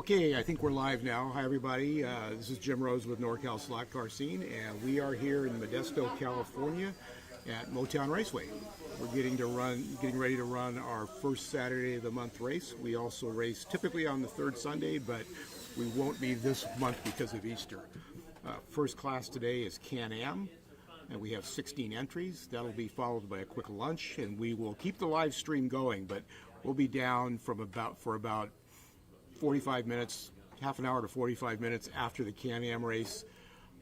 Okay, I think we're live now. Hi, everybody. This is Jim Rose with NorCal Slot Car Scene, and we are here in Modesto, California, at Motown Raceway. We're getting ready to run our first Saturday of the month race. We also race typically on the third Sunday, but we won't be this month because of Easter. First class today is Can-Am, and we have 16 entries. That'll be followed by a quick lunch, and we will keep the live stream going, but we'll be down for about 45 minutes, half an hour to 45 minutes after the Can-Am race,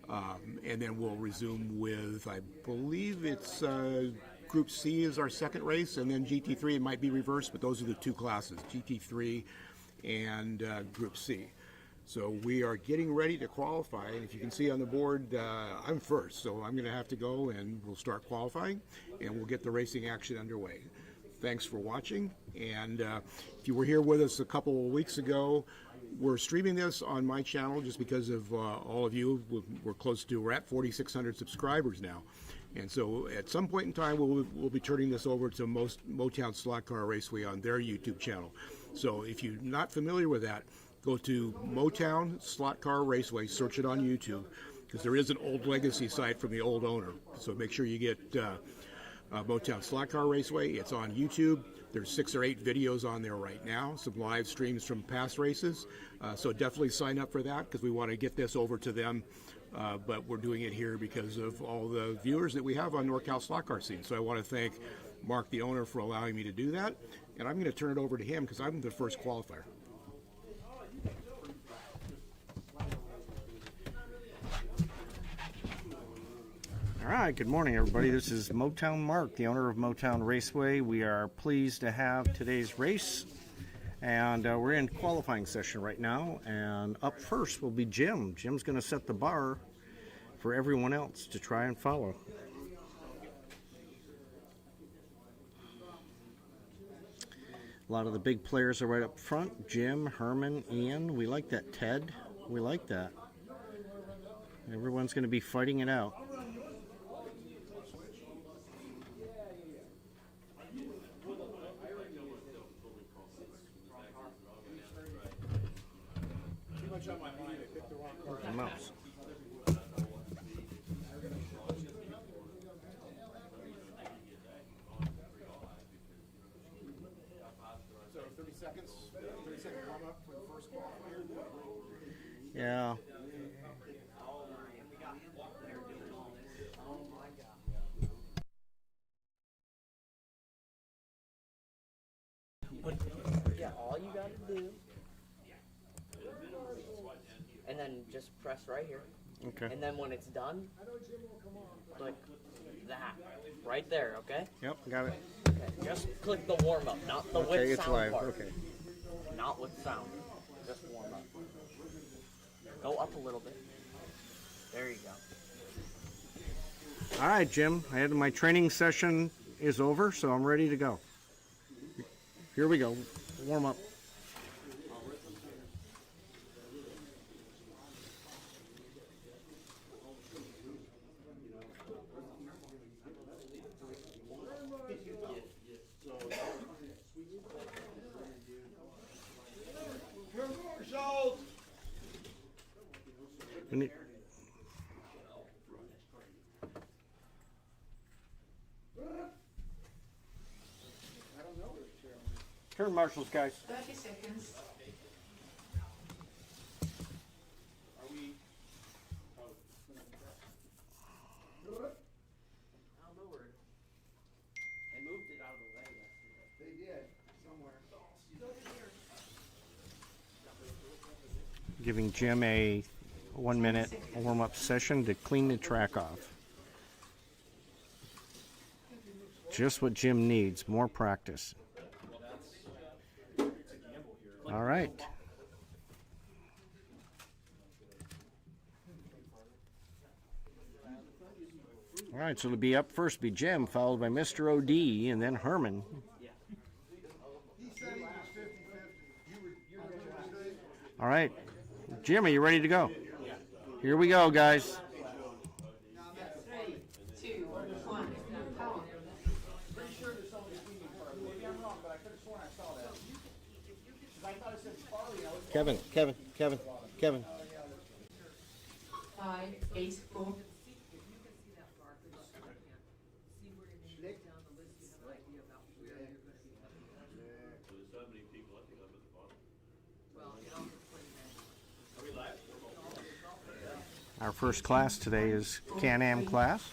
and then we'll resume with, I believe it's Group C is our second race, and then GT3. It might be reversed, but those are the two classes, GT3 and Group C. So we are getting ready to qualify, and if you can see on the board, I'm first, so I'm going to have to go, and we'll start qualifying, and we'll get the racing action underway. Thanks for watching, and if you were here with us a couple of weeks ago, we're streaming this on my channel just because of all of you. We're at 4,600 subscribers now, and so at some point in time we'll be turning this over to Motown Slot Car Raceway on their YouTube channel. So if you're not familiar with that, go to Motown Slot Car Raceway, search it on YouTube, because there is an old legacy site from the old owner. So make sure you get Motown Slot Car Raceway. It's on YouTube. There's 6 or 8 videos on there right now, some live streams from past races. So definitely sign up for that because we want to get this over to them. But we're doing it here because of all the viewers that we have on NorCal Slot Car Scene. So I want to thank Mark, the owner, for allowing me to do that. And I'm going to turn it over to him because I'm the first qualifier. All right, good morning, everybody. This is Motown Mark, the owner of Motown Raceway. We are pleased to have today's race, and we're in qualifying session right now. And up first will be Jim. Jim's going to set the bar for everyone else to try and follow. A lot of the big players are right up front. Jim, Herman, Ian. We like that. Ted. We like that. Everyone's going to be fighting it out. On my mind, I picked the wrong card. The mouse. So 30 seconds, 30-second warm up for the first qualifier. Yeah. Yeah, all you gotta do, and then just press right here. Okay. And then when it's done, click that right there. Okay. Yep, got it. Okay. Just click the warm up, not the Okay, with it's sound live. part. Okay. Not with sound. Just warm up. Go up a little bit. There you go. All right, Jim. My training session is over, so I'm ready to go. Here we go. Warm up. Turn marshals, guys. 30 seconds. They moved it out of the way yesterday. They did, somewhere. Giving Jim a 1-minute warm-up session to clean the track off. Just what Jim needs, more practice. All right. All right, so it'll be up first, be Jim, followed by Mr. O.D., and then Herman. All right. Jim, are you ready to go? Here we go, guys. 3, 2, 1, power. Pretty sure there's somebody speeding in front of me. Maybe I'm wrong, but I could have sworn I saw that. Because I Kevin. 5, 8, 4. Our first class today is Can-Am class.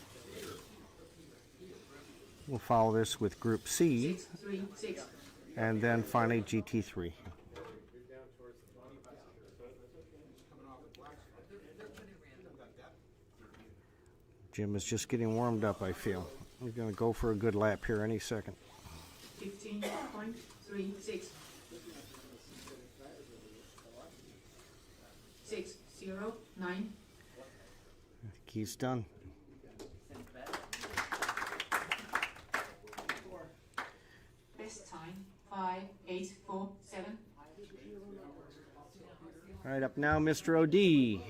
We'll follow this with Group C, 6, 3, 6. and then finally GT3. Jim is just getting warmed up, I feel. He's going to go for a good lap here any second. 15.36. 6, 0, 9. I think he's done. Best time 5, 8, 4, 7. All right, up now, Mr. OD.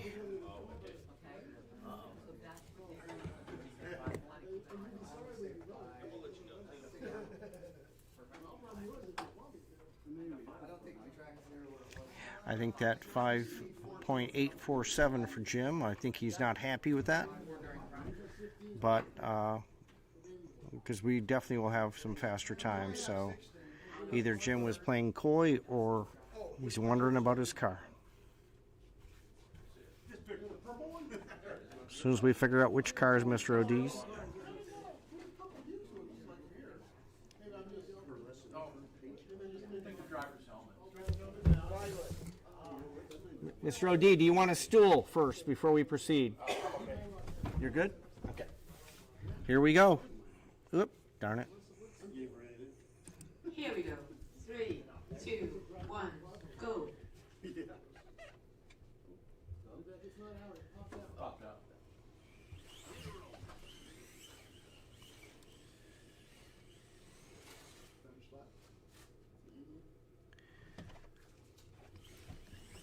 I think that 5.847 for Jim. I think he's not happy with that. But because we definitely will have some faster times. So either Jim was playing coy or he's wondering about his car. As soon as we figure out which car is Mr. OD's. Mr. OD, do you want a stool first before we proceed? You're good? Okay. Here we go. Oop, darn it. Here we go. 3, 2, 1, go.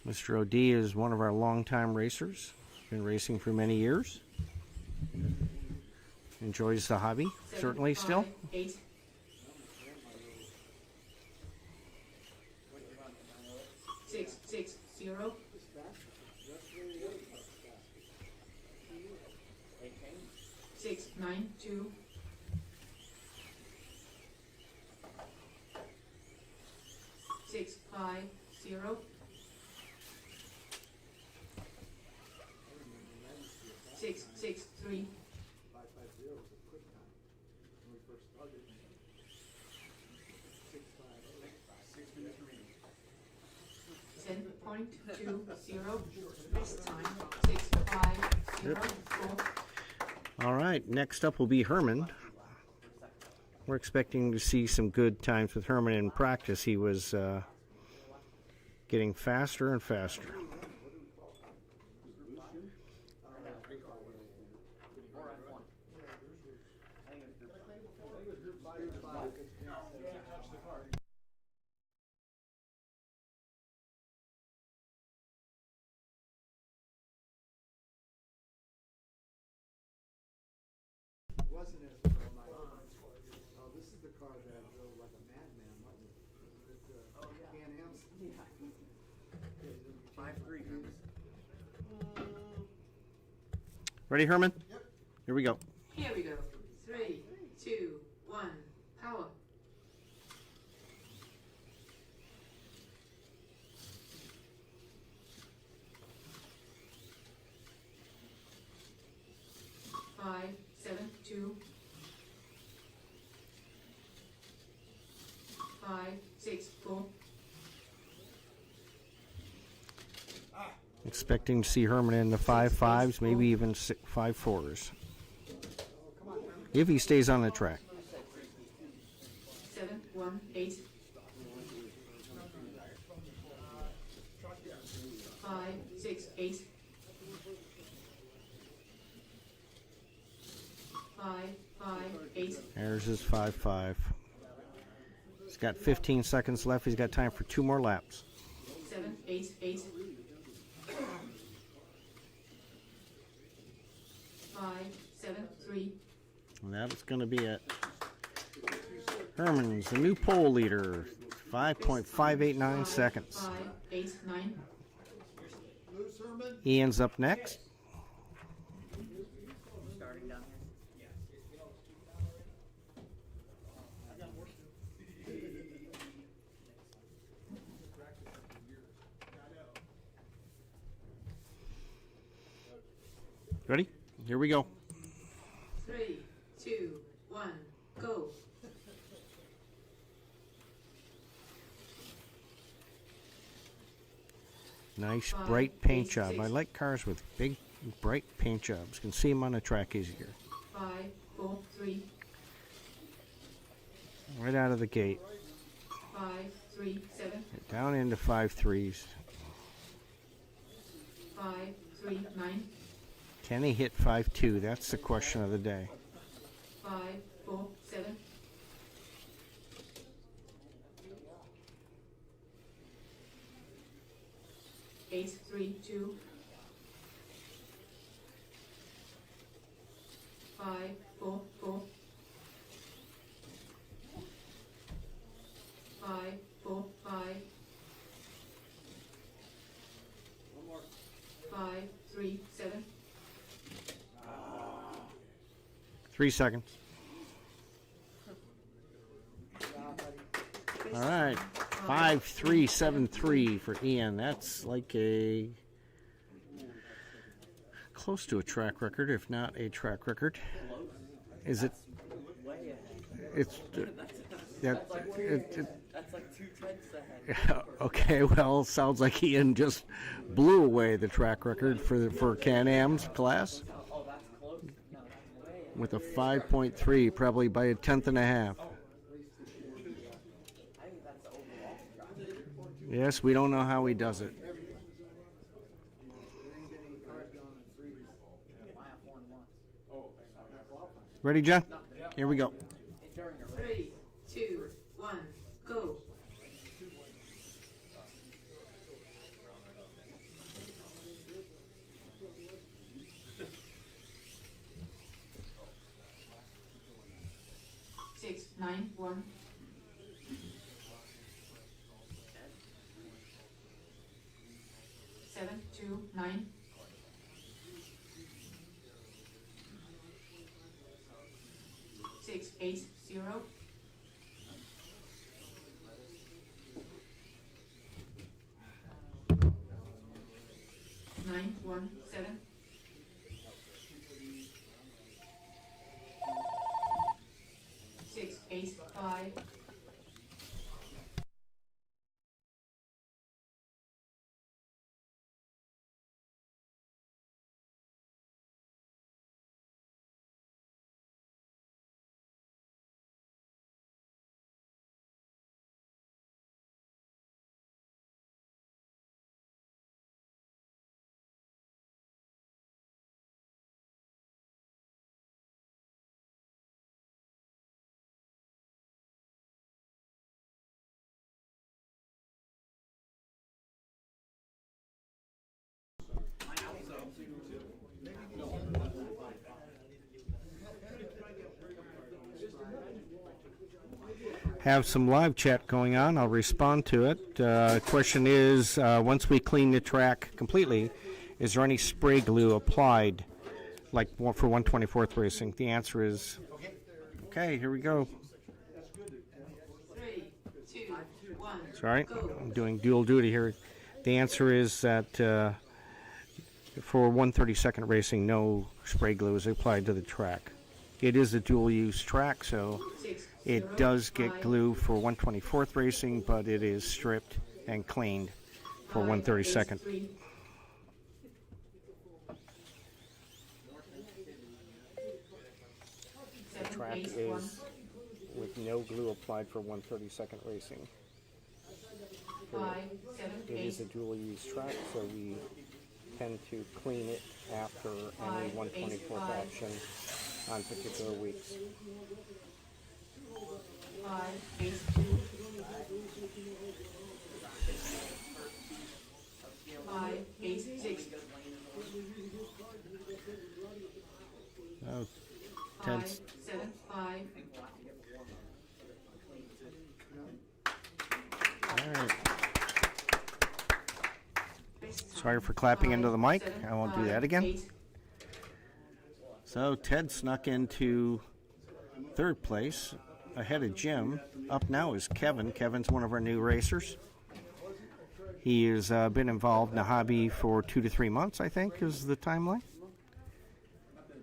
Mr. OD is one of our longtime racers. Been racing for many years. Enjoys the hobby, 7, certainly 5, still. 8. 6, 6, 0. 6, 9, 2. 6, 5, 0. 6, 6, 3. 10.20. This time 6, 5, 0, 4. All right, next up will be Herman. We're expecting to see some good times with Herman in practice. He was getting faster and faster. Wasn't as well my oh, this is the car that I drove like a madman, wasn't it? Can-Am's? Yeah. 5-3. Ready, Herman? Yep. Here we go. Here we go. 3, 2, 1, power. Five, 7, 2. 5, 6, 4. Expecting to see Herman in the 5.5s, maybe even 5.4s. If he stays on the track. 7, 1, 8. 5, 6, 8. 5, 5, 8. There's his 5.5. He's got 15 seconds left. He's got time for 2 more laps. 7, 8, 8. 5, 7, 3. And that is going to be it. Herman's the new pole leader. 5.589 seconds. 5, 8, 9. Ian's up next. Starting down here. Ready? Here we go. 3, 2, 1, go. Nice 5, bright paint 8, job. 6. I like cars with big bright paint jobs. Can see them on the track easier. 5, 4, 3, Right out of the gate. 5, 3, 7. Down into 5.3s. 5, 3, 9. Can he hit 5.2? That's the question of the day. 5, 4, 7. 8, 3, 2. 5, 4, 4. 5, 4, 5. 5, 3, 7. 3 seconds. All right. 5.373 for Ian. That's like a close to a track record, if not a track record. Is it? It's that. That's like 2 tenths ahead. Okay. Well, sounds like Ian just blew away the track record for Can-Am's class Oh, that's close. No, that's way ahead. with a 5.3, probably by a tenth and a half. I think that's the overall drive. Yes, we don't know how he does it. Ready, John? Here we go. During a 3, 2, 1, go. Six, 9, 1. 7, 2, 9. 6, 8, 0. 9, 1, 7. 6, 8, 5. Have some live chat going on. I'll respond to it. Question is, once we clean the track completely, is there any spray glue applied, like for 124th Racing? The answer is, okay, here we go. 3, 2, 1. Sorry, Go. I'm doing dual duty here. The answer is that for 132nd Racing, no spray glue is applied to the track. It is a dual-use track, so 6, it 0, does get 5, glue for 124th Racing, but it is stripped and cleaned for 5, 132nd. 8, 3. The 7, track 8, 1. is with no glue applied for 132nd Racing. 5, 7, It is a 8. dual-use track, so we tend to clean it after any 124th action on particular weeks. 5, 8, 2. 5, 8, 6. Oh, 5, tense. 7, 5. Sorry for clapping into the mic. I won't do that again. So Ted snuck into third place ahead of Jim. Up now is Kevin. Kevin's one of our new racers. He has been involved in the hobby for 2 to 3 months, I think, is the timeline.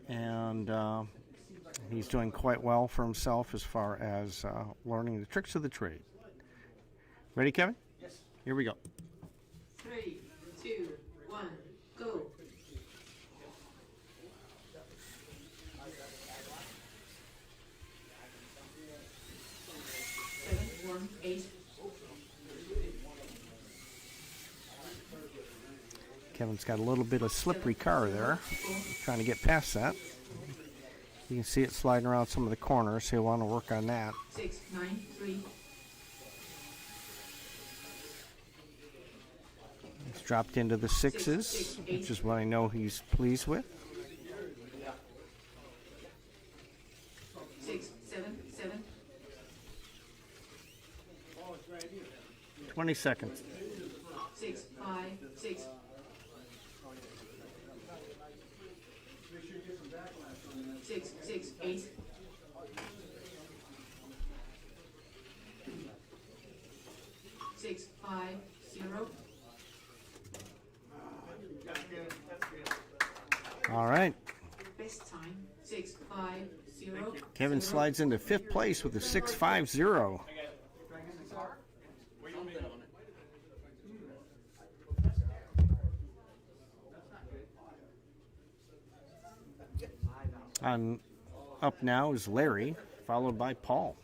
And he's doing quite well for himself as far as learning the tricks of the trade. Ready, Kevin? Yes. Here we go. 3, 2, 1, go. 7, 1, 8. Kevin's got a little bit of slippery car there. Trying to get past that. You can see it sliding around some of the corners, so you'll want to work on that. 6, 9, 3. It's dropped into the sixes, which is what I know he's pleased with. 6, 7, 7. 20 seconds. 6, 5, 6. 6, 6, 8. 6, 5, 0. All right. Best time 6, 5, 0. Kevin slides into fifth place with a 6.50. On up now is Larry, followed by Paul.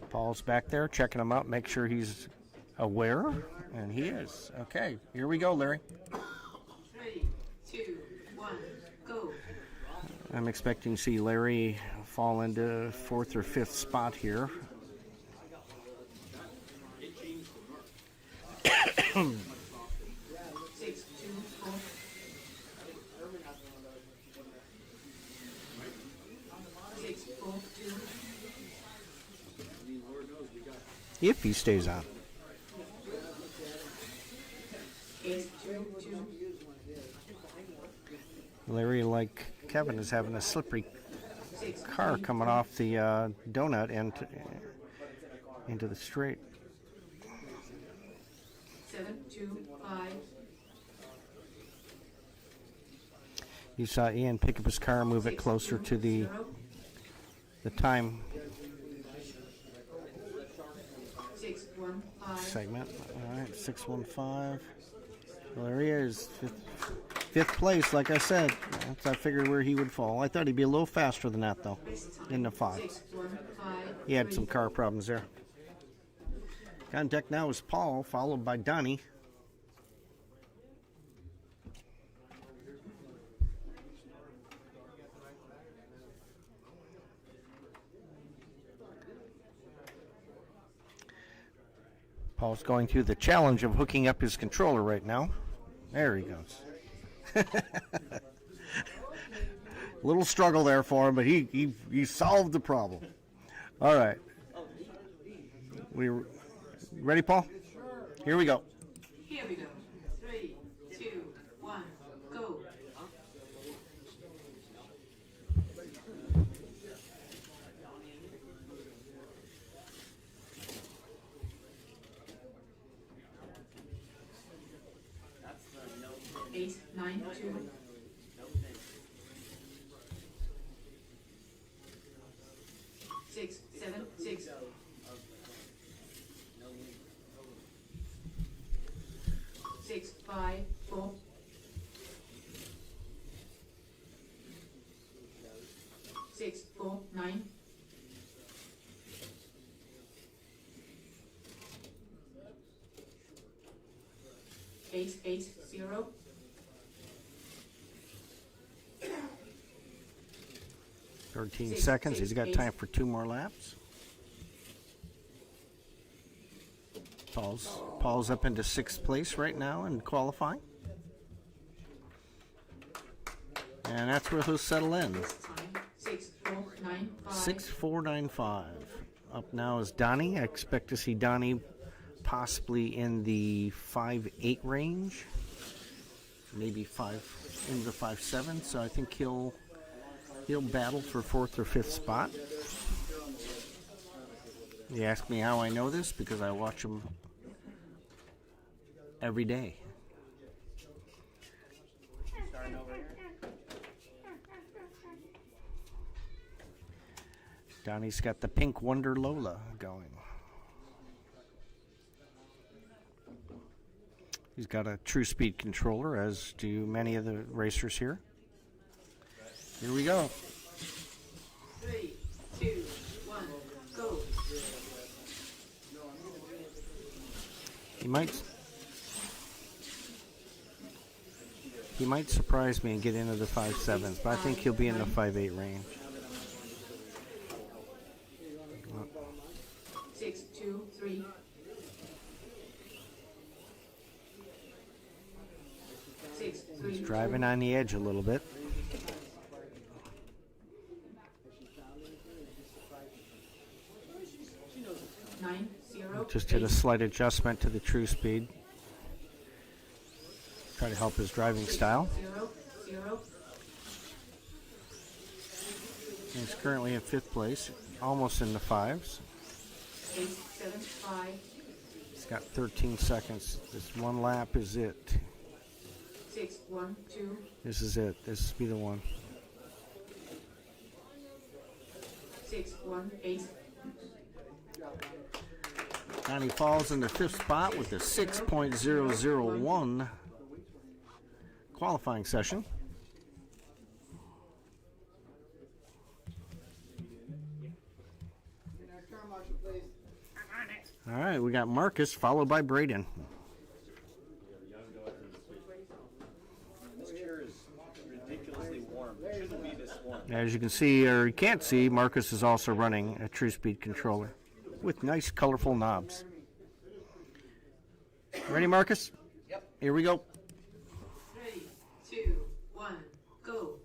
Paul's back there checking him out, make sure he's aware, and he is. Okay, here we go, Larry. 3, 2, 1, go. I'm expecting to see Larry fall into fourth or fifth spot here. 6, 2, 4. 6, 4, 2. If he stays on. 8, 2, 2. Larry, like Kevin, is having a slippery 6, car 3, coming off the donut and into the straight. 7, 2, 5. You saw Ian pick up his car, move it 6, closer 2, to the 0. time 6, 1, 5. segment. All right, 615. Well, there he is, fifth place. Like I said, I figured where he would fall. I thought he'd be a little faster than that, though, Best time in the 5. 6, 1, 5. He had 3. some car problems there. On deck now is Paul, followed by Donnie. Paul's going through the challenge of hooking up his controller right now. There he goes. Little struggle there for him, but he solved the problem. All right. We ready, Paul? Here we go. Here we go. 3, 2, 1, go. 8, 9, 2. 6, 7, 6. 6, 5, 4. 6, 4, 9. 8, 8, 0. 13 6, seconds. 6, He's got 8. time for 2 more laps. Paul's up into 6th place right now in qualifying. And that's where he'll settle in. This time 6, 4, 9, 5. 6495. Up now is Donnie. I expect to see Donnie possibly in the 5'8" range, maybe into the 5'7". So I think he'll battle for 4th or 5th spot. You ask me how I know this, because I watch him every day. Starting over here. Donnie's got the pink Wonder Lola going. He's got a true speed controller, as do many of the racers here. Here we go. 3, 2, 1, go. He might surprise me and get into the 5'7s, but I think he'll be in the 5'8" range. 6, 2, 3. 6, 3. He's driving on the edge a little bit. 9, 0. Just did a slight adjustment to the true speed. Try to help his driving style. 0, 0. He's currently in 5th place, almost in the 5s. 8, 7, 5. He's got 13 seconds. This one lap is it. 6, 1, 2. This is it. This will be the one. 6, 1, 8. And he falls in the 5th spot with a 6.001 qualifying session. All right, we got Marcus followed by Braden. This chair is ridiculously warm. It shouldn't be this warm. As you can see, or you can't see, Marcus is also running a true speed controller with nice colorful knobs. Ready, Marcus? Yep. Here we go. 3, 2, 1, go.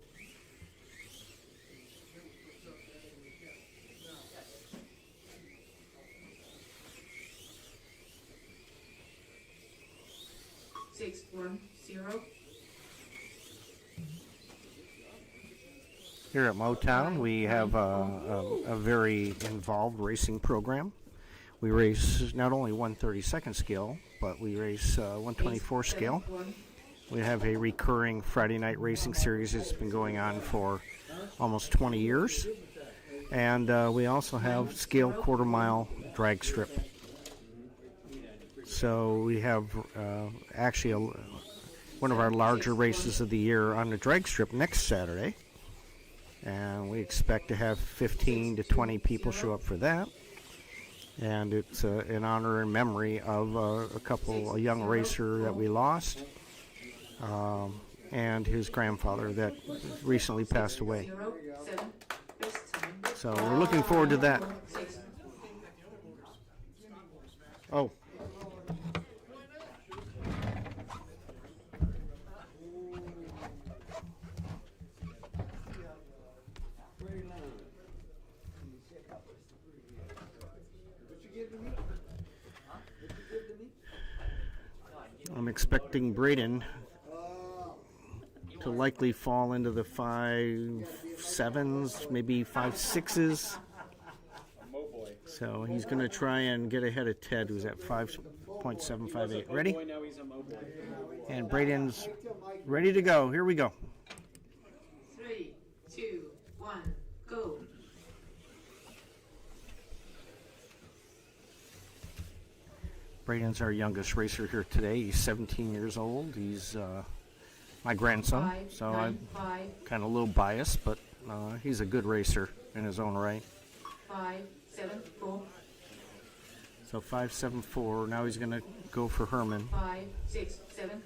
Six, 1, 0. Here at Motown, we have a very involved racing program. We race not only 132nd scale, but we race 124 scale. We have a recurring Friday night racing series that's been going on for almost 20 years. And we also have scale quarter mile drag strip. So we have actually one of our larger races of the year on the drag strip next Saturday. And we expect to have 15 to 20 people show up for that. And it's in honor and memory of a young racer that we lost, and his grandfather that recently passed away. 0, 7. Best time. So we're looking forward to that. 6. Oh. I'm expecting Braden to likely fall into the 5.7s, maybe 5.6s. So he's going to try and get ahead of Ted, who's at 5.758. Ready? And Braden's ready to go. Here we go. 3, 2, 1, go. Braden's our youngest racer here today. He's 17 years old. He's my grandson, 5, so 9, I'm 5, kind of a little biased, but he's a good racer in his own right. 5, 7, 4. So 5.74. Now he's going to go for Herman. 5, 6, 7.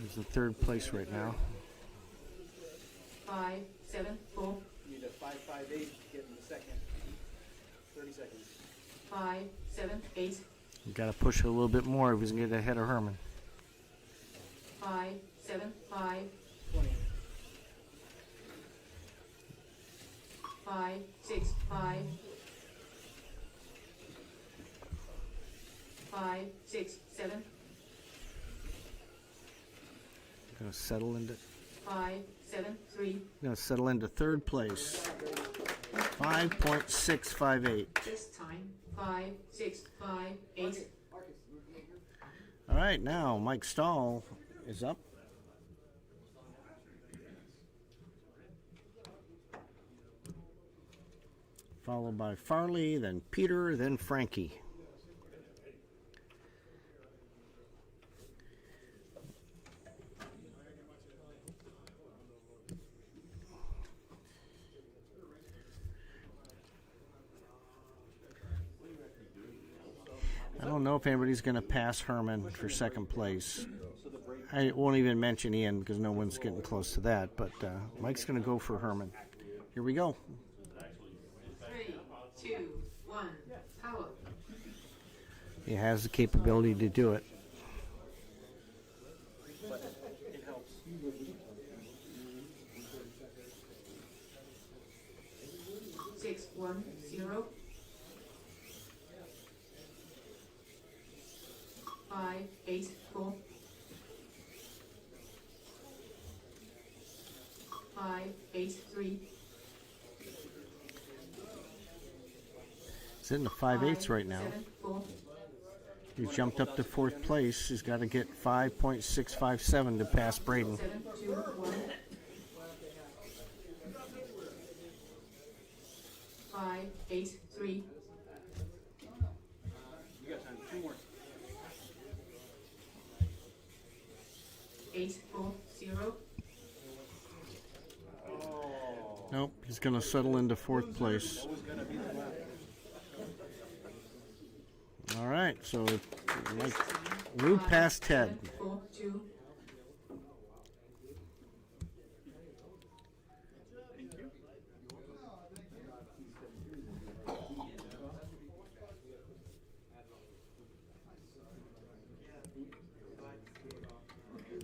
He's in 3rd place right now. 5, 7, 4. Need a 5.58 to get in the second. 30 seconds. 5, 7, 8. You've got to push it a little bit more if he's going to get ahead of Herman. 5, 7, 5. 20. 5, 6, 5. 5, 6, 7, Gonna settle into 5, 7, 3. gonna settle into third place. 5.658. This time 5, 6, 5, 8. All right, now Mike Stahl is up. Followed by Farley, then Peter, then Frankie. I don't know if anybody's going to pass Herman for second place. I won't even mention Ian because no one's getting close to that, but Mike's going to go for Herman. Here we go. 3, 2, 1. Power. He has the capability to do it. It helps. 6, 1, 0. 5, 8, 4. 5, 8, 3. He's in the 5/8 right now. 7, 4. He's jumped up to fourth place. He's got to get 5.657 to pass Braden. 7, 2, 1. 5, 8, 3. You got time. 2 more. 8, 4, 0. Nope, he's going to settle into fourth place. All right, so Mike moved past Ted. 7, 4, 2.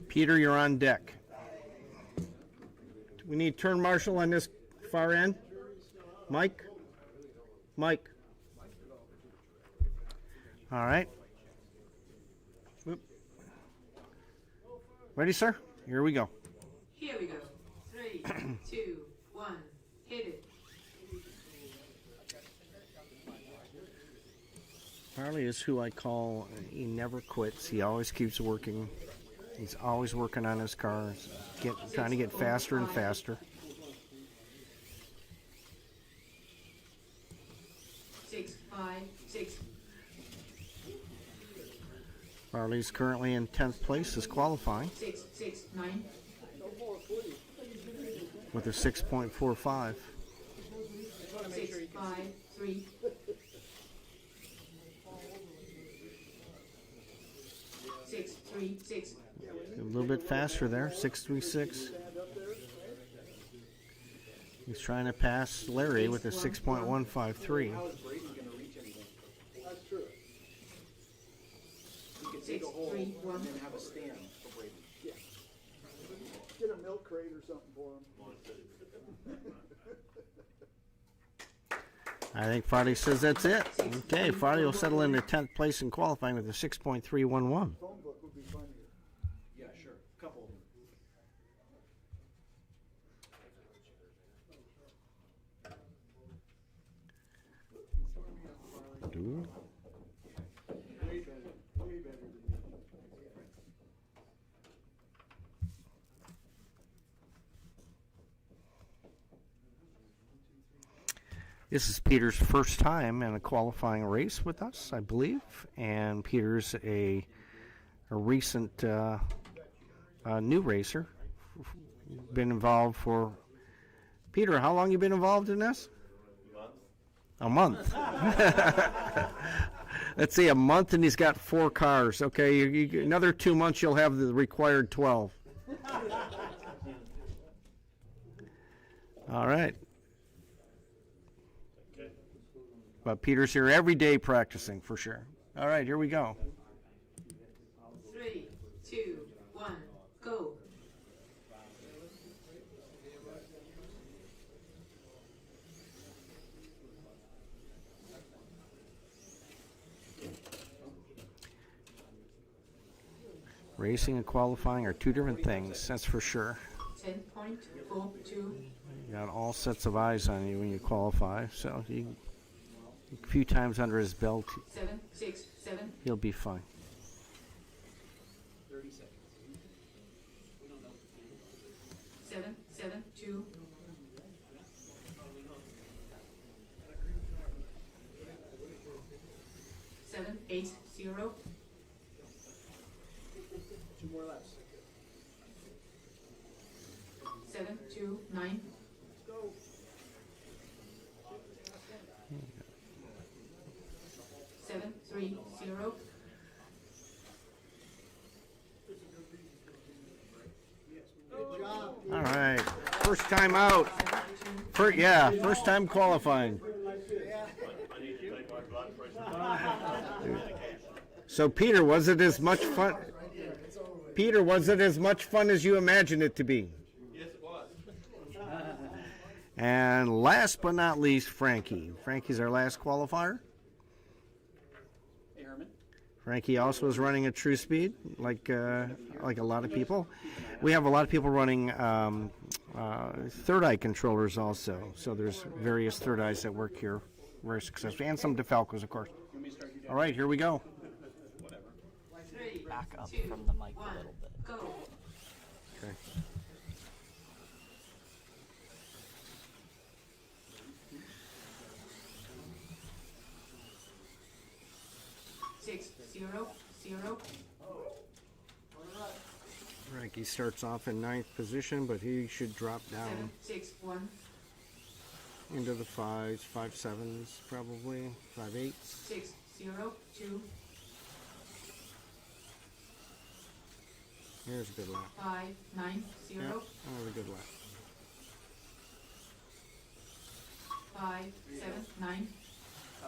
Peter, you're on deck. We need turn marshal on this far end. Mike? Mike. All right. Whoop. Ready, sir? Here we go. Here we go. 3, 2, 1. Hit it. Farley is who I call, he never quits. He always keeps working. He's always working on his cars, trying to get faster and faster. 6, 5, 6. Farley's currently in 10th place, is qualifying 6, 6, 9. with a 6.45. 6, 5, 3. 6, 3, 6. A little bit faster there, 636. He's trying to pass Larry with a 6.153. That's true. You could 6, dig a hole 3, 1. and then have a stand for Brady. Get a milk crate or something for him. I think Farley says that's it. Okay, Farley will settle into 10th place in qualifying with a 6.311. Phone book would be funnier. Yeah, sure. A couple of them. Way better. Way better than me. This is Peter's first time in a qualifying race with us, I believe, and Peter's a recent new racer. Been involved for Peter. How long you been involved in this? A month. Let's see, a month, and he's got 4 cars. Okay, another 2 months, you'll have the required 12. All right. But Peter's here every day practicing for sure. All right, here we go. 3, 2, 1. Go. Racing and qualifying are two different things, that's for sure. 10.42. You got all sets of eyes on you when you qualify, so a few times under his belt, 7.67. he'll be fine. 7.72. 7.80. 2 more laps. 7.29. Go. 7.30. Good job. All right, first time out. First time qualifying. So Peter, was it as much fun? Peter, was it as much fun as you imagined it to be? Yes, it was. And last but not least, Frankie. Frankie's our last qualifier. Airman. Frankie also is running a true speed, like a lot of people. We have a lot of people running third eye controllers also. So there's various third eyes that work here very successfully, and some DeFalcos, of course. All right, here we go. Back up from the mic a little bit. Go. Okay. 6.00. Frankie starts off in 9th position, but he should drop down 7.61. into the 5s, 5.7s probably, 5.8s. 6.02. Here's a good lap. 5.90. Yeah, that was a good lap. 5.79.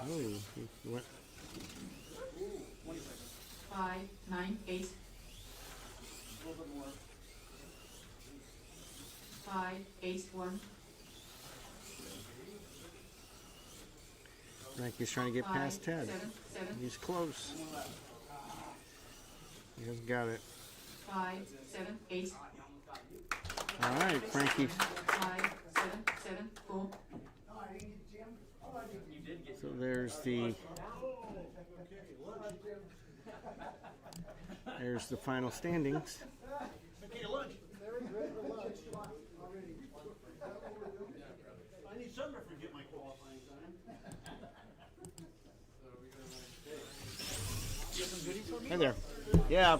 Oh, he went 5.98. 5.81. Frankie's trying to get past Ted. 5.77. He's close. He has got it. 5.78. All right, Frankie. 5.774. So there's the final standings. Okay, lunch. I need something to forget my qualifying time. Hey there. Yeah.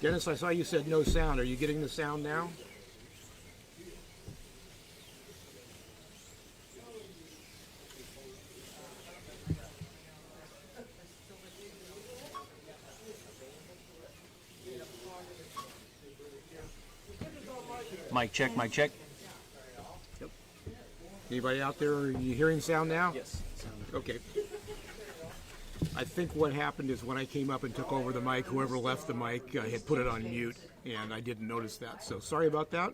Dennis, I saw you said no sound. Are you getting the sound now? Mic check, mic check. Anybody out there, are you hearing sound now? Yes. Okay. I think what happened is when I came up and took over the mic, whoever left the mic had put it on mute, and I didn't notice that. So sorry about that.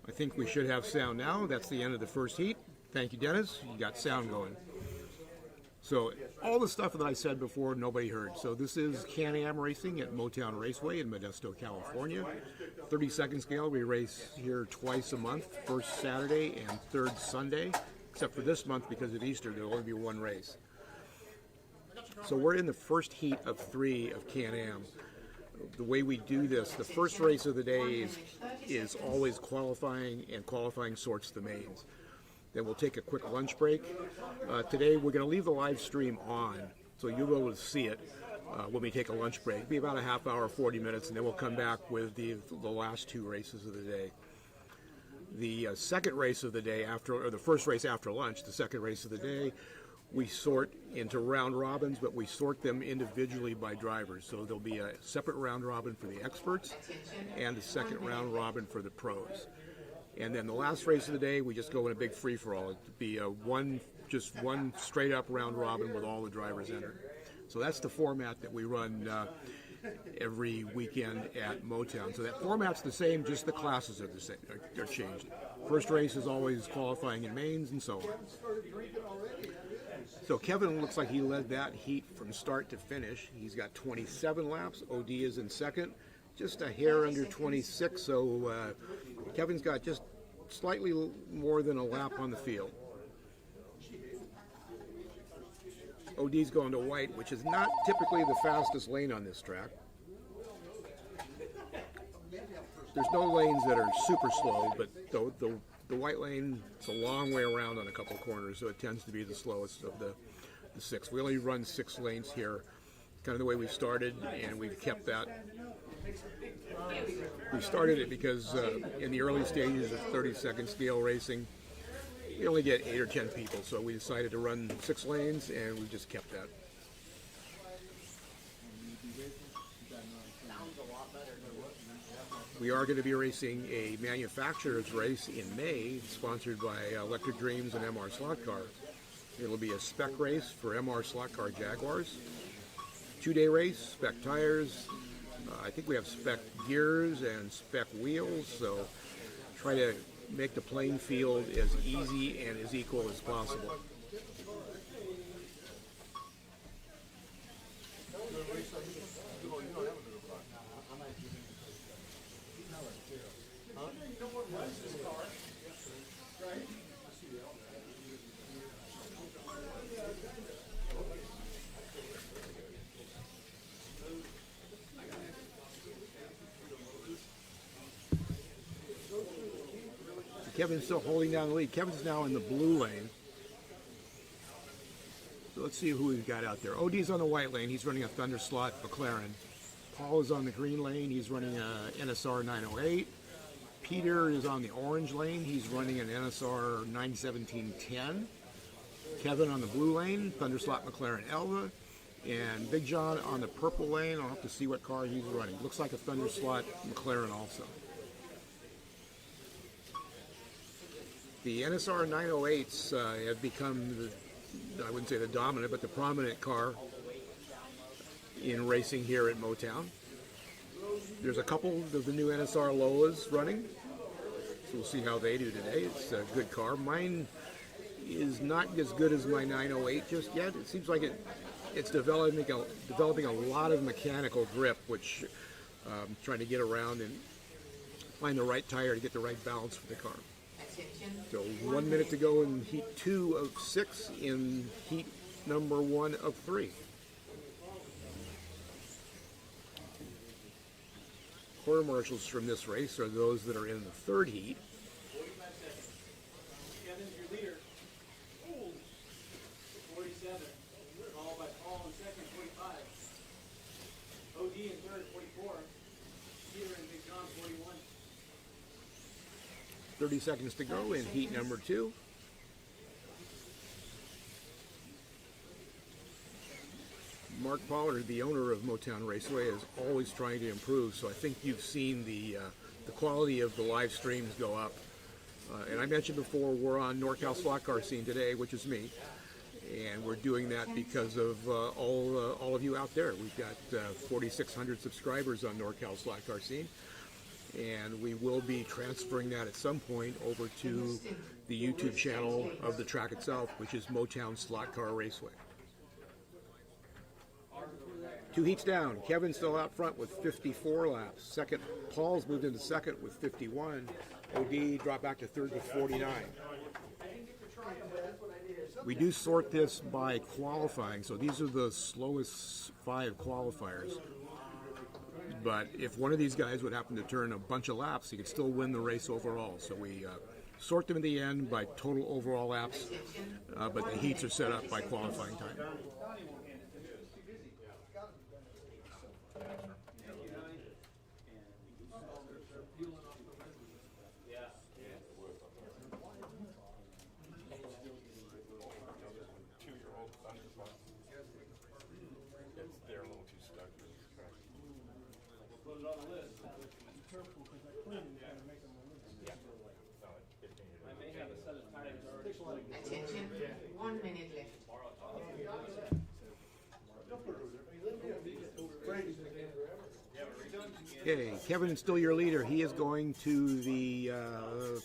I think we should have sound now. That's the end of the first heat. Thank you, Dennis. You got sound going. So all the stuff that I said before, nobody heard. So this is Can-Am racing at Motown Raceway in Modesto, California. 30-second scale. We race here twice a month, first Saturday and third Sunday, except for this month because of Easter, there'll only be one race. So we're in the first heat of 3 of Can-Am. The way we do this, the first race of the day is always qualifying, and qualifying sorts the mains. Then we'll take a quick lunch break. Today we're going to leave the live stream on, so you'll be able to see it when we take a lunch break. It'll be about a half hour, 40 minutes, and then we'll come back with the last 2 races of the day. The second race of the day or the first race after lunch, the second race of the day, we sort into round robins, but we sort them individually by drivers. So there'll be a separate round robin for the experts and a second round robin for the pros. And then the last race of the day, we just go in a big free-for-all. It'd be just one straight-up round robin with all the drivers entered. So that's the format that we run every weekend at Motown. So that format's the same, just the classes are the same. They're changed. First race is always qualifying in mains and so on. So Kevin looks like he led that heat from start to finish. He's got 27 laps. OD is in second, just a hair under 26. So Kevin's got just slightly more than a lap on the field. OD's going to white, which is not typically the fastest lane on this track. There's no lanes that are super slow, but the white lane, it's a long way around on a couple corners, so it tends to be the slowest of the 6. We only run 6 lanes here, kind of the way we started, and we've kept that. We started it because in the early stages of 30-second scale racing, we only get 8 or 10 people, so we decided to run 6 lanes, and we just kept that. We are going to be racing a manufacturer's race in May, sponsored by Electric Dreams and MR Slot Car. It'll be a spec race for MR Slot Car Jaguars. 2-day race, spec tires. I think we have spec gears and spec wheels, so try to make the playing field as easy and as equal as possible. Kevin's still holding down the lead. Kevin's now in the blue lane. So let's see who we've got out there. OD's on the white lane. He's running a Thunder Slot McLaren. Paul is on the green lane. He's running a NSR 908. Peter is on the orange lane. He's running an NSR 91710. Kevin on the blue lane, Thunder Slot McLaren Elva. And Big John on the purple lane. I'll have to see what car he's running. Looks like a Thunder Slot McLaren also. The NSR 908s have become, I wouldn't say the dominant, but the prominent car in racing here at Motown. There's a couple of the new NSR Lolas running, so we'll see how they do today. It's a good car. Mine is not as good as my 908 just yet. It seems like it's developing a lot of mechanical grip, which I'm trying to get around and find the right tire to get the right balance for the car. So 1 minute to go in heat 2 of 6 in heat number 1 of 3. Quarter marshals from this race are those that are in the third heat. Kevin's your leader. 47. Followed by Paul in second, 45. OD in third, 44. Peter and Big John, 41. 30 seconds to go in heat number 2. Mark Pollard, the owner of Motown Raceway, is always trying to improve, so I think you've seen the quality of the live streams go up. And I mentioned before, we're on NorCal Slot Car Scene today, which is me, and we're doing that because of all of you out there. We've got 4,600 subscribers on NorCal Slot Car Scene, and we will be transferring that at some point over to the YouTube channel of the track itself, which is Motown Slot Car Raceway. 2 heats down. Kevin's still out front with 54 laps. Second, Paul's moved into second with 51. OD dropped back to third with 49. We do sort this by qualifying, so these are the slowest 5 qualifiers. But if one of these guys would happen to turn a bunch of laps, he could still win the race overall. So we sort them in the end by total overall laps, but the heats are set up by qualifying time. Attention, 1 minute left. Okay, Kevin's still your leader. He is going to the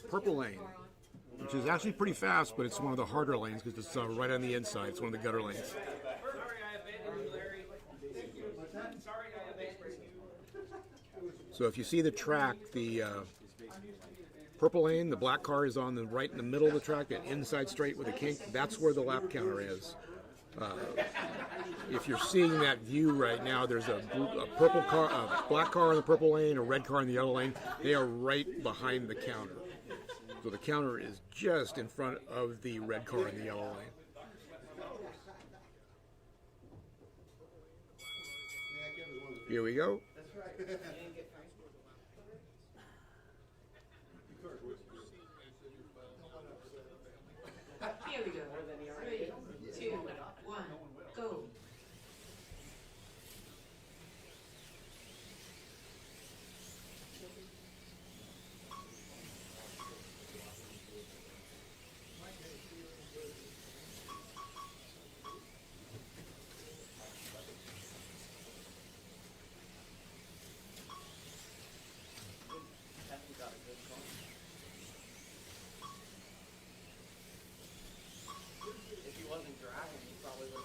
purple lane, which is actually pretty fast, but it's one of the harder lanes because it's right on the inside. It's one of the gutter lanes. Sorry, I abandoned you, Larry. Sorry, I abandoned you. So if you see the track, the purple lane, the black car is on the right in the middle of the track, that inside straight with a kink. That's where the lap counter is. If you're seeing that view right now, there's a purple car, a black car in the purple lane, a red car in the yellow lane. They are right behind the counter. So the counter is just in front of the red car in the yellow lane. Here we go. Here we go. 3, 2, 1, go.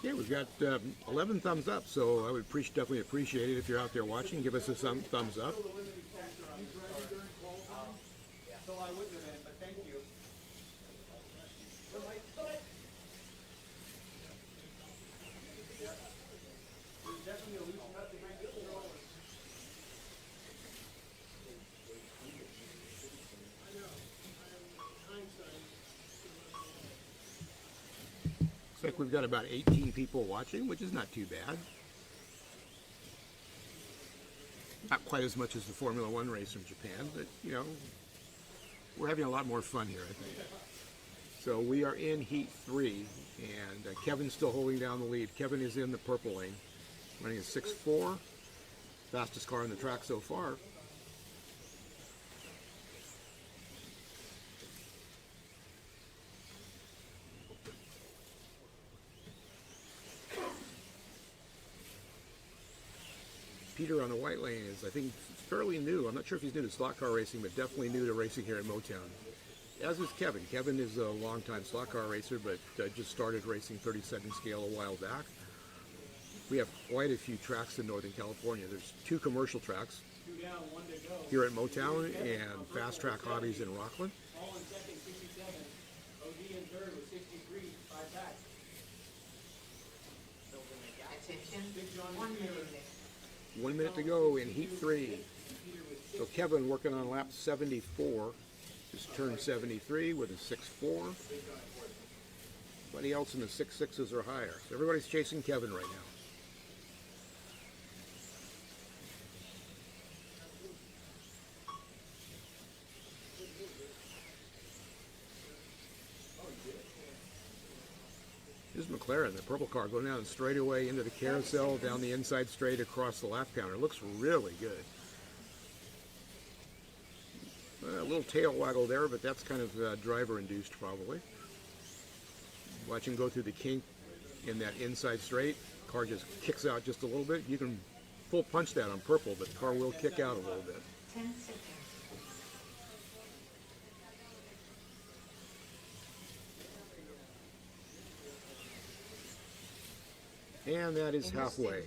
Yeah, we've got 11 thumbs up, so I would definitely appreciate it if you're out there watching. Give us a thumbs up. So I wouldn't have been, but thank you. There's definitely a loosen up to bring it forward. Looks like we've got about 18 people watching, which is not too bad. Not quite as much as the Formula One race from Japan, but, you know, we're having a lot more fun here, I think. So we are in Heat 3, and Kevin's still holding down the lead. Kevin is in the purple lane, running a 6.4, fastest car on the track so far. Peter on the white lane is, I think, fairly new. I'm not sure if he's new to slot car racing, but definitely new to racing here in Motown. As is Kevin. Kevin is a longtime slot car racer, but just started racing 32nd scale a while back. We have quite a few tracks in Northern California. There's 2 commercial tracks here at Motown and Fast Track Hobbies in Rockland. All in second, 67. OD in third with 63, 5 back. Attention, 1 minute left. 1 minute to go in Heat 3. So Kevin working on lap 74. Just turned 73 with a 6.4. Everybody else in the 6.6s or higher. So everybody's chasing Kevin right now. This is McLaren, the purple car, going down the straightaway into the carousel, down the inside straight across the lap counter. It looks really good. A little tail waggle there, but that's kind of driver-induced probably. Watch him go through the kink in that inside straight. Car just kicks out just a little bit. You can full punch that on purple, but the car will kick out a little bit. 10 seconds. And that is halfway.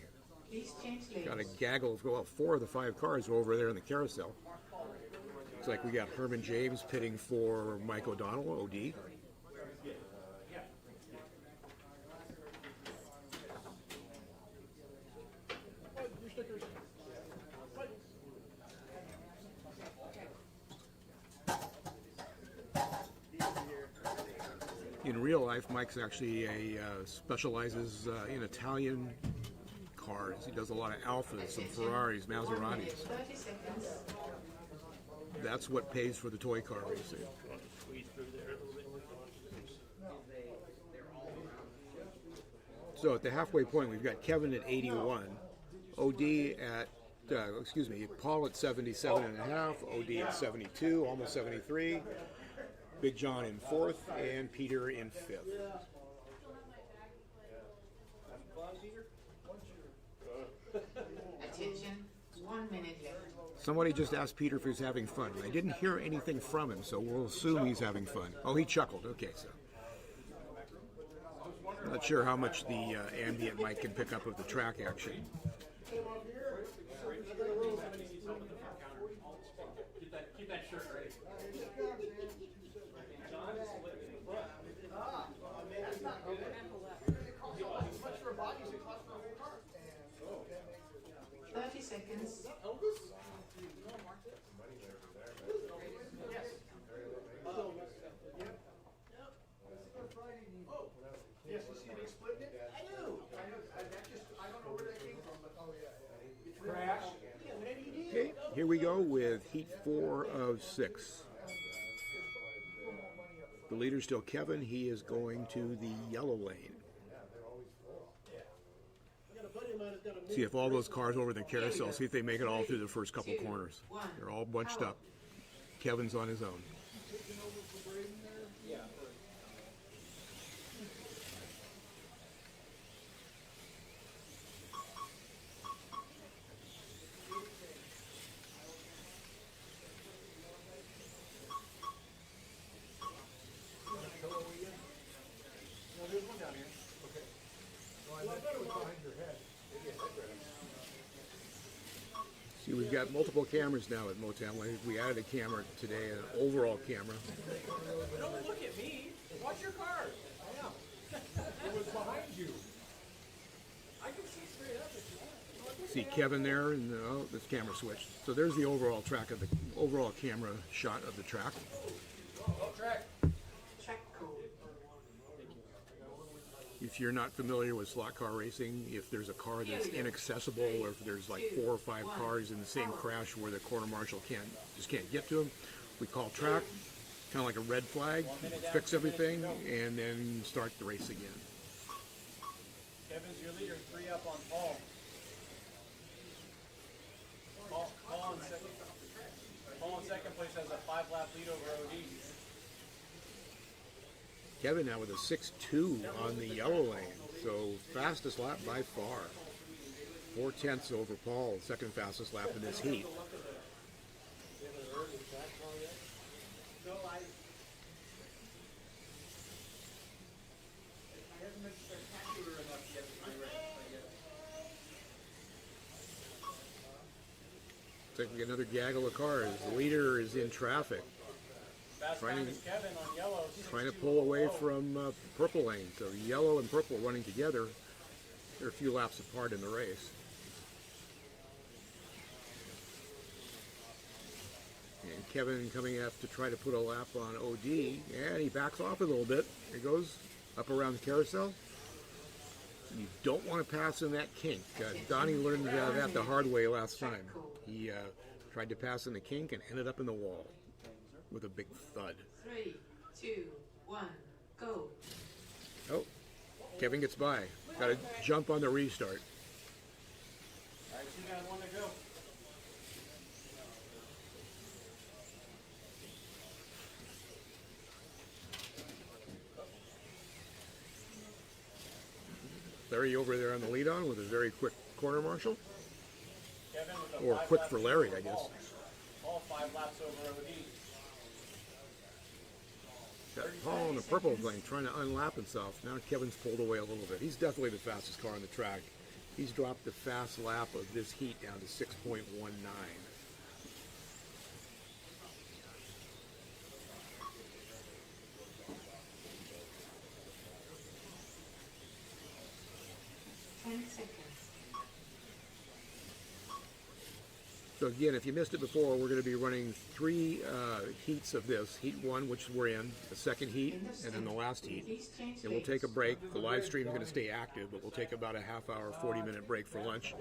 Please change lanes. Got a gaggle of, well, 4 of the 5 cars are over there in the carousel. Looks like we got Herman James pitting for Mike O'Donnell, OD. In real life, Mike's actually specializes in Italian cars. He does a lot of Alfas, some Ferraris, 1 Maseratis. minute, 30 seconds. That's what pays for the toy car racing. So at the halfway point, we've got Kevin at 81, OD at, Paul at 77 and a half, OD at 72, almost 73, Big John in 4th, and Peter in 5th. Attention, 1 minute left. Somebody just asked Peter if he's having fun. I didn't hear anything from him, so we'll assume he's having fun. Oh, he chuckled. Okay, so. Not sure how much the ambient mic can pick up of the track action. Keep that shirt ready. 30 seconds. Yes, you see me splitting it? I do. I don't know where that came from, but oh yeah. Crash. Okay, here we go with Heat 4 of 6. The leader's still Kevin. He is going to the yellow lane. See if all those cars over the carousel, see if they make it all through the first couple corners. They're all bunched up. Kevin's on his own. See, we've got multiple cameras now at Motown. We added a camera today, an overall camera. Don't look at me. Watch your car. I am. It was behind you. I can see straight up at you. See Kevin there, and oh, this camera switched. So there's the overall track of the overall camera shot of the track. Track. Track code. If you're not familiar with slot car racing, if there's a car that's inaccessible, or if there's like 4 or 5 cars in the same crash where the quarter marshal just can't get to them, we call track, kind of like a red flag, fix everything, and then start the race again. Kevin's your leader. 3 up on Paul. Paul in second. Paul in second place has a 5-lap lead over OD. Kevin now with a 6.2 on the yellow lane, so fastest lap by far. 4/10 over Paul, second fastest lap in this heat. Looks like we get another gaggle of cars. The leader is in traffic, Fast Trying time to- is Kevin on yellow. trying to pull away from purple lane. So yellow and purple running together. They're a few laps apart in the race. And Kevin coming up to try to put a lap on OD, and he backs off a little bit. Here he goes, up around the carousel. You don't want to pass in that kink. Donnie learned that the hard way last time. He tried to pass in the kink and ended up in the wall with a big thud. 3, 2, 1, go. Oh, Kevin gets by. Got to jump on the restart. All right, you guys want to go? Larry over there on the lead on with a very quick corner marshal. Kevin with a Or 5 quick laps for Larry, over I guess. All 5 laps over OD. Got Paul in the purple lane trying to unlap himself. Now Kevin's pulled away a little bit. He's definitely the fastest car on the track. He's dropped the fast lap of this heat down to 6.19. So again, if you missed it before, we're going to be running 3 heats of this. Heat 1, which we're in, the second heat, and then the last heat. And we'll take a break. The live stream is going to stay active, but we'll take about a half hour, 40-minute break for lunch,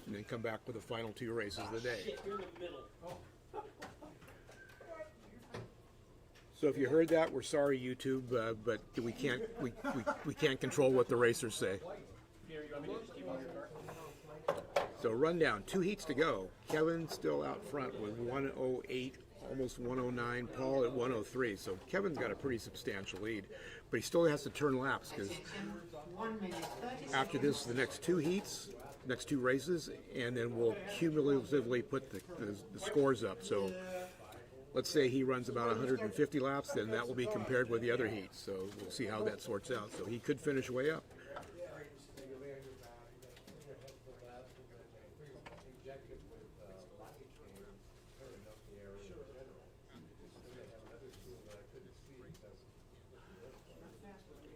and then come back with the final 2 races of the day. So if you heard that, we're sorry, YouTube, but we can't control what the racers say. Here, you want me to just keep on your car? So rundown, 2 heats to go. Kevin still out front with 108, almost 109. Paul at 103. So Kevin's got a pretty substantial lead, but he still has to turn laps because after this, the next 2 heats, next 2 races, and then we'll cumulatively put the scores up. So let's say he runs about 150 laps, then that will be compared with the other heats. So we'll see how that sorts out. So he could finish way up.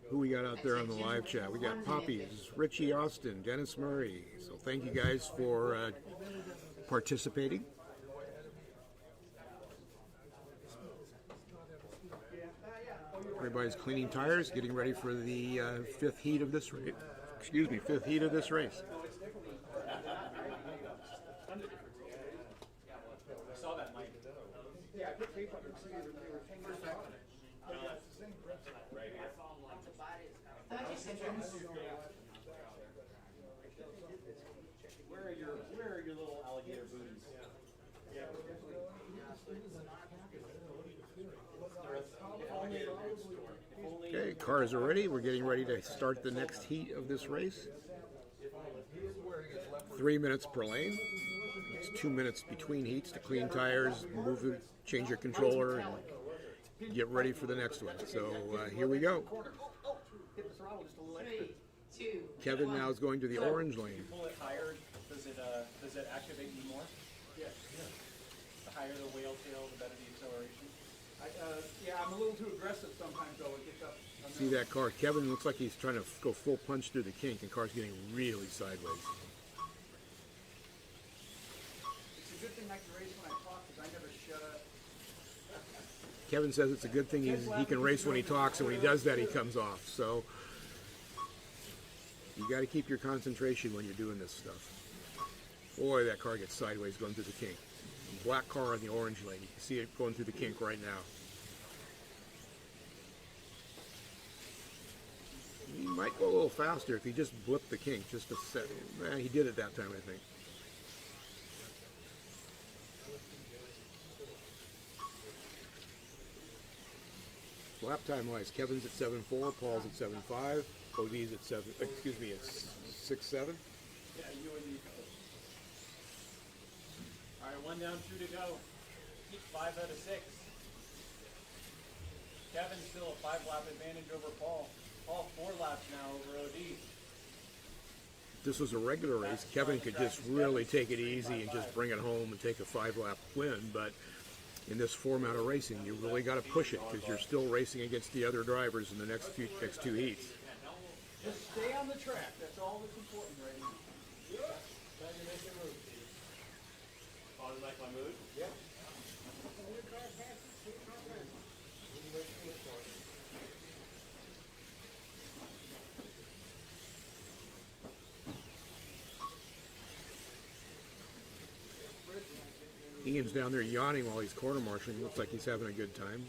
Who we got out there on the live chat? We got Poppies, Richie Austin, Dennis Murray. So thank you guys for participating. Everybody's cleaning tires, getting ready for the 5th heat of this race. Excuse me, 5th heat of this race. I saw that, Mike. Yeah, I put tape on it so they were perfect. 30 seconds. Where are your little alligator booties? Okay, cars are ready. We're getting ready to start the next heat of this race. 3 minutes per lane. It's 2 minutes between heats to clean tires, move it, change your controller, and get ready for the next one. So here we go. Hit the throttle just a little extra. 3, 2. Kevin now is going to the orange lane. Pull it higher. Does it activate you more? Yeah, The higher the whale tail, the better the acceleration. yeah, I'm a little too aggressive sometimes though. It gets up. See that car? Kevin looks like he's trying to go full punch through the kink, and the car's getting really sideways. It's a good thing I can race when I talk because I never shut up. Kevin says it's a good thing he can race when he talks, and when he does that, he comes off. So you got to keep your concentration when you're doing this stuff. Boy, that car gets sideways going through the kink. Black car on the orange lane. You can see it going through the kink right now. He might go a little faster if he just blipped the kink just a second. He did it that time, I think. Lap time wise, Kevin's at 7.4, Paul's at 7.5, OD's at 7. Excuse me, it's 6.7. Yeah, you and me. All right, 1 down, 2 to go. Keep 5 out of 6. Kevin's still a 5-lap advantage over Paul. Paul 4 laps now over OD. If this was a regular race, Kevin could just really take it easy and just bring it home and take a 5-lap win. But in this format of racing, you really got to push it because you're still racing against the other drivers in the next 2 heats. Just stay on the track. That's all that's important right now. Trying to make it move. Oh, you like my mood? Yeah. Ian's down there yawning while he's corner marshaling. Looks like he's having a good time.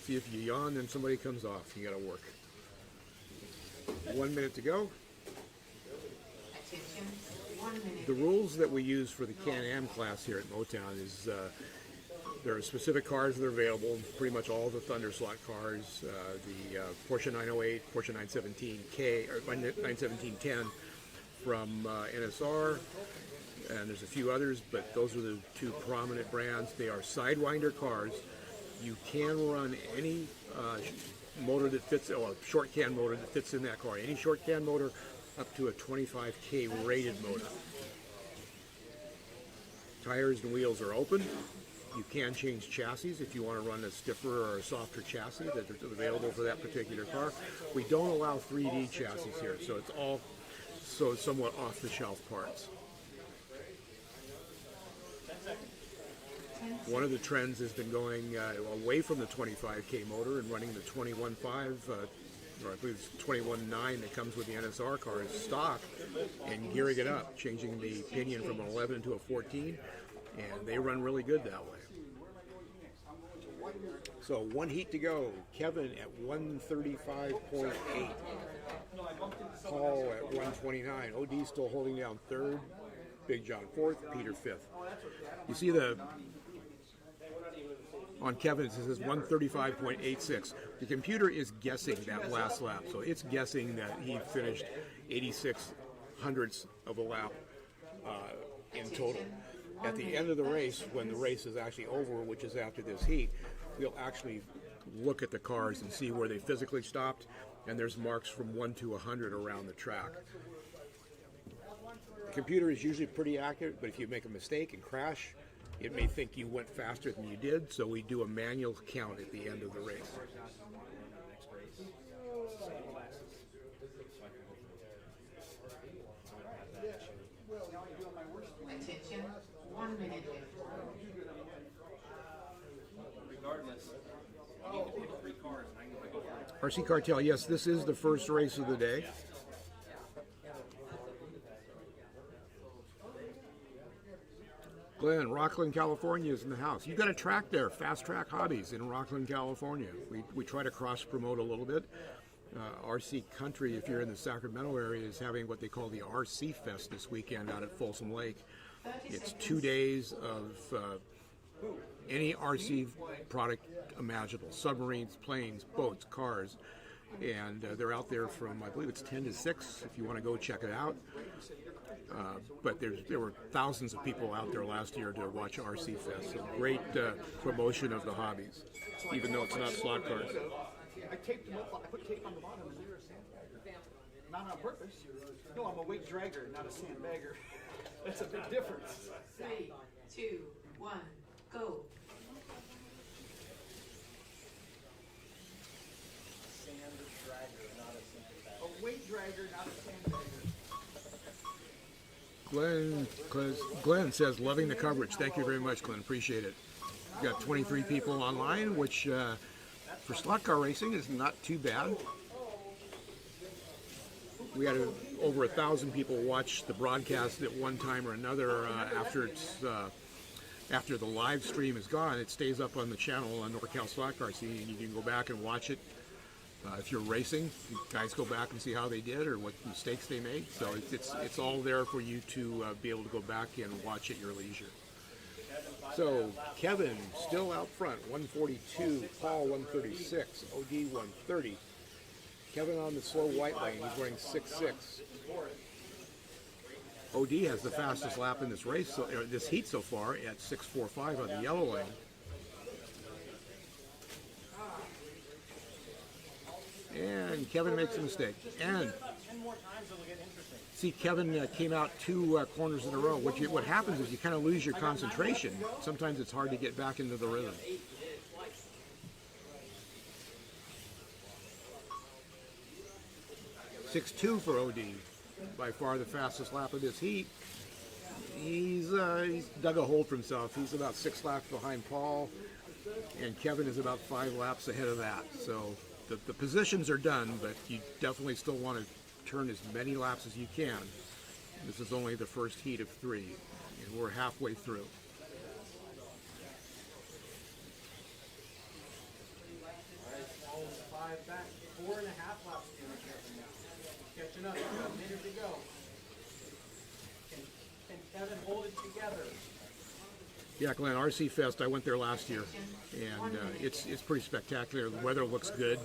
See, if you yawn, then somebody comes off. You got to work. 1 minute to go. Attention, 1 minute. The rules that we use for the Can-Am class here at Motown is there are specific cars that are available, pretty much all the Thunder Slot cars, the Porsche 908, Porsche 917K, or 91710 from NSR, and there's a few others, but those are the two prominent brands. They are Sidewinder cars. You can run any motor that fits, or a short can motor that fits in that car, any short can motor up to a 25K rated motor. Tires and wheels are open. You can change chassis if you want to run a stiffer or a softer chassis that is available for that particular car. We don't allow 3D chassis here, so it's all somewhat off-the-shelf parts. One of the trends has been going away from the 25K motor and running the 21.5, or I believe it's 21.9 that comes with the NSR cars stock, and gearing it up, changing the pinion from an 11 to a 14, and they run really good that way. So 1 heat to go. Kevin at 135.8. Paul at 129. OD still holding down third. Big John fourth. Peter fifth. You see on Kevin it says 135.86. The computer is guessing that last lap, so it's guessing that he finished 86 hundredths of a lap in total. At the end of the race, when the race is actually over, which is after this heat, we'll actually look at the cars and see where they physically stopped, and there's marks from 1 to 100 around the track. The computer is usually pretty accurate, but if you make a mistake and crash, it may think you went faster than you did, so we do a manual count at the end of the race. Attention, 1 minute. RC Cartel, yes, this is the first race of the day. Glenn, Rockland, California is in the house. You've got a track there, Fast Track Hobbies in Rockland, California. We try to cross-promote a little bit. RC Country, if you're in the Sacramento area, is having what they call the RC Fest this weekend out at Folsom Lake. It's 2 days of any RC product imaginable, submarines, planes, boats, cars, and they're out there from, I believe it's 10 to 6 if you want to go check it out. But there were thousands of people out there last year to watch RC Fest. So great promotion of the hobbies, even though it's not slot cars. I taped them up, I put tape on the bottom and they're a sandbagger. Not on purpose. No, I'm a weight dragger, not a sandbagger. That's a big difference. 3, 2, 1, go. A weight dragger, not a sandbagger. Glenn says, loving the coverage. Thank you very much, Glenn. Appreciate it. We've got 23 people online, which for slot car racing is not too bad. We had over 1,000 people watch the broadcast at one time or another after the live stream is gone. It stays up on the channel on NorCal Slot Car Scene, and you can go back and watch it. If you're racing, you guys go back and see how they did or what mistakes they made. So it's all there for you to be able to go back and watch at your leisure. So Kevin still out front, 142, Paul 136, OD 130. Kevin on the slow white lane, he's running 6.6. OD has the fastest lap in this race, this heat so far at 6.45 on the yellow lane. And Kevin makes a mistake. And see, Kevin came out 2 corners in a row. What happens is you kind of lose your concentration. Sometimes it's hard to get back into the rhythm. .62 for OD, by far the fastest lap of this heat. He's dug a hole for himself. He's about 6 laps behind Paul, and Kevin is about 5 laps ahead of that. So the positions are done, but you definitely still want to turn as many laps as you can. This is only the first heat of 3, and we're halfway through. Catching up. We've got a minute to go. Can Kevin hold it together? Yeah, Glenn, RC Fest, I went there last year, and it's pretty spectacular. The weather looks good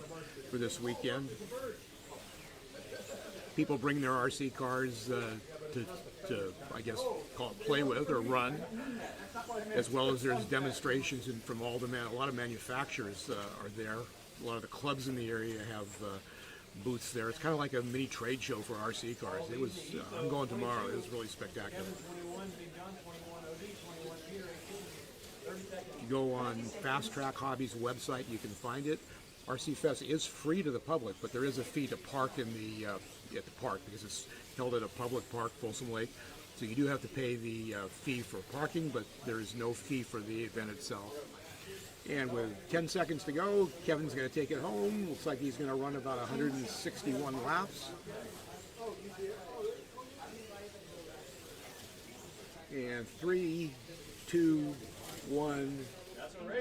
for this weekend. People bring their RC cars to, I guess, call it play with or run, as well as there's demonstrations from all a lot of manufacturers are there. A lot of the clubs in the area have booths there. It's kind of like a mini trade show for RC cars. It was, I'm going tomorrow. It was really spectacular. If you go on Fast Track Hobbies website, you can find it. RC Fest is free to the public, but there is a fee to park in the at the park because it's held at a public park, Folsom Lake. So you do have to pay the fee for parking, but there is no fee for the event itself. And with 10 seconds to go, Kevin's going to take it home. Looks like he's going to run about 161 laps. And 3, 2, 1.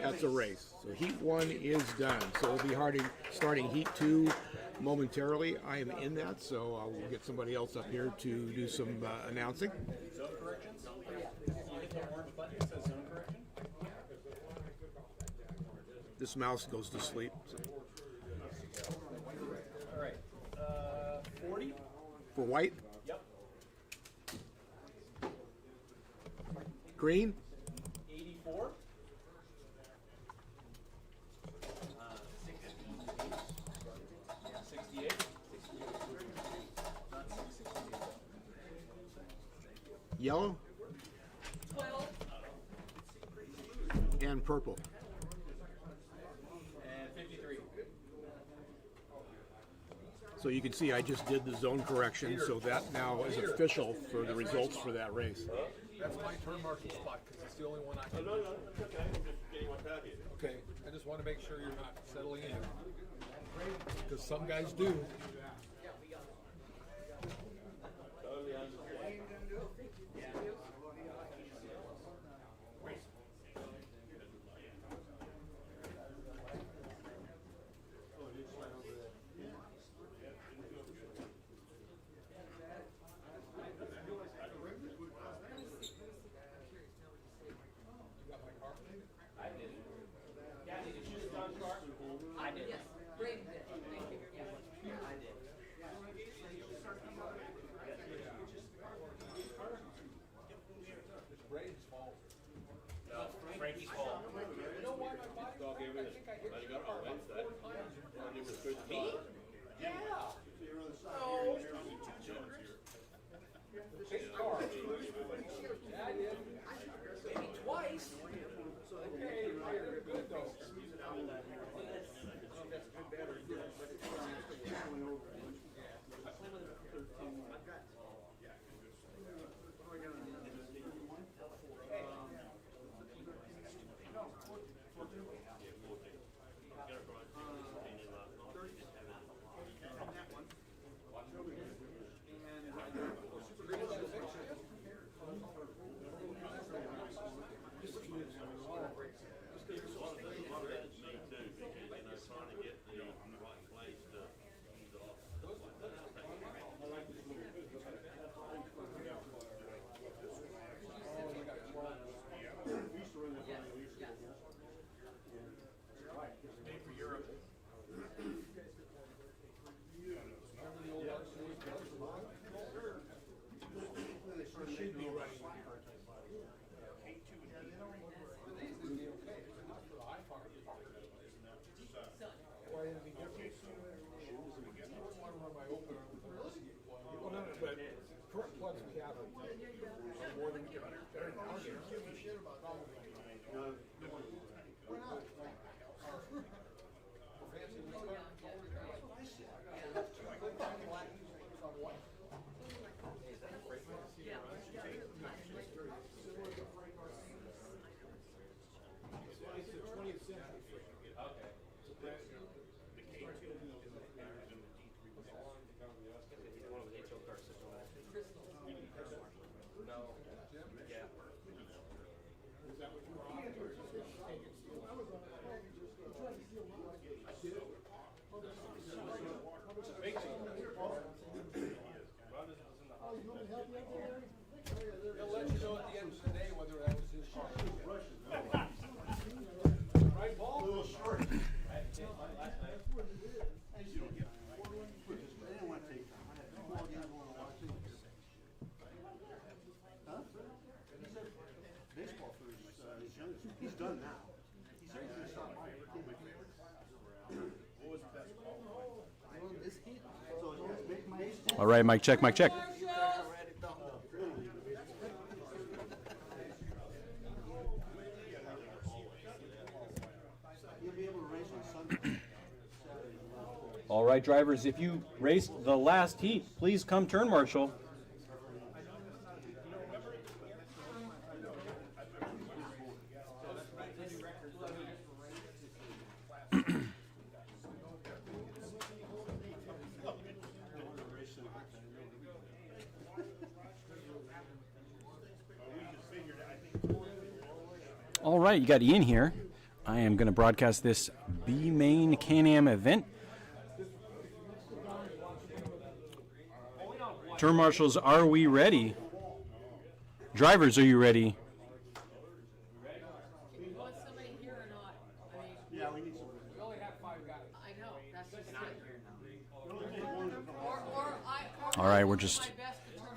That's a race. So Heat 1 is done. So we'll be starting Heat 2 momentarily. I am in that, so I will get somebody else up here to do some announcing. Zone corrections? You hit the orange button that says zone correction? This mouse goes to sleep. So. All right. 40? For white, Yep. green, 84? 68? Not 68. yellow, 12. and purple. And 53. So you can see I just did the zone correction, so that now is official for the results for that race. That's my turn marking spot because it's the only one I can. Okay, I just want to make sure you're not settling in because some guys do. Yes, Braden did. Thank you. Yeah, I did. It's Braden's fault. Frankie's fault. You know why my body? I think I hit the car about 4 times. Me? Yeah. Oh. Big car. Yeah, I did. Maybe twice. Okay, you're good though. But current plugs we have are more than we can. They're in our share. We're not. For fancy, All right, mic check, mic check. All right, drivers, if you raced the last heat, please come turn marshal. All right, you got Ian here. I am going to broadcast this B-Main Can-Am event. Turn marshals, are we ready? Drivers, are you ready? You want somebody here or not? I mean, yeah, we need somebody. We only have 5 guys. I know, that's just it. All right, we're just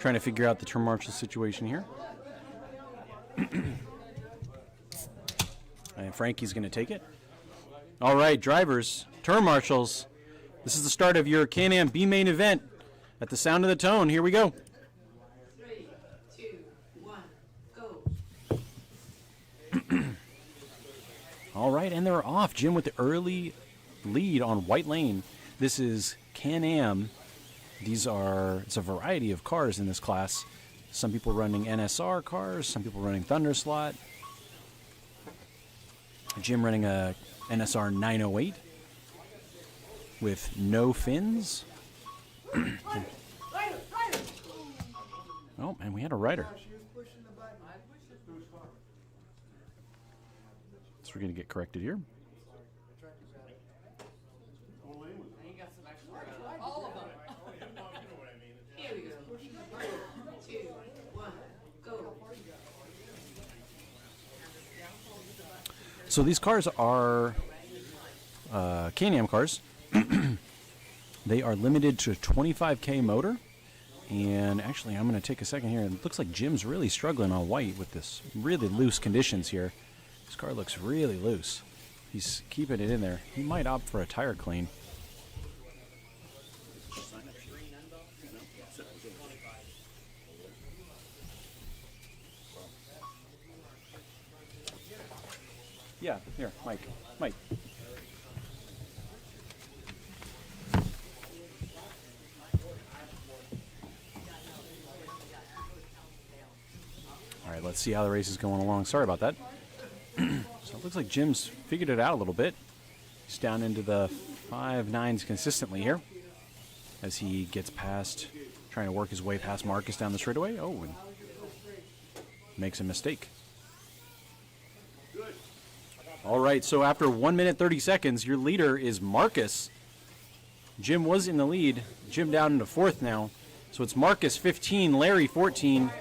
trying to figure out the turn marshal situation here. And Frankie's going to take it. All right, drivers, turn marshals. This is the start of your Can-Am B-Main event. At the sound of the tone, here we go. 3, 2, 1, go. All right, and they're off. Jim with the early lead on White Lane. This is Can-Am. It's a variety of cars in this class. Some people running NSR cars, some people running Thunderslot. Jim running a NSR 908 with no fins. Oh, and we had a rider. So we're going to get corrected here. All of them. Here we go. 2, 1, go. So these cars are Can-Am cars. They are limited to a 25K motor. And actually, I'm going to take a second here. It looks like Jim's really struggling on white with this really loose conditions here. This car looks really loose. He's keeping it in there. He might opt for a tire clean. Yeah, here, Mike. Mike. All right, let's see how the race is going along. Sorry about that. So it looks like Jim's figured it out a little bit. He's down into the 5.9s consistently here as he gets past, trying to work his way past Marcus down the straightaway. Oh, and makes a mistake. All right, so after 1 minute 30 seconds, your leader is Marcus. Jim was in the lead. Jim down into fourth now. So it's Marcus 15, Larry 14.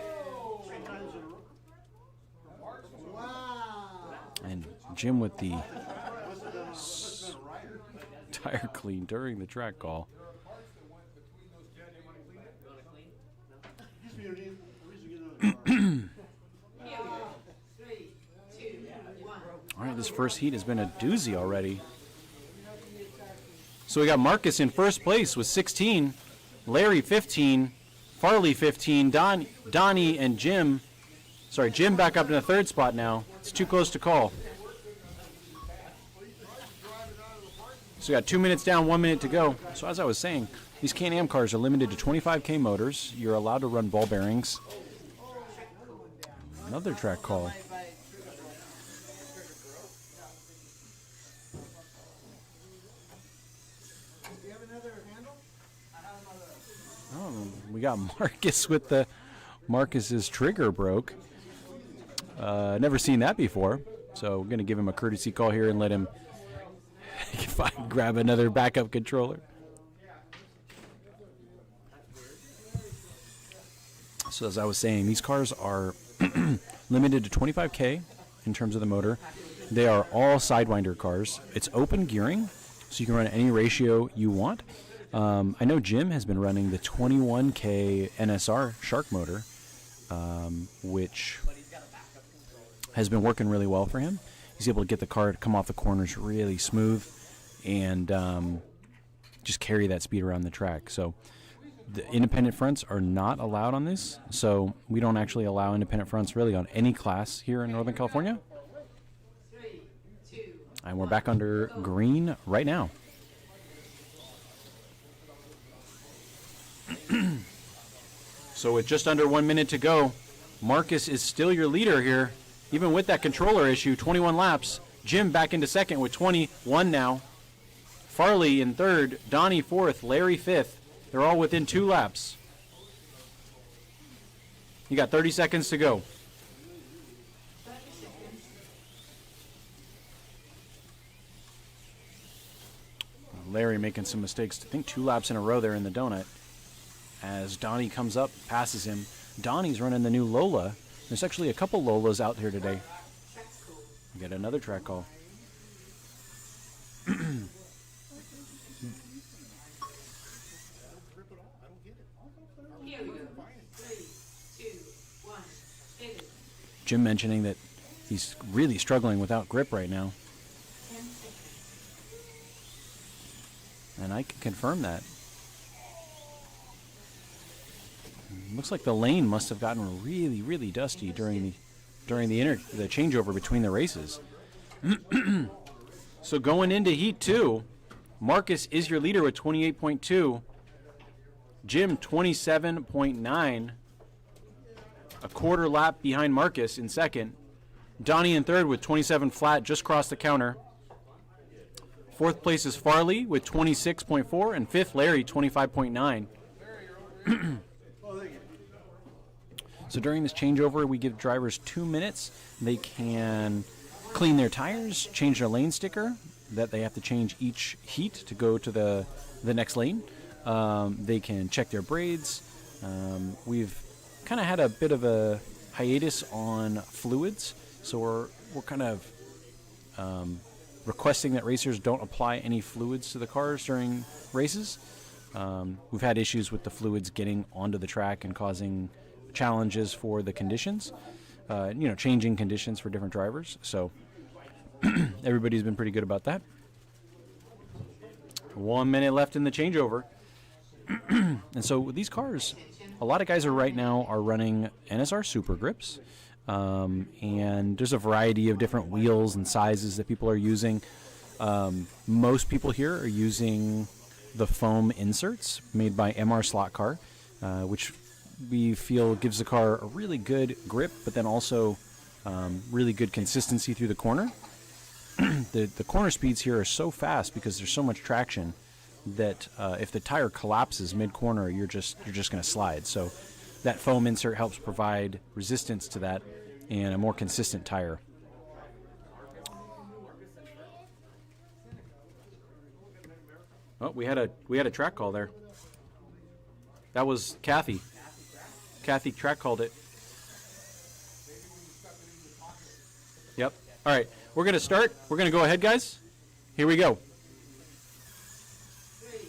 And Jim with the tire clean during the track call. All right, this first heat has been a doozy already. So we got Marcus in first place with 16, Larry 15, Farley 15, Donnie and Jim. Sorry, Jim back up in the third spot now. It's too close to call. So we got 2 minutes down, 1 minute to go. So as I was saying, these Can-Am cars are limited to 25K motors. You're allowed to run ball bearings. Another track call. Oh, we got Marcus with the Marcus's trigger broke. Never seen that before, so we're going to give him a courtesy call here and let him if I can grab another backup controller. So as I was saying, these cars are limited to 25K in terms of the motor. They are all Sidewinder cars. It's open gearing, so you can run any ratio you want. I know Jim has been running the 21K NSR Shark motor, which has been working really well for him. He's able to get the car to come off the corners really smooth and just carry that speed around the track. So the independent fronts are not allowed on this, so we don't actually allow independent fronts really on any class here in Northern California. 3, 2, And we're back under green right now. So with just under 1 minute to go, Marcus is still your leader here, even with that controller issue. 21 laps. Jim back into second with 21 now. Farley in third, Donnie fourth, Larry fifth. They're all within 2 laps. You got 30 seconds to go. Larry making some mistakes. I think 2 laps in a row there in the donut. As Donnie comes up, passes him. Donnie's running the new Lola. There's actually a couple Lolas out here today. We get another track call. here we go. 3, 2, 1, finish. Jim mentioning that he's really struggling without grip right now. And I can confirm that. Looks like the lane must have gotten really, really dusty during the changeover between the races. So going into Heat 2, Marcus is your leader with 28.2. Jim 27.9. A quarter lap behind Marcus in second. Donnie in third with 27 flat, just crossed the counter. Fourth place is Farley with 26.4, and fifth Larry 25.9. So during this changeover, we give drivers 2 minutes. They can clean their tires, change their lane sticker that they have to change each heat to go to the next lane. They can check their braids. We've kind of had a bit of a hiatus on fluids, so we're kind of requesting that racers don't apply any fluids to the cars during races. We've had issues with the fluids getting onto the track and causing challenges for the conditions, changing conditions for different drivers. So everybody's been pretty good about that. 1 minute left in the changeover. And so these cars, a lot of guys right now are running NSR Super Grips. And there's a variety of different wheels and sizes that people are using. Most people here are using the foam inserts made by MR Slot Car, which we feel gives the car a really good grip, but then also really good consistency through the corner. The corner speeds here are so fast because there's so much traction that if the tire collapses mid-corner, you're just going to slide. So that foam insert helps provide resistance to that and a more consistent tire. Oh, we had a track call there. That was Kathy. Kathy track called it. Yep. All right. We're going to start. We're going to go ahead, guys. Here we go. 3,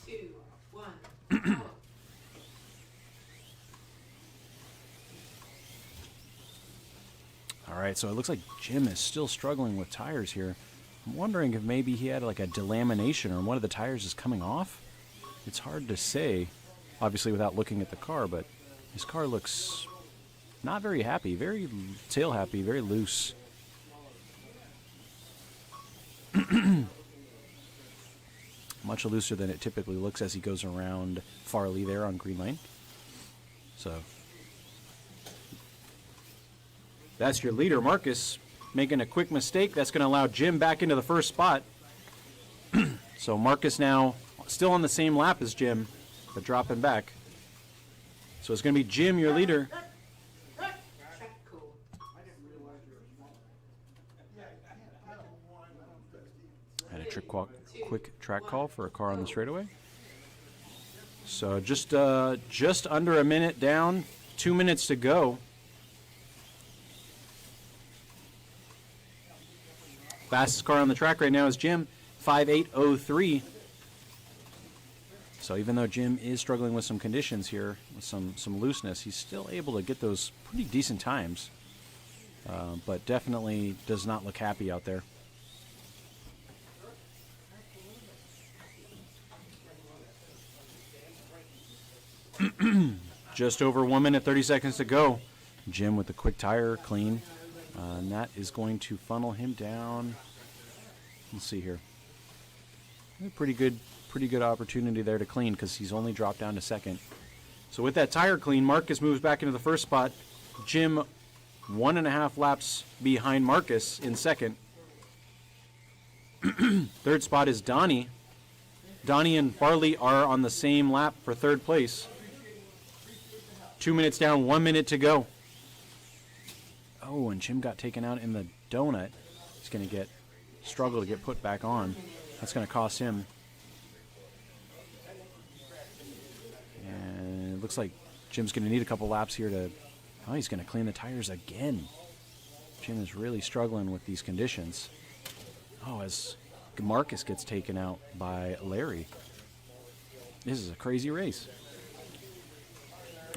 2, 1. All right, so it looks like Jim is still struggling with tires here. I'm wondering if maybe he had like a delamination or one of the tires is coming off. It's hard to say, obviously, without looking at the car, but his car looks not very happy, very tail happy, very loose. Much looser than it typically looks as he goes around Farley there on green lane. So that's your leader, Marcus, making a quick mistake. That's going to allow Jim back into the first spot. So Marcus now still on the same lap as Jim, but dropping back. So it's going to be Jim, your leader. And a quick track call for a car on the straightaway. So just under a minute down, 2 minutes to go. Fastest car on the track right now is Jim, 5.803. So even though Jim is struggling with some conditions here, with some looseness, he's still able to get those pretty decent times. But definitely does not look happy out there. Just over 1 minute, 30 seconds to go. Jim with the quick tire clean. And that is going to funnel him down. Let's see here. A pretty good opportunity there to clean because he's only dropped down to second. So with that tire clean, Marcus moves back into the first spot. Jim 1.5 laps behind Marcus in second. Third spot is Donnie. Donnie and Farley are on the same lap for third place. 2 minutes down, 1 minute to go. Oh, and Jim got taken out in the donut. He's going to struggle to get put back on. That's going to cost him. And it looks like Jim's going to need a couple laps here to... Oh, he's going to clean the tires again. Jim is really struggling with these conditions. Oh, as Marcus gets taken out by Larry. This is a crazy race.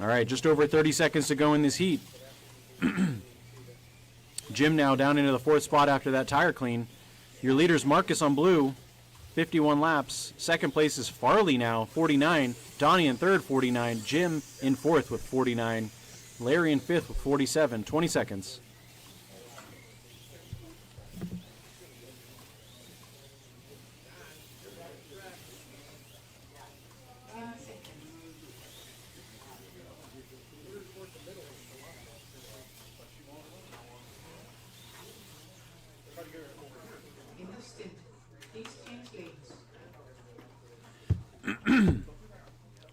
All right, just over 30 seconds to go in this heat. Jim now down into the fourth spot after that tire clean. Your leader's Marcus on blue, 51 laps. Second place is Farley now, 49. Donnie in third, 49. Jim in fourth with 49. Larry in fifth with 47. 20 seconds.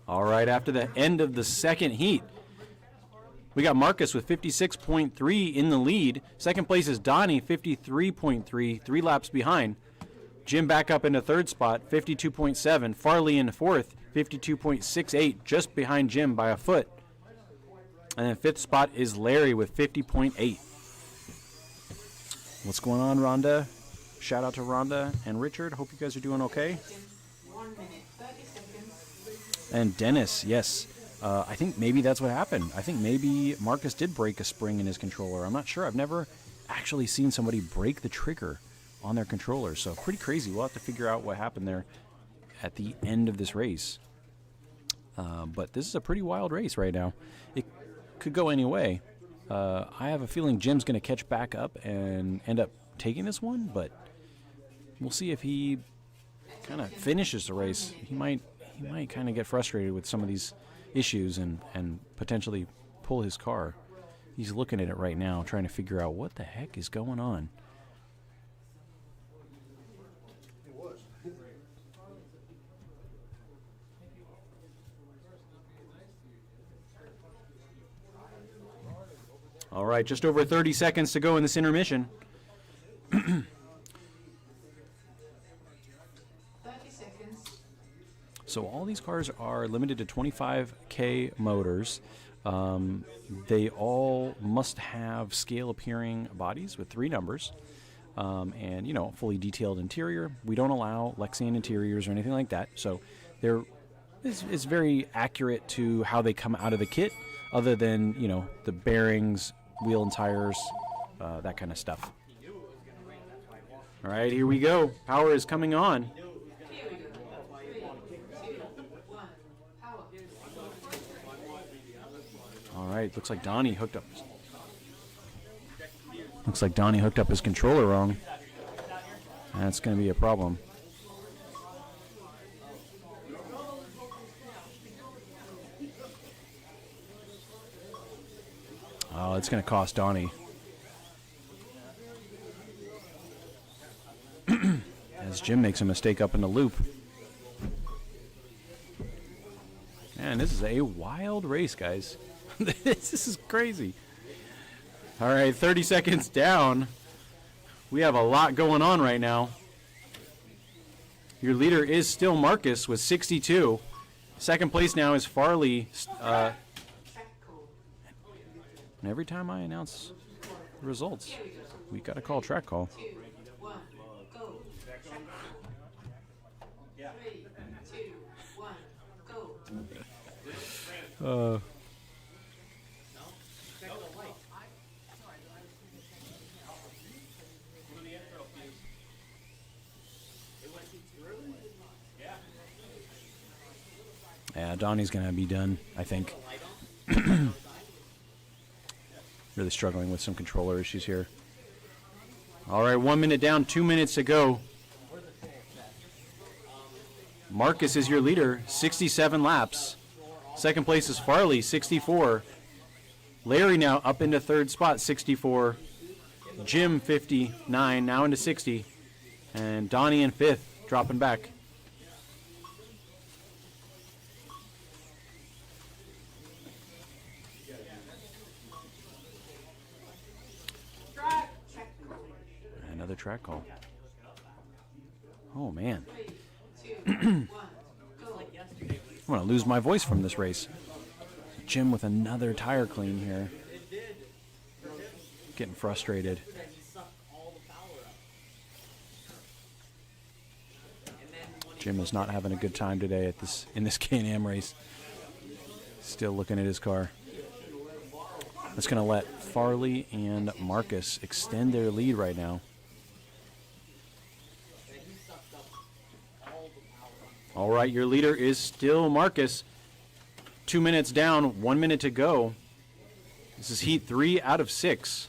All right, after the end of the second heat, we got Marcus with 56.3 in the lead. Second place is Donnie, 53.3, 3 laps behind. Jim back up into third spot, 52.7. Farley in fourth, 52.68, just behind Jim by a foot. And then fifth spot is Larry with 50.8. What's going on, Rhonda? Shout out to Rhonda and Richard. Hope you guys are doing okay. 1 minute, 30 seconds. And Dennis, yes. I think maybe that's what happened. I think maybe Marcus did break a spring in his controller. I'm not sure. I've never actually seen somebody break the trigger on their controller. So pretty crazy. We'll have to figure out what happened there at the end of this race. But this is a pretty wild race right now. It could go any way. I have a feeling Jim's going to catch back up and end up taking this one, but we'll see if he kind of finishes the race. He might kind of get frustrated with some of these issues and potentially pull his car. He's looking at it right now, trying to figure out what the heck is going on. All right, just over 30 seconds to go in this intermission. 30 seconds. So all these cars are limited to 25K motors. They all must have scale appearing bodies with 3 numbers. And, you know, fully detailed interior. We don't allow Lexian interiors or anything like that. So it's very accurate to how they come out of the kit, other than, you know, the bearings, wheel and tires, that kind of stuff. All right, here we go. Power is coming on. Here we go. 3, 2, 1, power. All right, looks like Donnie hooked up. Looks like Donnie hooked up his controller wrong. That's going to be a problem. Oh, it's going to cost Donnie. As Jim makes a mistake up in the loop. Man, this is a wild race, guys. This is crazy. All right, 30 seconds down. We have a lot going on right now. Your leader is still Marcus with 62. Second place now is Farley. Track call. And every time I announce the results, we got to call track call. 2, 1, go. 3, 2, 1, go. Yeah, Donnie's going to be done, I think. Really struggling with some controller issues here. All right, 1 minute down, 2 minutes to go. Marcus is your leader, 67 laps. Second place is Farley, 64. Larry now up into third spot, 64. Jim, 59, now into 60. And Donnie in fifth, dropping back. Another track call. Oh, man. I'm going to lose my voice from this race. Jim with another tire clean here. Getting frustrated. Jim is not having a good time today at in this Can-Am race. Still looking at his car. That's going to let Farley and Marcus extend their lead right now. All right, your leader is still Marcus. 2 minutes down, 1 minute to go. This is heat 3 out of 6.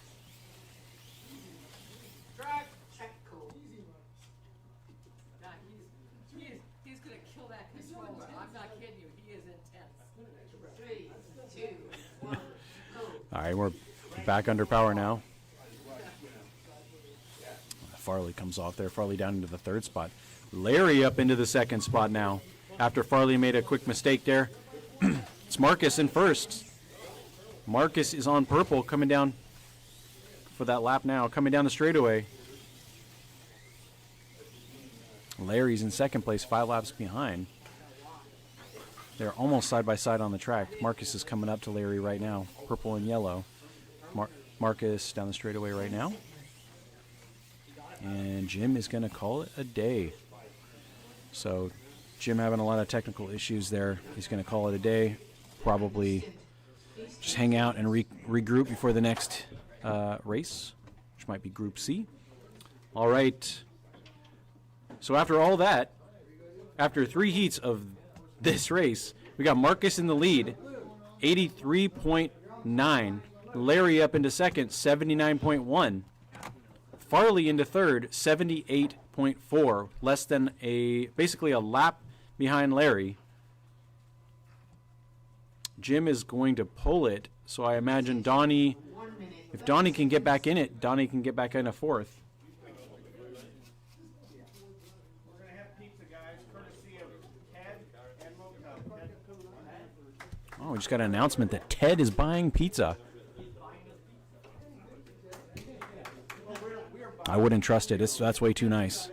He's gonna kill that controller. I'm not kidding you. He is intense. 3, 2, 1, go. All right, we're back under power now. Farley comes off there. Farley down into the third spot. Larry up into the second spot now. After Farley made a quick mistake there. It's Marcus in first. Marcus is on purple coming down for that lap now. Coming down the straightaway. Larry's in second place, 5 laps behind. They're almost side by side on the track. Marcus is coming up to Larry right now. Purple and yellow. Marcus down the straightaway right now. And Jim is going to call it a day. So Jim having a lot of technical issues there. He's going to call it a day. Probably just hang out and regroup before the next race, which might be Group C. All right. So after all that, after 3 heats of this race, we got Marcus in the lead, 83.9. Larry up into second, 79.1. Farley into third, 78.4. Less than basically a lap behind Larry. Jim is going to pull it, so I imagine Donnie, if Donnie can get back in it, Donnie can get back into fourth. We're going to have pizza, guys, courtesy of Ted and Motown. Oh, we just got an announcement that Ted is buying pizza. I wouldn't trust it. That's way too nice.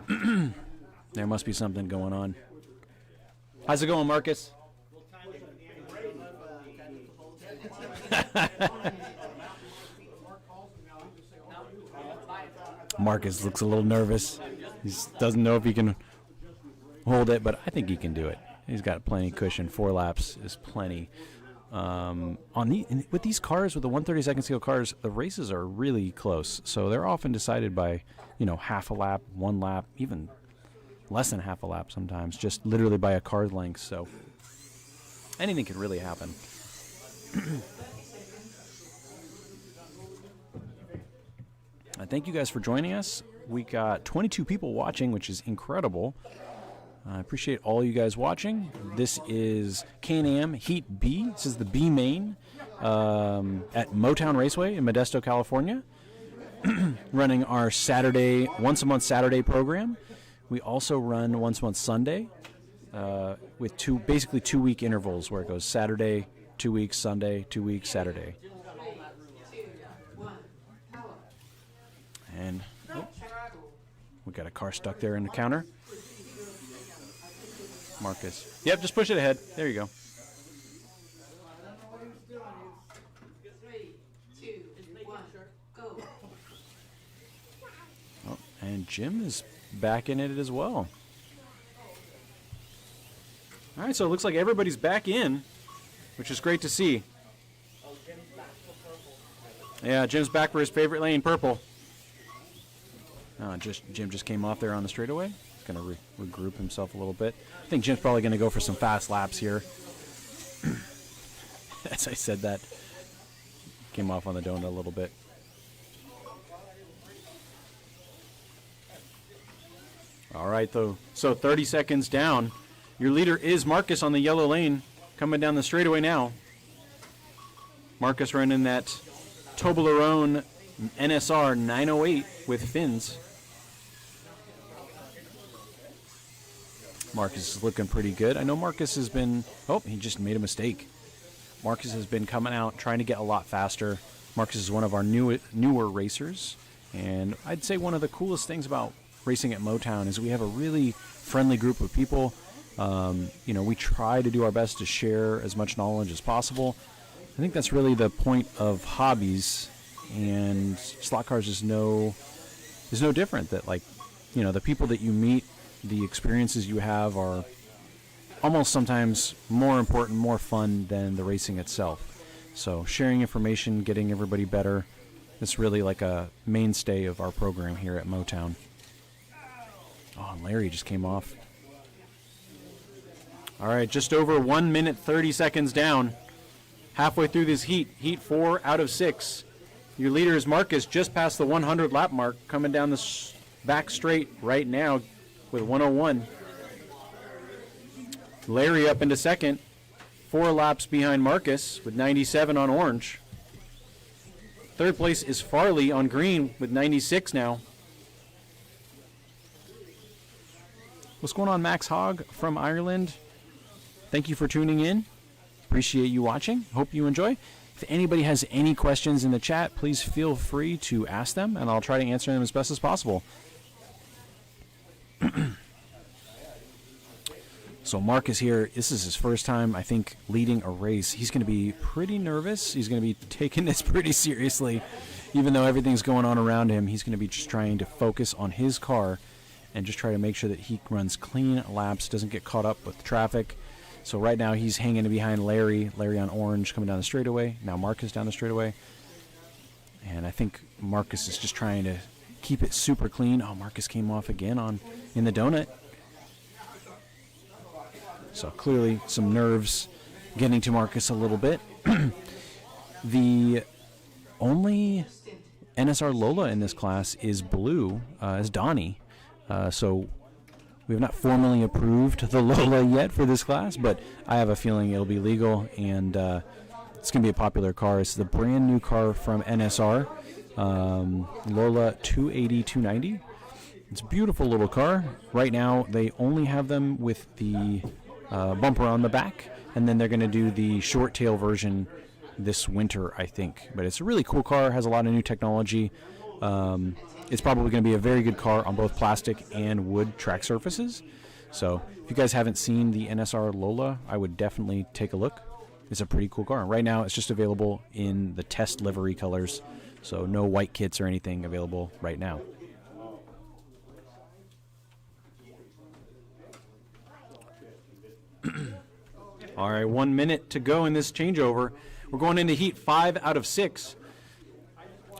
There must be something going on. How's it going, Marcus? Marcus looks a little nervous. He doesn't know if he can hold it, but I think he can do it. He's got plenty cushion. 4 laps is plenty. With these cars, with the 132nd scale cars, the races are really close. So they're often decided by, half a lap, 1 lap, even less than half a lap sometimes, just literally by a car length. So anything can really happen. Thank you guys for joining us. We got 22 people watching, which is incredible. I appreciate all you guys watching. This is Can-Am Heat B. This is the B main at Motown Raceway in Modesto, California. Running our once a month Saturday program. We also run once a month Sunday with basically 2 week intervals where it goes Saturday, 2 weeks, Sunday, 2 weeks, Saturday. And we got a car stuck there in the counter. Marcus. Yep, just push it ahead. There you go. 3, 2, 1, go. Oh, and Jim is back in it as well. All right, so it looks like everybody's back in, which is great to see. Yeah, Jim's back for his favorite lane, purple. Jim just came off there on the straightaway. He's going to regroup himself a little bit. I think Jim's probably going to go for some fast laps here. As I said that, came off on the donut a little bit. All right, though. So 30 seconds down. Your leader is Marcus on the yellow lane, coming down the straightaway now. Marcus running that Toblerone NSR 908 with fins. Marcus is looking pretty good. I know Marcus has been... Oh, he just made a mistake. Marcus has been coming out, trying to get a lot faster. Marcus is one of our newer racers. And I'd say one of the coolest things about racing at Motown is we have a really friendly group of people. We try to do our best to share as much knowledge as possible. I think that's really the point of hobbies, and slot cars is no different. That the people that you meet, the experiences you have are almost sometimes more important, more fun than the racing itself. So sharing information, getting everybody better, it's really like a mainstay of our program here at Motown. Oh, and Larry just came off. All right, just over 1 minute, 30 seconds down. Halfway through this heat. Heat 4 out of 6. Your leader is Marcus, just past the 100 lap mark, coming down the back straight right now with 101. Larry up into second. 4 laps behind Marcus with 97 on orange. Third place is Farley on green with 96 now. What's going on, Max Hogg from Ireland? Thank you for tuning in. Appreciate you watching. Hope you enjoy. If anybody has any questions in the chat, please feel free to ask them, and I'll try to answer them as best as possible. So Mark is here. This is his first time, I think, leading a race. He's going to be pretty nervous. He's going to be taking this pretty seriously. Even though everything's going on around him, he's going to be just trying to focus on his car and just try to make sure that he runs clean laps, doesn't get caught up with traffic. So right now he's hanging behind Larry. Larry on orange coming down the straightaway. Now Marcus down the straightaway. And I think Marcus is just trying to keep it super clean. Oh, Marcus came off again in the donut. So clearly some nerves getting to Marcus a little bit. The only NSR Lola in this class is blue, is Donnie. So we have not formally approved the Lola yet for this class, but I have a feeling it'll be legal, and it's going to be a popular car. It's the brand new car from NSR, Lola 280, 290. It's a beautiful little car. Right now, they only have them with the bumper on the back, and then they're going to do the short tail version this winter, I think. But it's a really cool car, has a lot of new technology. It's probably going to be a very good car on both plastic and wood track surfaces. So if you guys haven't seen the NSR Lola, I would definitely take a look. It's a pretty cool car. Right now, it's just available in the test livery colors, so no white kits or anything available right now. All right, 1 minute to go in this changeover. We're going into heat 5 out of 6.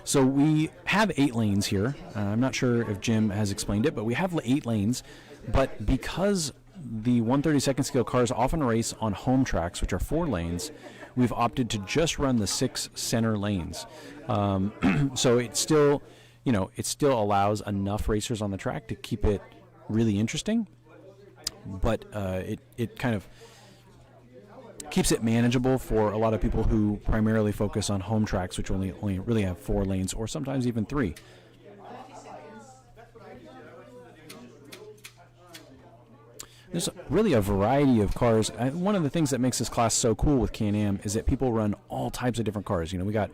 So we have 8 lanes here. I'm not sure if Jim has explained it, but we have 8 lanes. But because the 1/32 scale cars often race on home tracks, which are 4 lanes, we've opted to just run the 6 center lanes. So it still, it still allows enough racers on the track to keep it really interesting. But it kind of keeps it manageable for a lot of people who primarily focus on home tracks, which only really have 4 lanes or sometimes even 3. There's really a variety of cars. One of the things that makes this class so cool with Can-Am is that people run all types of different cars. We got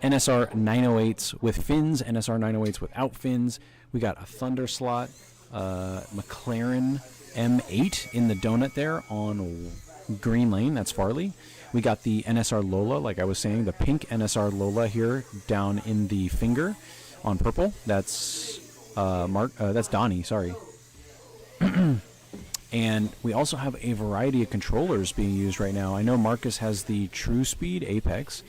NSR 908s with fins, NSR 908s without fins. We got a Thunder slot, McLaren M8 in the donut there on green lane. That's Farley. We got the NSR Lola, like I was saying, the pink NSR Lola here down in the finger on purple. That's that's Donnie, sorry. And we also have a variety of controllers being used right now. I know Marcus has the True Speed Apex,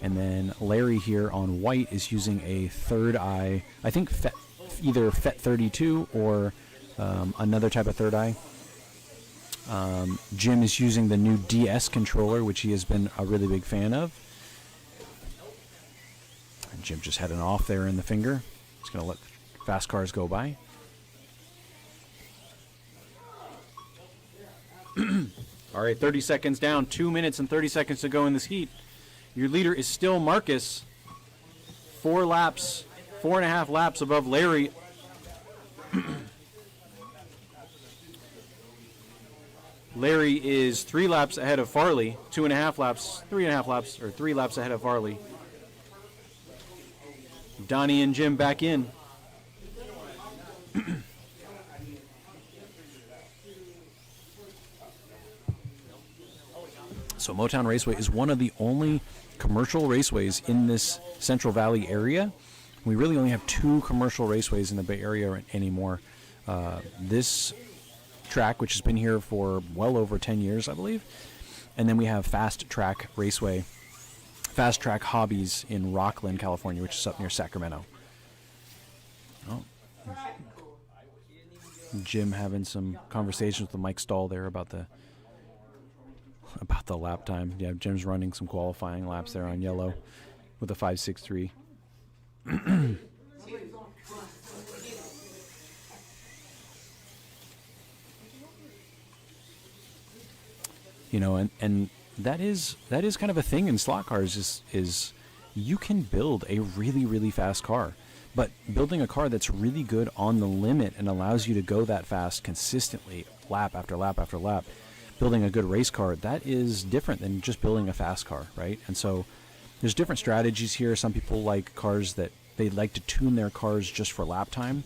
and then Larry here on white is using a Third Eye, I think either FET 32 or another type of third eye. Jim is using the new DS controller, which he has been a really big fan of. And Jim just had an off there in the finger. He's going to let fast cars go by. All right, 30 seconds down. 2 minutes and 30 seconds to go in this heat. Your leader is still Marcus. 4.5 laps above Larry. Larry is 3 laps ahead of Farley. 3.5 laps, or 3 laps ahead of Farley. Donnie and Jim back in. So Motown Raceway is one of the only commercial raceways in this Central Valley area. We really only have 2 commercial raceways in the Bay Area anymore. This track, which has been here for well over 10 years, I believe. And then we have Fast Track Raceway, Fast Track Hobbies in Rockland, California, which is up near Sacramento. Oh. Jim having some conversations with Mike Stahl there about the lap time. Yeah, Jim's running some qualifying laps there on yellow with a 5.63. You know, and that is kind of a thing in slot cars is you can build a really, really fast car. But building a car that's really good on the limit and allows you to go that fast consistently, lap after lap after lap, building a good race car, that is different than just building a fast car, right? And so there's different strategies here. Some people like cars that they like to tune their cars just for lap time.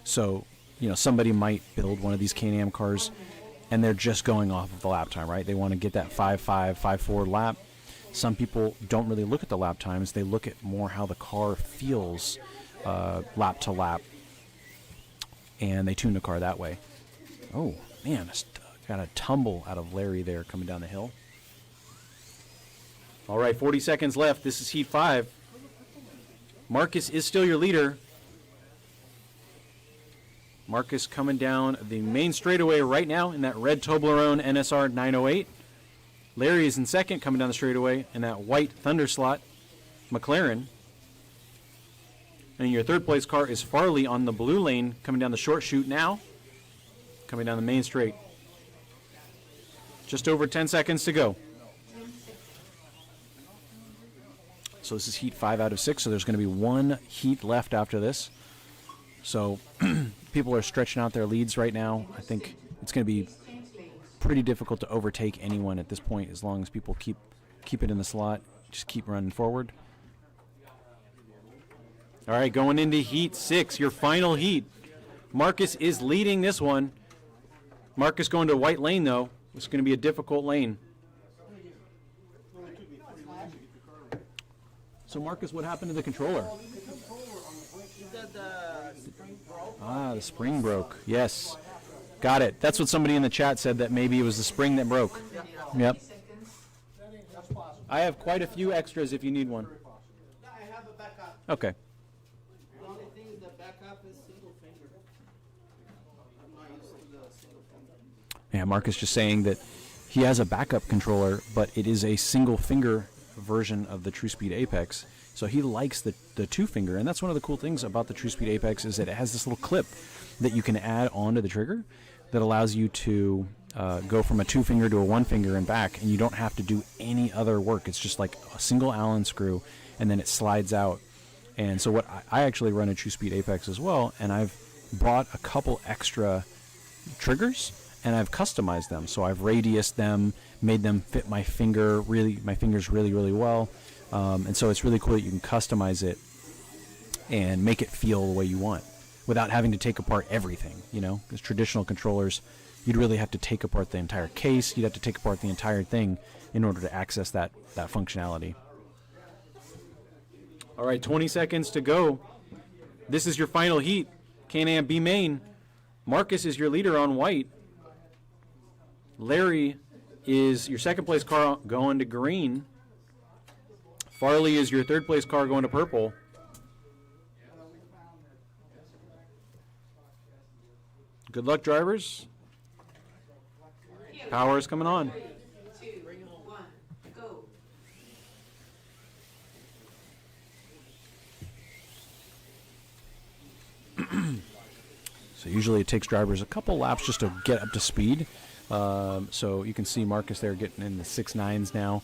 So, you know, somebody might build one of these Can-Am cars and they're just going off of the lap time, right? They want to get that 5.5, 5.4 lap. Some people don't really look at the lap times. They look at more how the car feels lap to lap, and they tune the car that way. Oh, man, got a tumble out of Larry there coming down the hill. All right, 40 seconds left. This is Heat 5. Marcus is still your leader. Marcus coming down the main straightaway right now in that red Toblerone NSR 908. Larry is in second, coming down the straightaway in that white Thunderslot McLaren. And your third place car is Farley on the blue lane, coming down the short chute now, coming down the main straight. Just over 10 seconds to go. So this is Heat 5 out of 6, so there's going to be 1 heat left after this. So people are stretching out their leads right now. I think it's going to be pretty difficult to overtake anyone at this point as long as people keep it in the slot, just keep running forward. All right, going into Heat 6, your final heat. Marcus is leading this one. Marcus going to white lane, though. It's going to be a difficult lane. So, Marcus, what happened to the controller? The spring broke. Yes. Got it. That's what somebody in the chat said, that maybe it was the spring that broke. Yep. I have quite a few extras if you need one. I have a backup. Okay. The only thing is the backup is single finger. I'm not used to the single finger. Yeah, Marcus just saying that he has a backup controller, but it is a single finger version of the True Speed Apex. So he likes the 2-finger, and that's one of the cool things about the True Speed Apex is that it has this little clip that you can add onto the trigger that allows you to go from a 2-finger to a 1-finger and back, and you don't have to do any other work. It's just like a single Allen screw, and then it slides out. And so what I actually run a True Speed Apex as well, and I've bought a couple extra triggers, and I've customized them. So I've radiused them, made them fit my fingers really, really well. And so it's really cool that you can customize it and make it feel the way you want without having to take apart everything, you know? Because traditional controllers, you'd really have to take apart the entire case. You'd have to take apart the entire thing in order to access that functionality. All right, 20 seconds to go. This is your final heat. Can-Am B main. Marcus is your leader on white. Larry is your second place car going to green. Farley is your third place car going to purple. Good luck, drivers. Power is coming on. 3, 2, 1, go. So usually it takes drivers a couple laps just to get up to speed. So you can see Marcus there getting in the 6.9s now.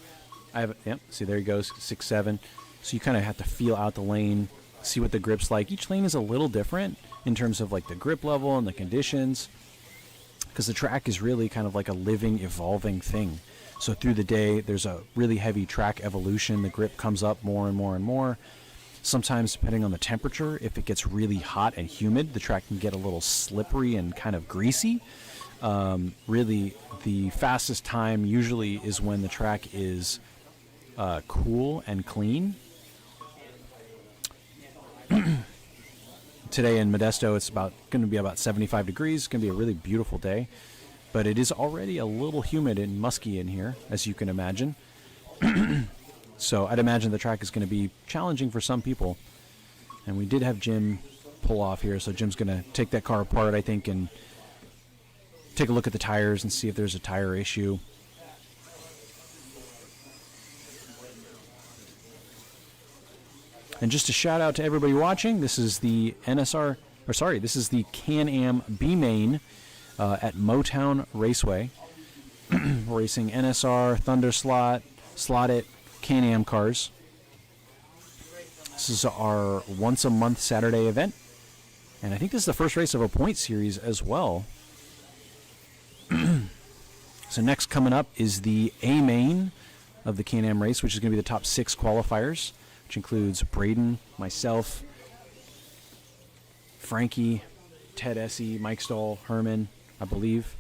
See, there he goes, 6.7. So you kind of have to feel out the lane, see what the grip's like. Each lane is a little different in terms of like the grip level and the conditions, because the track is really kind of like a living, evolving thing. So through the day, there's a really heavy track evolution. The grip comes up more and more and more. Sometimes, depending on the temperature, if it gets really hot and humid, the track can get a little slippery and kind of greasy. Really, the fastest time usually is when the track is cool and clean. Today in Modesto, it's going to be about 75 degrees. It's going to be a really beautiful day, but it is already a little humid and musky in here, as you can imagine. So I'd imagine the track is going to be challenging for some people. And we did have Jim pull off here, so Jim's going to take that car apart, I think, and take a look at the tires and see if there's a tire issue. And just a shout out to everybody watching. This is the this is the Can-Am B-Main at Motown Raceway. We're racing NSR, Thunder Slot, Slotted, Can-Am cars. This is our once-a-month Saturday event. And I think this is the first race of a point series as well. So next coming up is the A-Main of the Can-Am race, which is going to be the top 6 qualifiers, which includes Braden, myself, Frankie, Ted Essie, Mike Stahl, Herman, I believe.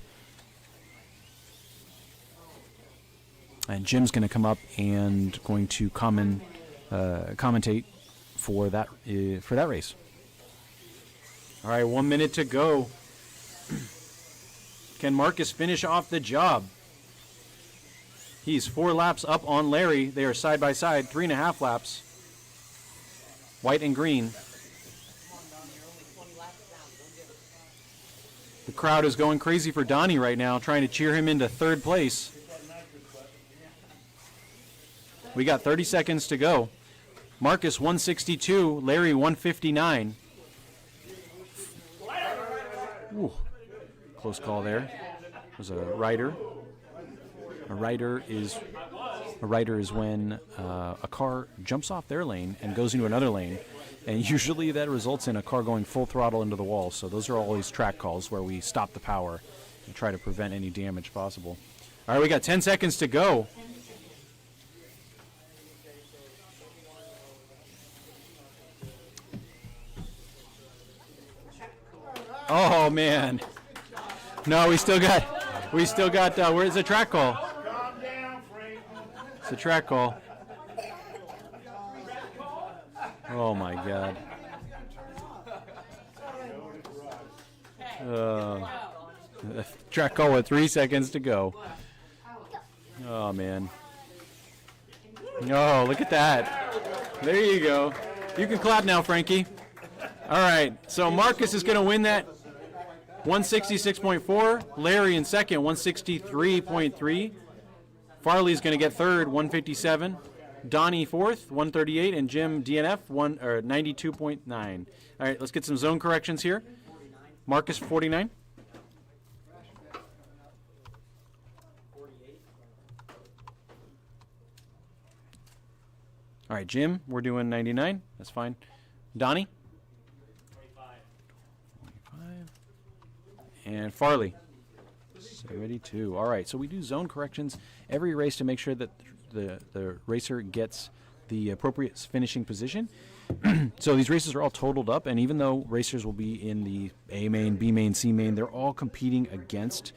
And Jim's going to come up and going to commentate for that race. All right, 1 minute to go. Can Marcus finish off the job? He's 4 laps up on Larry. They are side by side, 3.5 laps. White and green. The crowd is going crazy for Donnie right now, trying to cheer him into 3rd place. We got 30 seconds to go. Marcus 162, Larry 159. Ooh, close call there. It was a rider. A rider is when a car jumps off their lane and goes into another lane, and usually that results in a car going full throttle into the wall. So those are always track calls where we stop the power and try to prevent any damage possible. All right, we got 10 seconds to go. Oh man! No, we still got. Where's the track call? It's a track call. Oh my God. Track call with 3 seconds to go. Oh man. Oh, look at that. There you go. You can clap now, Frankie. All right, so Marcus is going to win that 166.4. Larry in second, 163.3. Farley's going to get third, 157. Donnie fourth, 138, and Jim DNF 92.9. All right, let's get some zone corrections here. Marcus 49. All right, Jim, we're doing 99. That's fine. Donnie? 25. And Farley? 72. All right, so we do zone corrections every race to make sure that the racer gets the appropriate finishing position. So these races are all totaled up, and even though racers will be in the A main, B main, C main, they're all competing against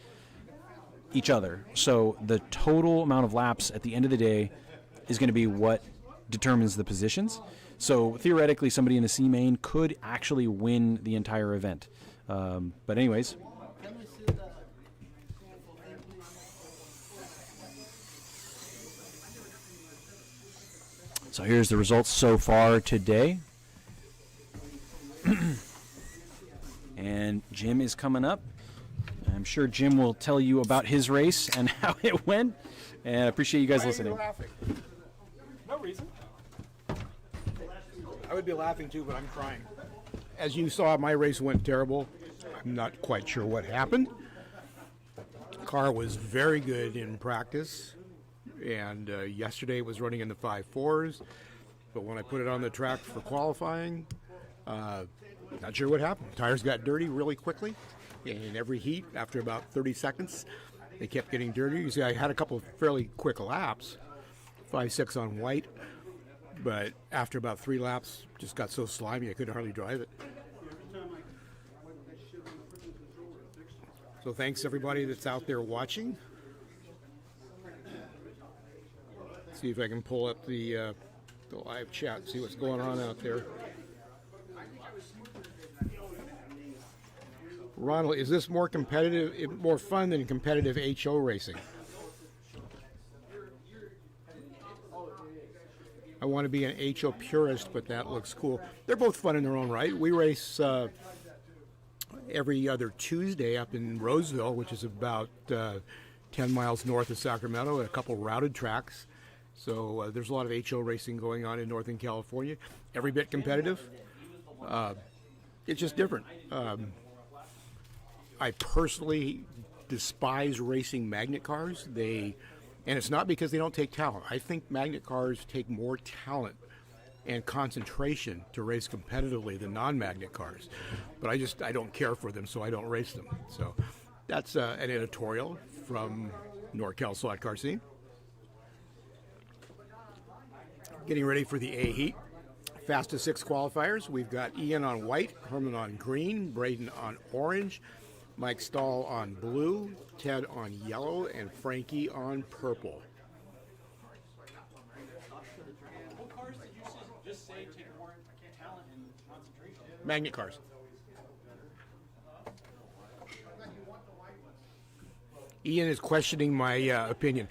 each other. So the total amount of laps at the end of the day is going to be what determines the positions. So theoretically, somebody in the C main could actually win the entire event. But anyways. So here's the results so far today. And Jim is coming up. sure Jim will tell you about his race and how it went. And I appreciate you guys listening. Laughing. No reason. I would be laughing too, but I'm crying. As you saw, my race went terrible. I'm not quite sure what happened. Car was very good in practice, and yesterday it was running in the 5.4s. But when I put it on the track for qualifying, not sure what happened. Tires got dirty really quickly. In every heat, after about 30 seconds, they kept getting dirty. You see, I had a couple of fairly quick laps, 5.6 on white, but after about 3 laps, just got so slimy I couldn't hardly drive it. So thanks everybody that's out there watching. See if I can pull up the live chat, see what's going on out there. Ronald, is this more competitive, more fun than competitive HO racing? I want to be an HO purist, but that looks cool. They're both fun in their own right. We race every other Tuesday up in Roseville, which is about 10 miles north of Sacramento, at a couple routed tracks. So there's a lot of HO racing going on in Northern California. Every bit competitive. It's just different. I personally despise racing magnet cars. And it's not because they don't take talent. I think magnet cars take more talent and concentration to race competitively than non-magnet cars. But I don't care for them, so I don't race them. So that's an editorial from NorCal Slot Car Scene. Getting ready for the A heat. Fastest 6 qualifiers. We've got Ian on white, Herman on green, Braden on orange, Mike Stahl on blue, Ted on yellow, and Frankie on purple. What cars did you just say take more talent and concentration? Magnet cars. Ian is questioning my opinion.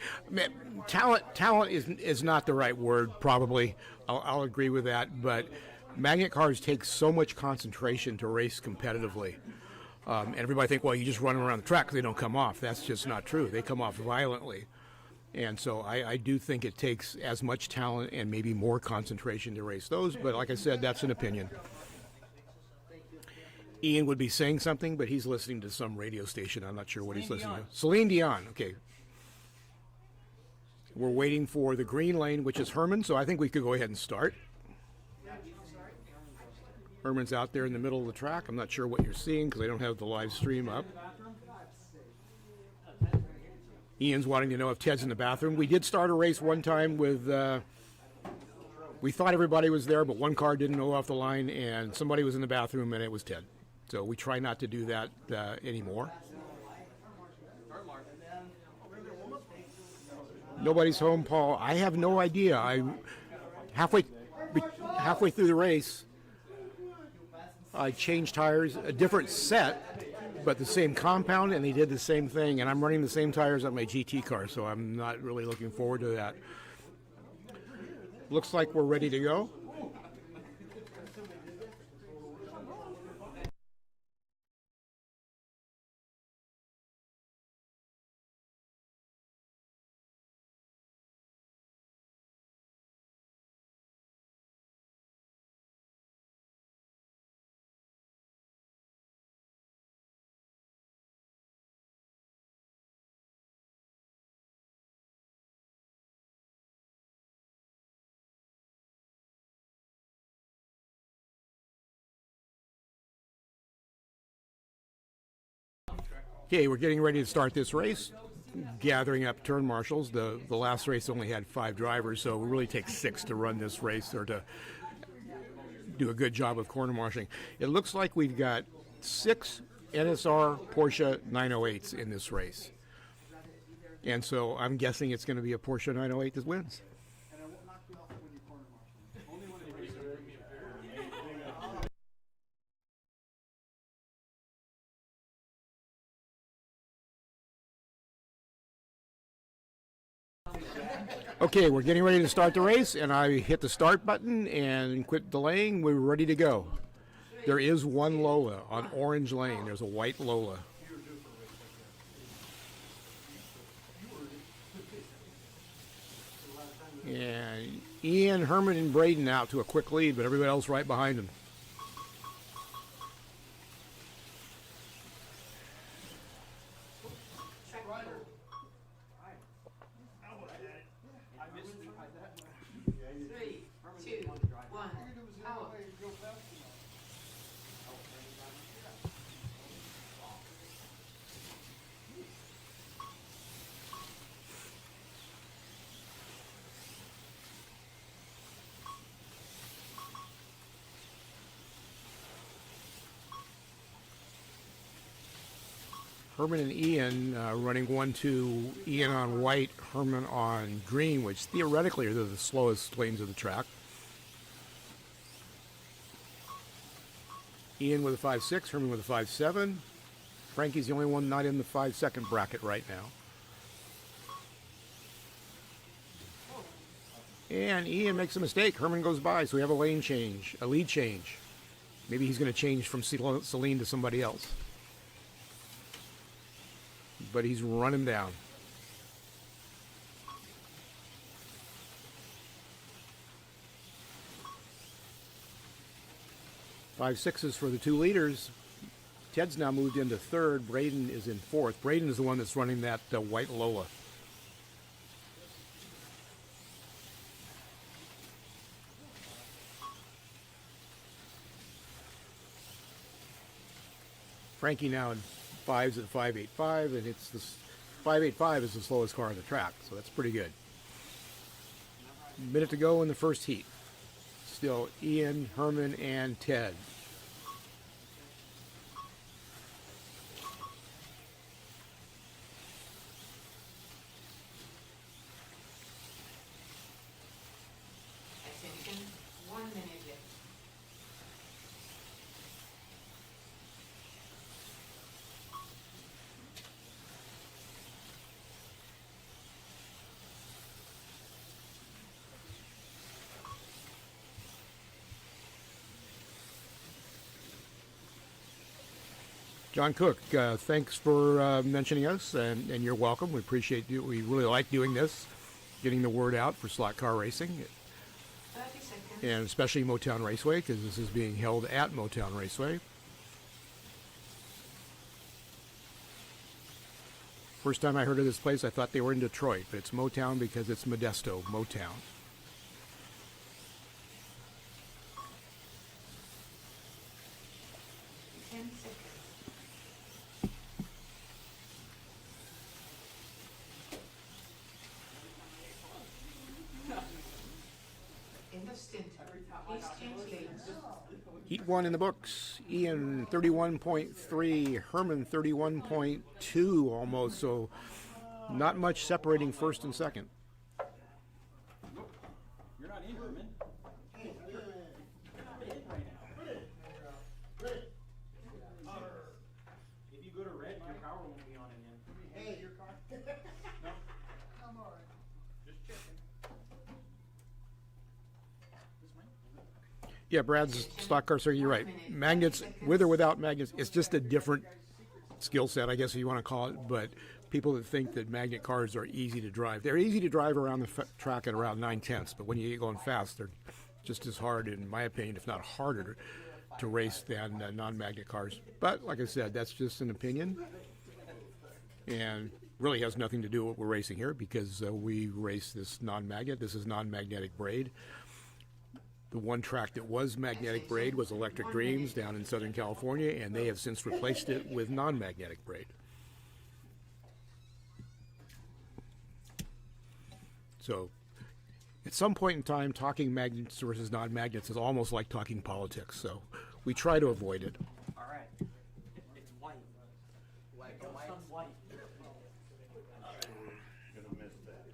Talent is not the right word, probably. I'll agree with that. But magnet cars take so much concentration to race competitively. And everybody think, well, you just run them around the track because they don't come off. That's just not true. They come off violently. And so I do think it takes as much talent and maybe more concentration to race those. But like I said, that's an opinion. Ian would be saying something, but he's listening to some radio station. I'm not sure what he's listening to. Celine Dion, okay. We're waiting for the green lane, which is Herman, so I think we could go ahead and start. Herman's out there in the middle of the track. I'm not sure what you're seeing because I don't have the live stream up. Ian's wanting to know if Ted's in the bathroom. We did start a race one time with... we thought everybody was there, but one car didn't go off the line, and somebody was in the bathroom, and it was Ted. So we try not to do that anymore. Nobody's home, Paul. I have no idea. Halfway through the race, I changed tires, a different set, but the same compound, and they did the same thing. And I'm running the same tires on my GT car, so I'm not really looking forward to that. Looks like we're ready to go. Okay, we're getting ready to start this race, gathering up turn marshals. The last race only had 5 drivers, so it really takes 6 to run this race or to do a good job of corner marshaling. It looks like we've got 6 NSR Porsche 908s in this race. And so I'm guessing it's going to be a Porsche 908 that wins. Okay, we're getting ready to start the race, and I hit the start button and quit delaying. We're ready to go. There is one Lola on orange lane. There's a white Lola. And Ian, Herman, and Braden out to a quick lead, but everybody else right behind them. Three, two, one, out. Herman and Ian running 1-2, Ian on white, Herman on green, which theoretically are the slowest lanes of the track. Ian with a 5.6, Herman with a 5.7. Frankie's the only one not in the 5-second bracket right now. And Ian makes a mistake. Herman goes by, so we have a lane change, a lead change. Maybe he's going to change from Celine to somebody else. But he's running down. 5.6s for the 2 leaders. Ted's now moved into third. Braden is in fourth. Braden is the one that's running that white Lola. Frankie now in 5s at 5.85, and it's the 5.85 is the slowest car on the track, so that's pretty good. Minute to go in the first heat. Still Ian, Herman, and Ted. Attention, 1 minute yet. John Cook, thanks for mentioning us, and you're welcome. We appreciate you. We really like doing this, getting the word out for slot car racing, 30 seconds. and especially Motown Raceway, because this is being held at Motown Raceway. First time I heard of this place, I thought they were in Detroit, but it's Motown because it's Modesto, Motown. In the stint, please change lanes. Heat 1 in the books. Ian 31.3, Herman 31.2 almost, so not much separating first and second. You're not in, Herman. You're not in right now. If you go to red, your power won't be on again. Hey, your car? No. I'm all right. Just checking. This mine? Yeah, Brad's stock car circuit, you're right. Magnets, with or without magnets, it's just a different skill set, I guess if you want to call it, but people that think that magnet cars are easy to drive, they're easy to drive around the track at around 9/10, but when you get going fast, they're just as hard, in my opinion, if not harder, to race than non-magnet cars. But like I said, that's just an opinion, and really has nothing to do with what we're racing here, because we race this non-magnet. This is non-magnetic braid. The one track that was magnetic braid was Electric Dreams down in Southern California, and they have since replaced it with non-magnetic braid. So at some point in time, talking magnets versus non-magnets is almost like talking politics, so we try to avoid it. All right. It's white. White. Some white.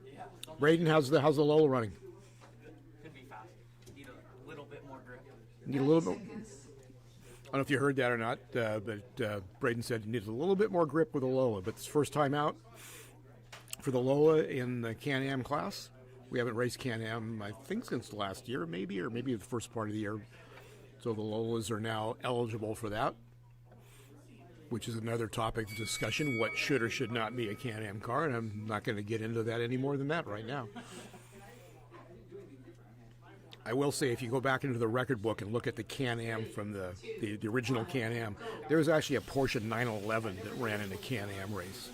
Yeah. Some Braden, how's the Lola running? could be fast. Need a little bit more grip. Need a little bit. I don't know if you heard that or not, but Braden said he needs a little bit more grip with the Lola. But it's first time out for the Lola in the Can-Am class. We haven't raced Can-Am, I think, since last year, maybe, or maybe the first part of the year. So the Lolas are now eligible for that, which is another topic of discussion, what should or should not be a Can-Am car, and I'm not going to get into that any more than that right now. I will say, if you go back into the record book and look at the Can-Am from the original Can-Am, there was actually a Porsche 911 that ran in a Can-Am race.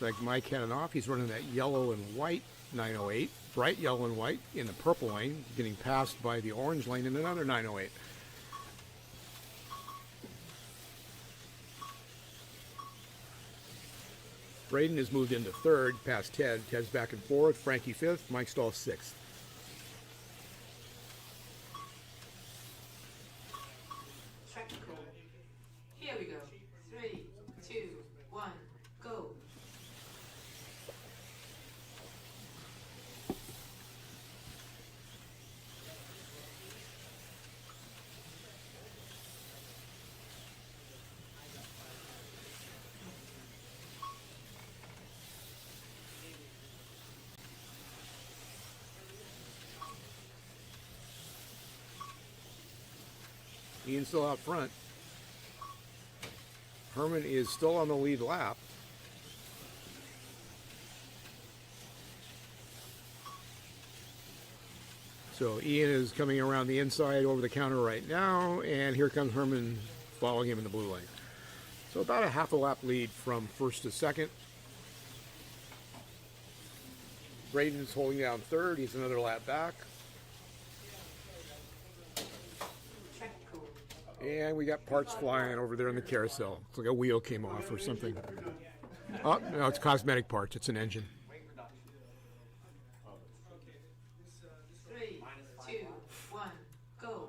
Like Mike had it off, he's running that yellow and white 908, bright yellow and white in the purple lane, getting passed by the orange lane in another 908. Braden has moved into third, past Ted. Ted's back and forth. Frankie fifth. Mike Stahl sixth. Track call. Here we go. 3, 2, 1, go. Ian's still out front. Herman is still on the lead lap. So Ian is coming around the inside over the counter right now, and here comes Herman following him in the blue lane. So about a half a lap lead from first to second. Braden's holding down third. He's another lap back. And we got parts flying over there in the carousel. It's like a wheel came off or something. Oh, no, it's cosmetic parts. It's an engine. 3, 2, 1, go.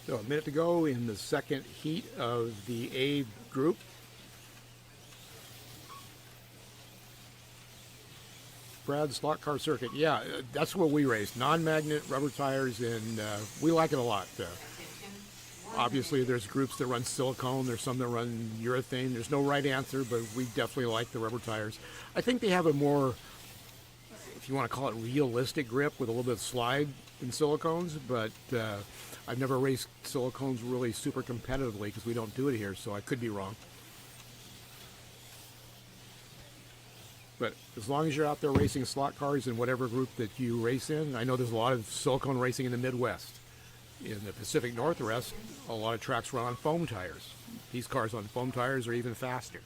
So a minute to go in the second heat of the A group. Brad, slot car circuit. Yeah, that's what we race. Non-magnet rubber tires, and we like it a lot. Obviously, there's groups that run silicone. There's some that run urethane. There's no right answer, but we definitely like the rubber tires. I think they have a more, if you want to call it, realistic grip with a little bit of slide in silicones, but I've never raced silicones really super competitively because we don't do it here, so I could be wrong. But as long as you're out there racing slot cars in whatever group that you race in, I know there's a lot of silicone racing in the Midwest. In the Pacific Northwest, a lot of tracks run on foam tires. These cars on foam tires are even faster.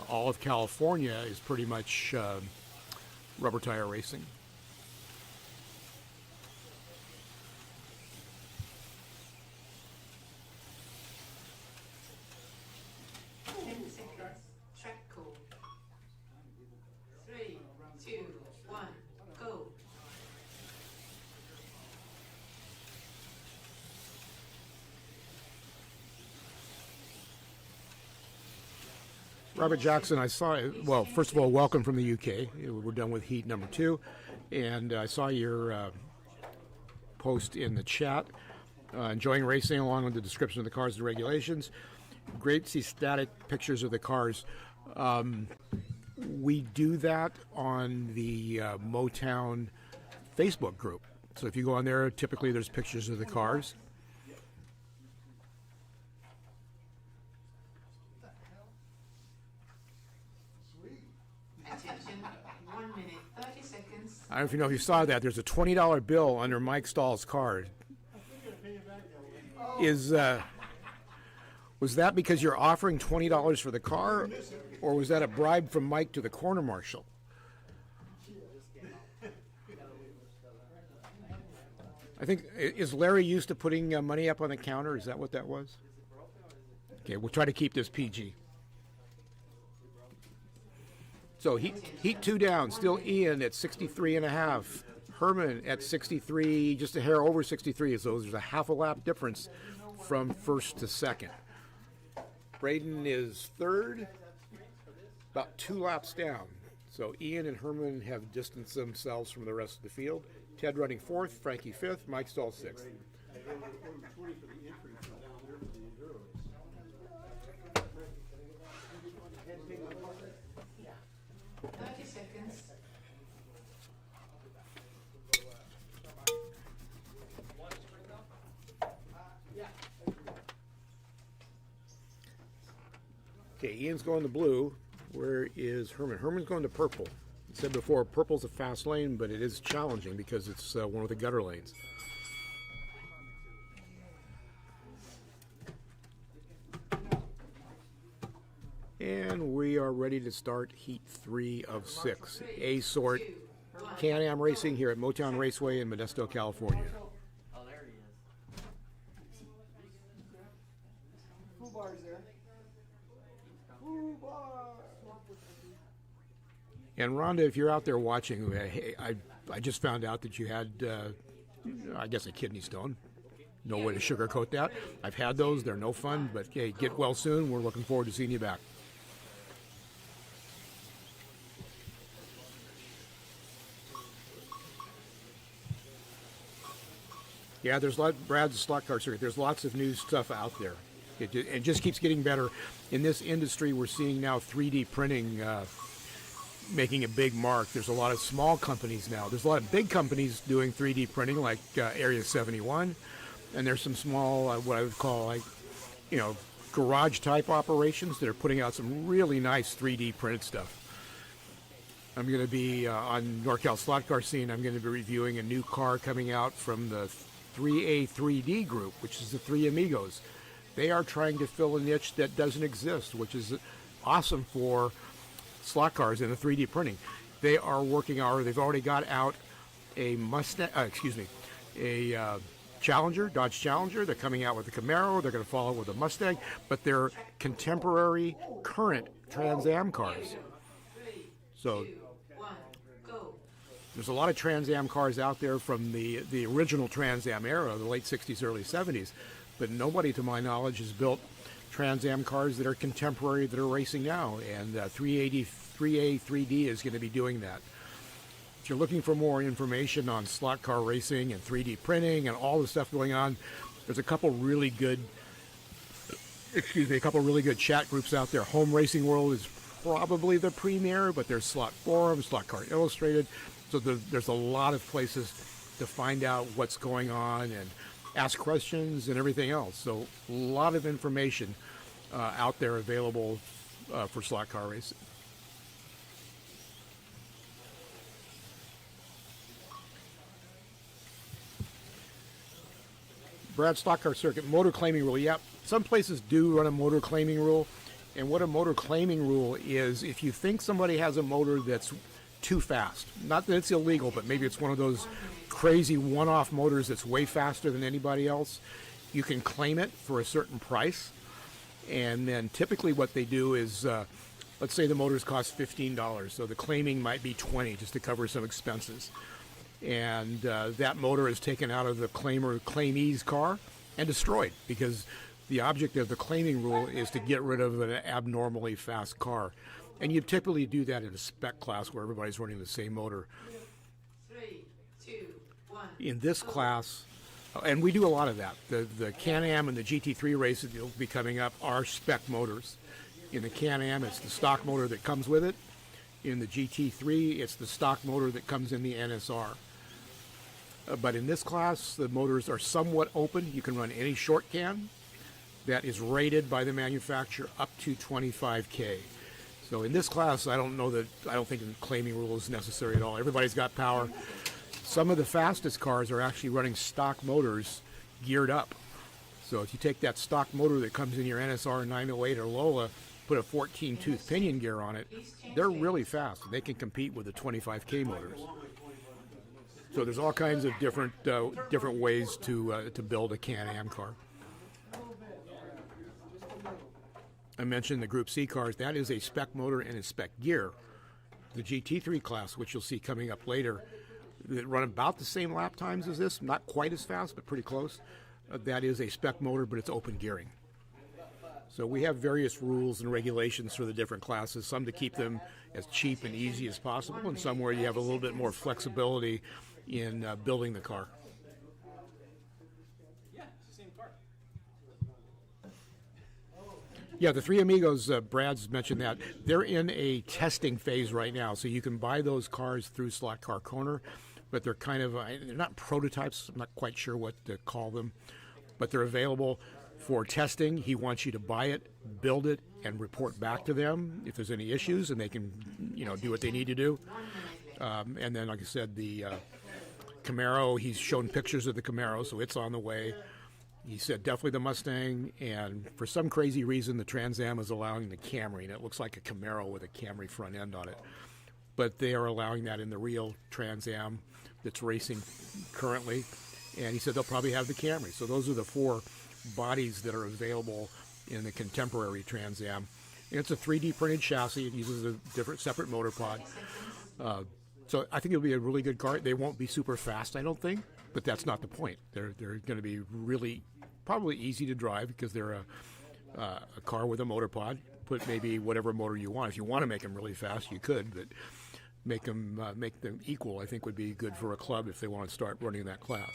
All of California is pretty much rubber tire racing. Track call. 3, 2, 1, go. Robert Jackson, I saw, well, first of all, welcome from the UK. We're done with heat number 2. And I saw your post in the chat. Enjoying racing along with the description of the cars and regulations. Great to see static pictures of the cars. We do that on the Motown Facebook group. So if you go on there, typically there's pictures of the cars. Attention, 1 minute, 30 seconds. I don't know if you saw that. There's a $20 bill under Mike Stahl's card. Was that because you're offering $20 for the car, or was that a bribe from Mike to the corner marshal? I think, is Larry used to putting money up on the counter? Is that what that was? Okay, we'll try to keep this PG. So heat 2 down, still Ian at 63 and a half. Herman at 63, just a hair over 63, so there's a half a lap difference from first to second. Braden is third, about 2 laps down. So Ian and Herman have distanced themselves from the rest of the field. Ted running fourth, Frankie fifth, Mike Stahl sixth. Okay, Ian's going to blue. Where is Herman? Herman's going to purple. I said before, purple's a fast lane, but it is challenging because it's one of the gutter lanes. And we are ready to start heat 3 of 6. A sort Can-Am racing here at Motown Raceway in Modesto, California. Oh, there he is. Full bars there. Full bar. And Rhonda, if you're out there watching, hey, I just found out that you had, I guess, a kidney stone. No way to sugarcoat that. I've had those. They're no fun, but hey, get well soon. We're looking forward to seeing you back. Yeah, there's Brad's slot car circuit. There's lots of new stuff out there. It just keeps getting better. In this industry, we're seeing now 3D printing making a big mark. There's a lot of small companies now. There's a lot of big companies doing 3D printing, like Area 71, and there's some small, what I would call, like, garage type operations that are putting out some really nice 3D printed stuff. I'm going to be on NorCal Slot Car Scene. I'm going to be reviewing a new car coming out from the 3A3D group, which is the Three Amigos. They are trying to fill a niche that doesn't exist, which is awesome for slot cars and the 3D printing. They are working on, they've already got out a Mustang, a Challenger, Dodge Challenger. They're coming out with a Camaro. They're going to follow with a Mustang, but they're contemporary, current Trans Am cars. So there's a lot of Trans Am cars out there from the original Trans Am era, the late 60s, early 70s, but nobody, to my knowledge, has built Trans Am cars that are contemporary, that are racing now, and 3A3D is going to be doing that. If you're looking for more information on slot car racing and 3D printing and all the stuff going on, there's a couple really good chat groups out there. Home Racing World is probably the premier, but there's Slot Forum, Slot Car Illustrated, so there's a lot of places to find out what's going on and ask questions and everything else. So a lot of information out there available for slot car racing. Brad, slot car circuit, motor claiming rule. Yep, some places do run a motor claiming rule. And what a motor claiming rule is, if you think somebody has a motor that's too fast, not that it's illegal, but maybe it's one of those crazy one-off motors that's way faster than anybody else, you can claim it for a certain price. And then typically what they do is, let's say the motors cost $15, so the claiming might be $20 just to cover some expenses. And that motor is taken out of the claimee's car and destroyed, because the object of the claiming rule is to get rid of an abnormally fast car. And you typically do that in a spec class where everybody's running the same motor. 3, 2, 1. In this class, and we do a lot of that. The Can-Am and the GT3 races that will be coming up are spec motors. In the Can-Am, it's the stock motor that comes with it. In the GT3, it's the stock motor that comes in the NSR. But in this class, the motors are somewhat open. You can run any short can that is rated by the manufacturer up to 25K. So in this class, I don't think the claiming rule is necessary at all. Everybody's got power. Some of the fastest cars are actually running stock motors geared up. So if you take that stock motor that comes in your NSR 908 or Lola, put a 14-tooth pinion gear on it, they're really fast. They can compete with the 25K motors. So there's all kinds of different ways to build a Can-Am car. I mentioned the Group C cars. That is a spec motor and a spec gear. The GT3 class, which you'll see coming up later, that run about the same lap times as this, not quite as fast, but pretty close. That is a spec motor, but it's open gearing. So we have various rules and regulations for the different classes, some to keep them as cheap and easy as possible, and some where you have a little bit more flexibility in building the car. Yeah, it's the same car. Yeah, the Three Amigos, Brad's mentioned that. They're in a testing phase right now, so you can buy those cars through Slot Car Corner, but they're kind of, they're not prototypes, I'm not quite sure what to call them, but they're available for testing. He wants you to buy it, build it, and report back to them if there's any issues, and they can, do what they need to do. And then, like I said, the Camaro, he's shown pictures of the Camaro, so it's on the way. He said definitely the Mustang, and for some crazy reason, the Trans Am is allowing the Camry, and it looks like a Camaro with a Camry front end on it. But they are allowing that in the real Trans Am that's racing currently, and he said they'll probably have the Camry. So those are the 4 bodies that are available in the contemporary Trans Am. And it's a 3D printed chassis. It uses a different, separate motor pod. So I think it'll be a really good car. They won't be super fast, I don't think, but that's not the point. They're going to be really, probably easy to drive because they're a car with a motor pod. Put maybe whatever motor you want. If you want to make them really fast, you could, but make them equal, I think would be good for a club if they want to start running that class.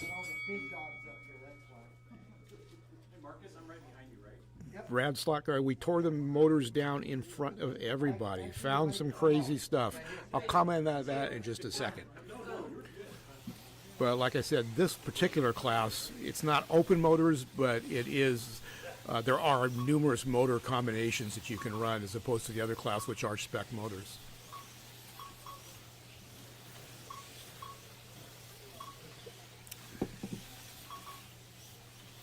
Brad Slot Car, we tore the motors down in front of everybody. Found some crazy stuff. I'll comment on that in just a second. But like I said, this particular class, it's not open motors, but it is. There are numerous motor combinations that you can run as opposed to the other class, which are spec motors.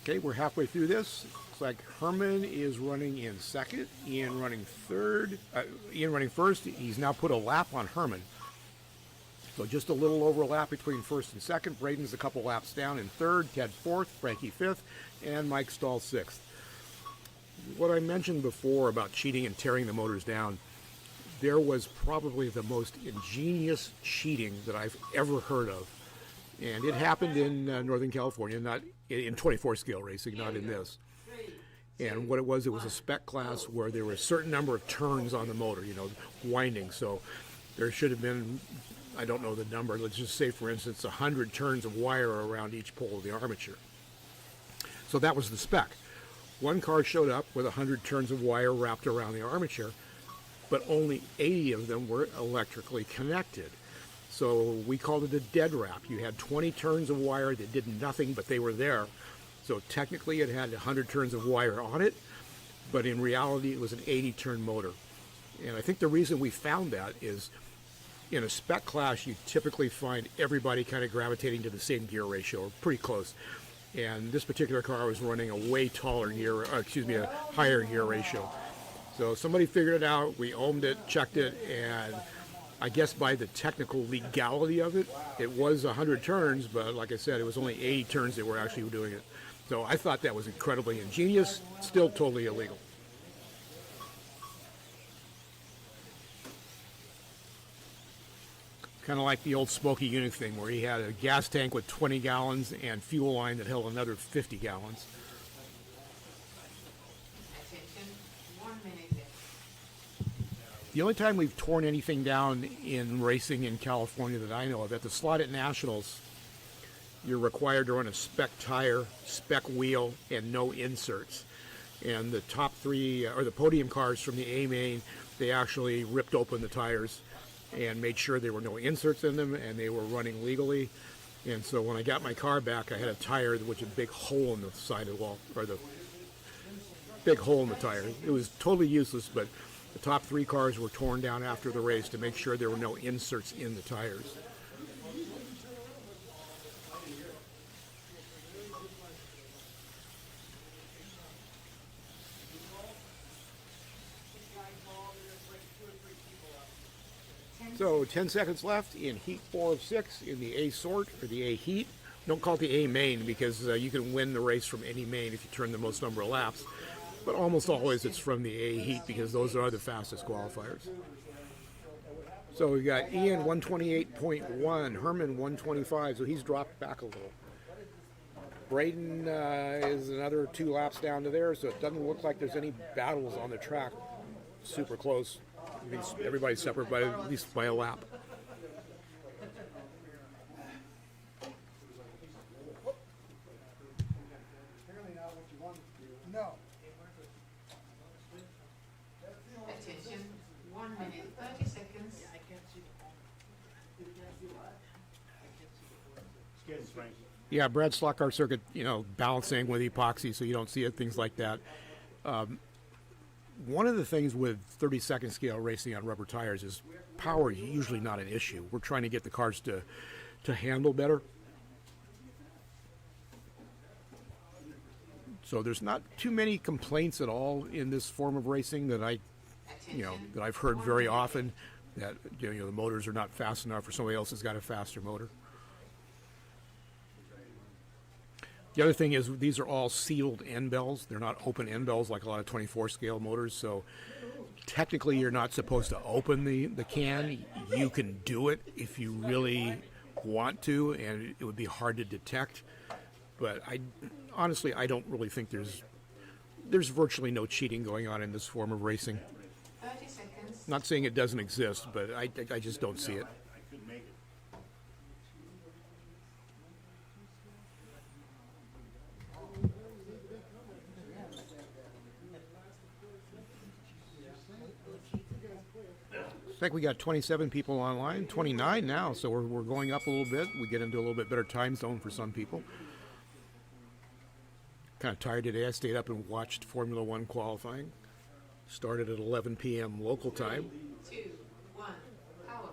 Okay, we're halfway through this. Looks like Herman is running in second, Ian running third, Ian running first. He's now put a lap on Herman. So just a little overlap between first and second. Braden's a couple laps down in third, Ted fourth, Frankie fifth, and Mike Stahl sixth. What I mentioned before about cheating and tearing the motors down, there was probably the most ingenious cheating that I've ever heard of. And it happened in Northern California, not in 24 scale racing, not in this. And what it was a spec class where there were a certain number of turns on the motor, winding. So there should have been, I don't know the number, let's just say, for instance, 100 turns of wire around each pole of the armature. So that was the spec. One car showed up with 100 turns of wire wrapped around the armature, but only 80 of them were electrically connected. So we called it a dead wrap. You had 20 turns of wire that did nothing, but they were there. So technically it had 100 turns of wire on it, but in reality it was an 80-turn motor. And I think the reason we found that is in a spec class you typically find everybody kind of gravitating to the same gear ratio, or pretty close. And this particular car was running a way taller gear, a higher gear ratio. So somebody figured it out, we ohmed it, checked it, and I guess by the technical legality of it, it was 100 turns, but like I said, it was only 80 turns that were actually doing it. So I thought that was incredibly ingenious, still totally illegal. Kind of like the old Smokey Unit thing where he had a gas tank with 20 gallons and fuel line that held another 50 gallons. Attention, 1 minute left. The only time we've torn anything down in racing in California that I know of, at the Slotted Nationals, you're required to run a spec tire, spec wheel, and no inserts. And the top 3, or the podium cars from the A main, they actually ripped open the tires and made sure there were no inserts in them and they were running legally. And so when I got my car back, I had a tire with a big hole in the side of the wall, or the big hole in the tire. It was totally useless, but the top 3 cars were torn down after the race to make sure there were no inserts in the tires. So 10 seconds left in heat 4 of 6 in the A sort, or the A heat. Don't call it the A main because you can win the race from any main if you turn the most number of laps. But almost always it's from the A heat because those are the fastest qualifiers. So we got Ian 128.1, Herman 125, so he's dropped back a little. Braden is another 2 laps down to there, so it doesn't look like there's any battles on the track. Super close. Everybody's separate by at least by a lap. Attention, 1 minute, 30 seconds. Excuse me, Frankie. Yeah, Brad slot car circuit, balancing with epoxy so you don't see it, things like that. One of the things with 32nd scale racing on rubber tires is power is usually not an issue. We're trying to get the cars to handle better. So there's not too many complaints at all in this form of racing that that I've heard very often, that the motors are not fast enough or somebody else has got a faster motor. The other thing is these are all sealed end bells. They're not open end bells like a lot of 24 scale motors. So technically you're not supposed to open the can. You can do it if you really want to, and it would be hard to detect. But honestly, I don't really think there's virtually no cheating going on in this form of racing. 30 seconds. Not saying it doesn't exist, but I just don't see it. I think we got 27 people online, 29 now, so we're going up a little bit. We get into a little bit better time zone for some people. Kind of tired today. I stayed up and watched Formula One qualifying. Started at 11 p.m. local time. 3, 2, 1, power.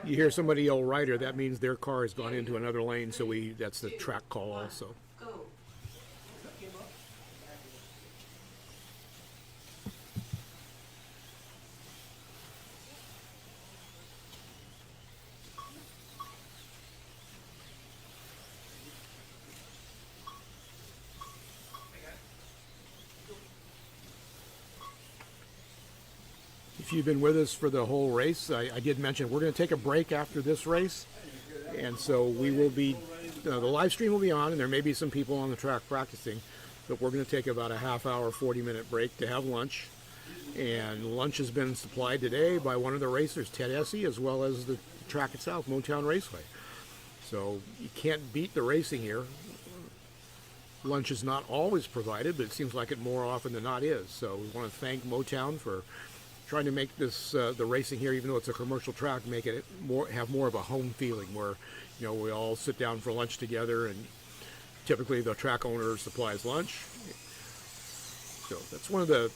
You hear somebody yell "rider," that means their car has gone into another lane, so that's the track call also. Go. If you've been with us for the whole race, I did mention we're going to take a break after this race, and so we will be, the live stream will be on, and there may be some people on the track practicing, but we're going to take about a half-hour, 40-minute break to have lunch, and lunch has been supplied today by one of the racers, Ted Essie, as well as the track itself, Motown Raceway. So you can't beat the racing here. Lunch is not always provided, but it seems like it more often than not is. So we want to thank Motown for trying to make this the racing here, even though it's a commercial track, make it have more of a home feeling where we all sit down for lunch together, and typically the track owner supplies lunch. So that's one of the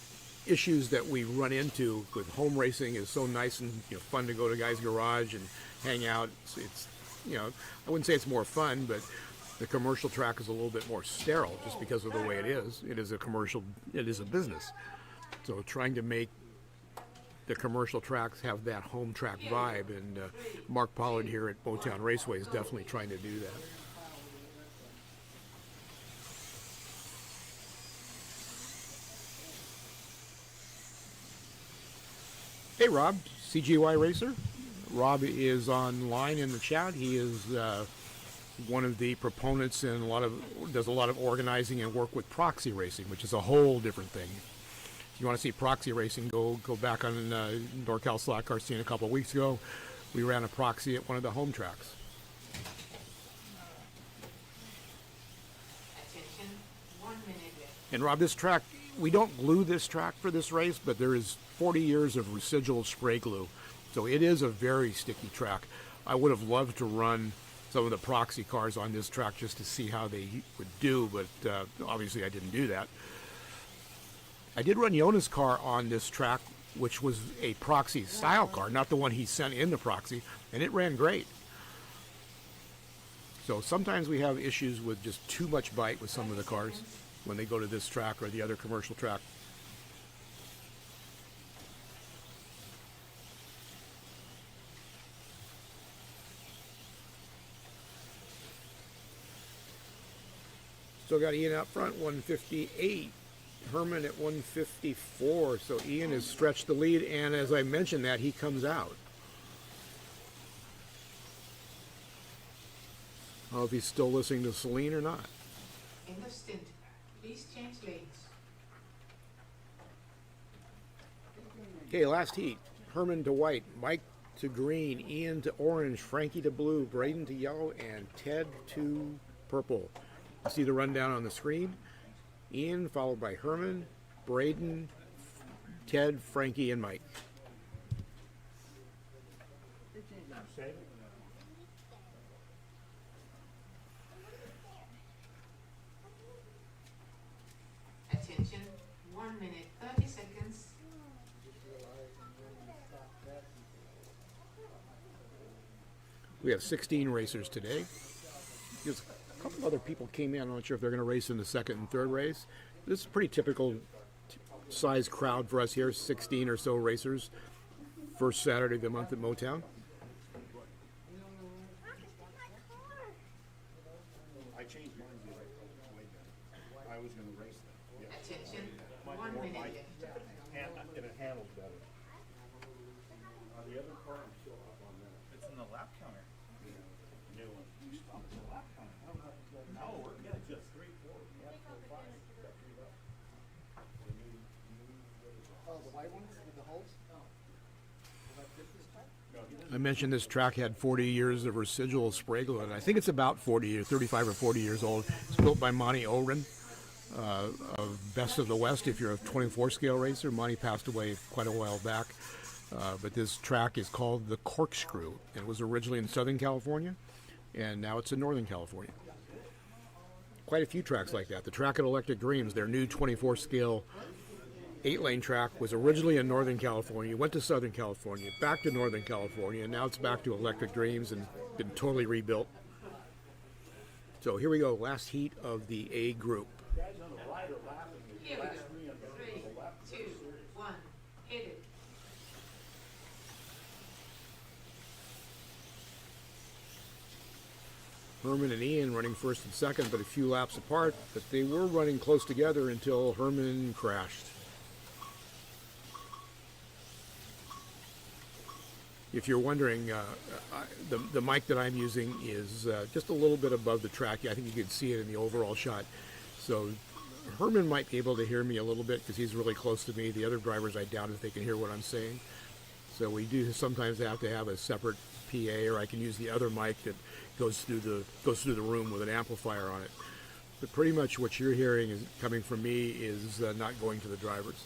issues that we run into with home racing. Is so nice and fun to go to a guy's garage and hang out. It's I wouldn't say it's more fun, but the commercial track is a little bit more sterile just because of the way it is. It is a commercial. It is a business. So trying to make the commercial tracks have that home track vibe, and Mark Pollard here at Motown Raceway is definitely trying to do that. Hey Rob, CGY Racer. Rob is online in the chat. He is one of the proponents and does a lot of organizing and work with proxy racing, which is a whole different thing. If you want to see proxy racing, go back on NorCal Slot Car Scene a couple of weeks ago. We ran a proxy at one of the home tracks. Attention, 1 minute left. And Rob, this track, we don't glue this track for this race, but there is 40 years of residual spray glue. So it is a very sticky track. I would have loved to run some of the proxy cars on this track just to see how they would do, but obviously I didn't do that. I did run Yona's car on this track, which was a proxy style car, not the one he sent in the proxy, and it ran great. So sometimes we have issues with just too much bite with some of the cars when they go to this track or the other commercial track. Still got Ian out front, 158. Herman at 154. So Ian has stretched the lead, and as I mentioned that, he comes out. I don't know if he's still listening to Celine or not. End of stint. Please change lanes. Okay, last heat. Herman to White. Mike to green, Ian to orange, Frankie to blue, Braden to yellow, and Ted to purple. You see the rundown on the screen. Ian followed by Herman, Braden, Ted, Frankie, and Mike. Attention, 1 minute, 30 seconds. We have 16 racers today. There's a couple other people came in. I'm not sure if they're going to race in the second and third race. This is a pretty typical size crowd for us here, 16 or so racers. First Saturday of the month at Motown. I changed mine way better. I was going to race them. Attention, 1 minute left. And it handles better. The other car, I'm still up on that. It's in the lap counter. New one. You stopped at the lap counter. No, we're good. Just 3, 4. Yeah, 4, 5. Oh, the white ones with the holes? I mentioned this track had 40 years of residual spray glue, and I think it's about 40 or 35 or 40 years old. It's built by Monty Oren of Best of the West. If you're a 24 scale racer, Monty passed away quite a while back. But this track is called the Corkscrew. It was originally in Southern California, and now it's in Northern California. Quite a few tracks like that. The track at Electric Dreams, their new 24 scale 8-lane track, was originally in Northern California, went to Southern California, back to Northern California, and now it's back to Electric Dreams and been totally rebuilt. So here we go, last heat of the A group. Here we go. 3, 2, 1, hit it. Herman and Ian running first and second, but a few laps apart, but they were running close together until Herman crashed. If you're wondering, the mic that I'm using is just a little bit above the track. I think you can see it in the overall shot. So Herman might be able to hear me a little bit because he's really close to me. The other drivers, I doubt if they can hear what I'm saying. So we do sometimes have to have a separate PA, or I can use the other mic that goes through the room with an amplifier on it. But pretty much what you're hearing is coming from me is not going to the drivers.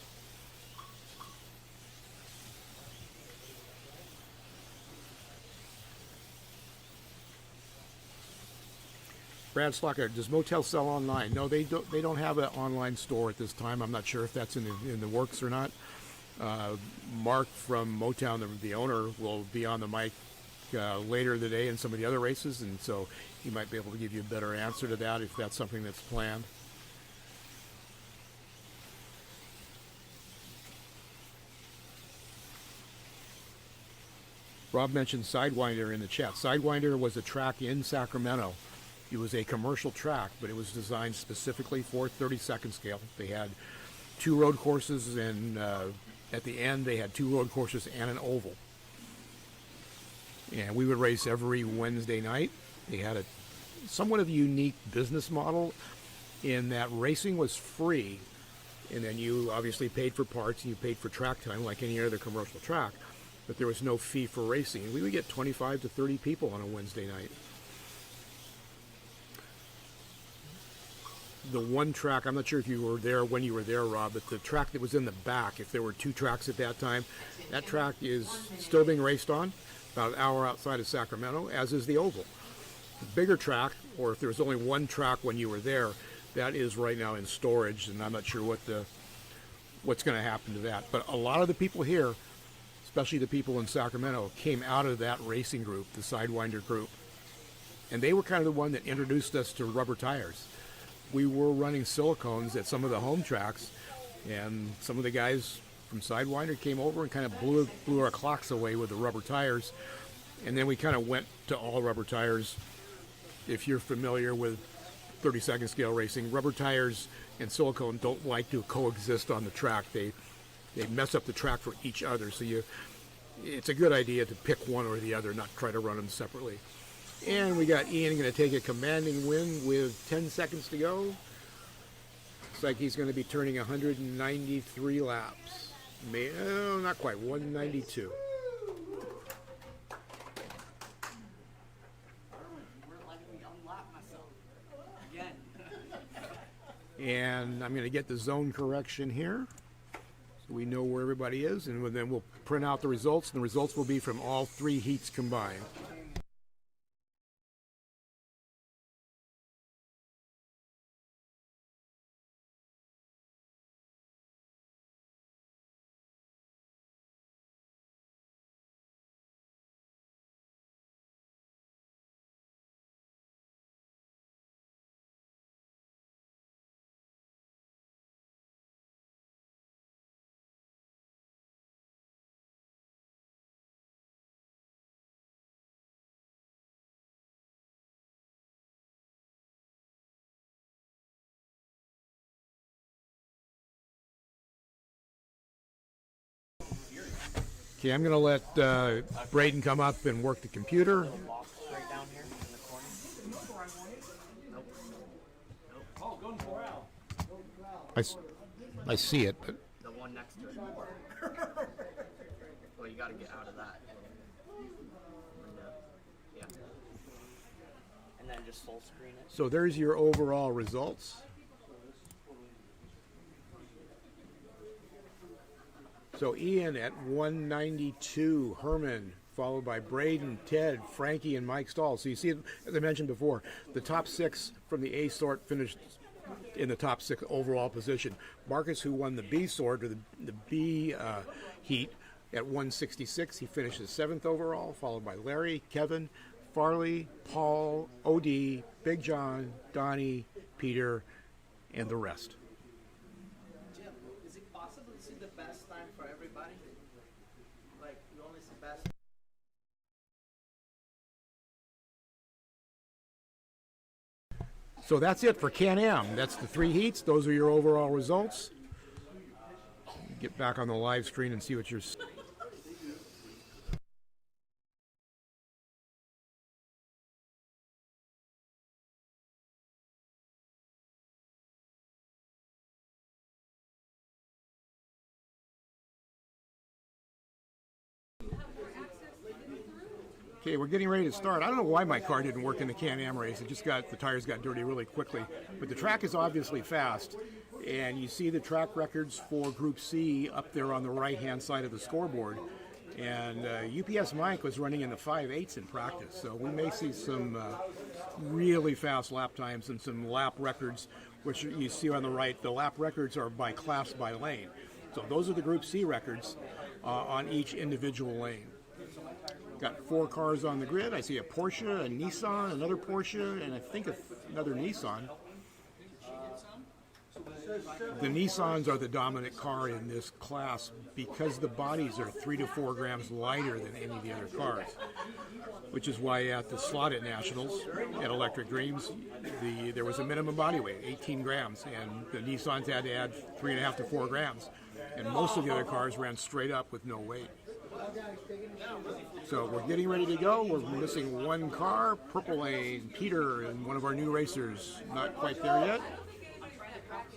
Brad Slocker, does Motel sell online? No, they don't. They don't have an online store at this time. I'm not sure if that's in the works or not. Mark from Motown, the owner, will be on the mic later today in some of the other races, and so he might be able to give you a better answer to that if that's something that's planned. Rob mentioned Sidewinder in the chat. Sidewinder was a track in Sacramento. It was a commercial track, but it was designed specifically for 32nd scale. They had 2 road courses, and at the end they had 2 road courses and an oval. And we would race every Wednesday night. They had a somewhat of a unique business model in that racing was free, and then you obviously paid for parts and you paid for track time like any other commercial track, but there was no fee for racing. And we would get 25 to 30 people on a Wednesday night. The one track, I'm not sure if you were there when you were there, Rob, but the track that was in the back, if there were 2 tracks at that time, that track is still being raced on, about an hour outside of Sacramento, as is the oval. The bigger track, or if there was only 1 track when you were there, that is right now in storage, and I'm not sure what's going to happen to that. But a lot of the people here, especially the people in Sacramento, came out of that racing group, the Sidewinder group. And they were kind of the one that introduced us to rubber tires. We were running silicones at some of the home tracks, and some of the guys from Sidewinder came over and kind of blew our clocks away with the rubber tires. And then we kind of went to all rubber tires. If you're familiar with 32nd scale racing, rubber tires and silicone don't like to coexist on the track. They mess up the track for each other. So it's a good idea to pick one or the other, not try to run them separately. And we got Ian going to take a commanding win with 10 seconds to go. Looks like he's going to be turning 193 laps. Not quite, 192. And I'm going to get the zone correction here so we know where everybody is, and then we'll print out the results, and the results will be from all 3 heats combined. Okay, I'm going to let Braden come up and work the computer. Box right down here in the corner. I see it, but The one next to it. Well, you gotta get out of that. Window. Yeah. And then just full screen it. so there's your overall results. So Ian at 192, Herman, followed by Braden, Ted, Frankie, and Mike Stahl. So you see, as I mentioned before, the top 6 from the A sort finished in the top 6 overall position. Marcus, who won the B sort, or the B heat, at 166, he finishes 7th overall, followed by Larry, Kevin, Farley, Paul, OD, Big John, Donnie, Peter, and the rest. Jim, is it possible to see the best time for everybody? Like, you only see best. So that's it for Can-Am. That's the 3 heats. Those are your overall results. Get back on the live screen and see what you're... Okay, we're getting ready to start. I don't know why my car didn't work in the Can-Am race. It just got, the tires got dirty really quickly. But the track is obviously fast. And you see the track records for Group C up there on the right-hand side of the scoreboard. And UPS Mike was running in the 5.8s in practice. So we may see some really fast lap times and some lap records, which you see on the right. The lap records are by class, by lane. So those are the Group C records on each individual lane. Got 4 cars on the grid. I see a Porsche, a Nissan, another Porsche, and I think another Nissan. The Nissans are the dominant car in this class because the bodies are 3 to 4 grams lighter than any of the other cars, which is why at the slot at Nationals at Electric Dreams, there was a minimum body weight, 18 grams, and the Nissans had to add 3.5 to 4 grams, and most of the other cars ran straight up with no weight. So we're getting ready to go. We're missing 1 car, Purple Lane, Peter, and one of our new racers. Not quite there yet.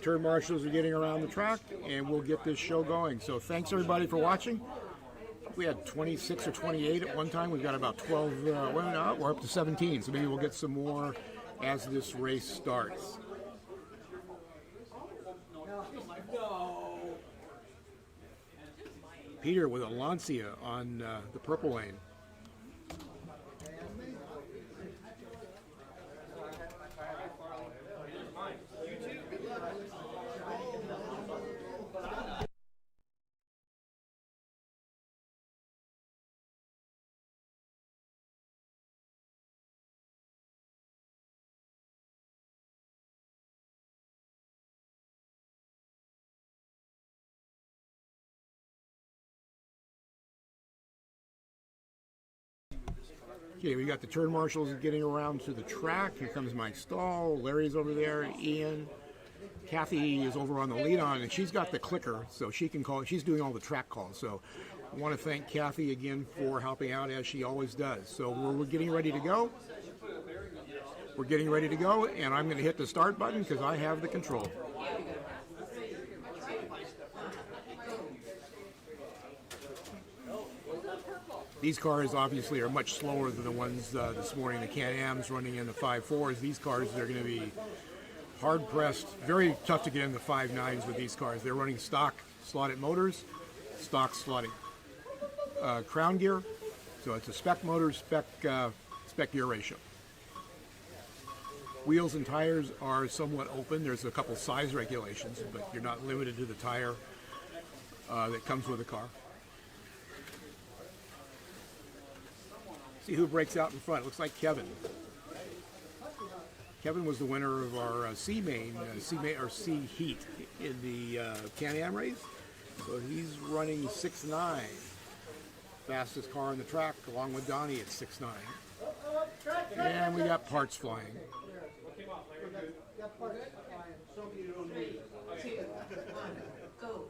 Turn marshals are getting around the track, and we'll get this show going. So thanks everybody for watching. We had 26 or 28 at one time. We've got about 12. We're up to 17. So maybe we'll get some more as this race starts. Peter with a Lancia on the Purple Lane. Okay, we got the turn marshals getting around to the track. Here comes Mike Stahl. Larry's over there. Ian. Kathy is over on the lead-on, and she's got the clicker, so she can call. She's doing all the track calls. So I want to thank Kathy again for helping out, as she always does. So we're getting ready to go. We're getting ready to go, and I'm going to hit the start button because I have the control. These cars obviously are much slower than the ones this morning. The Can-Am's running in the 5.4s. These cars, they're going to be hard pressed, very tough to get in the 5.9s with these cars. They're running stock slotted motors, stock slotted crown gear, so it's a spec motor, spec gear ratio. Wheels and tires are somewhat open. There's a couple size regulations, but you're not limited to the tire that comes with the car. See who breaks out in front. It looks like Kevin. Kevin was the winner of our C Heat in the Can-Am race. So he's running 6.9. Fastest car on the track, along with Donnie at 6.9. And we got parts flying. 3, 2, 1, go.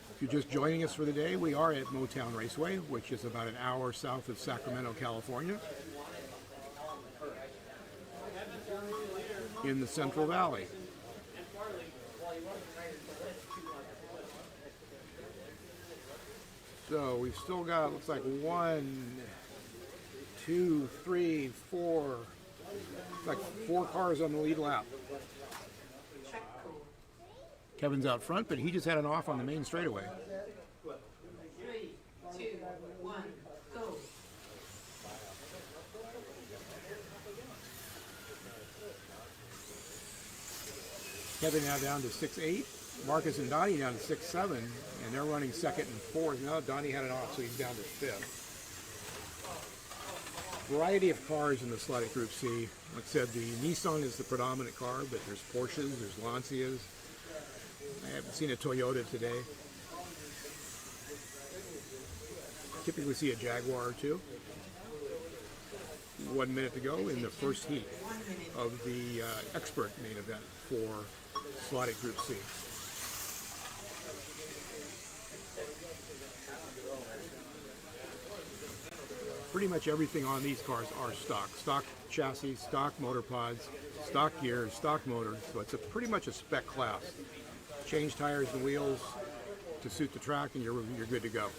If you're just joining us for the day, we are at Motown Raceway, which is about an hour south of Sacramento, California, in the Central Valley. So we've still got, looks like 1, 2, 3, 4, like 4 cars on the lead lap. Kevin's out front, but he just had an off on the main straightaway. 3, 2, 1, go. Kevin now down to 6.8. Marcus and Donnie down to 6.7, and they're running second and fourth. Now Donnie had an off, so he's down to fifth. Variety of cars in the slotted Group C. Like I said, the Nissan is the predominant car, but there's Porsches, there's Lancias. I haven't seen a Toyota today. Typically see a Jaguar or two. 1 minute to go in the first heat of the expert main event for slotted Group C. Pretty much everything on these cars are stock. Stock chassis, stock motor pods, stock gears, stock motor. So it's pretty much a spec class. Change tires and wheels to suit the track and you're good to go.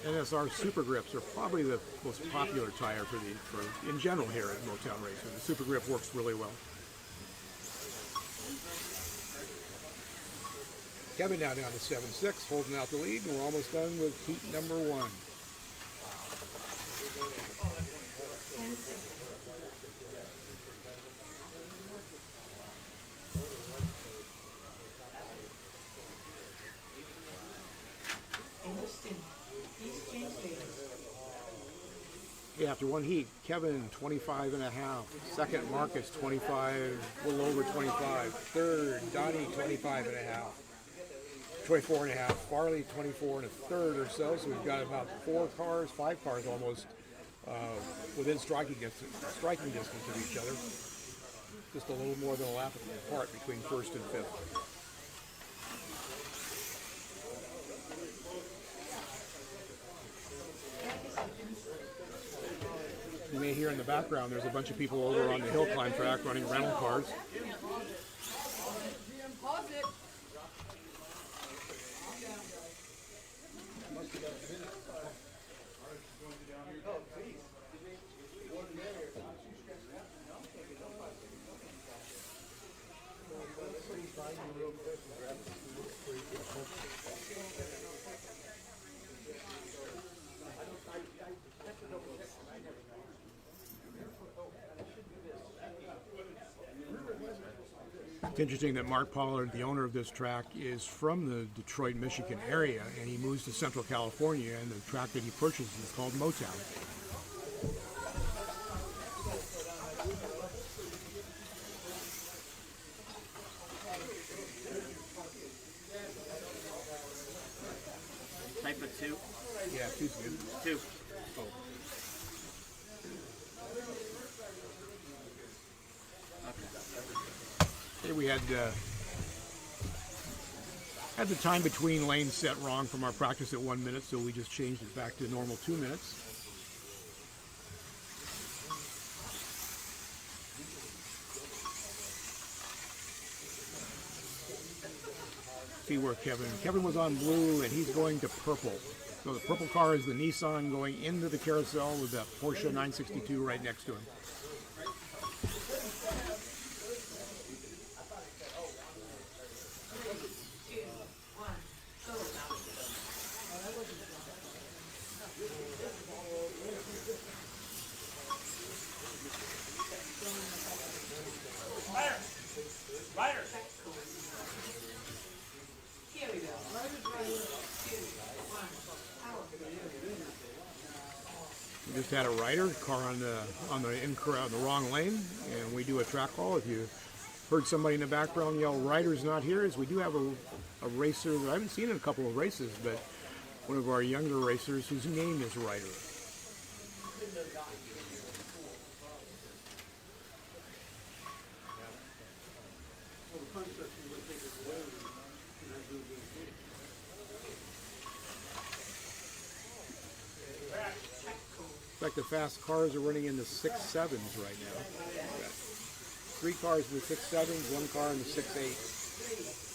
NSR Super Grips are probably the most popular tire for in general here at Motown Racing. The Super Grip works really well. Kevin now down to 7.6, holding out the lead, and we're almost done with heat number 1. After one heat, Kevin 25.5, second Marcus 25, a little over 25, third Donnie 25.5, 24.5, Farley 24 and a third or so. So we've got about 5 cars almost within striking distance of each other. Just a little more than a lap apart between first and fifth. You may hear in the background there's a bunch of people over on the hill climb track running rental cars. Pause it. It's interesting that Mark Pollard, the owner of this track, is from the Detroit, Michigan area, and he moves to Central California, and the track that he purchased is called Motown. Type of 2. Yeah, 2's good. 2. Oh. Here we had the time between lanes set wrong from our practice at 1 minute, so we just changed it back to normal 2 minutes. see where Kevin was on blue, and he's going to purple. So the purple car is the Nissan going into the carousel with that Porsche 962 right next to him. Here we go. 3, 2, 1, out. We just had a rider car on the wrong lane, and we do a track call. If you heard somebody in the background yell "Rider's not here," is we do have a racer that I haven't seen in a couple of races, but one of our younger racers whose name is Rider. In fact, the fast cars are running in the 6.7s right now. 3 cars in the 6.7s, 1 car in the 6.8.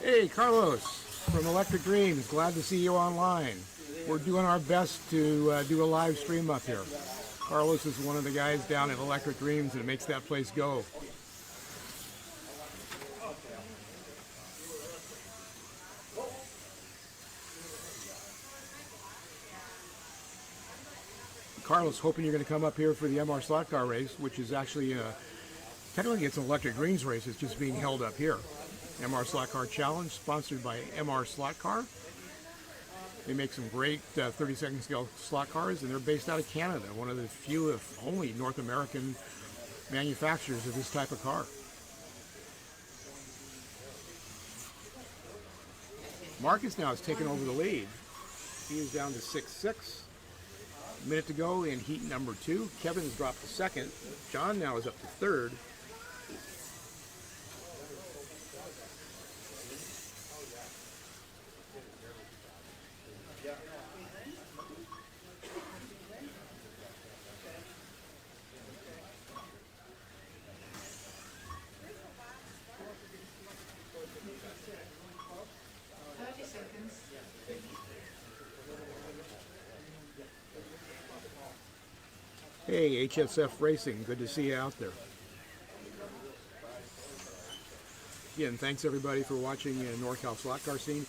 Hey, Carlos from Electric Dreams. Glad to see you online. We're doing our best to do a live stream up here. Carlos is one of the guys down at Electric Dreams that makes that place go. Carlos, hoping you're going to come up here for the MR Slot Car race, which is actually, technically it's an Electric Greens race. It's just being held up here. MR Slot Car Challenge, sponsored by MR Slot Car. They make some great 32nd scale slot cars, and they're based out of Canada, one of the few, if only, North American manufacturers of this type of car. Marcus now has taken over the lead. He is down to 6.6. A minute to go in heat number 2. Kevin has dropped to 2nd. John now is up to 3rd. Hey, HSF Racing, good to see you out there. Again, thanks everybody for watching NorCal Slot Car Scene.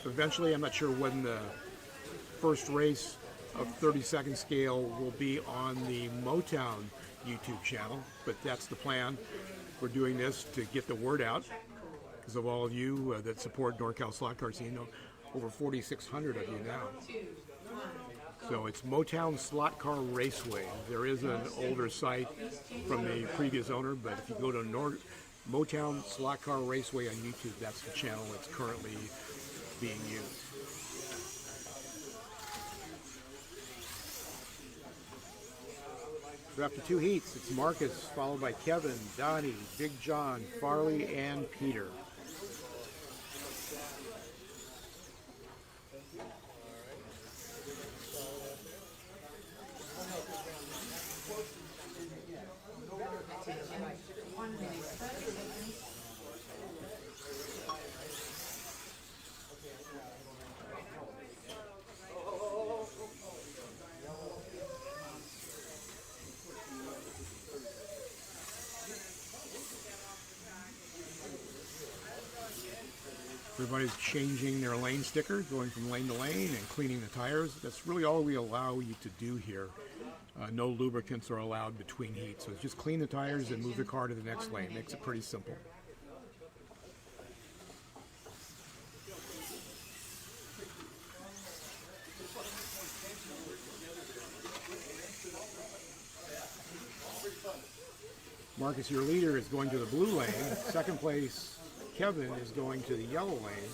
Eventually, I'm not sure when the first race of 32nd scale will be on the Motown YouTube channel, but that's the plan. We're doing this to get the word out because of all of you that support NorCal Slot Car Scene. Over 4,600 of you now. So it's Motown Slot Car Raceway. There is an older site from the previous owner, but if you go to Motown Slot Car Raceway on YouTube, that's the channel that's currently being used. So after 2 heats, it's Marcus, followed by Kevin, Donnie, Big John, Farley, and Peter. Everybody's changing their lane sticker, going from lane to lane and cleaning the tires. That's really all we allow you to do here. No lubricants are allowed between heats. So just clean the tires and move the car to the next lane. Makes it pretty simple. Marcus, your leader, is going to the blue lane. Second place, Kevin, is going to the yellow lane.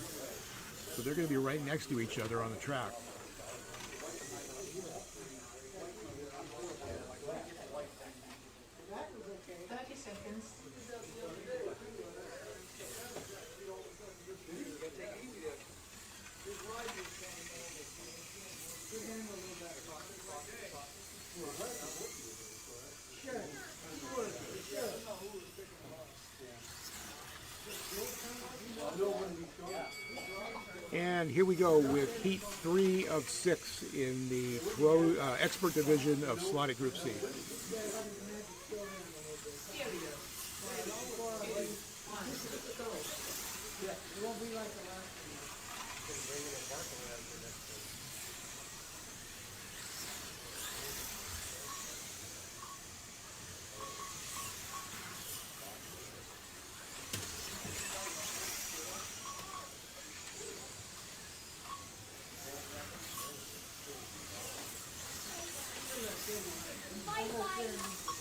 So they're going to be right next to each other on the track. And here we go with heat 3 of 6 in the expert division of slotted Group C.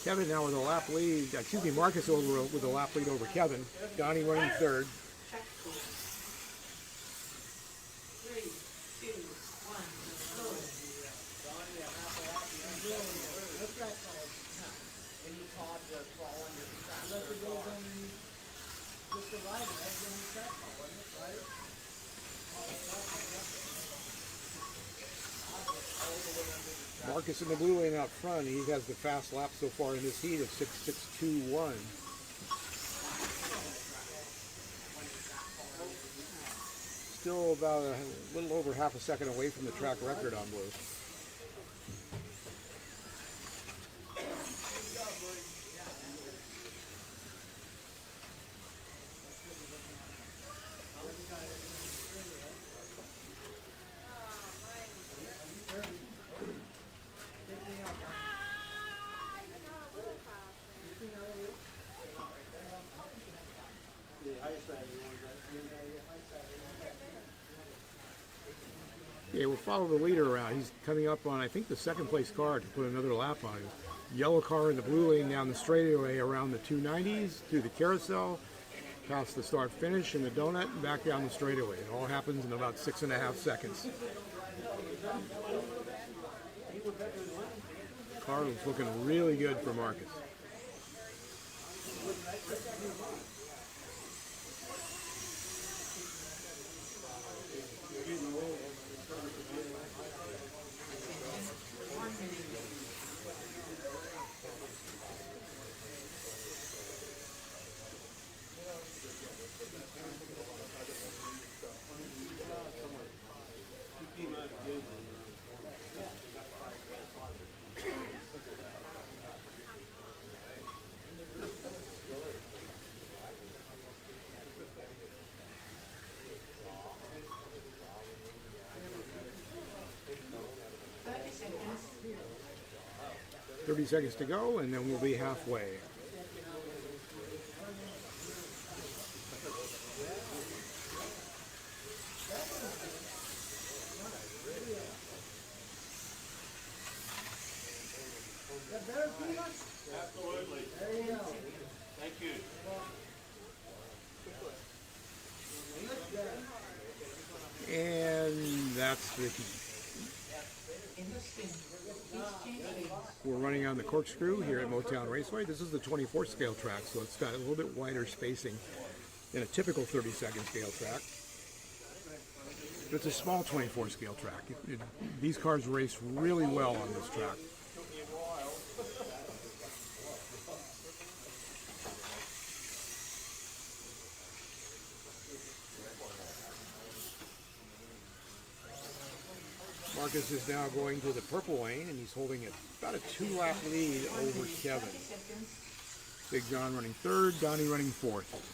Kevin now with a lap lead, Marcus over with a lap lead over Kevin. Donnie running third. 3, 2, 1, go. Marcus in the blue lane out front. He has the fast lap so far in this heat of 6.621. Still about a little over half a second away from the track record on blue. Okay, we'll follow the leader around. He's coming up on, I think, the second place car to put another lap on him. Yellow car in the blue lane down the straightaway around the 290s, through the carousel, past the start finish and the donut, and back down the straightaway. It all happens in about 6.5 seconds. Car was looking really good for Marcus. Seconds. 30 seconds to go, and then we'll be halfway. Absolutely. There you go. Thank you. And that's the heat. We're running on the corkscrew here at Motown Raceway. This is the 24 scale track, so it's got a little bit wider spacing than a typical 30-second scale track. But it's a small 24 scale track. These cars race really well on this track. Marcus is now going to the purple lane, and he's holding about a 2-lap lead over Kevin. Big John running third, Donnie running fourth.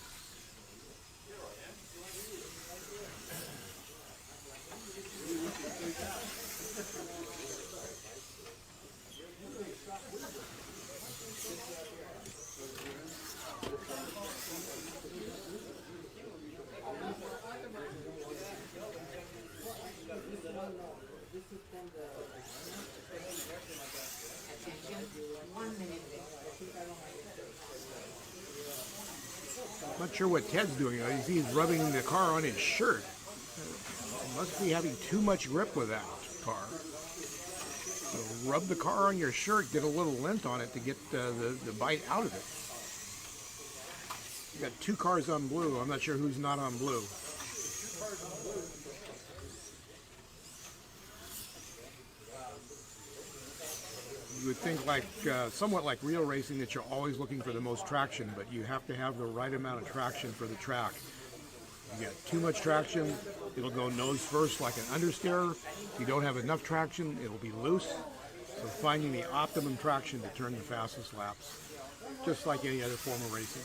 Attention, 1 minute. I'm not sure what Ted's doing. You see he's rubbing the car on his shirt. Must be having too much grip with that car. So rub the car on your shirt, get a little lint on it to get the bite out of it. You got 2 cars on blue. I'm not sure who's not on blue. You would think like somewhat like real racing that you're always looking for the most traction, but you have to have the right amount of traction for the track. You get too much traction, it'll go nose first like an understeer. If you don't have enough traction, it'll be loose. So finding the optimum traction to turn the fastest laps, just like any other form of racing.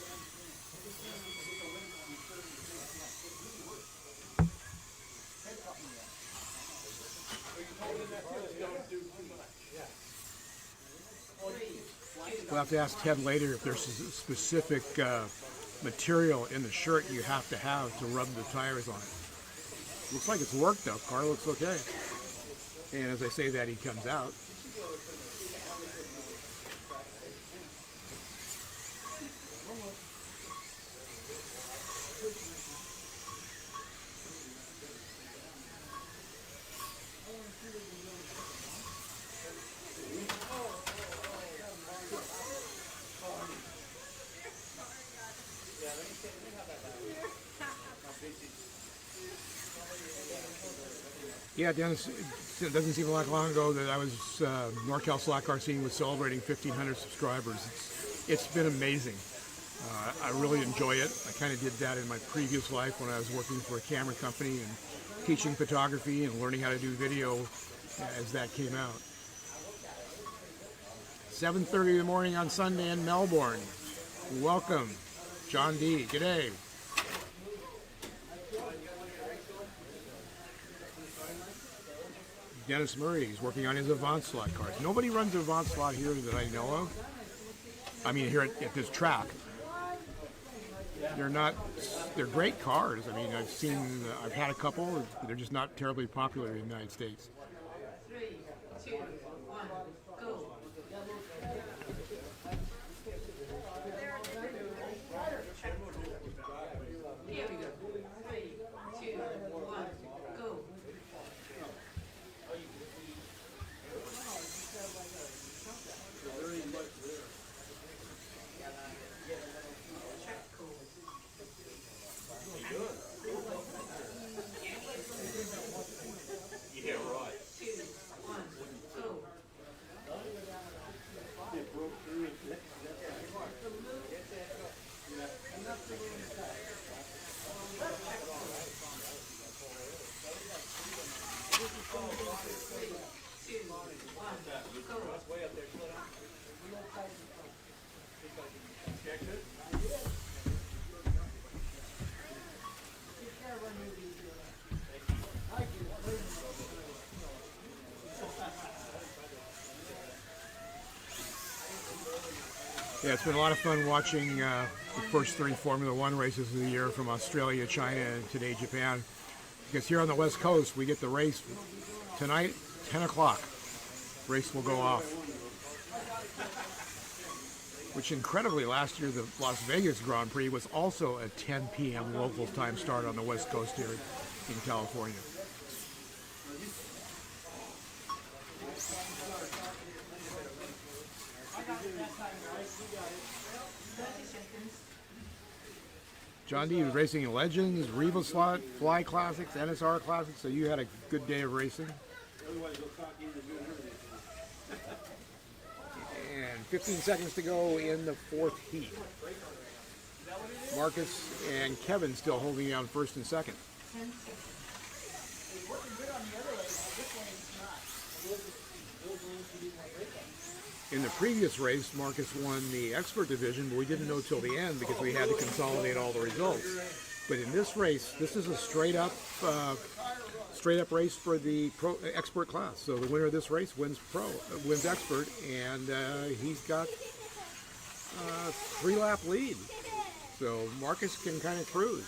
We'll have to ask Ted later if there's a specific material in the shirt you have to rub the tires on it. Looks like it's worked though. Car looks okay. And as I say that, he comes out. Yeah, Dennis, it doesn't seem like long ago that I was, NorCal Slack Car Scene was celebrating 1,500 subscribers. It's been amazing. I really enjoy it. I kind of did that in my previous life when I was working for a camera company and teaching photography and learning how to do video as that came out. 7:30 in the morning on Sunday in Melbourne. Welcome, John D. G'day. Dennis Murray is working on his Avant slot cars. Nobody runs Avant slot here that I know of. I mean, here at this track. They're great cars. I mean, I've had a couple. They're just not terribly popular in the United States. 3, 2, 1, go. Here we go. 3, 2, 1, go. Yeah, right. 2, 1, go. Yeah, it's been a lot of fun watching the first 3 Formula One races of the year from Australia, China, and today Japan. Because here on the West Coast, we get the race tonight, 10 o'clock. Race will go off. Which incredibly, last year the Las Vegas Grand Prix was also a 10 p.m. local time start on the West Coast here in California. John D was racing in Legends, Riva Slot, Fly Classics, NSR Classics, so you had a good day of racing. And 15 seconds to go in the 4th heat. Marcus and Kevin still holding down first and second. In the previous race, Marcus won the expert division, but we didn't know till the end because we had to consolidate all the results. But in this race, this is a straight up race for the expert class. So the winner of this race wins expert, and he's got a 3-lap lead. So Marcus can kind of cruise.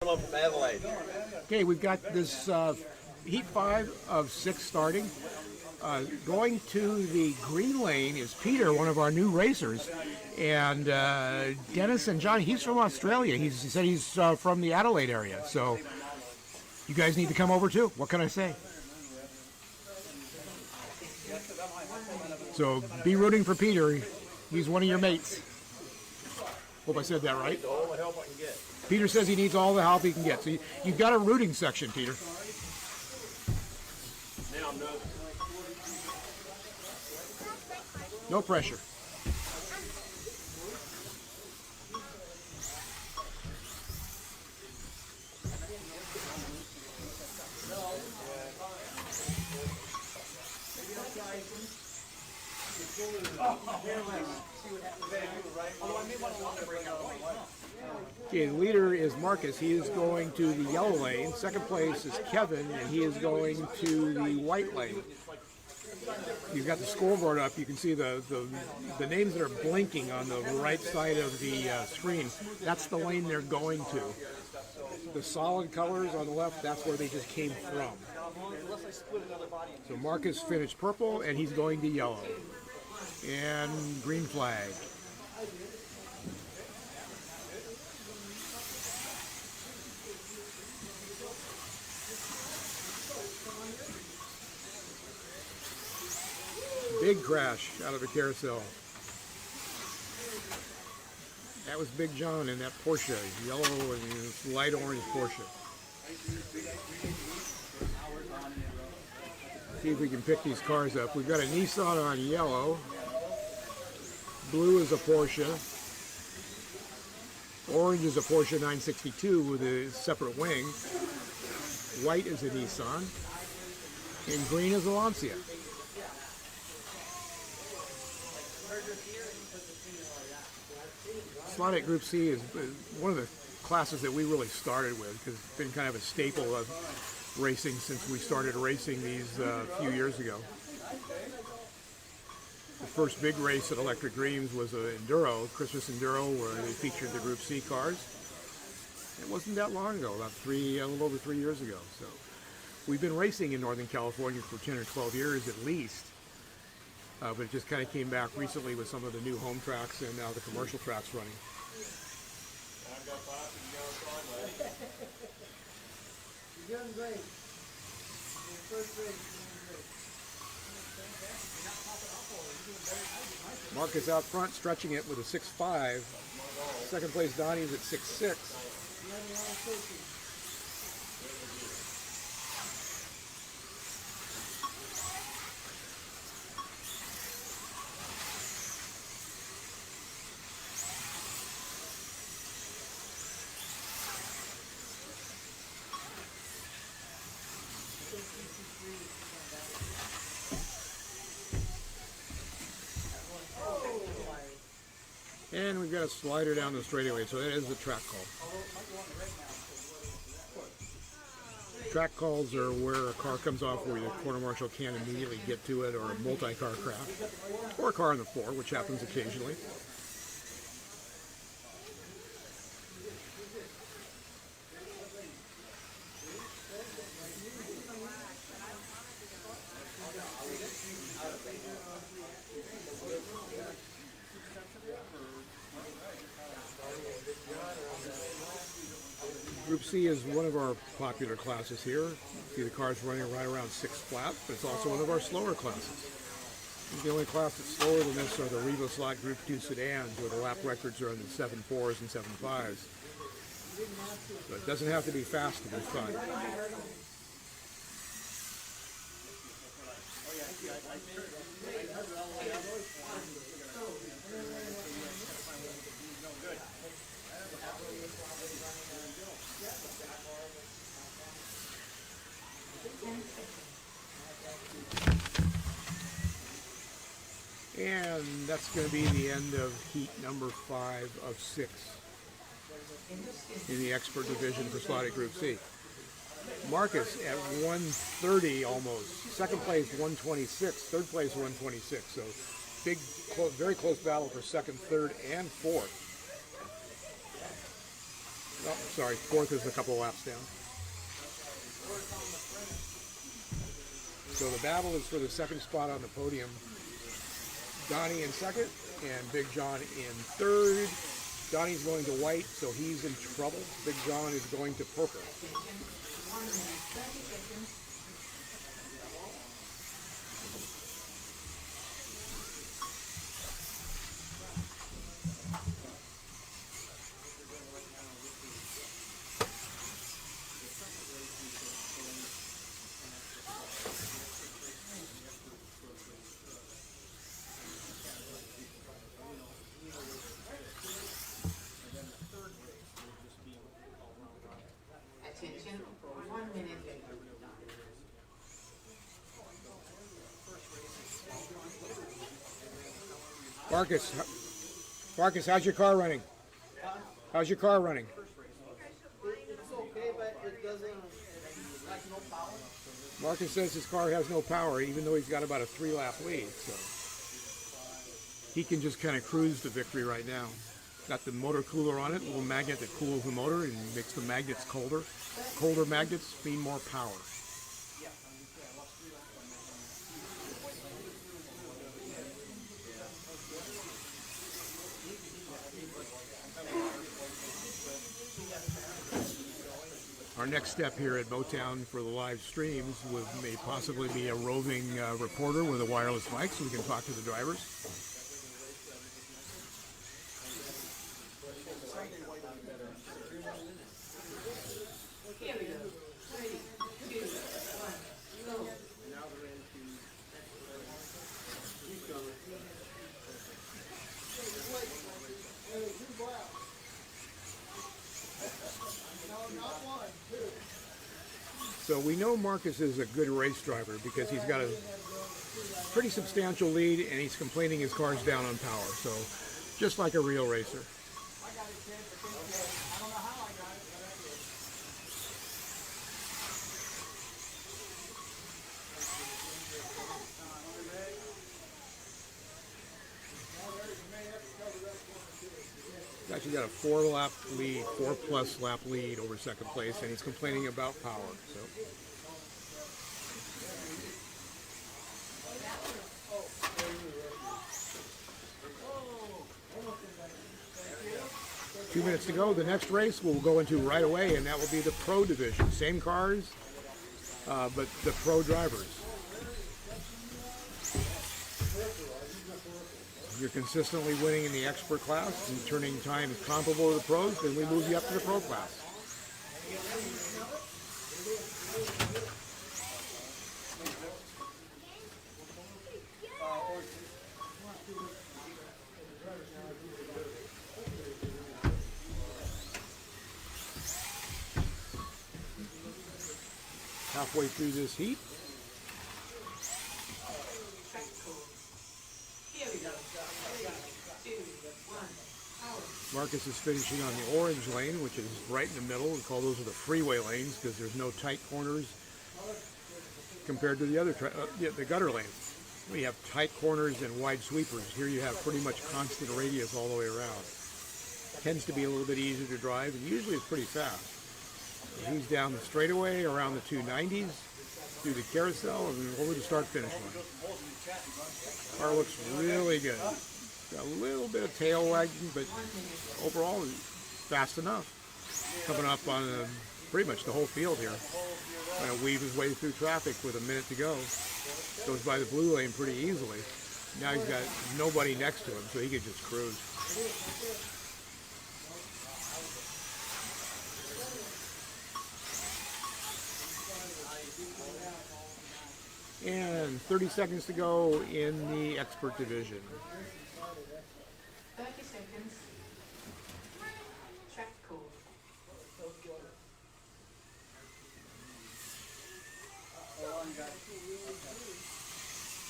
Hello from Adelaide. Okay, we've got this Heat 5 of 6 starting. Going to the green lane is Peter, one of our new racers. And Dennis and Johnny, he's from Australia. He said he's from the Adelaide area. So you guys need to come over too. What can I say? So be rooting for Peter. He's one of your mates. Hope I said that right. All the help I can get. Peter says he needs all the help he can get. So you've got a rooting section, Peter. Now I'm nervous. No pressure. Okay, the leader is Marcus. He is going to the yellow lane. Second place is Kevin, and he is going to the white lane. You've got the scoreboard up. You can see the names that are blinking on the right side of the screen. That's the lane they're going to. The solid colors on the left, that's where they just came from. So Marcus finished purple, and he's going to yellow. And green flag. Big crash out of a carousel. That was Big John in that Porsche, yellow and light orange Porsche. See if we can pick these cars up. We've got a Nissan on yellow. Blue is a Porsche. Orange is a Porsche 962 with a separate wing. White is a Nissan. And green is a Lancia. Slot at Group C is one of the classes that we really started with because it's been kind of a staple of racing since we started racing these few years ago. The first big race at Electric Dreams was an Enduro, Christmas Enduro, where they featured the Group C cars. It wasn't that long ago, a little over 3 years ago. So we've been racing in Northern California for 10 or 12 years at least. But it just kind of came back recently with some of the new home tracks and now the commercial tracks running. You're doing great. First grade. Marcus out front, stretching it with a 6.5. Second place Donnie's at 6.6. And we've got a slider down the straightaway, so that is a track call. Track calls are where a car comes off where the quarter marshal can't immediately get to it, or a multi-car crash, or a car in the floor, which happens occasionally. Group C is one of our popular classes here. See the cars running right around 6 flat, but it's also one of our slower classes. The only class that's slower than this are the Revo Slot Group 2 sedans, where the lap records are in the 7.4s and 7.5s. So it doesn't have to be fast to be fun. And that's going to be the end of heat number 5 of 6 in the expert division for slotted Group C. Marcus at 130 almost. Second place 126, third place 126. So big, very close battle for second, third, and fourth. Oh, sorry, fourth is a couple laps down. So the battle is for the second spot on the podium. Donnie in second and Big John in third. Donnie's going to white, so he's in trouble. Big John is going to purple. Attention, 1 minute. Marcus, how's your car running? How's your car running? It's okay, but it doesn't, like no power. Marcus says his car has no power, even though he's got about a 3-lap lead. So he can just kind of cruise to victory right now. Got the motor cooler on it, a little magnet that cools the motor and makes the magnets colder. Colder magnets mean more power. Our next step here at Motown for the live streams may possibly be a roving reporter with a wireless mic so we can talk to the drivers. Here we go. 3, 2, 1, go. So we know Marcus is a good race driver because he's got a pretty substantial lead and he's complaining his car's down on power. So just like a real racer. He's actually got a 4-lap lead, 4+ lap lead over second place, and he's complaining about power. So 2 minutes to go. The next race we'll go into right away, and that will be the pro division. Same cars, but the pro drivers. If you're consistently winning in the expert class and turning times comparable to the pros, then we move you up to the pro class. Halfway through this heat. Here we go. 3, 2, 1, power. Marcus is finishing on the orange lane, which is right in the middle. We call those the freeway lanes because there's no tight corners compared to the other the gutter lanes. We have tight corners and wide sweepers. Here you have pretty much constant radius all the way around. Tends to be a little bit easier to drive, and usually it's pretty fast. He's down the straightaway around the 290s, through the carousel, and over the start-finish line. Car looks really good. Got a little bit of tail wagging, but overall, fast enough. Coming up on pretty much the whole field here. Trying to weave his way through traffic with a minute to go. Goes by the blue lane pretty easily. Now he's got nobody next to him, so he could just cruise. And 30 seconds to go in the expert division. 30 seconds. Track call.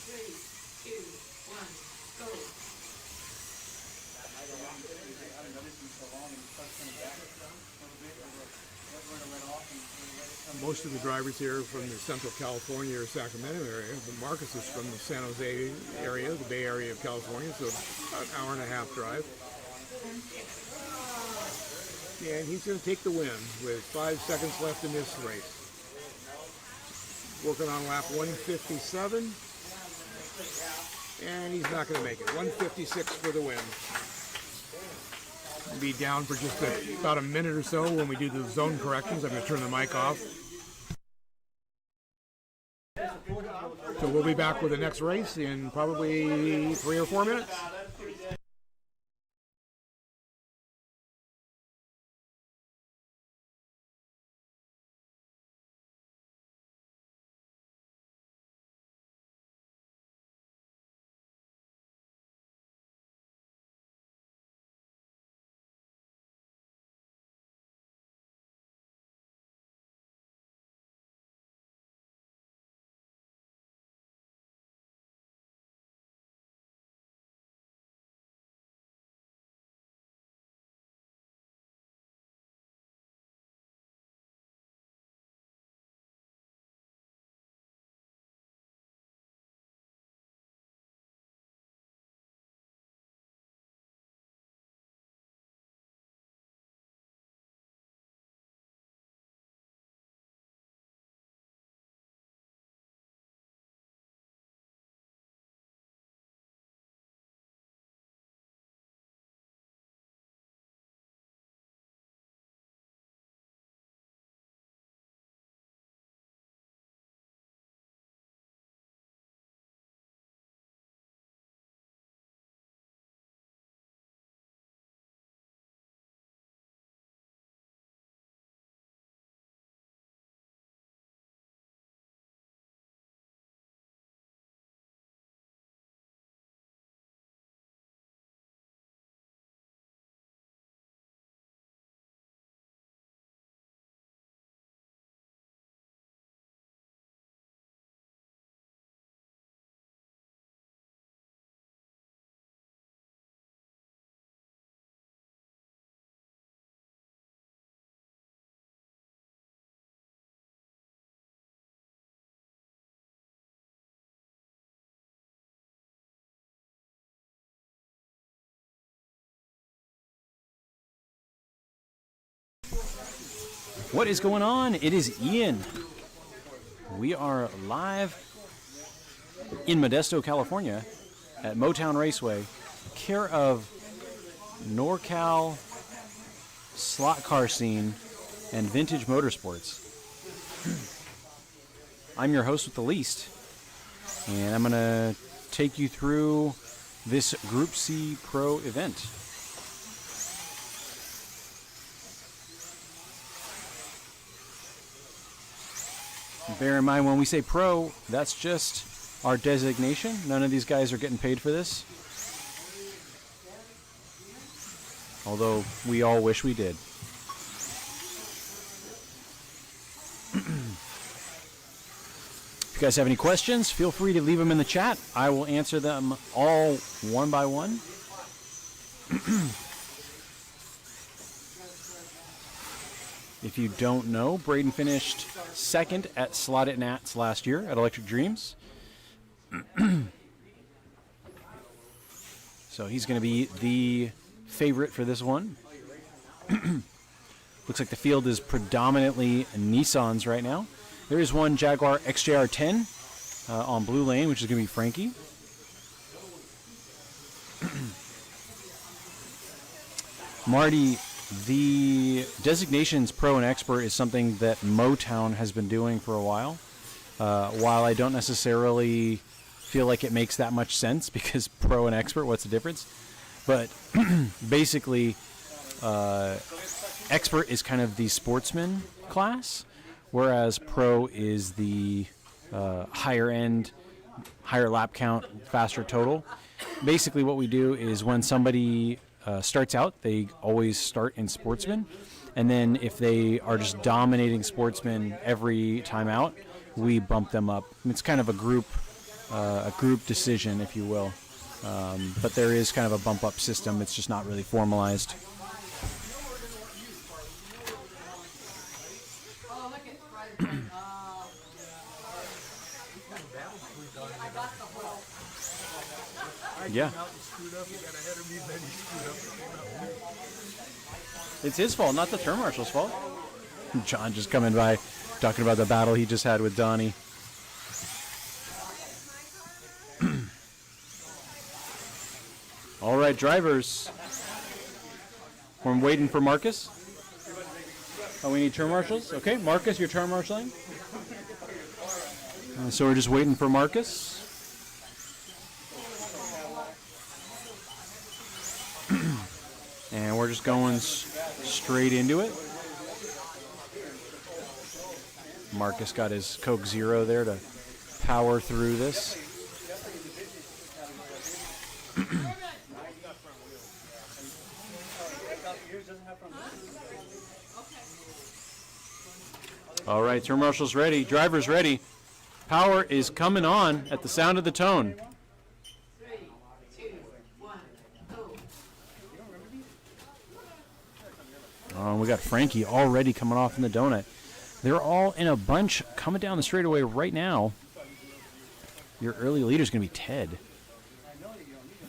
3, 2, 1, go. Most of the drivers here from the Central California or Sacramento area, but Marcus is from the San Jose area, the Bay Area of California, so about an hour and a half drive. And he's going to take the win with 5 seconds left in this race. Working on lap 157. And he's not going to make it. 156 for the win. Be down for just about a minute or so when we do the zone corrections. I'm going to turn the mic off. So we'll be back with the next race in probably 3 or 4 minutes. What is going on? It is Ian. We are live in Modesto, California at Motown Raceway, care of NorCal slot car scene and vintage motorsports. I'm your host with the least, and I'm going to take you through this Group C Pro event. Bear in mind, when we say pro, that's just our designation. None of these guys are getting paid for this. Although we all wish we did. If you guys have any questions, feel free to leave them in the chat. I will answer them all one by one. If you don't know, Braden finished second at Slotted Nats last year at Electric Dreams. So he's going to be the favorite for this one. Looks like the field is predominantly Nissans right now. There is one Jaguar XJR10 on Blue Lane, which is going to be Frankie. Marty, the designations Pro and Expert is something that Motown has been doing for a while. While I don't necessarily feel like it makes that much sense, because Pro and Expert, what's the difference? But basically, Expert is kind of the sportsman class, whereas Pro is the higher end, higher lap count, faster total. Basically what we do is when somebody starts out, they always start in sportsman, and then if they are just dominating sportsman every time out, we bump them up. It's kind of a group decision, if you will, but there is kind of a bump up system. It's just not really formalized. Yeah. Out and screwed up. He got ahead of me, then he screwed up and came out. It's his fault, not the turn marshal's fault. John just coming by, talking about the battle he just had with Donnie. All right, drivers. We're waiting for Marcus. Oh, we need turn marshals? Okay, Marcus, you're turn marshaling. So we're just waiting for Marcus. And we're just going straight into it. Marcus got his Coke Zero there to power through this. All right, turn marshal's ready, driver's ready. Power is coming on at the sound of the tone. 3, 2, 1, go. Oh, we got Frankie already coming off in the donut. They're all in a bunch coming down the straightaway right now. Your early leader is going to be Ted,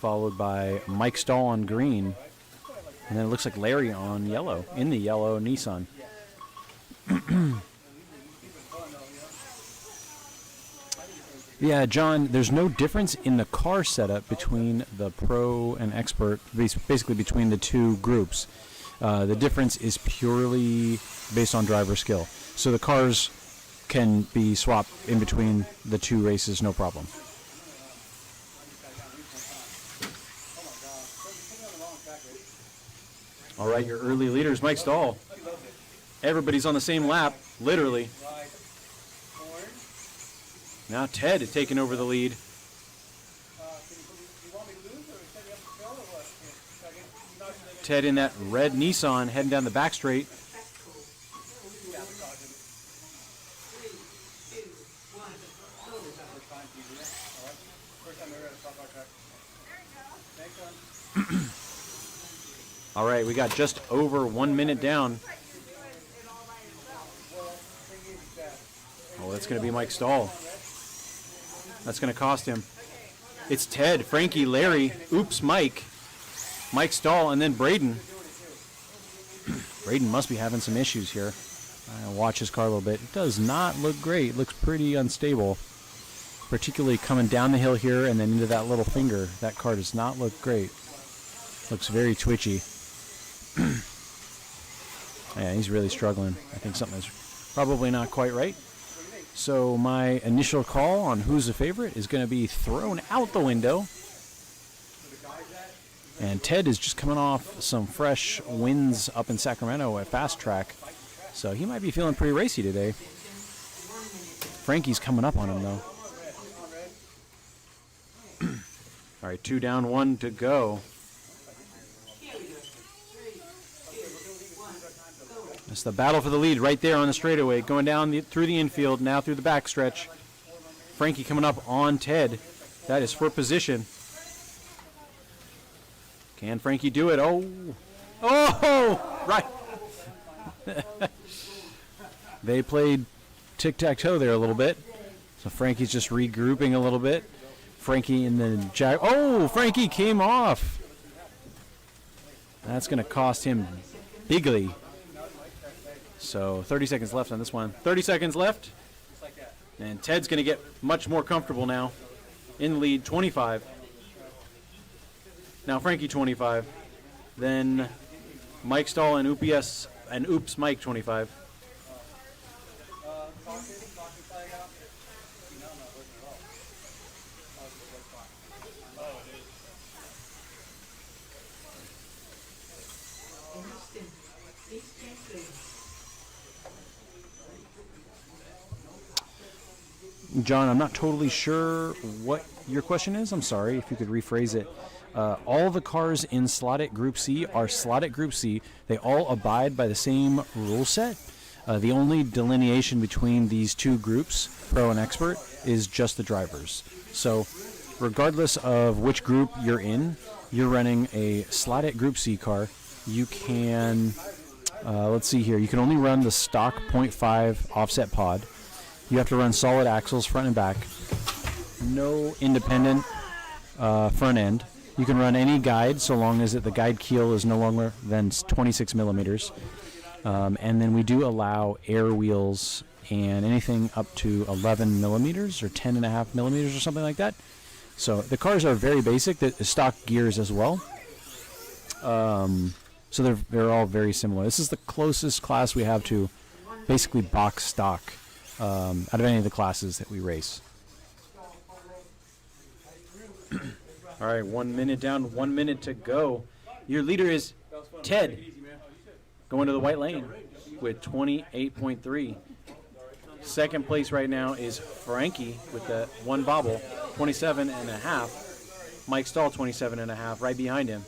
followed by Mike Stahl on green, and then it looks like Larry on yellow, in the yellow Nissan. Yeah, John, there's no difference in the car setup between the pro and expert, basically between the two groups. The difference is purely based on driver skill. So the cars can be swapped in between the two races, no problem. All right, your early leaders, Mike Stahl. Everybody's on the same lap, literally. Now Ted is taking over the lead. Ted in that red Nissan heading down the back straight. All right, we got just over 1 minute down. Oh, that's going to be Mike Stahl. That's going to cost him. It's Ted, Frankie, Larry, oops, Mike, Mike Stahl, and then Braden. Braden must be having some issues here. I'll watch his car a little bit. It does not look great. It looks pretty unstable, particularly coming down the hill here and then into that little finger. That car does not look great. Looks very twitchy. Yeah, he's really struggling. I think something is probably not quite right. So my initial call on who's the favorite is going to be thrown out the window. And Ted is just coming off some fresh wins up in Sacramento at Fast Track. So he might be feeling pretty racy today. Frankie's coming up on him, though. All right, 2 down, 1 to go. That's the battle for the lead right there on the straightaway, going down through the infield, now through the backstretch. Frankie coming up on Ted. That is for position. Can Frankie do it? Oh, right. They played tic-tac-toe there a little bit. So Frankie's just regrouping a little bit. Frankie and then Jack. Oh, Frankie came off. That's going to cost him bigly. So 30 seconds left on this one. 30 seconds left. And Ted's going to get much more comfortable now. In the lead, 25. Now Frankie 25. Then Mike Stahl and UPS and Oops Mike 25. John, I'm not totally sure what your question is. I'm sorry, if you could rephrase it. All the cars in Slotted Group C are Slotted Group C. They all abide by the same rule set. The only delineation between these two groups, Pro and Expert, is just the drivers. So regardless of which group you're in, you're running a Slotted Group C car. You can, let's see here, you can only run the stock 0.5 offset pod. You have to run solid axles front and back. No independent front end. You can run any guide so long as the guide keel is no longer than 26 millimeters. And then we do allow air wheels and anything up to 11 millimeters or 10.5 millimeters or something like that. So the cars are very basic. The stock gears as well. So they're all very similar. This is the closest class we have to basically box stock out of any of the classes that we race. All right, 1 minute down, 1 minute to go. Your leader is Ted, going to the white lane with 28.3. Second place right now is Frankie with the one bobble, 27.5. Mike Stahl, 27.5, right behind him.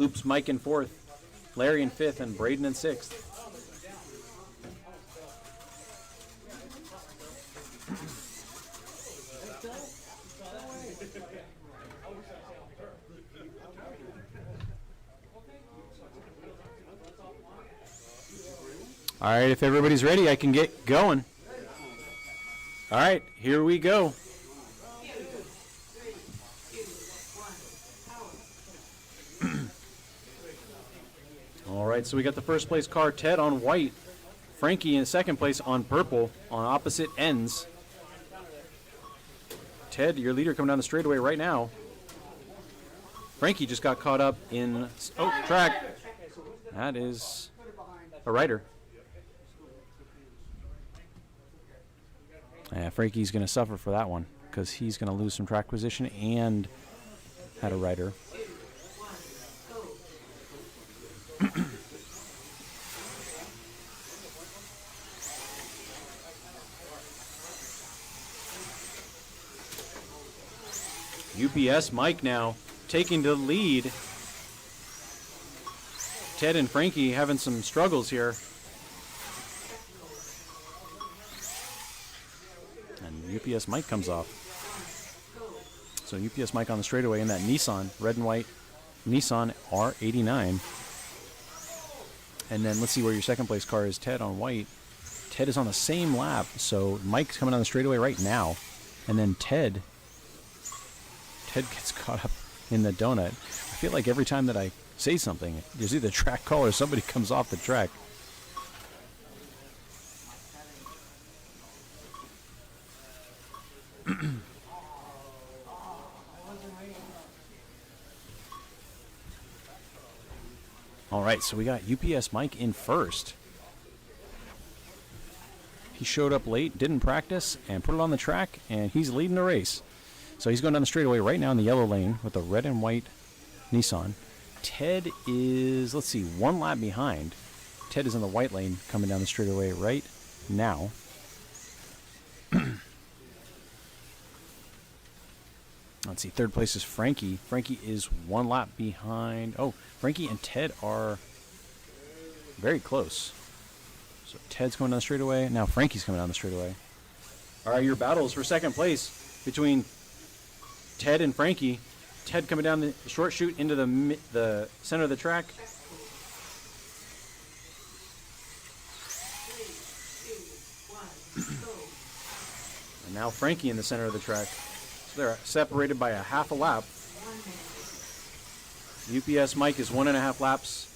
Oops, Mike in fourth, Larry in fifth, and Braden in sixth. All right, if everybody's ready, I can get going. All right, here we go. All right, so we got the first place car, Ted, on white. Frankie in second place on purple on opposite ends. Ted, your leader, coming down the straightaway right now. Frankie just got caught up in track. That is a rider. Yeah, Frankie's going to suffer for that one because he's going to lose some track position and had a rider. UPS Mike now taking the lead. Ted and Frankie having some struggles here. And UPS Mike comes off. So UPS Mike on the straightaway in that Nissan, red and white Nissan R89. And then let's see where your second place car is, Ted on white. Ted is on the same lap, so Mike's coming on the straightaway right now. And then Ted gets caught up in the donut. I feel like every time that I say something, there's either a track call or somebody comes off the track. All right, so we got UPS Mike in first. He showed up late, didn't practice, and put it on the track, and he's leading the race. So he's going down the straightaway right now in the yellow lane with the red and white Nissan. Ted is, let's see, one lap behind. Ted is in the white lane coming down the straightaway right now. Let's see, third place is Frankie. Frankie is one lap behind. Oh, Frankie and Ted are very close. So Ted's going down the straightaway. Now Frankie's coming down the straightaway. All right, your battles for second place between Ted and Frankie. Ted coming down the short chute into the center of the track. And now Frankie in the center of the track. So they're separated by a half a lap. UPS Mike is 1.5 laps,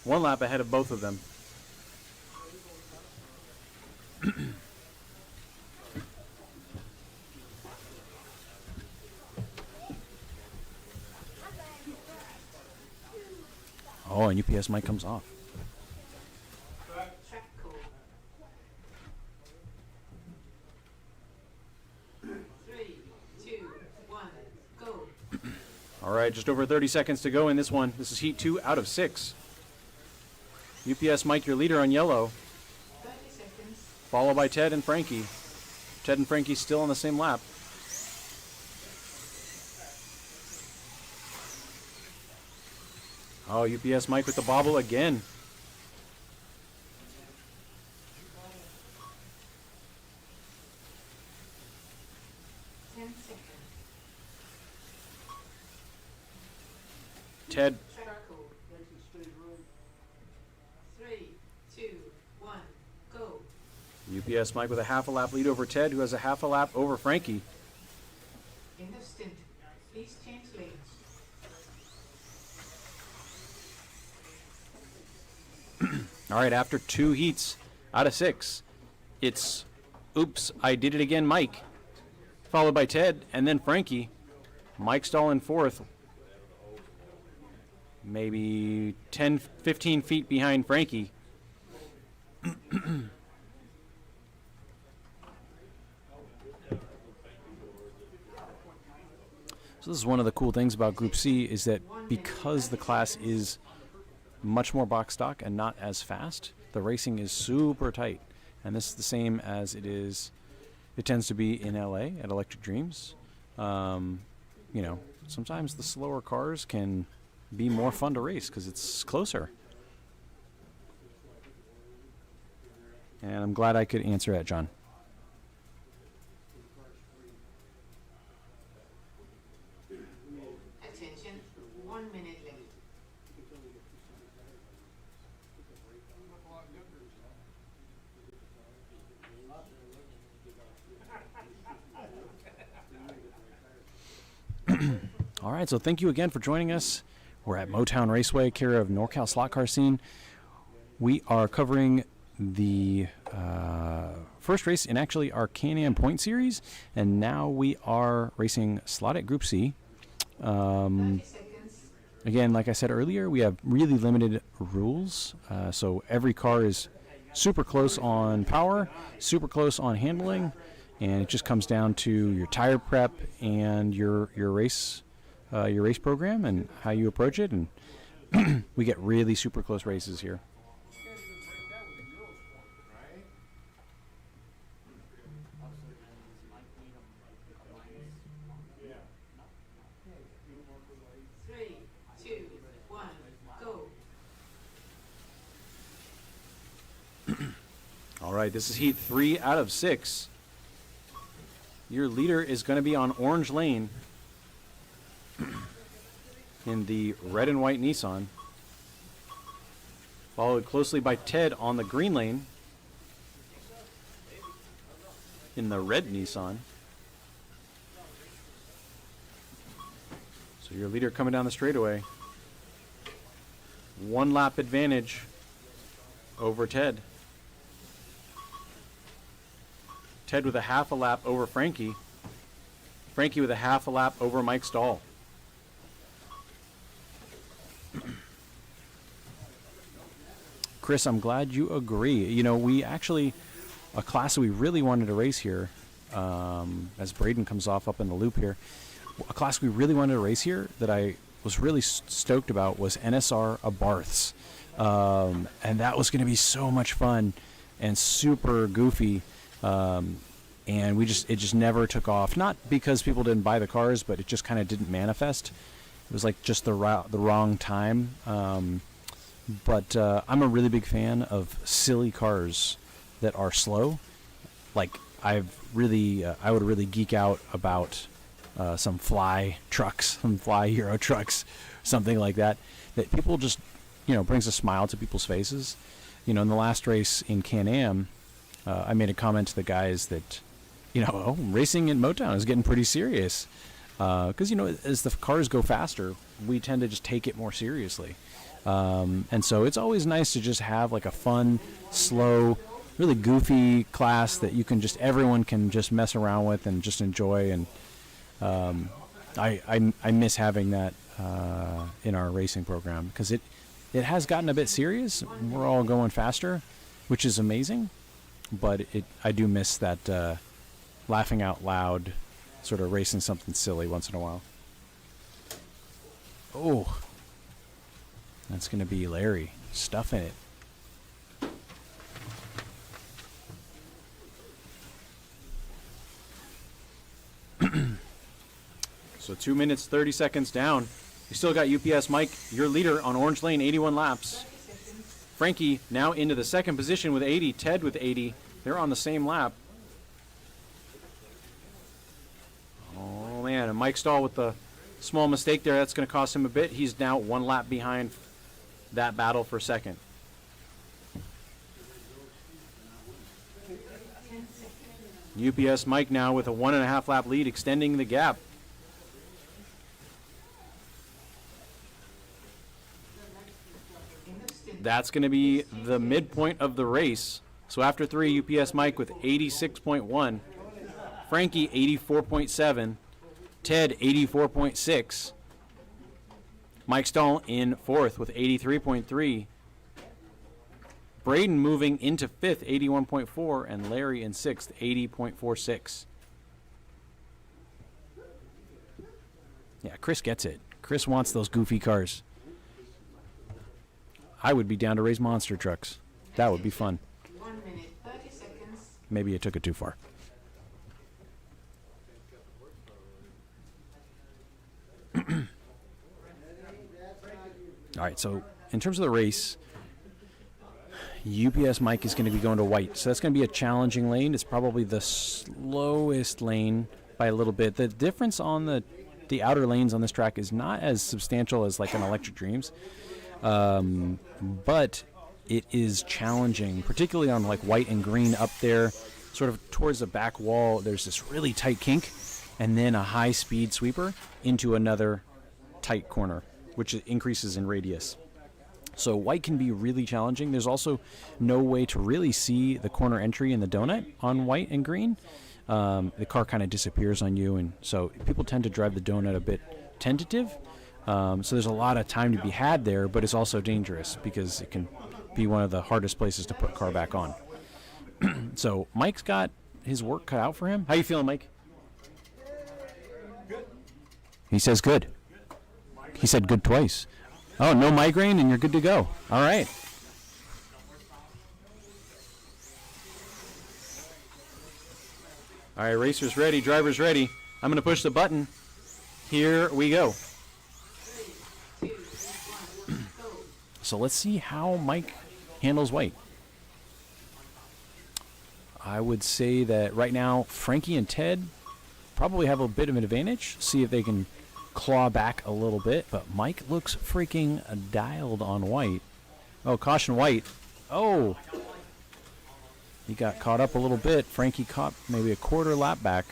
1 lap ahead of both of them. Oh, and UPS Mike comes off. All right, just over 30 seconds to go in this one. This is heat 2 out of 6. UPS Mike, your leader on yellow. 30 seconds. Followed by Ted and Frankie. Ted and Frankie still on the same lap. Oh, UPS Mike with the bobble again. Ted. 3, 2, 1, go. UPS Mike with a half a lap lead over Ted, who has a half a lap over Frankie. End of stint. Please change lanes. All right, after 2 heats out of 6, it's oops, I did it again, Mike, followed by Ted, and then Frankie. Mike Stahl in 4th, maybe 10, 15 feet behind Frankie. So this is one of the cool things about Group C, is that because the class is much more box stock and not as fast, the racing is super tight. And this is the same as it tends to be in LA at Electric Dreams. You know, sometimes the slower cars can be more fun to race because it's closer. And I'm glad I could answer that, John. Attention, 1 minute left. All right, so thank you again for joining us. We're at Motown Raceway, care of NorCal Slot Car Scene. We are covering the first race in actually our Can-Am Point Series, and now we are racing slot at Group C. 30 seconds. Again, like I said earlier, we have really limited rules, so every car is super close on power, super close on handling, and it just comes down to your tire prep and your race program and how you approach it, and we get really super close races here. Three, two, one, go. All right, this is heat 3 out of 6. Your leader is going to be on orange lane in the red and white Nissan, followed closely by Ted on the green lane in the red Nissan. So your leader coming down the straightaway. 1 lap advantage over Ted. Ted with a half a lap over Frankie. Frankie with a half a lap over Mike Stahl. Chris, I'm glad you agree. You know, we actually, a class that we really wanted to race here, as Braden comes off up in the loop here, a class we really wanted to race here that I was really stoked about was NSR Abarths. And that was going to be so much fun and super goofy. And it just never took off. Not because people didn't buy the cars, but it just kind of didn't manifest. It was like just the wrong time. But I'm a really big fan of silly cars that are slow. Like I would really geek out about some fly trucks, some fly Euro trucks, something like that. That people just, brings a smile to people's faces. In the last race in Can-Am, I made a comment to the guys that, racing in Motown is getting pretty serious. Because, as the cars go faster, we tend to just take it more seriously. And so it's always nice to just have like a fun, slow, really goofy class that everyone can just mess around with and just enjoy. And I miss having that in our racing program because it has gotten a bit serious. We're all going faster, which is amazing. But I do miss that laughing out loud, sort of racing something silly once in a while. Oh, that's going to be Larry stuffing it. So 2 minutes, 30 seconds down. You still got UPS Mike, your leader on orange lane, 81 laps. Frankie now into the second position with 80. Ted with 80. They're on the same lap. Oh, man. And Mike Stahl with the small mistake there. That's going to cost him a bit. He's now 1 lap behind that battle for second. UPS Mike now with a 1.5 lap lead, extending the gap. That's going to be the midpoint of the race. So after 3, UPS Mike with 86.1, Frankie 84.7, Ted 84.6, Mike Stahl in 4th with 83.3, Braden moving into 5th, 81.4, and Larry in 6th, 80.46. Yeah, Chris gets it. Chris wants those goofy cars. I would be down to race monster trucks. That would be fun. 1 minute, 30 seconds. Maybe I took it too far. All right, so in terms of the race, UPS Mike is going to be going to white. So that's going to be a challenging lane. It's probably the slowest lane by a little bit. The difference on the outer lanes on this track is not as substantial as like an Electric Dreams. But it is challenging, particularly on like white and green up there, sort of towards the back wall. There's this really tight kink and then a high speed sweeper into another tight corner, which increases in radius. So white can be really challenging. There's also no way to really see the corner entry in the donut on white and green. The car kind of disappears on you, and so people tend to drive the donut a bit tentative. So there's a lot of time to be had there, but it's also dangerous because it can be one of the hardest places to put car back on. So Mike's got his work cut out for him. How you feeling, Mike? Good. He says good. He said good twice. Oh, no migraine and you're good to go. All right. All right, racers ready, drivers ready. I'm going to push the button. Here we go. So let's see how Mike handles white. I would say that right now, Frankie and Ted probably have a bit of an advantage. See if they can claw back a little bit. But Mike looks freaking dialed on white. Oh, caution white. Oh. He got caught up a little bit. Frankie caught maybe a quarter lap back.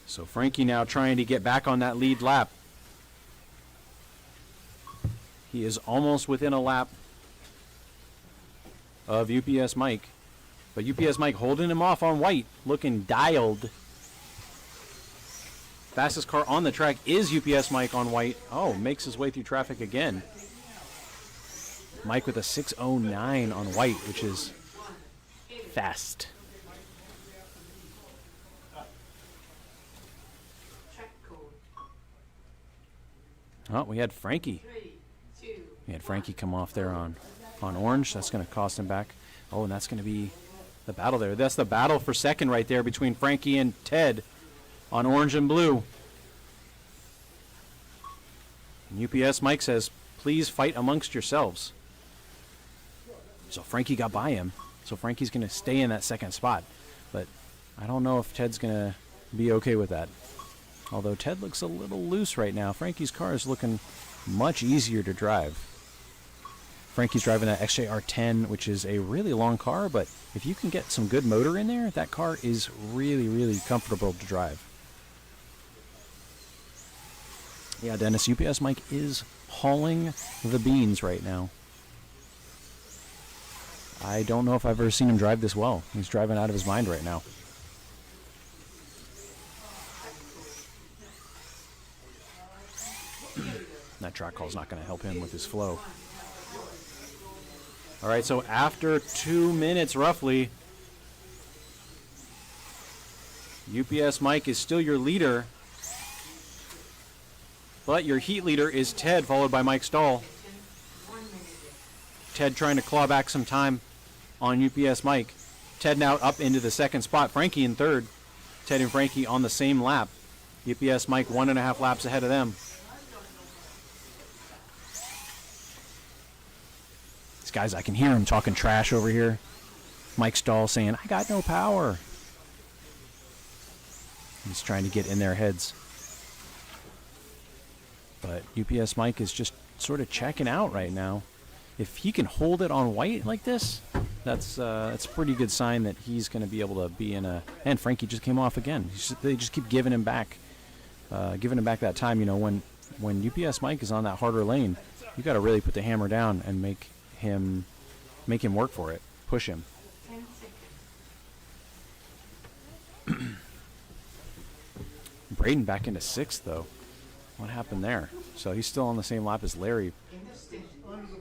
So Frankie now trying to get back on that lead lap. He is almost within a lap of UPS Mike. But UPS Mike holding him off on white, looking dialed. Fastest car on the track is UPS Mike on white. Oh, makes his way through traffic again. Mike with a 6:09 on white, which is fast. Oh, we had Frankie. We had Frankie come off there on orange. That's going to cost him back. Oh, and that's going to be the battle there. That's the battle for second right there between Frankie and Ted on orange and blue. And UPS Mike says, please fight amongst yourselves. So Frankie got by him. So Frankie's going to stay in that second spot. But I don't know if Ted's going to be okay with that. Although Ted looks a little loose right now. Frankie's car is looking much easier to drive. Frankie's driving that XJR10, which is a really long car, but if you can get some good motor in there, that car is really, really comfortable to drive. Yeah, Dennis, UPS Mike is hauling the beans right now. I don't know if I've ever seen him drive this well. He's driving out of his mind right now. That track call is not going to help him with his flow. All right, so after 2 minutes roughly, UPS Mike is still your leader, but your heat leader is Ted, followed by Mike Stahl. Ted trying to claw back some time on UPS Mike. Ted now up into the second spot. Frankie in third. Ted and Frankie on the same lap. UPS Mike 1.5 laps ahead of them. Guys, I can hear him talking trash over here. Mike Stahl saying, I got no power. He's trying to get in their heads. But but UPS Mike is just sort of checking out right now. If he can hold it on white like this, that's a pretty good sign that he's going to be able to be in a. And Frankie just came off again. They just keep giving him back that time. You know, when UPS Mike is on that harder lane, you got to really put the hammer down and make him work for it, push him. 10 seconds. Braden back into sixth though. What happened there? So he's still on the same lap as Larry. In the station,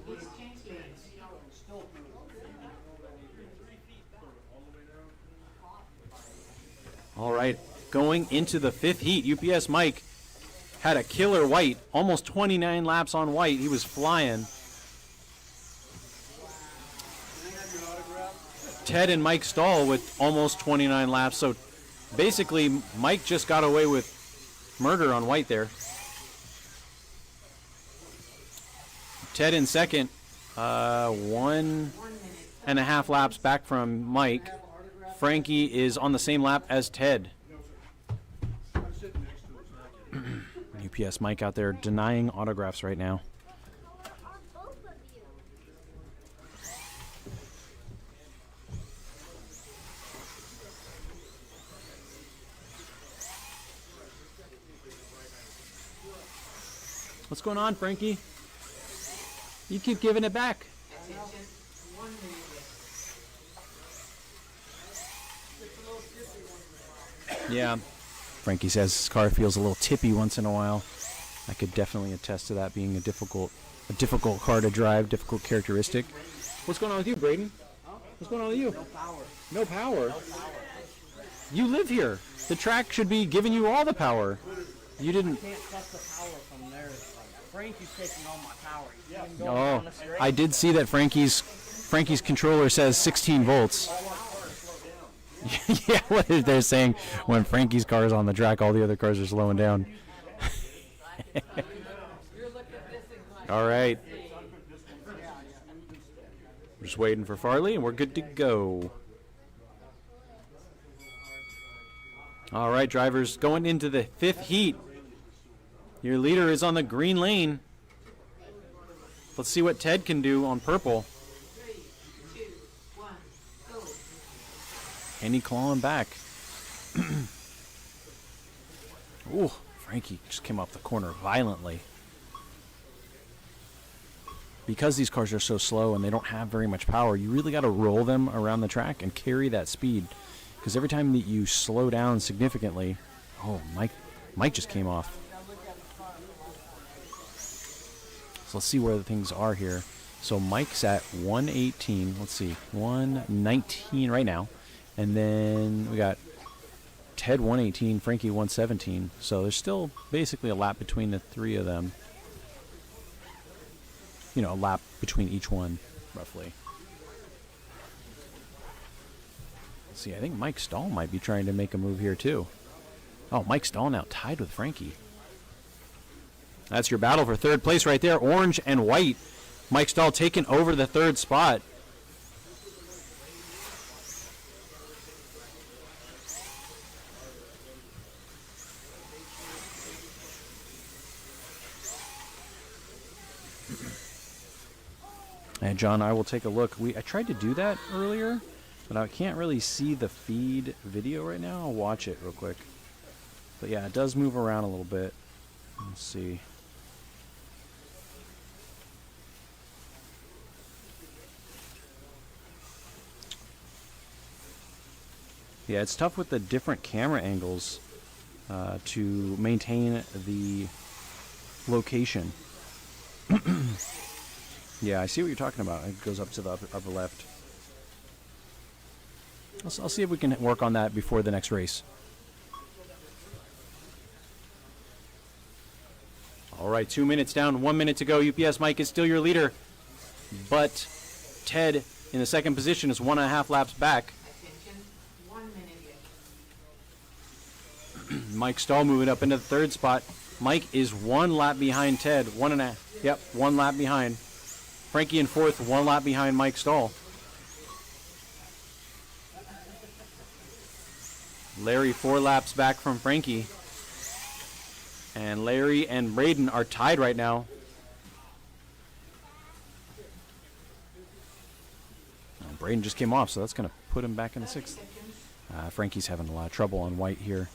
please change lanes. All right, going into the fifth heat, UPS Mike had a killer white, almost 29 laps on white. He was flying. Ted and Mike Stahl with almost 29 laps. So basically, Mike just got away with murder on white there. Ted in second, 1.5 laps back from Mike. Frankie is on the same lap as Ted. UPS Mike out there denying autographs right now. What's going on, Frankie? You keep giving it back. Attention, 1 minute. Yeah. Frankie says his car feels a little tippy once in a while. I could definitely attest to that being a difficult car to drive, difficult characteristic. What's going on with you, Braden? What's going on with you? No power. No power. No power. You live here. The track should be giving you all the power. You didn't. Can't test the power from there. Frankie's taking all my power. Oh, I did see that Frankie's controller says 16 volts. Yeah, what they're saying when Frankie's car is on the track, all the other cars are slowing down. All right. We're just waiting for Farley, and we're good to go. All right, drivers, going into the fifth heat. Your leader is on the green lane. Let's see what Ted can do on purple. 3, 2, 1, go. And he clawing back. Ooh, Frankie just came off the corner violently. Because these cars are so slow and they don't have very much power, you really got to roll them around the track and carry that speed. Because every time that you slow down significantly, oh, Mike just came off. So let's see where the things are here. So Mike's at 118. Let's see, 119 right now. And then we got Ted 118, Frankie 117. So there's still basically a lap between the three of them. You know, a lap between each one, roughly. Let's see, I think Mike Stahl might be trying to make a move here too. Oh, Mike Stahl now tied with Frankie. That's your battle for third place right there, orange and white. Mike Stahl taking over the third spot. And John, I will take a look. I tried to do that earlier, but I can't really see the feed video right now. I'll watch it real quick. But yeah, it does move around a little bit. Let's see. Yeah, it's tough with the different camera angles to maintain the location. Yeah, I see what you're talking about. It goes up to the upper left. I'll see if we can work on that before the next race. All right, 2 minutes down, 1 minute to go. UPS Mike is still your leader, but Ted in the second position is 1.5 laps back. Attention, 1 minute yet. Mike Stahl moving up into the third spot. Mike is 1 lap behind Ted. 1.5. Yep, 1 lap behind. Frankie in fourth, 1 lap behind Mike Stahl. Larry 4 laps back from Frankie. And Larry and Braden are tied right now. Oh, Braden just came off, so that's going to put him back in the 6th. Frankie's having a lot of trouble on white here.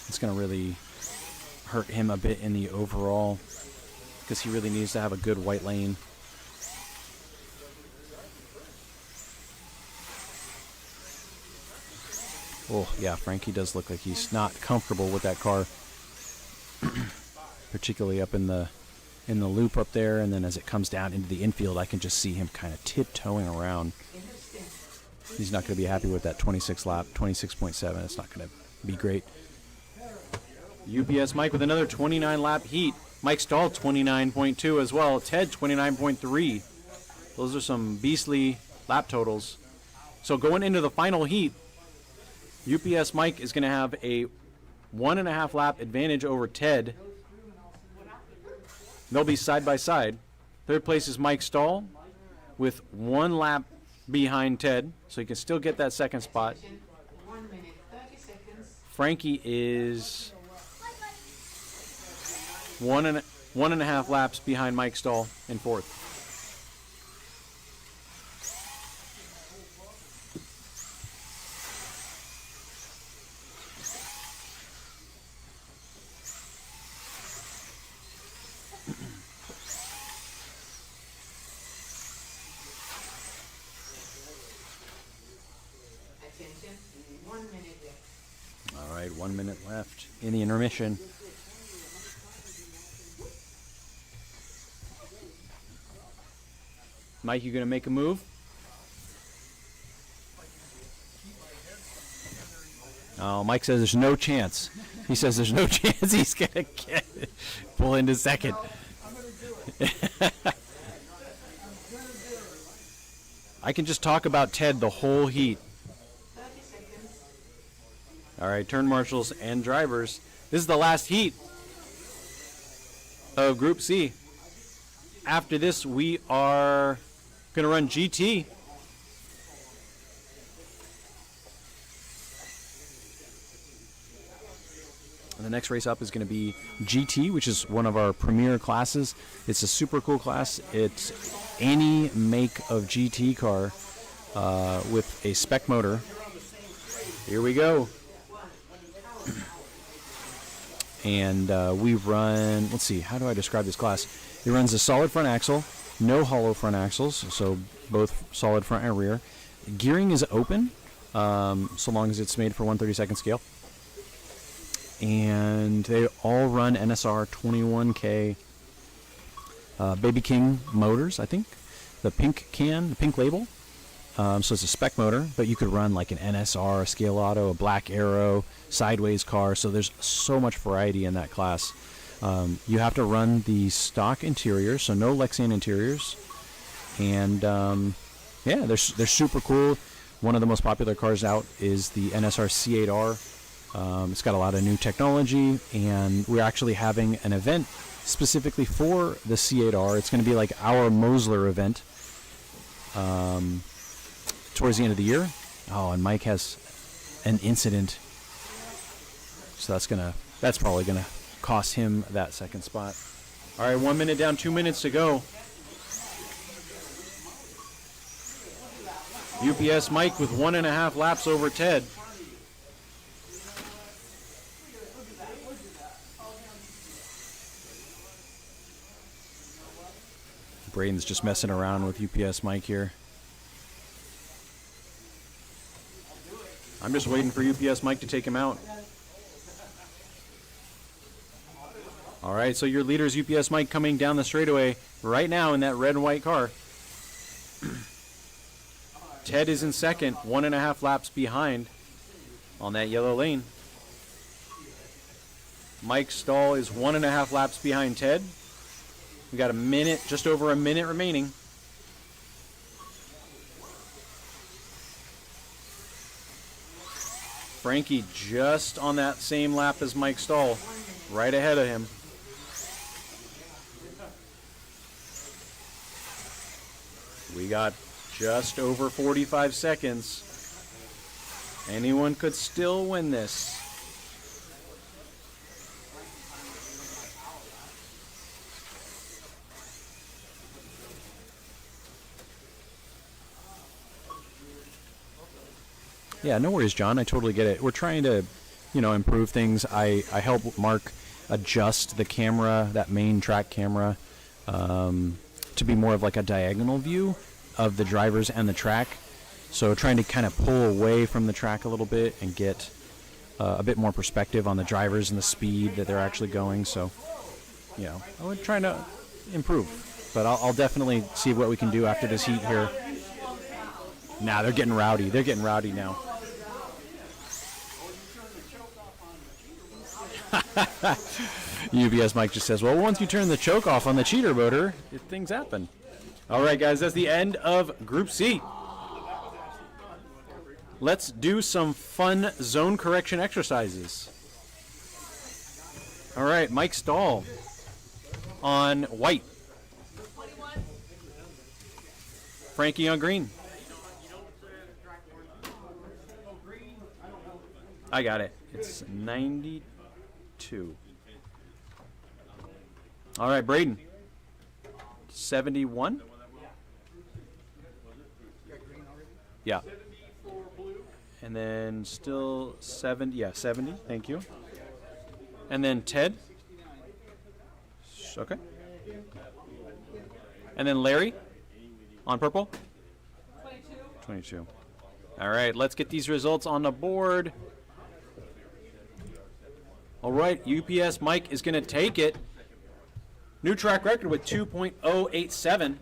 It's going to really hurt him a bit in the overall because he really needs to have a good white lane. Oh, yeah, Frankie does look like he's not comfortable with that car. Particularly up in the loop up there, and then as it comes down into the infield, I can just see him kind of tiptoeing around. He's not going to be happy with that 26 lap, 26.7. It's not going to be great. UPS Mike with another 29 lap heat. Mike Stahl 29.2 as well. Ted 29.3. Those are some beastly lap totals. So going into the final heat, UPS Mike is going to have a 1.5 lap advantage over Ted. They'll be side by side. Third place is Mike Stahl with 1 lap behind Ted, so he can still get that second spot. 1 minute, 30 seconds. Frankie is 1.5 laps behind Mike Stahl in 4th. Attention, 1 minute left. All right, 1 minute left in the intermission. Mike, you gonna make a move? Oh, Mike says there's no chance. He says there's no chance he's gonna pull into second. I can just talk about Ted the whole heat. 30 seconds. All right, turn marshals and drivers. This is the last heat of Group C. After this, we are going to run GT. And the next race up is going to be GT, which is one of our premier classes. It's a super cool class. It's any make of GT car with a spec motor. Here we go. And we run, let's see, how do I describe this class? It runs a solid front axle, no hollow front axles, so both solid front and rear. Gearing is open, so long as it's made for 1/32 scale. And they all run NSR 21K Baby King motors, I think. The pink label. So it's a spec motor, but you could run like an NSR, a Scale Auto, a Black Arrow, sideways car. So there's so much variety in that class. You have to run the stock interior, so no Lexan interiors. And yeah, they're super cool. One of the most popular cars out is the NSR C8R. It's got a lot of new technology, and we're actually having an event specifically for the C8R. It's going to be like our Mosler event towards the end of the year. Oh, and Mike has an incident, so that's probably gonna cost him that second spot. All right, 1 minute down, 2 minutes to go. UPS Mike with 1.5 laps over Ted. Braden's just messing around with UPS Mike here. I'm just waiting for UPS Mike to take him out. All right, so your leader is UPS Mike coming down the straightaway right now in that red and white car. Ted is in second, 1.5 laps behind on that yellow lane. Mike Stahl is 1.5 laps behind Ted. We got a minute, just over a minute remaining. Frankie just on that same lap as Mike Stahl, right ahead of him. We got just over 45 seconds. Anyone could still win this. Yeah, no worries, John. I totally get it. We're trying to, improve things. I help Mark adjust the camera, that main track camera, to be more of like a diagonal view of the drivers and the track. So trying to kind of pull away from the track a little bit and get a bit more perspective on the drivers and the speed that they're actually going. So, I'm trying to improve. But I'll definitely see what we can do after this heat here. Nah, they're getting rowdy. They're getting rowdy now. UBS Mike just says, well, once you turn the choke off on the cheater motor, things happen. All right, guys, that's the end of Group C. Let's do some fun zone correction exercises. All right, Mike Stahl on white. Frankie on green. I got it. It's 92. All right, Braden. 71? Yeah. And then still 70. Yeah, 70. Thank you. And then Ted. Okay. And then Larry on purple. 22. All right, let's get these results on the board. All right, UPS Mike is going to take it. New track record with 2.087.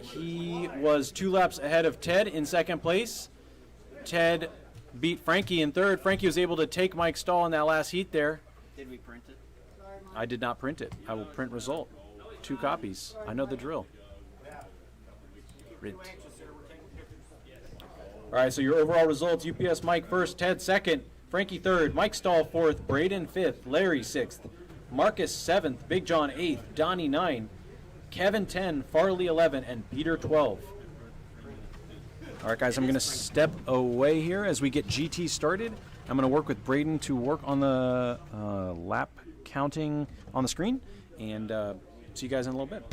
He was 2 laps ahead of Ted in second place. Ted beat Frankie in third. Frankie was able to take Mike Stahl in that last heat there. Did we print it? I did not print it. I will print result. 2 copies. I know the drill. Print. All right, so your overall results, UPS Mike first, Ted second, Frankie third, Mike Stahl fourth, Braden fifth, Larry sixth, Marcus seventh, Big John eighth, Donnie 9, Kevin 10, Farley 11, and Peter 12. All right, guys, I'm going to step away here as we get GT started. I'm going to work with Braden to work on the lap counting on the screen, and see you guys in a little bit.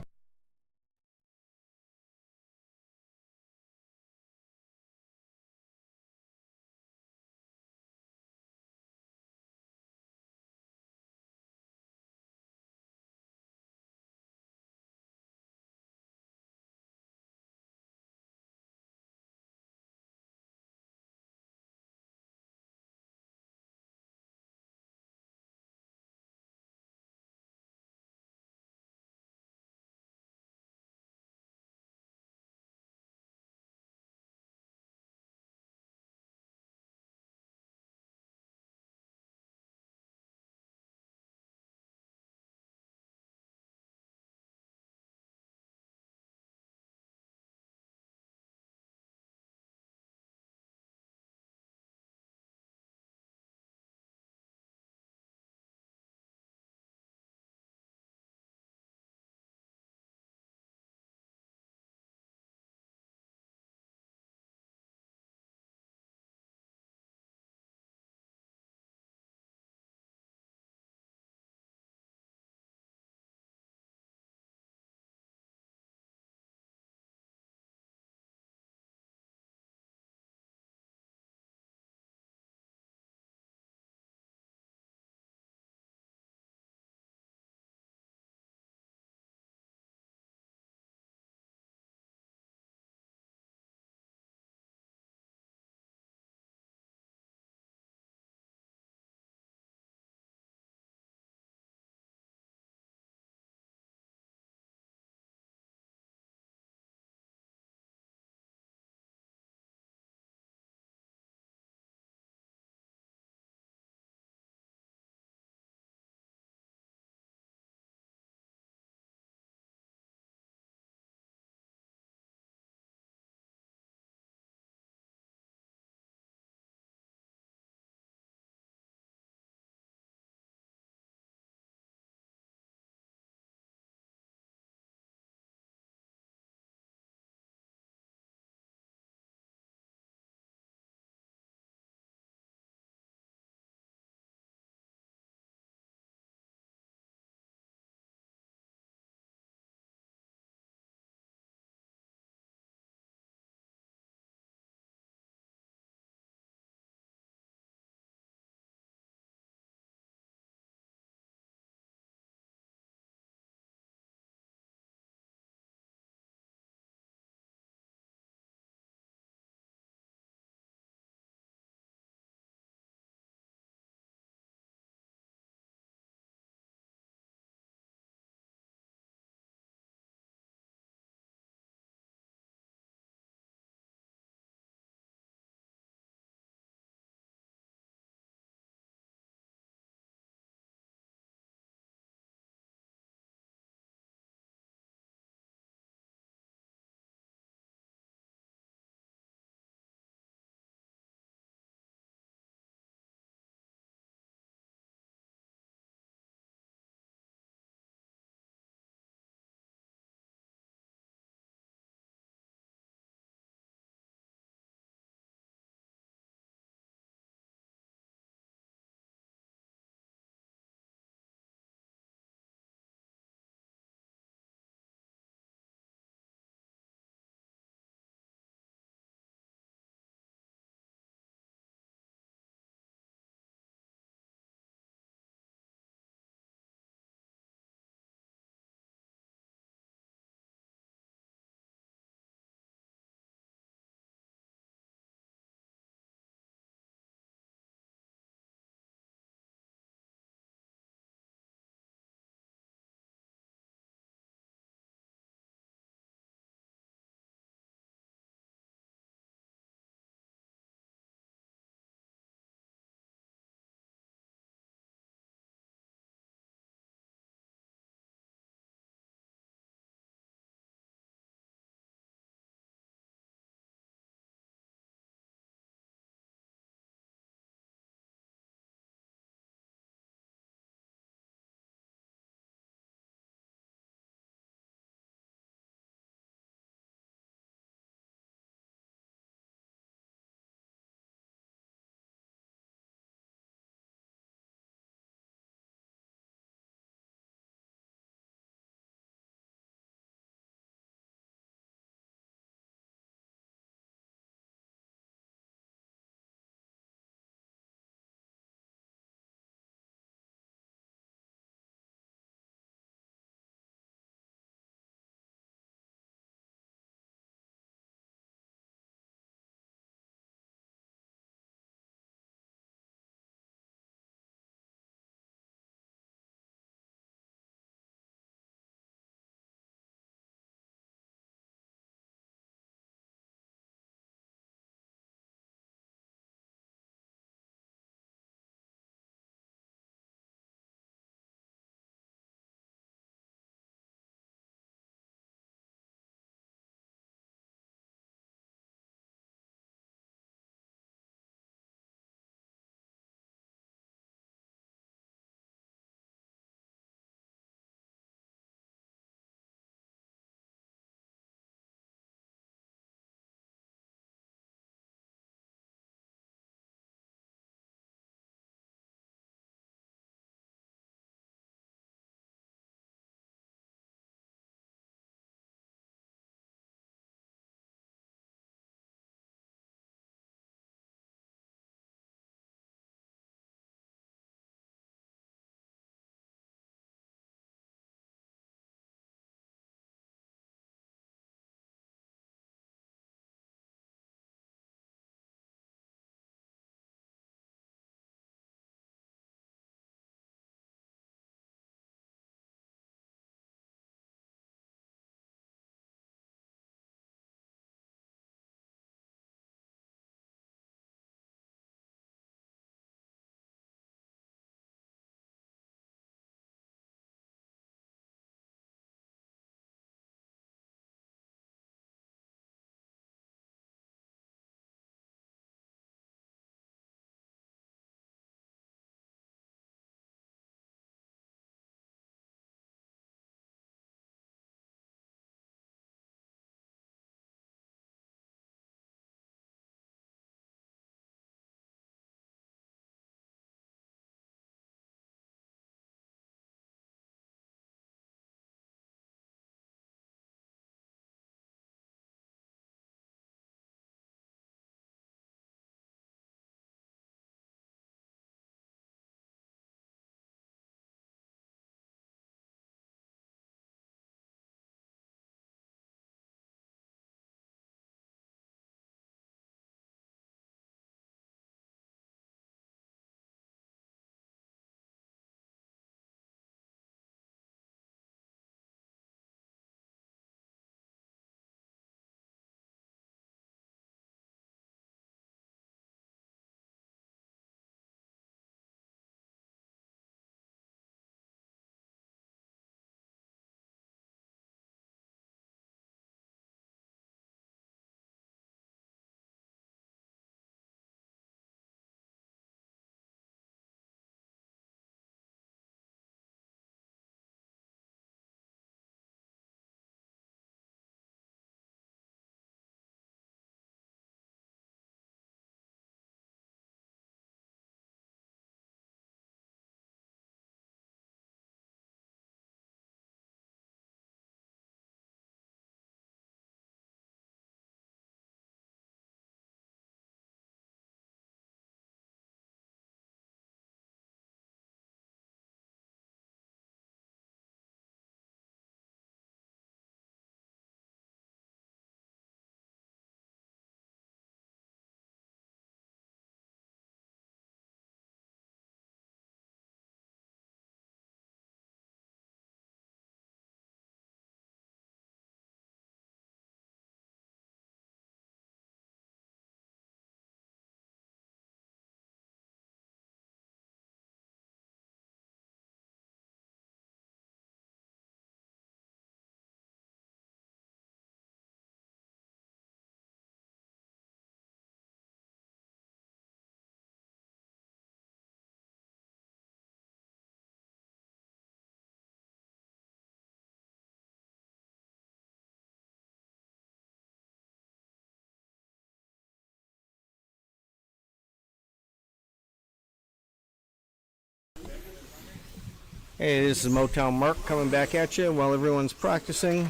Hey, this is Motown Mark coming back at you while everyone's practicing.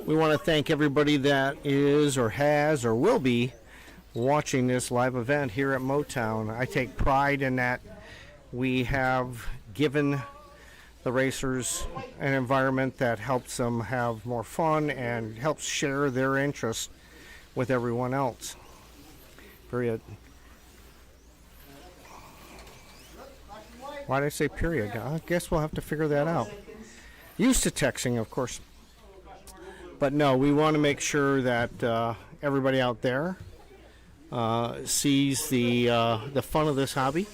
We want to thank everybody that is or has or will be watching this live event here at Motown. I take pride in that we have given the racers an environment that helps them have more fun and helps share their interest with everyone else. Period. Why did I say period? I guess we'll have to figure that out. Used to texting, of course. But no, we want to make sure that everybody out there sees the fun of this hobby.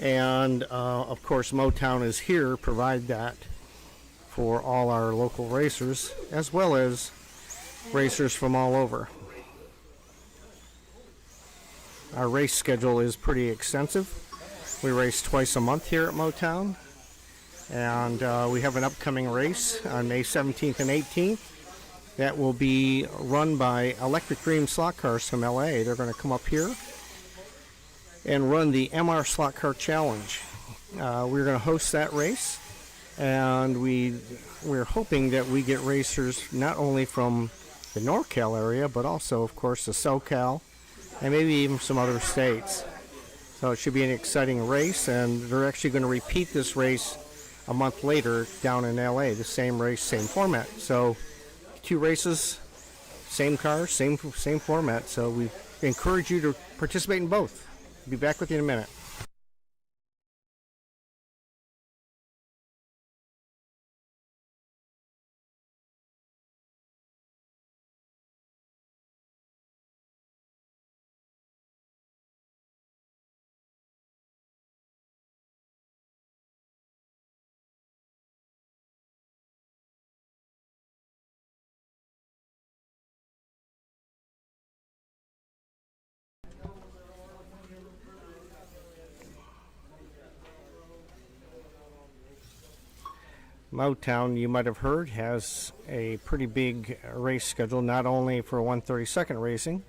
And, of course, Motown is here to provide that for all our local racers, as well as racers from all over. Our race schedule is pretty extensive. We race twice a month here at Motown, and we have an upcoming race on May 17th and 18th that will be run by Electric Dream Slot Cars from LA. They're going to come up here and run the MR Slot Car Challenge. We're going to host that race, and we're hoping that we get racers not only from the NorCal area, but also, of course, the SoCal, and maybe even some other states. So it should be an exciting race, and they're actually going to repeat this race a month later down in LA, the same race, same format. So 2 races, same cars, same format. So we encourage you to participate in both. Be back with you in a minute. Motown, you might have heard, has a pretty big race schedule, not only for 132nd racing,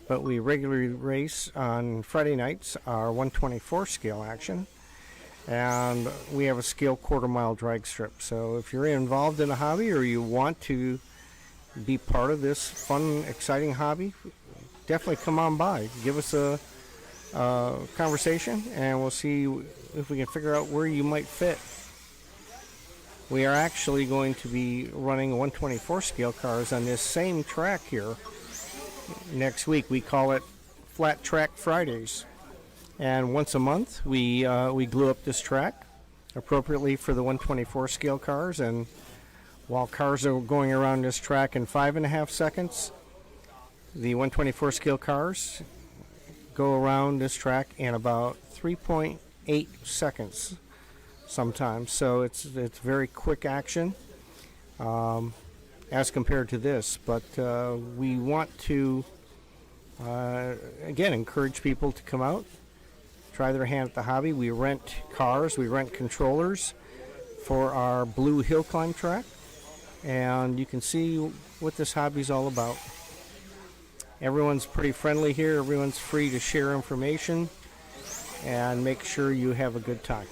but we regularly race on Friday nights our 124 scale action, and we have a scale quarter-mile drag strip. So if you're involved in a hobby or you want to be part of this fun, exciting hobby, definitely come on by. Give us a conversation, and we'll see if we can figure out where you might fit. We are actually going to be running 124 scale cars on this same track here next week. We call it Flat Track Fridays. And once a month, we glue up this track appropriately for the 124 scale cars. And while cars are going around this track in 5.5 seconds, the 124 scale cars go around this track in about 3.8 seconds. Sometimes, so it's very quick action as compared to this. But we want to again encourage people to come out, try their hand at the hobby. We rent cars, we rent controllers for our Blue Hill Climb track, and you can see what this hobby is all about. Everyone's pretty friendly here. Everyone's free to share information and make sure you have a good time.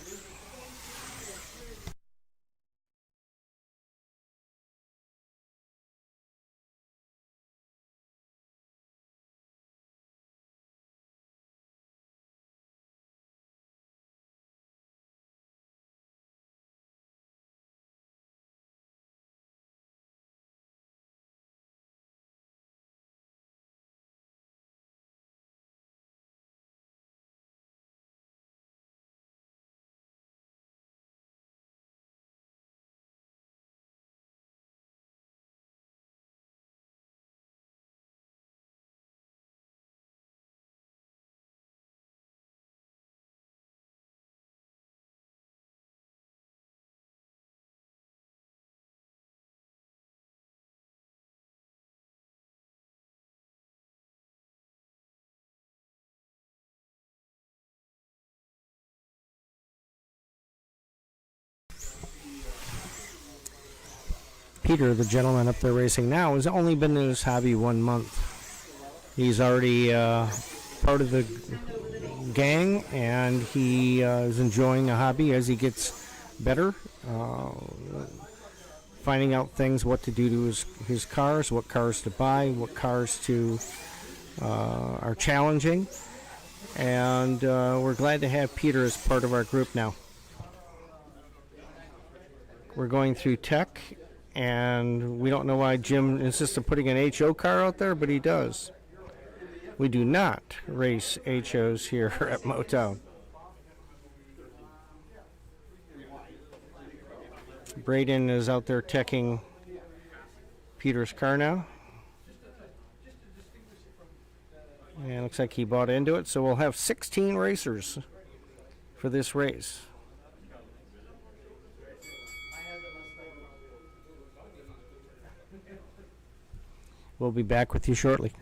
Peter, the gentleman up there racing now, has only been in his hobby 1 month. He's already part of the gang, and he is enjoying the hobby as he gets better, finding out things, what to do to his cars, what cars to buy, what cars to are challenging. And we're glad to have Peter as part of our group now. We're going through tech, and we don't know why Jim insists on putting an HO car out there, but he does. We do not race HOs here at Motown. Braden is out there teching Peter's car now. And looks like he bought into it, so we'll have 16 racers for this race. We'll be back with you shortly.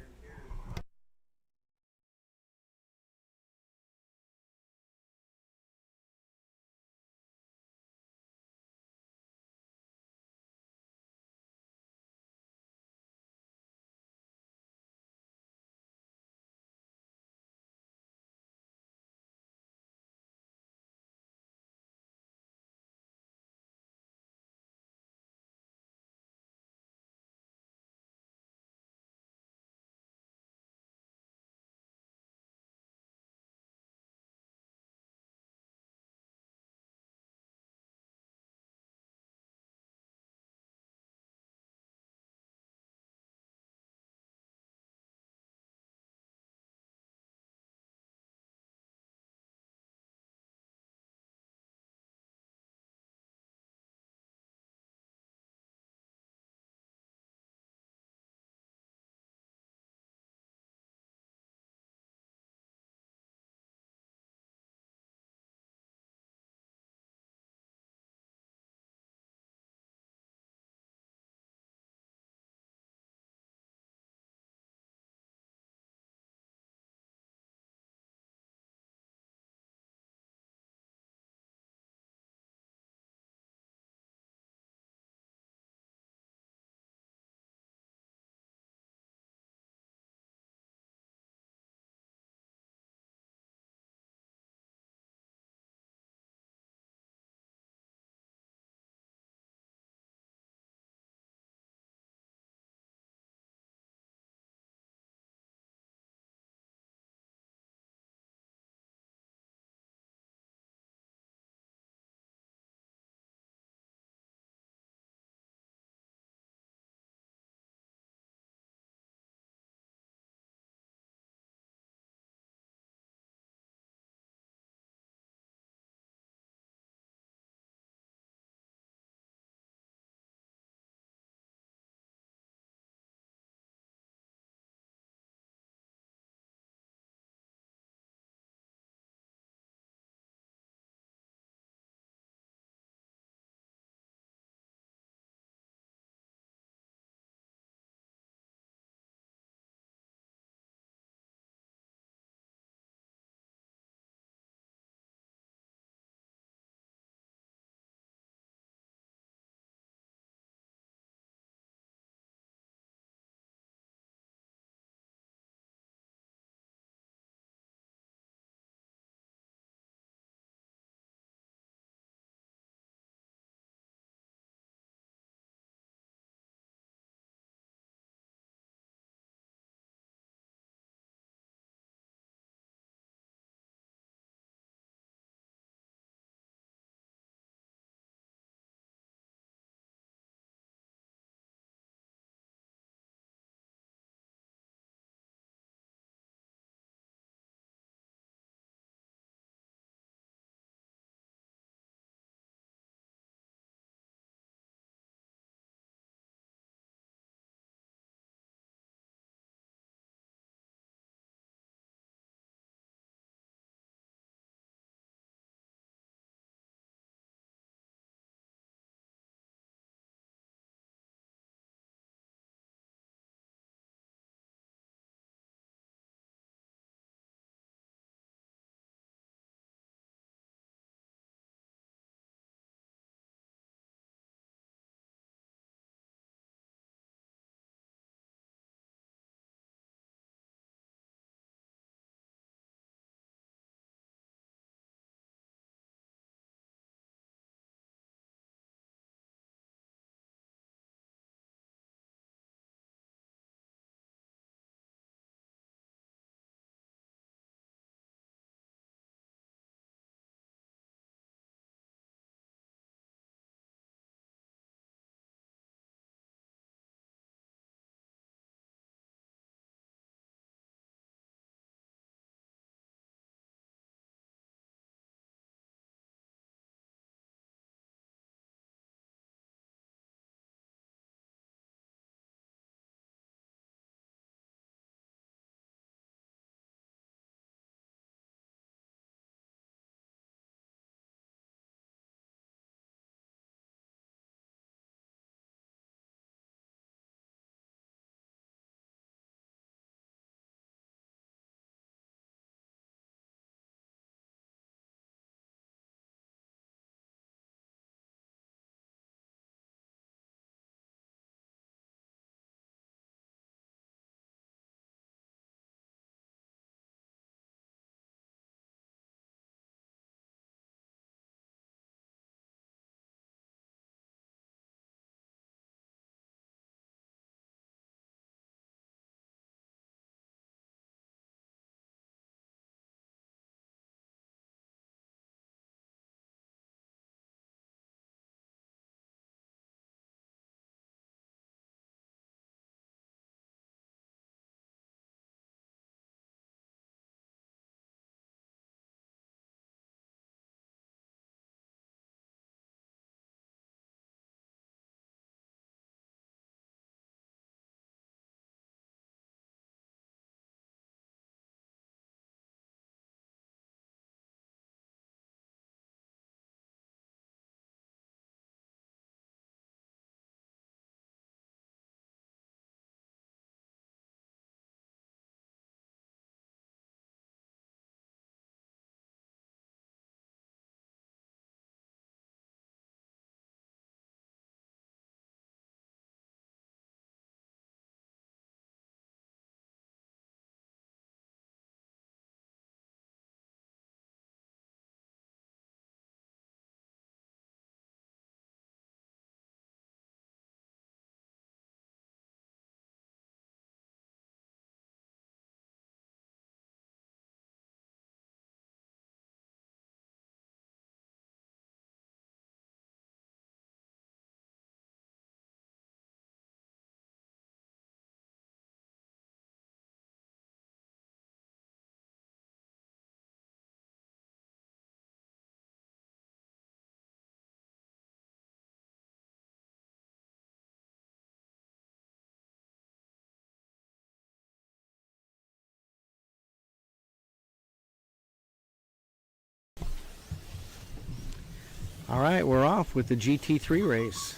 All right, we're off with the GT3 race.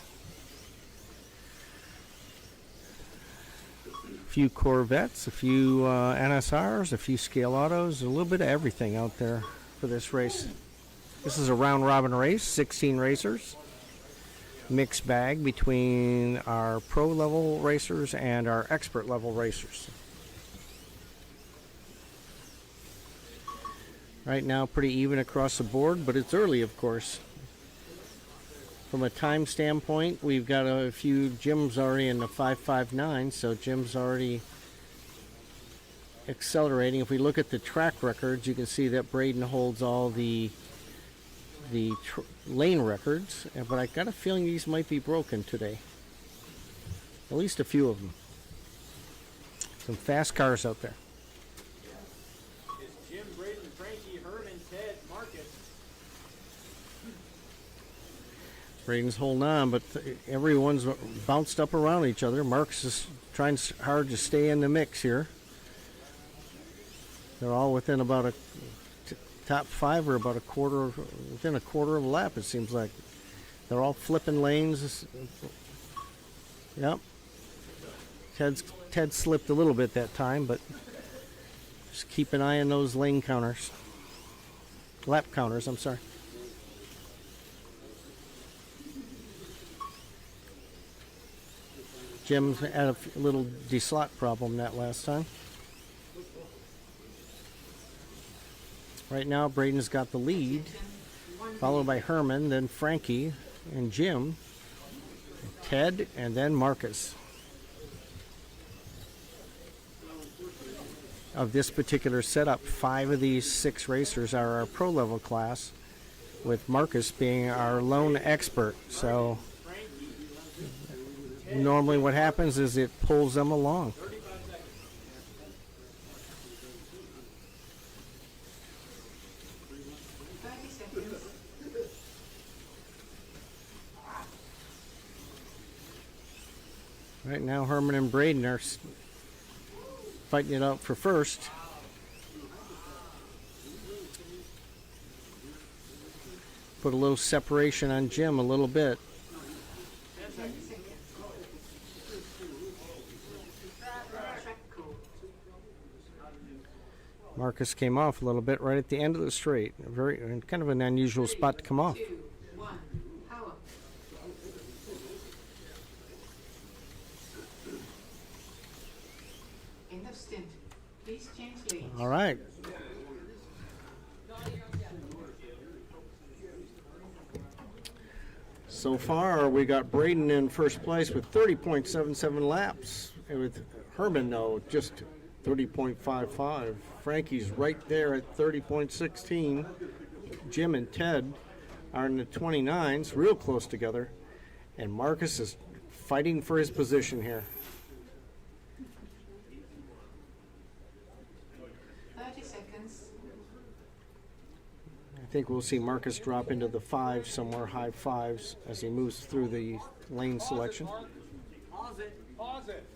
A few Corvettes, a few NSRs, a few scale autos, a little bit of everything out there for this race. This is a round robin race, 16 racers. Mixed bag between our pro level racers and our expert level racers. Right now pretty even across the board, but it's early, of course. From a time standpoint, we've got a few. Jim's already in the 5:59, so Jim's already accelerating. If we look at the track records, you can see that Braden holds all the lane records, but I got a feeling these might be broken today. At least a few of them. Some fast cars out there. It's Jim, Braden, Frankie, Herman, Ted, Marcus. Braden's holding on, but everyone's bounced up around each other. Marcus is trying hard to stay in the mix here. They're all within about a top 5 or about within a quarter of a lap, it seems like. They're all flipping lanes. Yep. Ted slipped a little bit that time, but just keep an eye on those lane counters. Lap counters, I'm sorry. Jim had a little deslot problem that last time. Right now, Braden's got the lead, followed by Herman, then Frankie, and Jim, Ted, and then Marcus. Of this particular setup, 5 of these 6 racers are our pro level class, with Marcus being our lone expert. So normally what happens is it pulls them along. Right now, Herman and Braden are fighting it out for first. Put a little separation on Jim a little bit. Marcus came off a little bit right at the end of the straight. Kind of an unusual spot to come off. 2, 1, power. End of stint. Please change lanes. All right. So far, we got Braden in first place with 30.77 laps. And with Herman, though, just 30.55. Frankie's right there at 30.16. Jim and Ted are in the 29s, real close together. And Marcus is fighting for his position here. 30 seconds. I think we'll see Marcus drop into the 5s somewhere, high 5s, as he moves through the lane selection. Pause it. Pause it.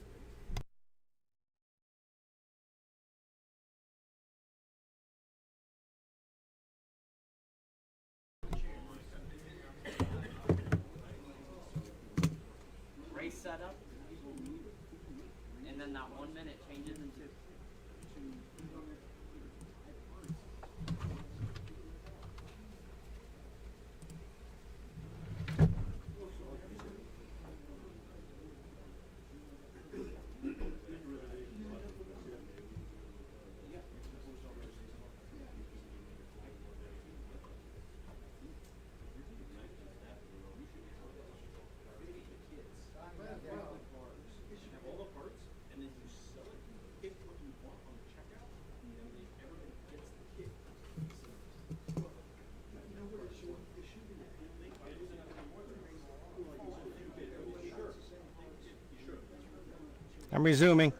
Race setup, and then that 1 minute changes into. I'm resuming.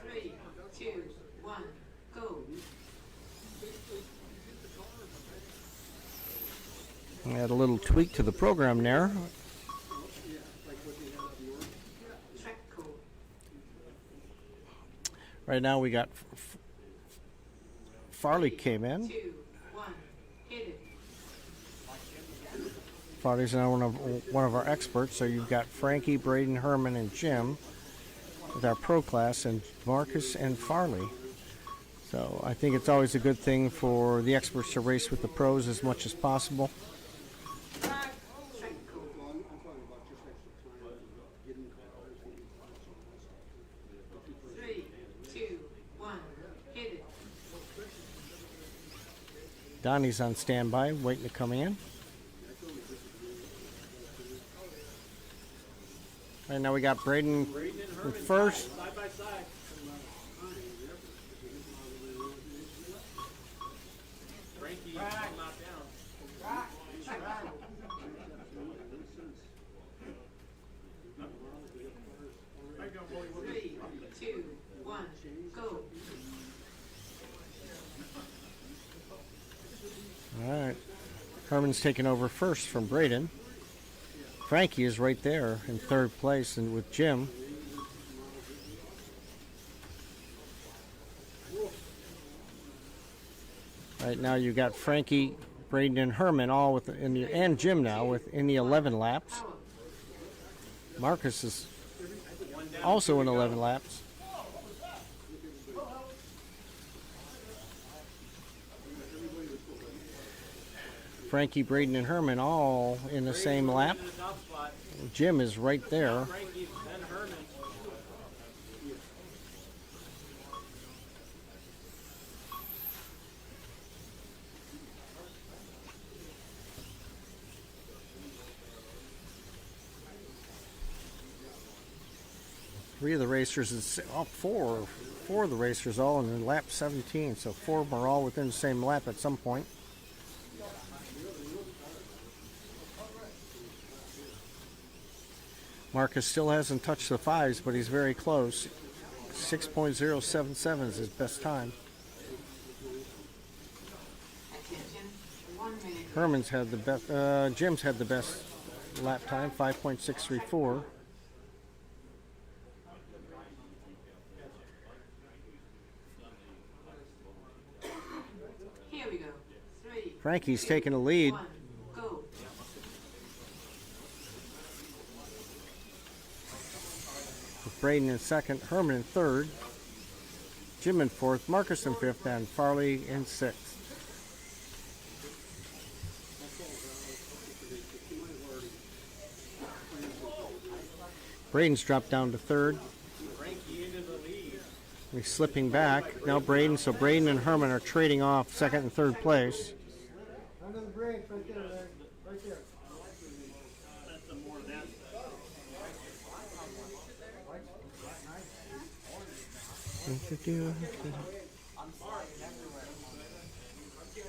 Three, two, one, go. Add a little tweak to the program there. Track code. Right now we got Farley came in. 2, 1, hit it. Farley's now one of our experts. So you've got Frankie, Braden, Herman, and Jim with our pro class, and Marcus and Farley. So I think it's always a good thing for the experts to race with the pros as much as possible. Track code. 3, 2, 1, hit it. Donnie's on standby, waiting to come in. Right now we got Braden in first. Side by side. Frankie knocked down. Three, two, one, go. All right. Herman's taking over first from Braden. Frankie is right there in third place and with Jim. Right now you got Frankie, Braden, and Herman all and Jim now in the 11 laps. Marcus is also in 11 laps. Frankie, Braden, and Herman all in the same lap. In the top spot. Jim is right there. Frankie, then Herman. Three of the racers, four of the racers all in lap 17, so four of them are all within the same lap at some point. Marcus still hasn't touched the fives, but he's very close. 6.077 is his best time. Attention, 1 minute. Herman's had the best, Jim's had the best lap time, 5.634. Here we go. 3, Frankie's taking the lead. 1, go. With Braden in second, Herman in third, Jim in fourth, Marcus in fifth, and Farley in sixth. Braden's dropped down to third. Frankie into the lead. He's slipping back. Now Braden, so Braden and Herman are trading off second and third place. Under the brakes, right there, Larry. Right there. That's some more of that.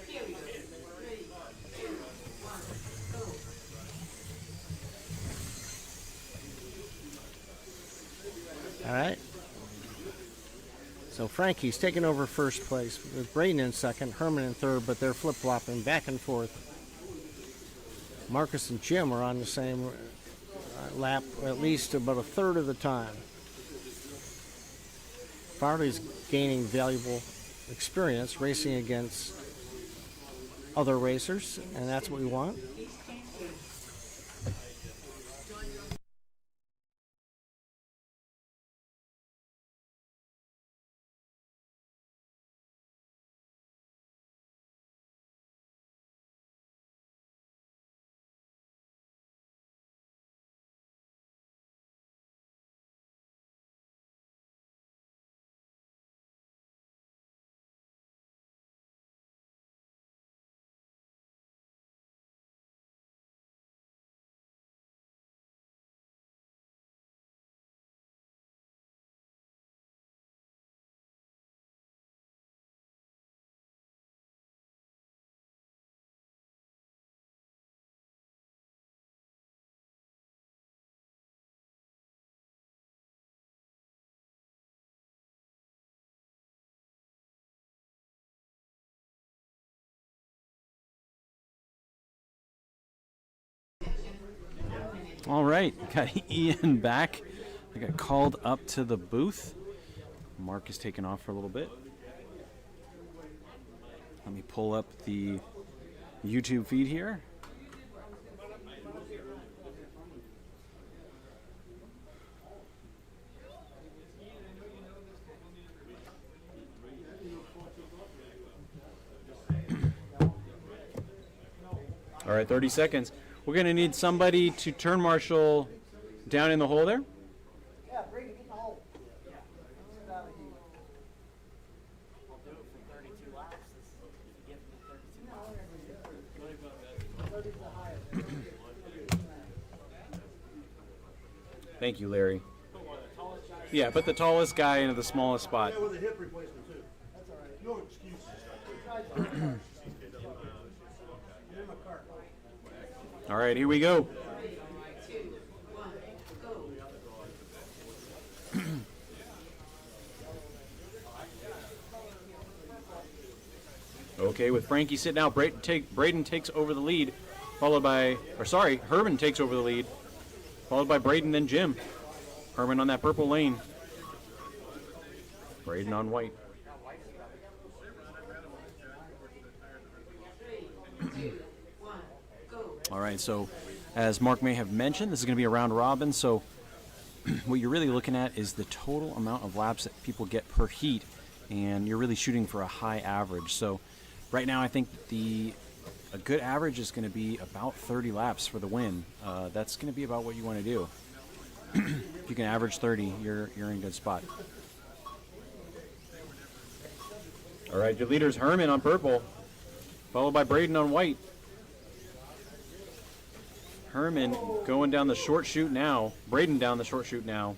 Here we go. 3, 2, 1, go. All right. So Frankie's taking over first place with Braden in second, Herman in third, but they're flip-flopping back and forth. Marcus and Jim are on the same lap at least about a third of the time. Farley's gaining valuable experience racing against other racers, and that's what we want. All right, got Ian back. I got called up to the booth. Mark is taking off for a little bit. Let me pull up the YouTube feed here. All right, 30 seconds. We're going to need somebody to turn marshal down in the hole there. Yeah, bring it in the hole. Get out of here. I'll do it for 32 laps. Give me 32 laps. Thank you, Larry. Yeah, put the tallest guy into the smallest spot. With a hip replacement too. That's all right. No excuses. All right, here we go. 3, 2, 1, go. Okay, with Frankie sitting out, Braden takes over the lead, Herman takes over the lead, followed by Braden, then Jim. Herman on that purple lane. Braden on white. 3, 2, 1, go. All right, so as Mark may have mentioned, this is going to be a round robin, so what you're really looking at is the total amount of laps that people get per heat, and you're really shooting for a high average. So right now I think a good average is going to be about 30 laps for the win. That's going to be about what you want to do. If you can average 30, you're in a good spot. All right, your leader's Herman on purple, followed by Braden on white. Herman going down the short chute now. Braden down the short chute now.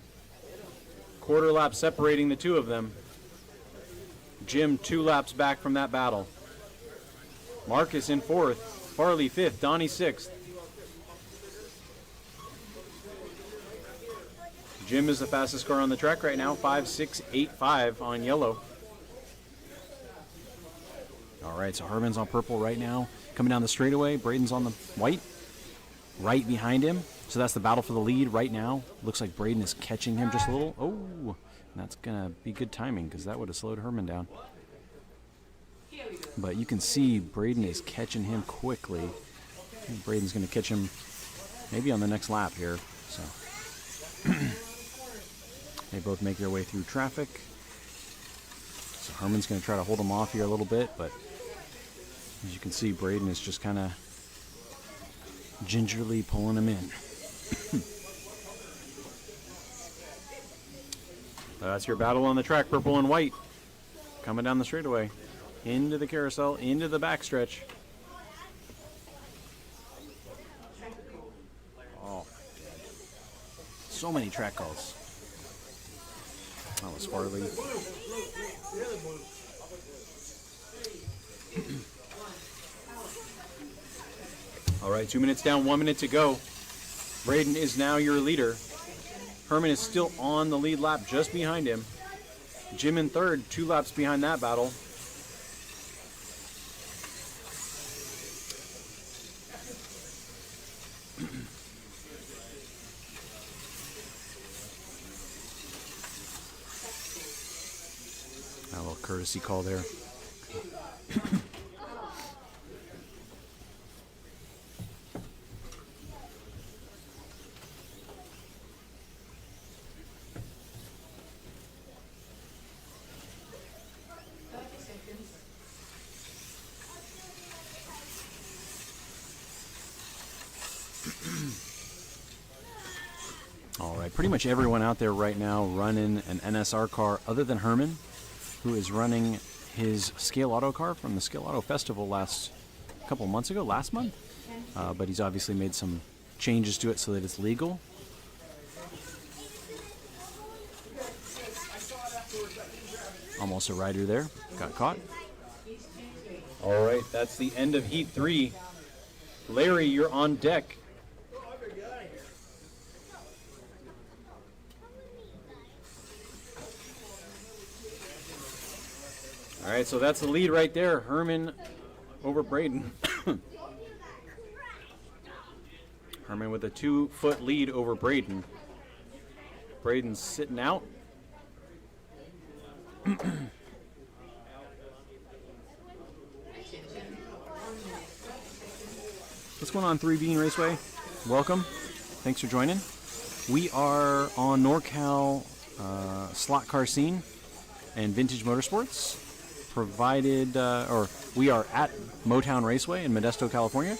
Quarter lap separating the two of them. Jim 2 laps back from that battle. Marcus in 4th. Farley 5th. Donnie 6th. Jim is the fastest car on the track right now. 5.685 on yellow. All right, so Herman's on purple right now. Coming down the straightaway. Braden's on the white. Right behind him. So that's the battle for the lead right now. Looks like Braden is catching him just a little. Oh, that's going to be good timing because that would have slowed Herman down. But you can see Braden is catching him quickly. I think Braden's going to catch him maybe on the next lap here. So they both make their way through traffic. So Herman's going to try to hold him off here a little bit, but as you can see, Braden is just kind of gingerly pulling him in. That's your battle on the track, purple and white. Coming down the straightaway. Into the carousel, into the backstretch. Oh. So many track calls. That was Farley. All right, 2 minutes down, 1 minute to go. Braden is now your leader. Herman is still on the lead lap just behind him. Jim in 3rd, 2 laps behind that battle. A little courtesy call there. All right, pretty much everyone out there right now running an NSR car other than Herman, who is running his Scale Auto car from the Scale Auto Festival last month, but he's obviously made some changes to it so that it's legal. Almost a rider there, got caught. All right, that's the end of Heat 3. Larry, you're on deck. All right, so that's the lead right there. Herman over Braden. Herman with a 2-foot lead over Braden. Braden's sitting out. What's going on, 3 Bean Raceway? Welcome. Thanks for joining. We are on NorCal slot car scene and vintage motorsports. We are at Motown Raceway in Modesto, California.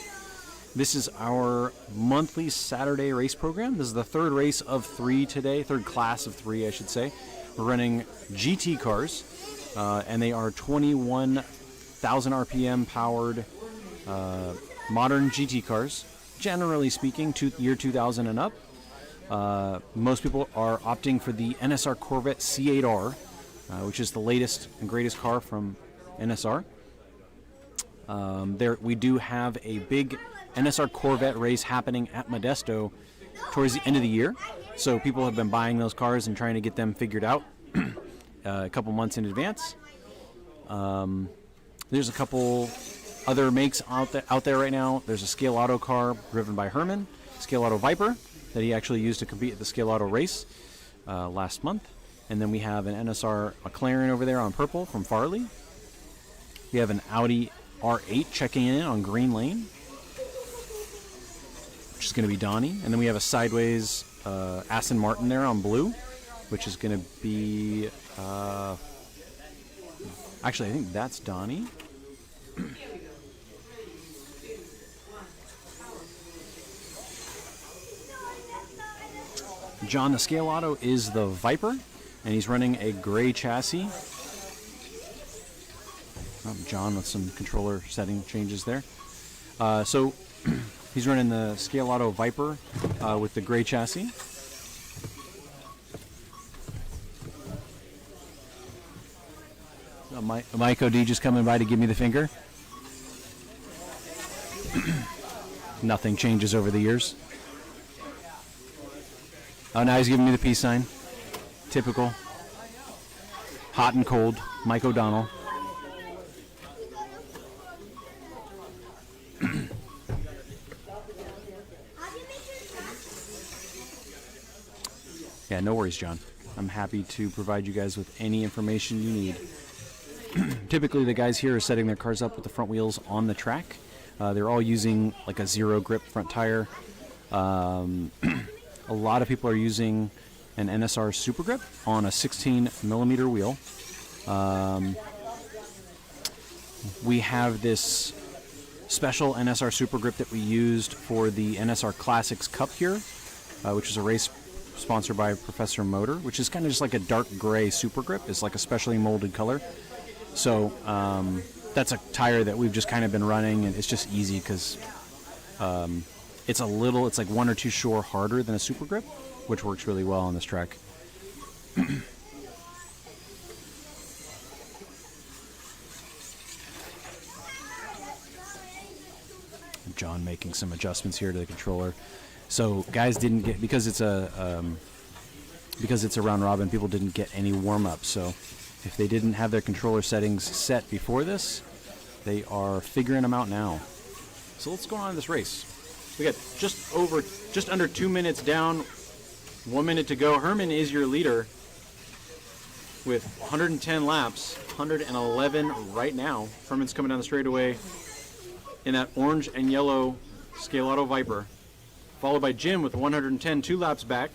This is our monthly Saturday race program. This is the third race of 3 today, third class of 3, I should say. We're running GT cars, and they are 21,000 RPM powered modern GT cars. Generally speaking, year 2000 and up. Most people are opting for the NSR Corvette C8R, which is the latest and greatest car from NSR. We do have a big NSR Corvette race happening at Modesto towards the end of the year. So people have been buying those cars and trying to get them figured out a couple months in advance. There's a couple other makes out there right now. There's a Scale Auto car driven by Herman, Scale Auto Viper, that he actually used to compete at the Scale Auto race last month. And then we have an NSR McLaren over there on purple from Farley. We have an Audi R8 checking in on green lane, which is going to be Donnie. And then we have a sideways Aston Martin there on blue, which is going to be... actually, I think that's Donnie. John, the Scale Auto, is the Viper, and he's running a gray chassis. John with some controller setting changes there. So he's running the Scale Auto Viper with the gray chassis. Mike O.D. just coming by to give me the finger. Nothing changes over the years. Oh, now he's giving me the peace sign. Typical. Hot and cold. Mike O'Donnell. Yeah, no worries, John. I'm happy to provide you guys with any information you need. Typically, the guys here are setting their cars up with the front wheels on the track. They're all using like a zero grip front tire. A lot of people are using an NSR Super Grip on a 16 millimeter wheel. We have this special NSR Super Grip that we used for the NSR Classics Cup here, which is a race sponsored by Professor Motor, which is kind of just like a dark gray Super Grip. It's like a specially molded color. So that's a tire that we've just kind of been running, and it's just easy because it's like 1 or 2 shore harder than a Super Grip, which works really well on this track. John making some adjustments here to the controller. So guys didn't get, because it's a round robin, people didn't get any warm up. So if they didn't have their controller settings set before this, they are figuring them out now. So let's go on to this race. We got just under 2 minutes down, 1 minute to go. Herman is your leader with 110 laps, 111 right now. Herman's coming down the straightaway in that orange and yellow Scale Auto Viper, followed by Jim with 110, 2 laps back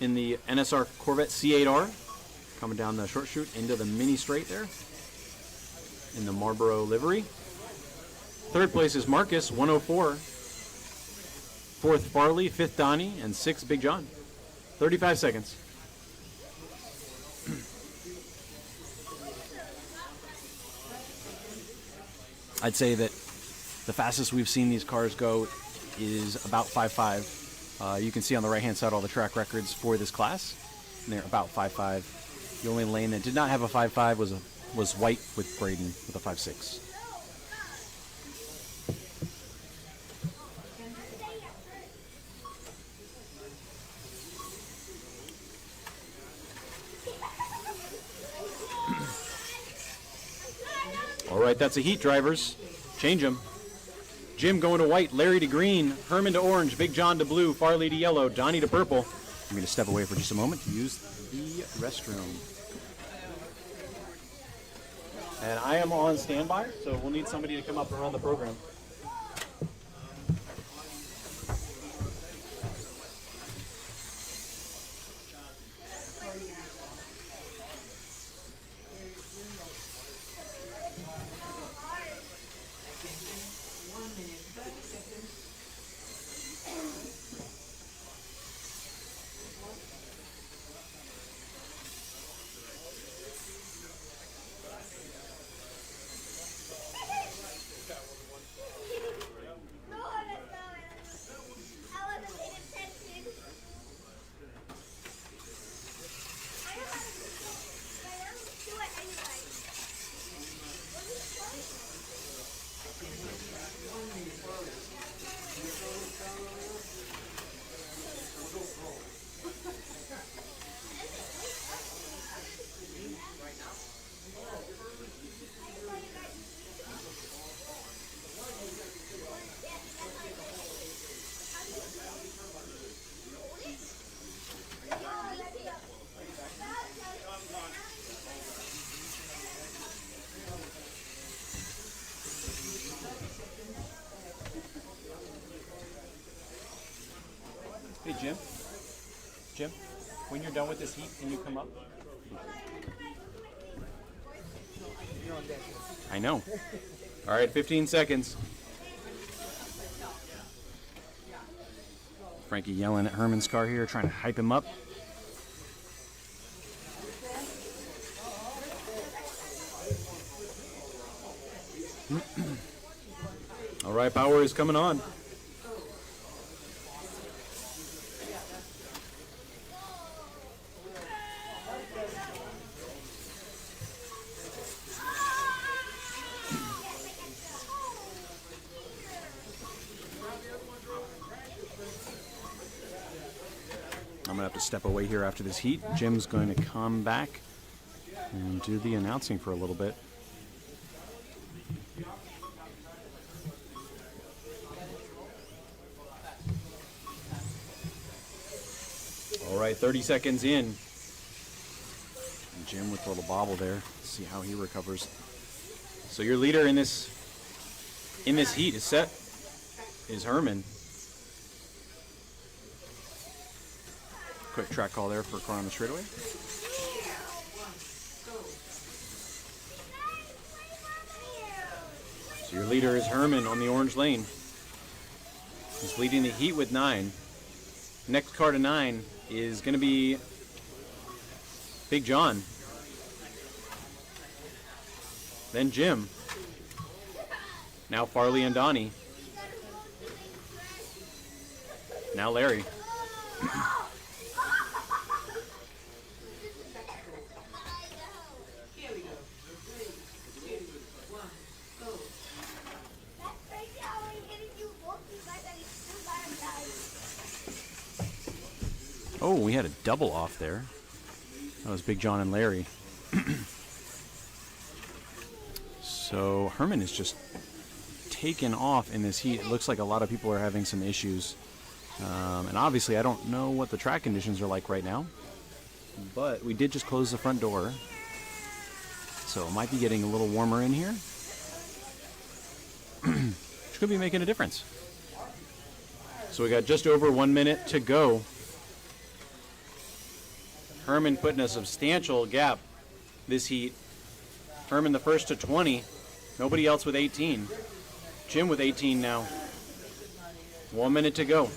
in the NSR Corvette C8R, coming down the short chute into the mini straight there in the Marlboro livery. Third place is Marcus, 104. Fourth, Farley. Fifth, Donnie. And 6th, Big John. 35 seconds. I'd say that the fastest we've seen these cars go is about 5.5. You can see on the right-hand side all the track records for this class, and they're about 5.5. The only lane that did not have a 5.5 was White with Braden with a 5.6. All right, that's a heat, drivers. Change them. Jim going to white, Larry to green, Herman to orange, Big John to blue, Farley to yellow, Donnie to purple. I'm going to step away for just a moment to use the restroom. And I am on standby, so we'll need somebody to come up and run the program. Hey, Jim. Jim, when you're done with this heat, can you come up? I know. All right, 15 seconds. Frankie yelling at Herman's car here, trying to hype him up. All right, power is coming on. I'm going to have to step away here after this heat. Jim's going to come back and do the announcing for a little bit. All right, 30 seconds in. And Jim with a little bobble there. Let's see how he recovers. So your leader in this heat is set is Herman. Quick track call there for a car on the straightaway. So your leader is Herman on the orange lane. He's leading the heat with 9. Next car to 9 is going to be Big John. Then Jim. Now Farley and Donnie. Now Larry. Oh, we had a double off there. That was Big John and Larry. So Herman is just taken off in this heat. It looks like a lot of people are having some issues. And obviously I don't know what the track conditions are like right now. But we did just close the front door. So it might be getting a little warmer in here. Which could be making a difference. So we got just over 1 minute to go. Herman putting a substantial gap this heat. Herman the first to 20. Nobody else with 18. Jim with 18 now. 1 minute to go.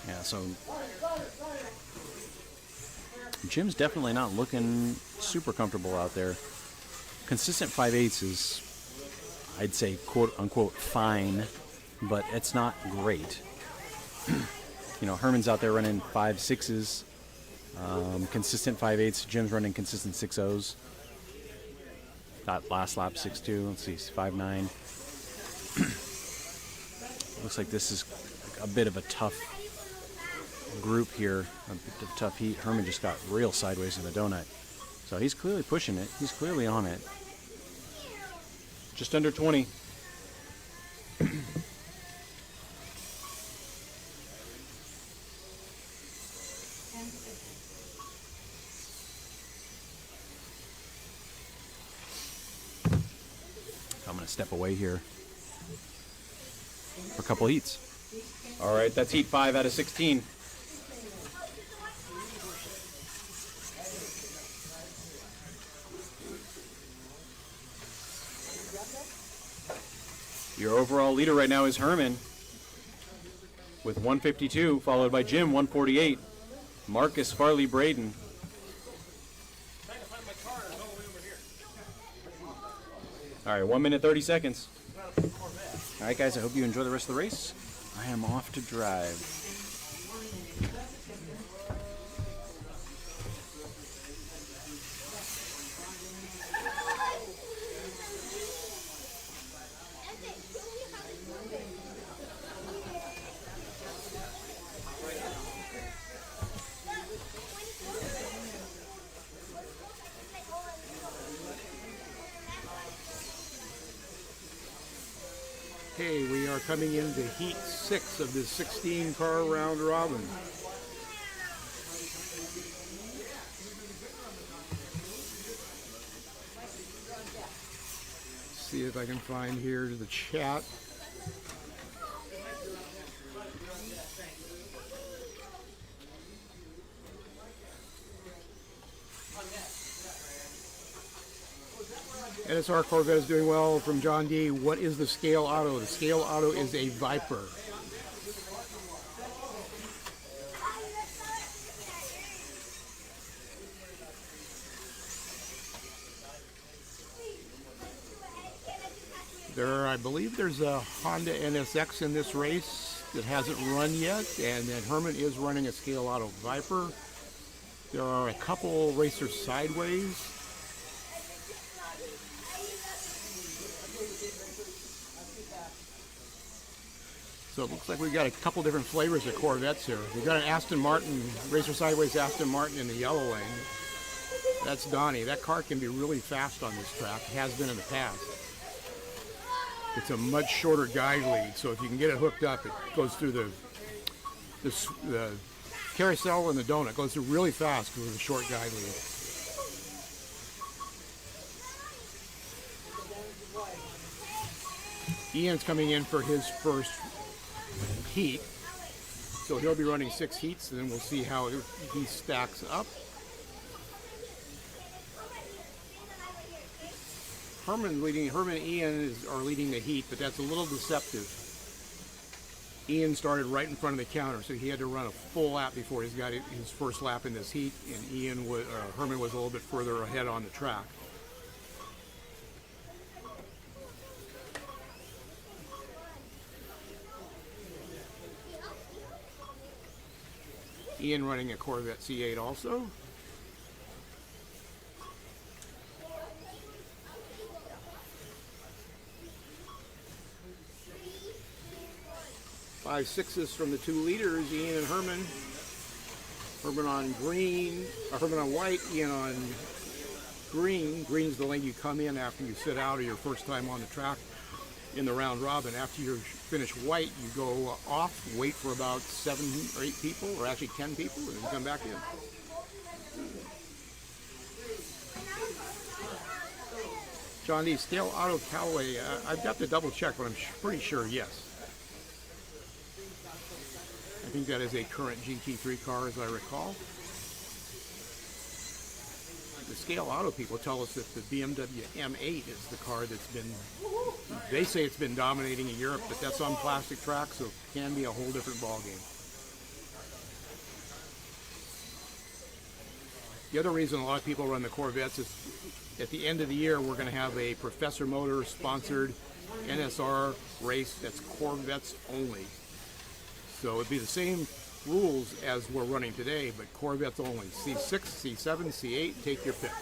Yeah, so Jim's definitely not looking super comfortable out there. Consistent 5/8 is, I'd say, quote unquote, fine, but it's not great. You know, Herman's out there running 5/6s, consistent 5/8s. Jim's running consistent 6/0s. That last lap 6.2. Let's see, 5.9. Looks like this is a bit of a tough group here, a bit of tough heat. Herman just got real sideways in the donut. So he's clearly pushing it. He's clearly on it. Just under 20. I'm going to step away here for a couple heats. All right, that's heat 5 out of 16. Your overall leader right now is Herman with 152, followed by Jim, 148. Marcus Farley Braden. All right, 1 minute, 30 seconds. All right, guys, I hope you enjoy the rest of the race. I am off to drive. Okay, we are coming into heat 6 of this 16-car round robin. See if I can find here to the chat. NSR Corvette is doing well from John D. What is the Scale Auto? The Scale Auto is a Viper. I believe there's a Honda NSX in this race that hasn't run yet, and then Herman is running a Scale Auto Viper. There are a couple racers sideways. So it looks like we've got a couple different flavors of Corvettes here. We've got an Aston Martin, Racer Sideways Aston Martin in the yellow lane. That's Donnie. That car can be really fast on this track. It has been in the past. It's a much shorter guide lead, so if you can get it hooked up, it goes through the carousel and the donut. It goes through really fast with a short guide lead. Ian's coming in for his first heat, so he'll be running 6 heats, and then we'll see how he stacks up. Herman and Ian are leading the heat, but that's a little deceptive. Ian started right in front of the counter, so he had to run a full lap before he got his first lap in this heat, and Herman was a little bit further ahead on the track. Ian running a Corvette C8 also. Five sixes from the 2 leaders, Ian and Herman. Herman on green, Herman on white, Ian on green. Green's the lane you come in after you sit out or your first time on the track in the round robin. After you finish white, you go off, wait for about 7 or 8 people, or actually 10 people, and then come back in. John D. Scale Auto Callaway, I've got to double check, but I'm pretty sure yes. I think that is a current GT3 car, as I recall. The Scale Auto people tell us that the BMW M8 is the car that's been, they say it's been dominating in Europe, but that's on plastic track, so it can be a whole different ballgame. The other reason a lot of people run the Corvettes is at the end of the year, we're going to have a Professor Motors sponsored NSR race that's Corvettes only. So it'd be the same rules as we're running today, but Corvettes only. C6, C7, C8, take your pick.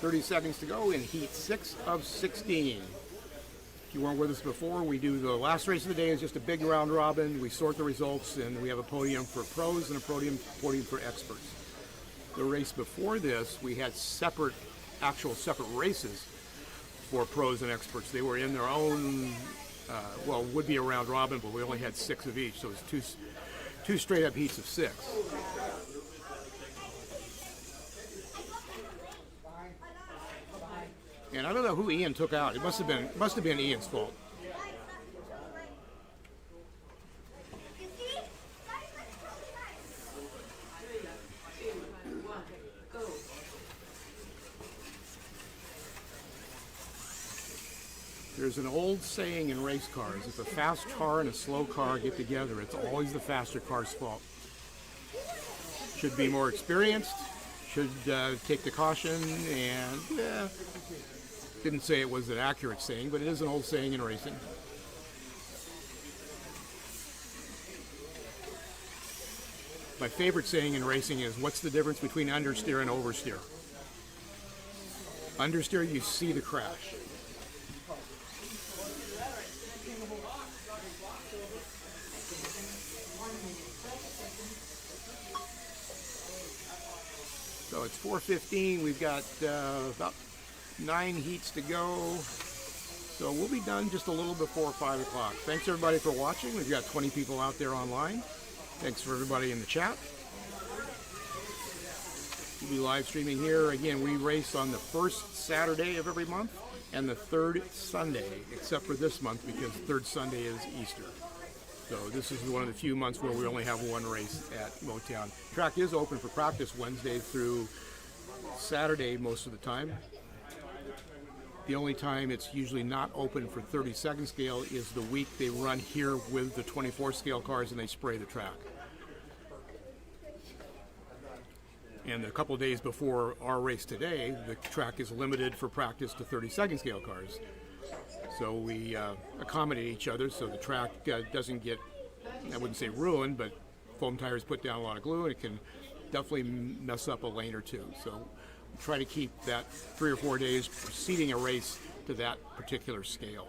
30 seconds to go in heat 6 of 16. If you weren't with us before, we do the last race of the day is just a big round robin. We sort the results, and we have a podium for pros and a podium for experts. The race before this, we had separate races for pros and experts. They were in their own, would be a round robin, but we only had 6 of each, so it was two straight up heats of 6. And I don't know who Ian took out. It must have been Ian's fault. There's an old saying in race cars, if a fast car and a slow car get together, it's always the faster car's fault. Should be more experienced, should take the caution, and didn't say it was an accurate saying, but it is an old saying in racing. My favorite saying in racing is, what's the difference between understeer and oversteer? Understeer, you see the crash. So it's 4:15. We've got about 9 heats to go. So we'll be done just a little before 5 o'clock. Thanks everybody for watching. We've got 20 people out there online. Thanks for everybody in the chat. We'll be live streaming here. Again, we race on the first Saturday of every month and the third Sunday, except for this month because the third Sunday is Easter. So this is one of the few months where we only have one race at Motown. Track is open for practice Wednesday through Saturday most of the time. The only time it's usually not open for 32nd scale is the week they run here with the 24 scale cars and they spray the track. And a couple of days before our race today, the track is limited for practice to 32nd scale cars. So we accommodate each other so the track doesn't get, I wouldn't say ruined, but foam tires put down a lot of glue and it can definitely mess up a lane or two. So we try to keep that 3 or 4 days preceding a race to that particular scale.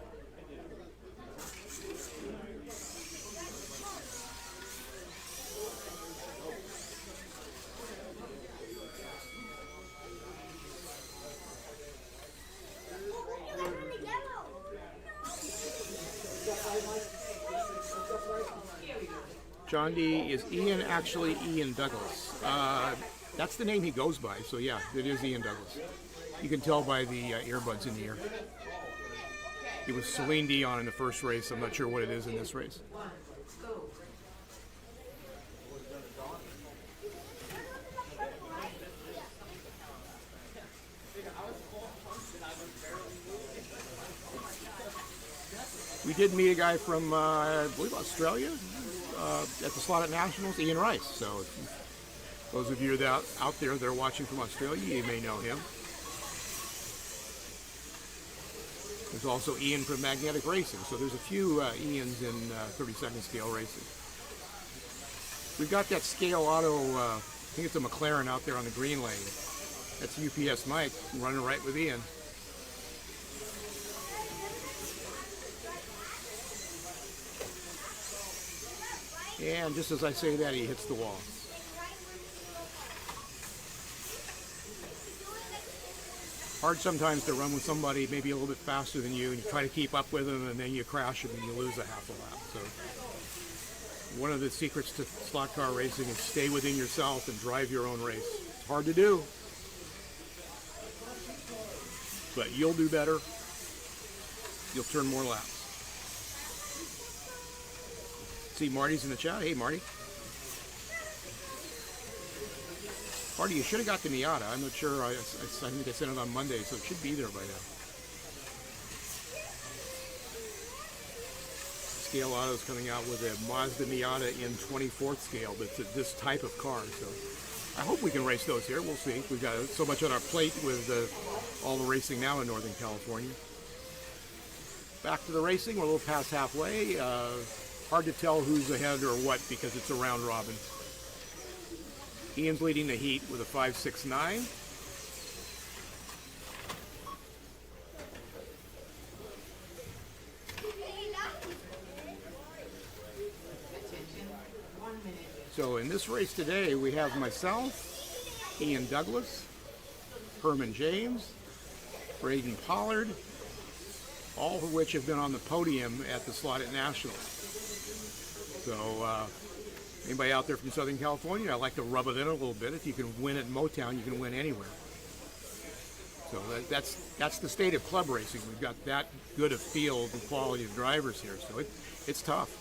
John D, is Ian actually Ian Douglas? That's the name he goes by, so yeah, it is Ian Douglas. You can tell by the earbuds in the ear. It was Celine Dion in the first race. I'm not sure what it is in this race. We did meet a guy from, I believe, Australia at the Slot at Nationals, Ian Rice. So those of you that out there that are watching from Australia, you may know him. There's also Ian from Magnetic Racing. So there's a few Ians in 32nd scale racing. We've got that Scale Auto, I think it's a McLaren out there on the green lane. That's UPS Mike running right with Ian. And just as I say that, he hits the wall. Hard sometimes to run with somebody maybe a little bit faster than you, and you try to keep up with them, and then you crash them and you lose a half a lap. So one of the secrets to slot car racing is stay within yourself and drive your own race. It's hard to do, but you'll do better. You'll turn more laps. See, Marty's in the chat. Hey, Marty. Marty, you should have got the Miata. I'm not sure. I think I sent it on Monday, so it should be there by now. Scale Auto's coming out with a Mazda Miata in 24th scale, but it's this type of car. So I hope we can race those here. We'll see. We've got so much on our plate with all the racing now in Northern California. Back to the racing. We're a little past halfway. Hard to tell who's ahead or what because it's a round robin. Ian's leading the heat with a 5.69. So in this race today, we have myself, Ian Douglas, Herman James, Braden Pollard, all of which have been on the podium at the Slotted Nationals. So anybody out there from Southern California, I like to rub it in a little bit. If you can win at Motown, you can win anywhere. So that's the state of club racing. We've got that good a field and quality of drivers here, so it's tough.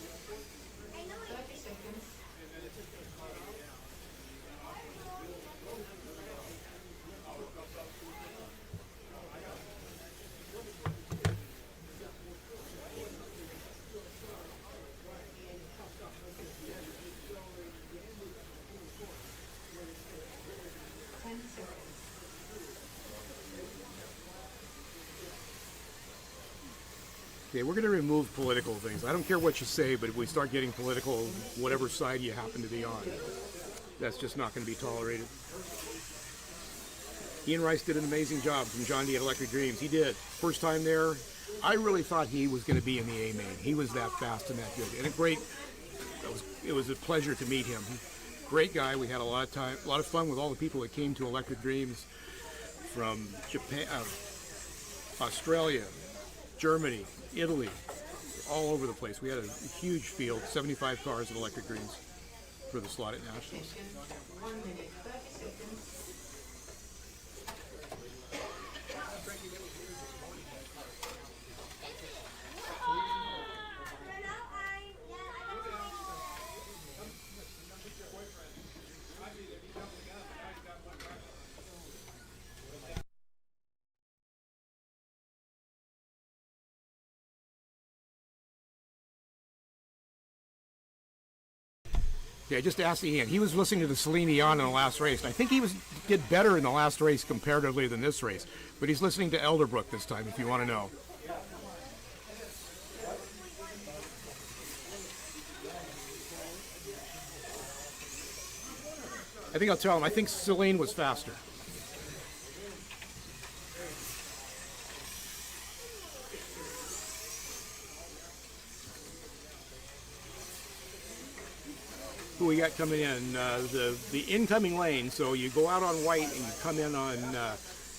Okay, we're going to remove political things. I don't care what you say, but if we start getting political, whatever side you happen to be on, that's just not going to be tolerated. Ian Rice did an amazing job from John D at Electric Dreams. He did. First time there, I really thought he was going to be in the A main. He was that fast and that good. And it was a pleasure to meet him. Great guy. We had a lot of fun with all the people that came to Electric Dreams from Japan, Australia, Germany, Italy, all over the place. We had a huge field, 75 cars at Electric Dreams for the Slotted Nationals. 1 minute, 30 seconds. Yeah, I just asked Ian. He was listening to the Celine Dion in the last race, and I think he did better in the last race comparatively than this race. But he's listening to Elderbrook this time, if you want to know. I think I'll tell him. I think Celine was faster. Who we got coming in? The incoming lane. So you go out on white and you come in on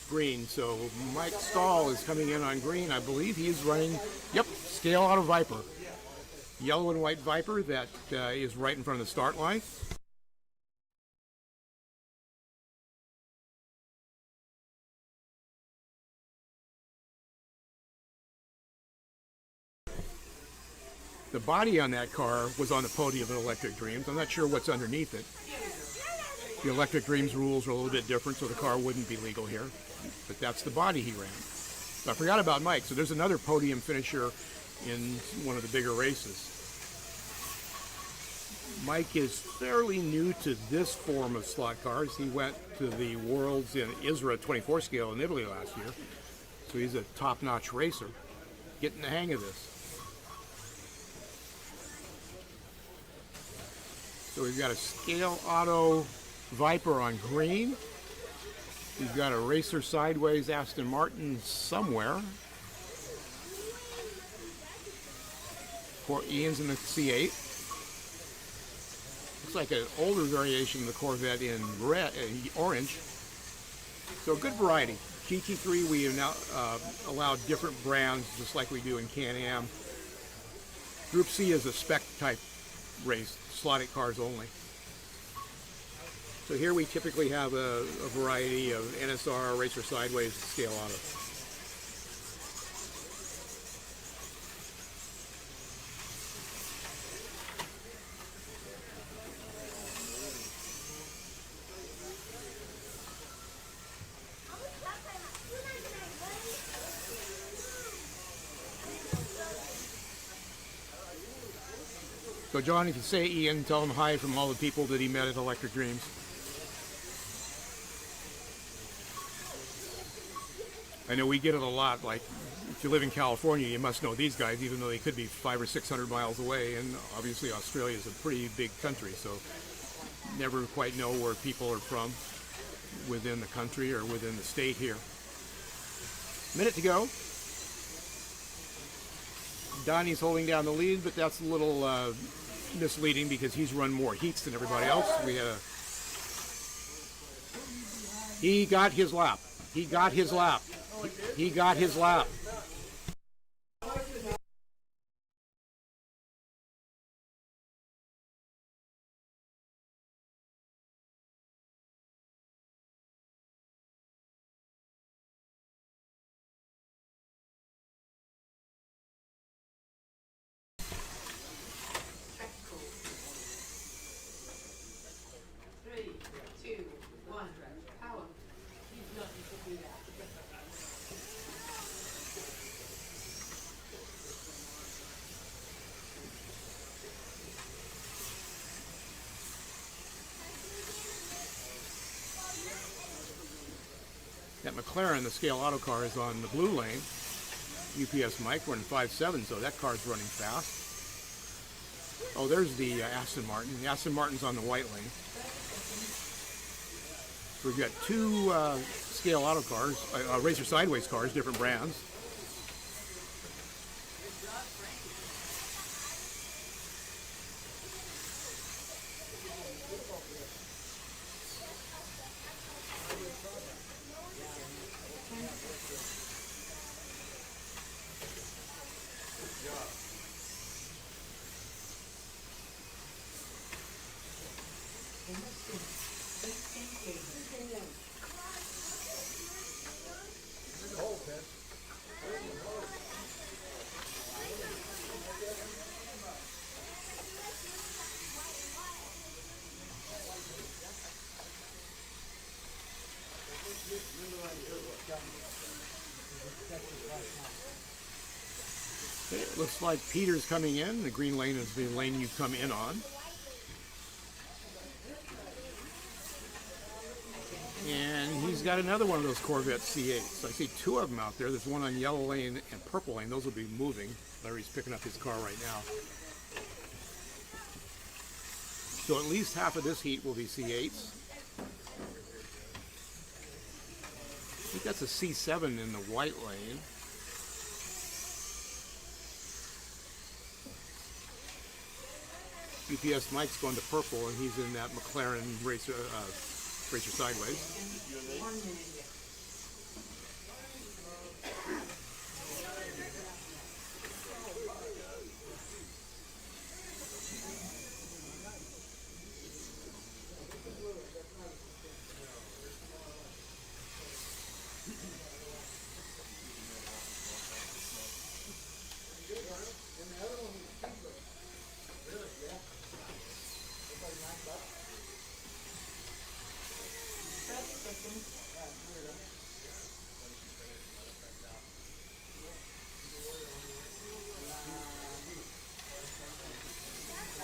green. So Mike Stahl is coming in on green. I believe he's running, yep, Scale Auto Viper. Yellow and white Viper that is right in front of the start line. The body on that car was on the podium at Electric Dreams. I'm not sure what's underneath it. The Electric Dreams rules are a little bit different, so the car wouldn't be legal here. But that's the body he ran. So I forgot about Mike. So there's another podium finisher in one of the bigger races. Mike is fairly new to this form of slot cars. He went to the Worlds in ISRA 24 scale in Italy last year. So he's a top-notch racer, getting the hang of this. So we've got a Scale Auto Viper on green. We've got a Racer Sideways Aston Martin somewhere. Ian's in the C8. Looks like an older variation of the Corvette in red, orange. So good variety. GT3, we have now allowed different brands, just like we do in Can-Am. Group C is a spec type race, slotted cars only. So here we typically have a variety of NSR, Racer Sideways, Scale Auto. So John, if you say Ian, tell him hi from all the people that he met at Electric Dreams. I know we get it a lot, like if you live in California, you must know these guys, even though they could be 500 or 600 miles away, and obviously Australia is a pretty big country, so never quite know where people are from within the country or within the state here. Minute to go. Donnie's holding down the lead, but that's a little misleading because he's run more heats than everybody else. He got his lap. He got his lap. He got his lap. Three, two, one, power. He's nothing to do that. That McLaren, the scale auto car, is on the blue lane. UPS Mike, we're in 5.7, so that car's running fast. Oh, there's the Aston Martin. The Aston Martin's on the white lane. We've got two scale auto cars, racer sideways cars, different brands. It looks like Peter's coming in. The green lane is the lane you come in on. And he's got another one of those Corvette C8s. I see two of them out there. There's one on yellow lane and purple lane. Those will be moving. Larry's picking up his car right now. So at least half of this heat will be C8s. I think that's a C7 in the white lane. UPS Mike's going to purple, and he's in that McLaren racer sideways. 1 minute.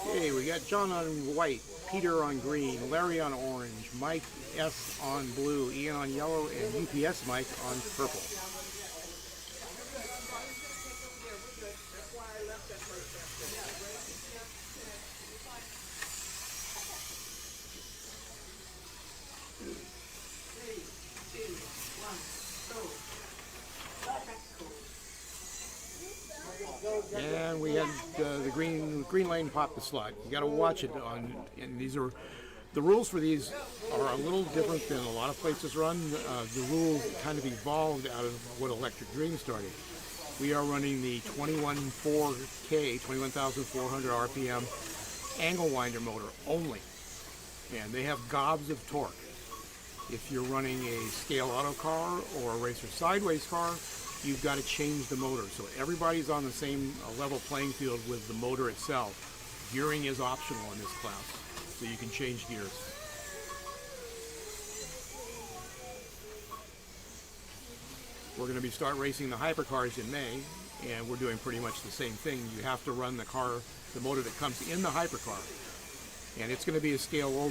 Okay, we got John on white, Peter on green, Larry on orange, Mike S on blue, Ian on yellow, and UPS Mike on purple. And we had the green lane pop the slot. You got to watch it on. And these are the rules for these are a little different than a lot of places run. The rules kind of evolved out of what Electric Dream started. We are running the 21.4K, 21,400 RPM angle winder motor only, and they have gobs of torque. If you're running a scale auto car or a racer sideways car, you've got to change the motor. So everybody's on the same level playing field with the motor itself. Gearing is optional in this class, so you can change gears. We're going to be start racing the hypercars in May, and we're doing pretty much the same thing. You have to run the motor that comes in the hypercar. And it's going to be a scale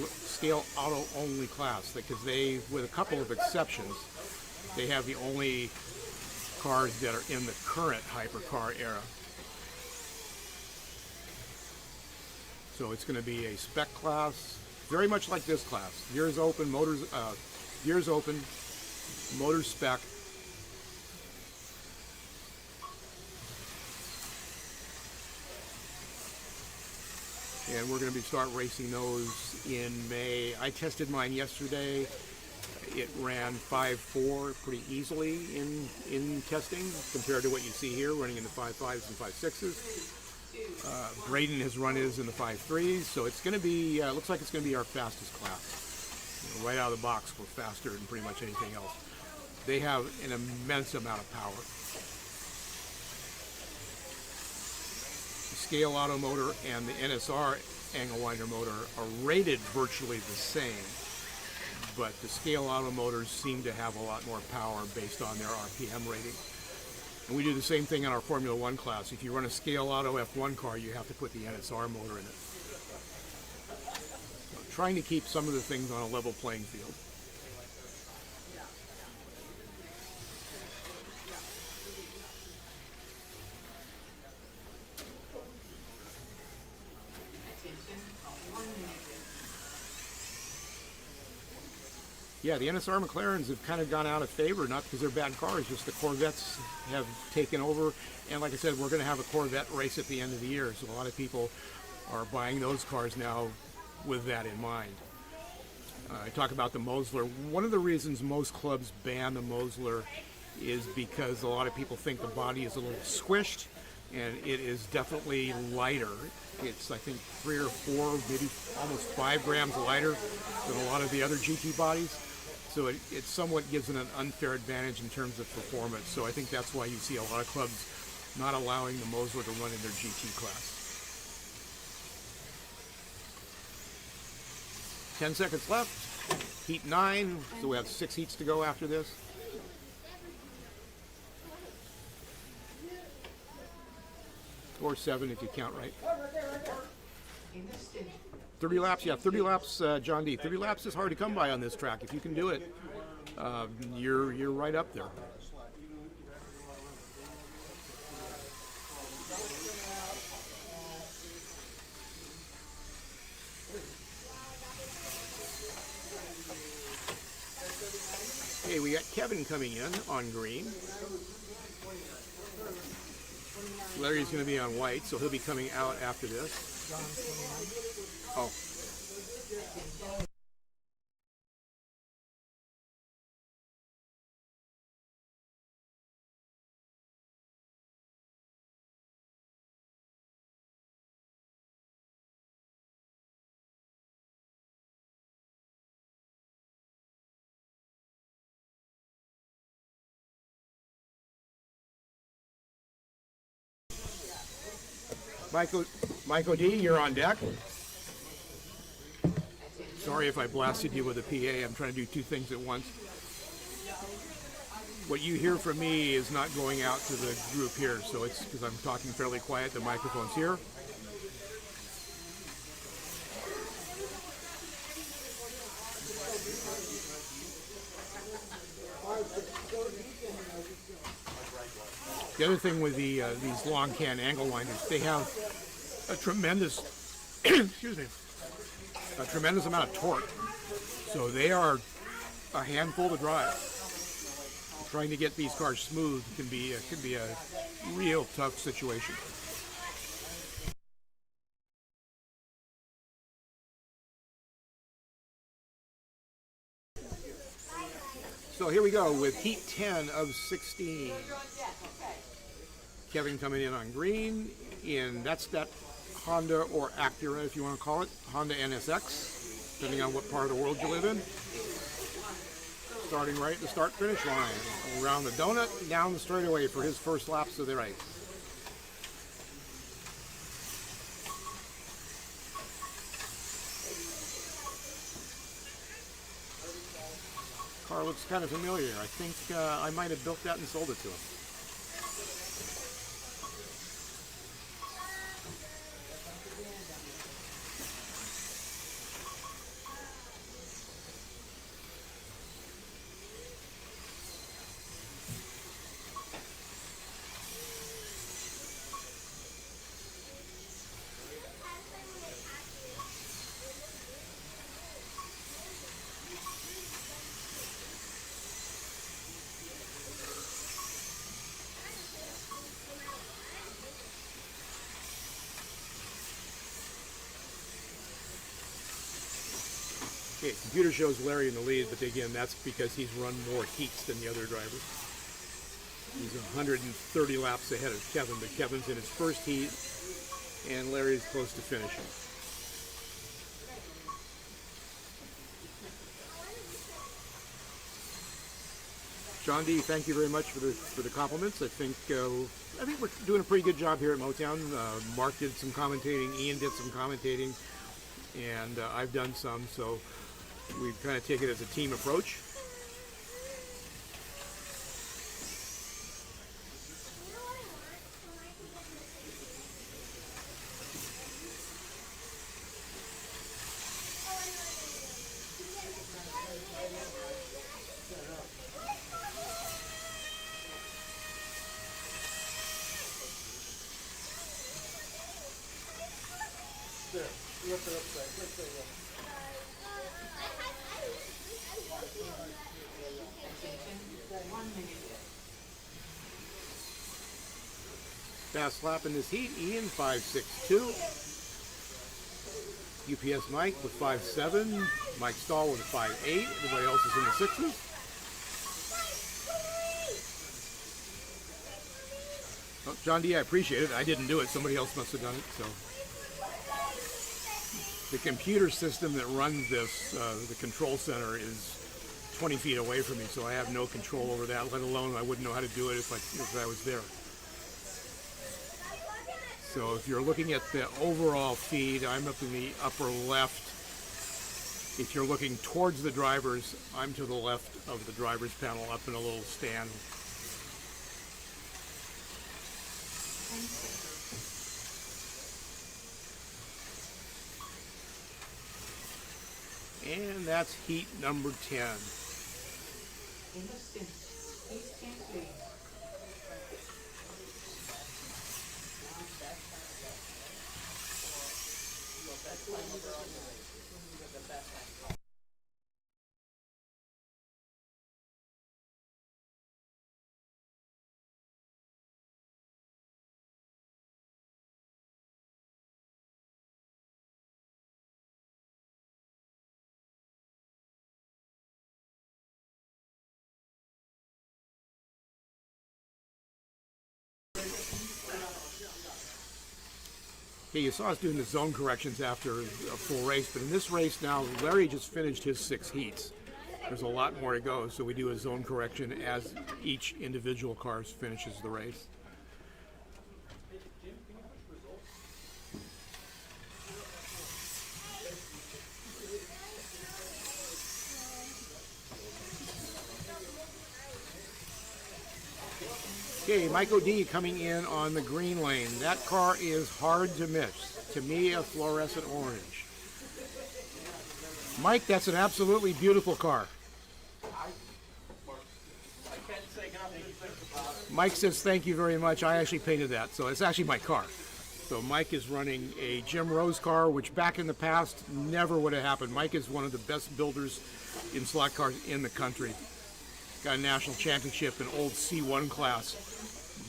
auto only class, because they, with a couple of exceptions, they have the only cars that are in the current hypercar era. So it's going to be a spec class, very much like this class. Gears open, motors spec. and we're going to start racing those in May. I tested mine yesterday. It ran 5.4 pretty easily in testing compared to what you see here, running in the 5.5s and 5.6s. Braden has run his in the 5.3s, so it's going to be, looks like it's going to be our fastest class. You know, right out of the box, we're faster than pretty much anything else. They have an immense amount of power. The Scale Auto motor and the NSR angle winder motor are rated virtually the same, but the Scale Auto motors seem to have a lot more power based on their RPM rating. And we do the same thing in our Formula One class. If you run a Scale Auto F1 car, you have to put the NSR motor in it. So trying to keep some of the things on a level playing field. Yeah, the NSR McLarens have kind of gone out of favor, not because they're bad cars, just the Corvettes have taken over. And like I said, we're going to have a Corvette race at the end of the year, so a lot of people are buying those cars now with that in mind. I talk about the Mosler. One of the reasons most clubs ban the Mosler is because a lot of people think the body is a little squished, and it is definitely lighter. It's, I think, 3 or 4, maybe almost 5 grams lighter than a lot of the other GT bodies. So it somewhat gives it an unfair advantage in terms of performance. So I think that's why you see a lot of clubs not allowing the Mosler to run in their GT class. 10 seconds left. Heat 9, so we have 6 heats to go after this. Or 7 if you count right. 30 laps, yeah, 30 laps, John D. 30 laps is hard to come by on this track. If you can do it, you're right up there. Okay, we got Kevin coming in on green. Larry's going to be on white, so he'll be coming out after this. Oh. Michael D., you're on deck. Sorry if I blasted you with a PA. I'm trying to do 2 things at once. What you hear from me is not going out to the group here, so it's because I'm talking fairly quiet. The microphone's here. The other thing with these long can angle winders, they have a tremendous, excuse me, a tremendous amount of torque. So they are a handful to drive. Trying to get these cars smooth can be a real tough situation. So here we go with heat 10 of 16. Kevin coming in on green, and that's that Honda or Acura, if you want to call it, Honda NSX, depending on what part of the world you live in. Starting right at the start-finish line, around the donut, down the straightaway for his first laps of the race. Car looks kind of familiar. I think I might have built that and sold it to him. Okay, computer shows Larry in the lead, but again, that's because he's run more heats than the other drivers. He's 130 laps ahead of Kevin, but Kevin's in his first heat, and Larry's close to finishing. John D., thank you very much for the compliments. I think we're doing a pretty good job here at Motown. Mark did some commentating, Ian did some commentating, and I've done some. So we kind of take it as a team approach. Fast lap in this heat, Ian 5.62. UPS Mike with 5.7. Mike Stahl with 5.8. Everybody else is in the sixes. Well, John D., I appreciate it. I didn't do it. Somebody else must have done it. So the computer system that runs this, the control center, is 20 feet away from me, so I have no control over that, let alone I wouldn't know how to do it if I was there. So if you're looking at the overall feed, I'm up in the upper left. If you're looking towards the drivers, I'm to the left of the driver's panel up in a little stand. And that's heat number 10. Okay, you saw us doing the zone corrections after a full race, but in this race now, Larry just finished his 6 heats. There's a lot more to go, so we do a zone correction as each individual car finishes the race. Okay, Michael D. coming in on the green lane. That car is hard to miss. To me, a fluorescent orange. Mike, that's an absolutely beautiful car. Mike says thank you very much. I actually painted that, so it's actually my car. So Mike is running a Jim Rose car, which back in the past never would have happened. Mike is one of the best builders in slot cars in the country. Got a national championship in old C1 class,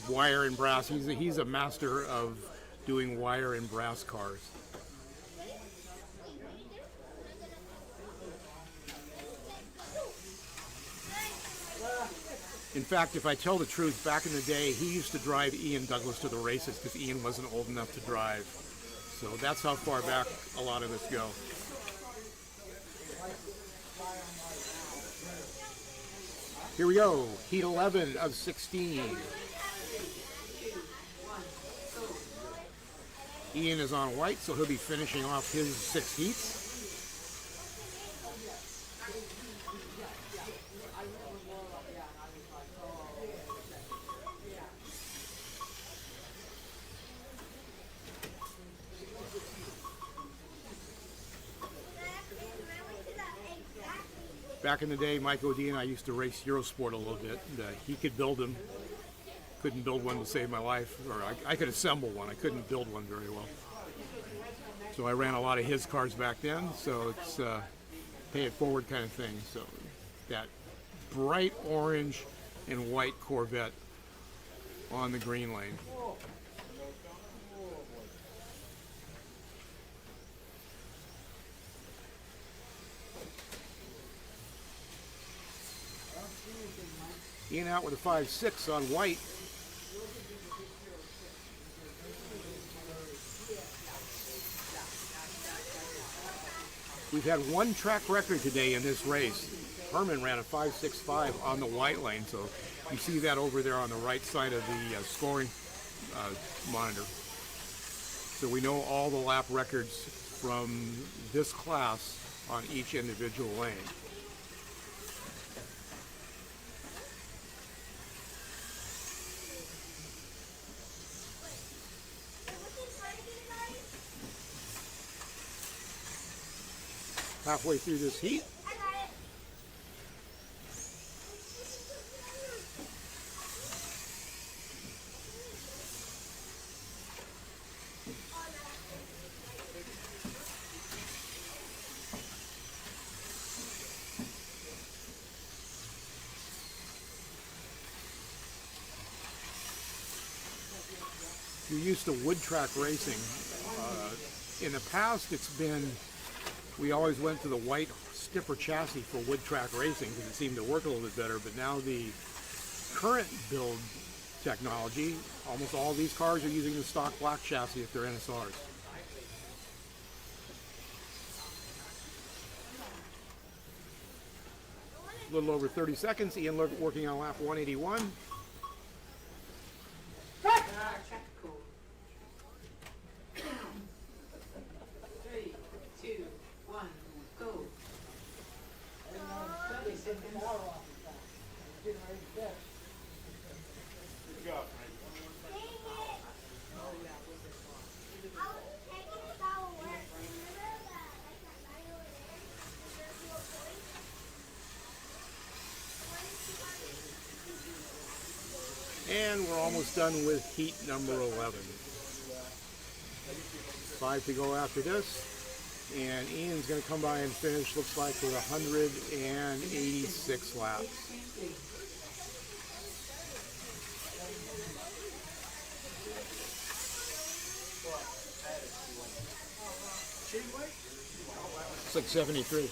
wire and brass. He's a master of doing wire and brass cars. In fact, if I tell the truth, back in the day, he used to drive Ian Douglas to the races because Ian wasn't old enough to drive. So that's how far back a lot of us go. Here we go, heat 11 of 16. Ian is on white, so he'll be finishing off his 6 heats. Back in the day, Mike O'D and I used to race Eurosport a little bit. He could build them. Couldn't build one to save my life, or I could assemble one. I couldn't build one very well. So I ran a lot of his cars back then, so it's pay it forward kind of thing. So that bright orange and white Corvette on the green lane. Ian out with a 5.6 on white. We've had one track record today in this race. Herman ran a 5.65 on the white lane, so you see that over there on the right side of the scoring monitor. So we know all the lap records from this class on each individual lane. Halfway through this heat, you're used to wood track racing. In the past, it's been, we always went to the white stiffer chassis for wood track racing because it seemed to work a little bit better, but now the current build technology, almost all these cars are using the stock black chassis if they're NSRs. A little over 30 seconds, Ian working on lap 181. Three, two, one, go. And we're almost done with heat number 11. 5 to go after this. And Ian's going to come by and finish, looks like, with 186 laps. It's like 73.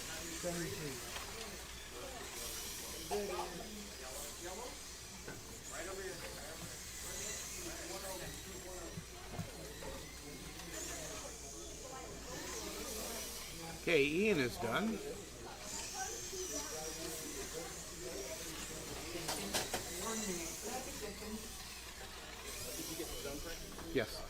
Okay, Ian is done. Yes.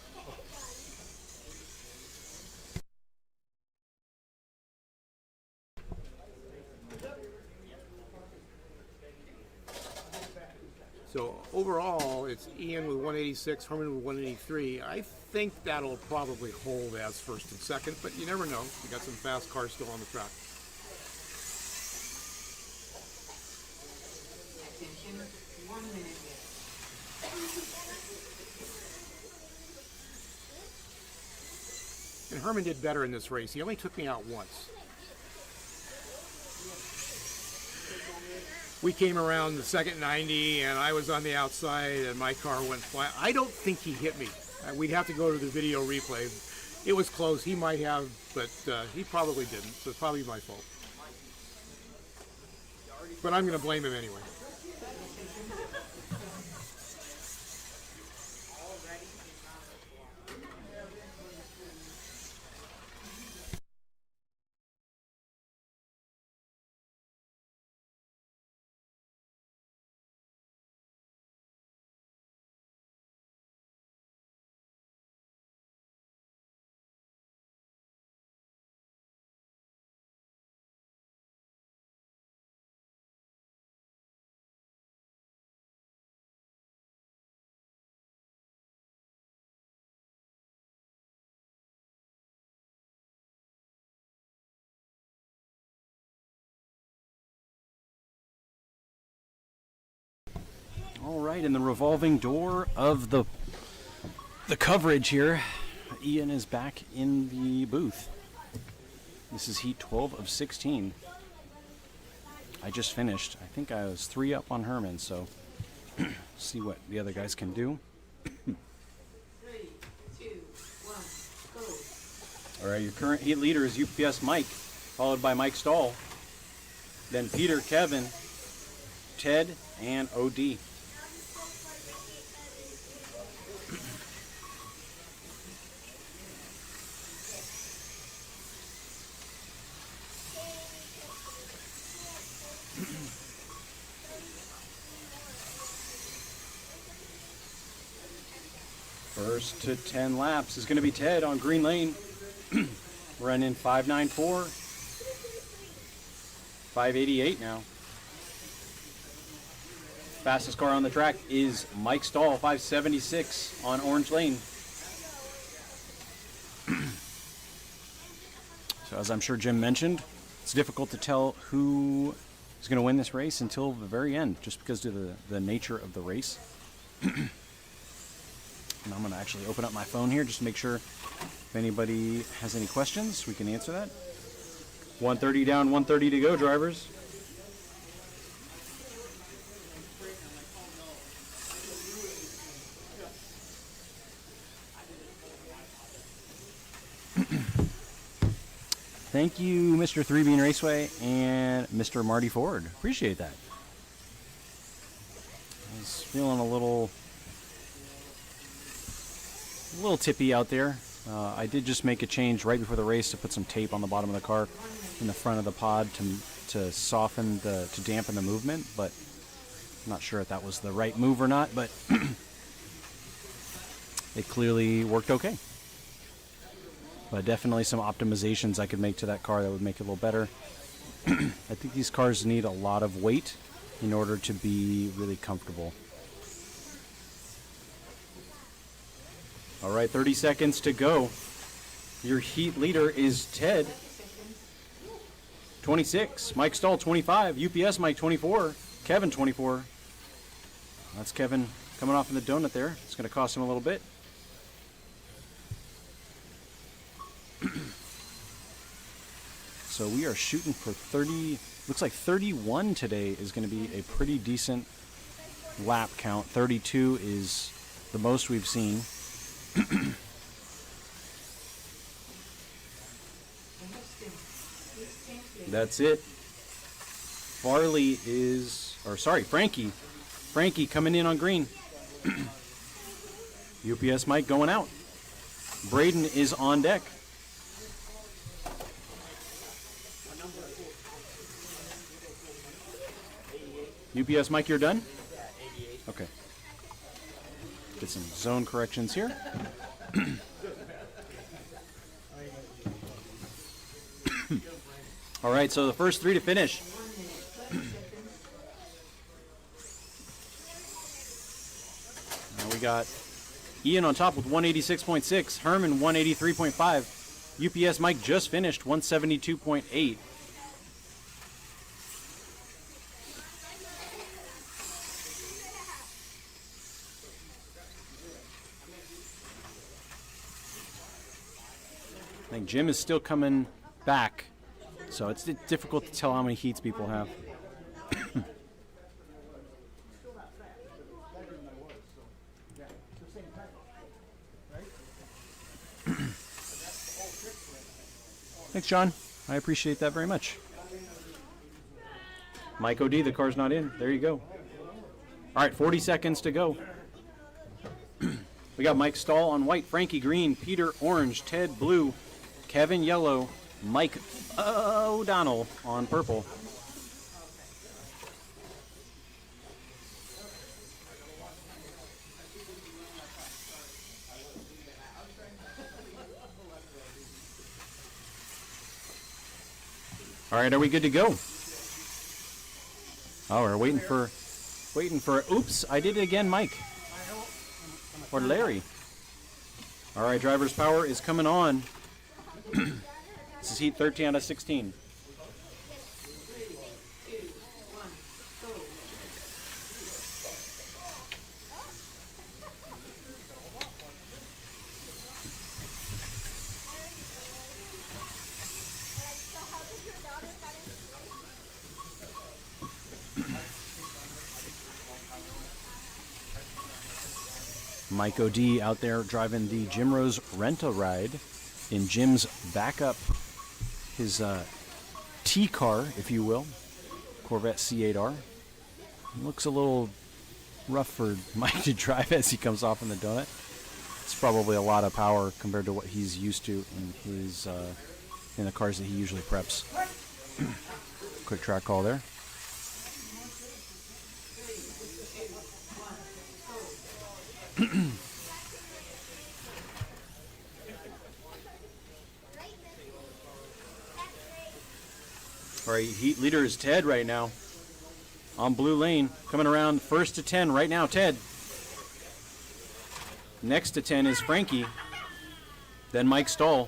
So overall, it's Ian with 186, Herman with 183. I think that'll probably hold as first and second, but you never know. You got some fast cars still on the track. Attention, 1 minute. And Herman did better in this race. He only took me out once. We came around the second 90 and I was on the outside and my car went flat. I don't think he hit me. We'd have to go to the video replay. It was close. He might have, but he probably didn't. So it's probably my fault. But I'm going to blame him anyway. All right, in the revolving door of the coverage here, Ian is back in the booth. This is heat 12 of 16. I just finished. I think I was 3 up on Herman, so see what the other guys can do. 3, 2, 1, go. All right, your current heat leader is UPS Mike, followed by Mike Stahl, then Peter, Kevin, Ted, and OD. First to 10 laps is going to be Ted on green lane. Running 594. 588 now. Fastest car on the track is Mike Stahl, 576 on orange lane. So as I'm sure Jim mentioned, it's difficult to tell who is going to win this race until the very end, just because of the nature of the race. And I'm going to actually open up my phone here just to make sure if anybody has any questions, we can answer that. 130 down, 130 to go, drivers. Thank you, Mr. 3Bean Raceway and Mr. Marty Ford. Appreciate that. I was feeling a little tippy out there. I did just make a change right before the race to put some tape on the bottom of the car in the front of the pod to soften to dampen the movement, but I'm not sure if that was the right move or not, but it clearly worked okay. But definitely some optimizations I could make to that car that would make it a little better. I think these cars need a lot of weight in order to be really comfortable. All right, 30 seconds to go. Your heat leader is Ted, 26. Mike Stahl, 25. UPS Mike, 24. Kevin, 24. That's Kevin coming off in the donut there. It's going to cost him a little bit. So we are shooting for 30. Looks like 31 today is going to be a pretty decent lap count. 32 is the most we've seen. That's it. Farley is, or sorry, Frankie. Frankie coming in on green. UPS Mike going out. Braden is on deck. UPS Mike, you're done? Okay. Get some zone corrections here. All right, so the first three to finish. Now we got Ian on top with 186.6, Herman 183.5, UPS Mike just finished 172.8. I think Jim is still coming back, so it's difficult to tell how many heats people have. Thanks, John. I appreciate that very much. Mike OD, the car's not in. There you go. All right, 40 seconds to go. We got Mike Stahl on white, Frankie green, Peter orange, Ted blue, Kevin yellow, Mike O'Donnell on purple. All right, are we good to go? Oh, we're waiting for, oops, I did it again, Mike. Or Larry. All right, driver's power is coming on. This is heat 13 out of 16. Mike OD out there driving the Jim Rose Rent-A-Ride in Jim's backup, his T car, if you will, Corvette C8R. Looks a little rough for Mike to drive as he comes off in the donut. It's probably a lot of power compared to what he's used to in the cars that he usually preps. Quick track call there. All right, heat leader is Ted right now. On blue lane, coming around first to 10 right now, Ted. Next to 10 is Frankie. Then Mike Stahl.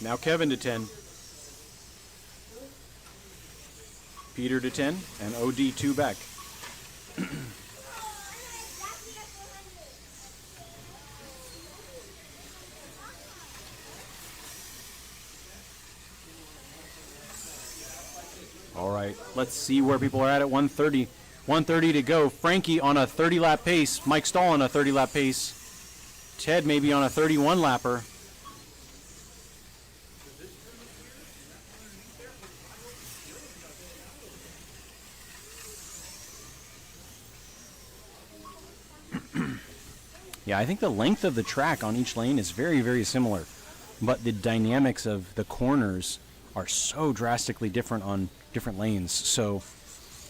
Now Kevin to 10. Peter to 10, and OD 2 back. All right, let's see where people are at 1:30. 1:30 to go. Frankie on a 30-lap pace. Mike Stahl on a 30-lap pace. Ted maybe on a 31-lapper. Yeah, I think the length of the track on each lane is very, very similar, but the dynamics of the corners are so drastically different on different lanes. So,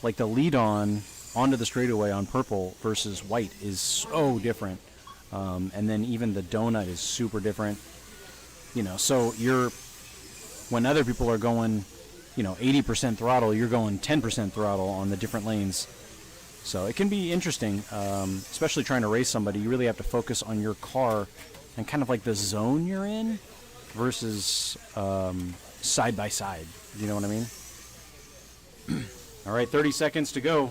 like the lead onto the straightaway on purple versus white is so different, and then even the donut is super different. You know, so when other people are going, 80% throttle, you're going 10% throttle on the different lanes. So it can be interesting, especially trying to race somebody. You really have to focus on your car and kind of like the zone you're in versus side by side. You know what I mean? All right, 30 seconds to go.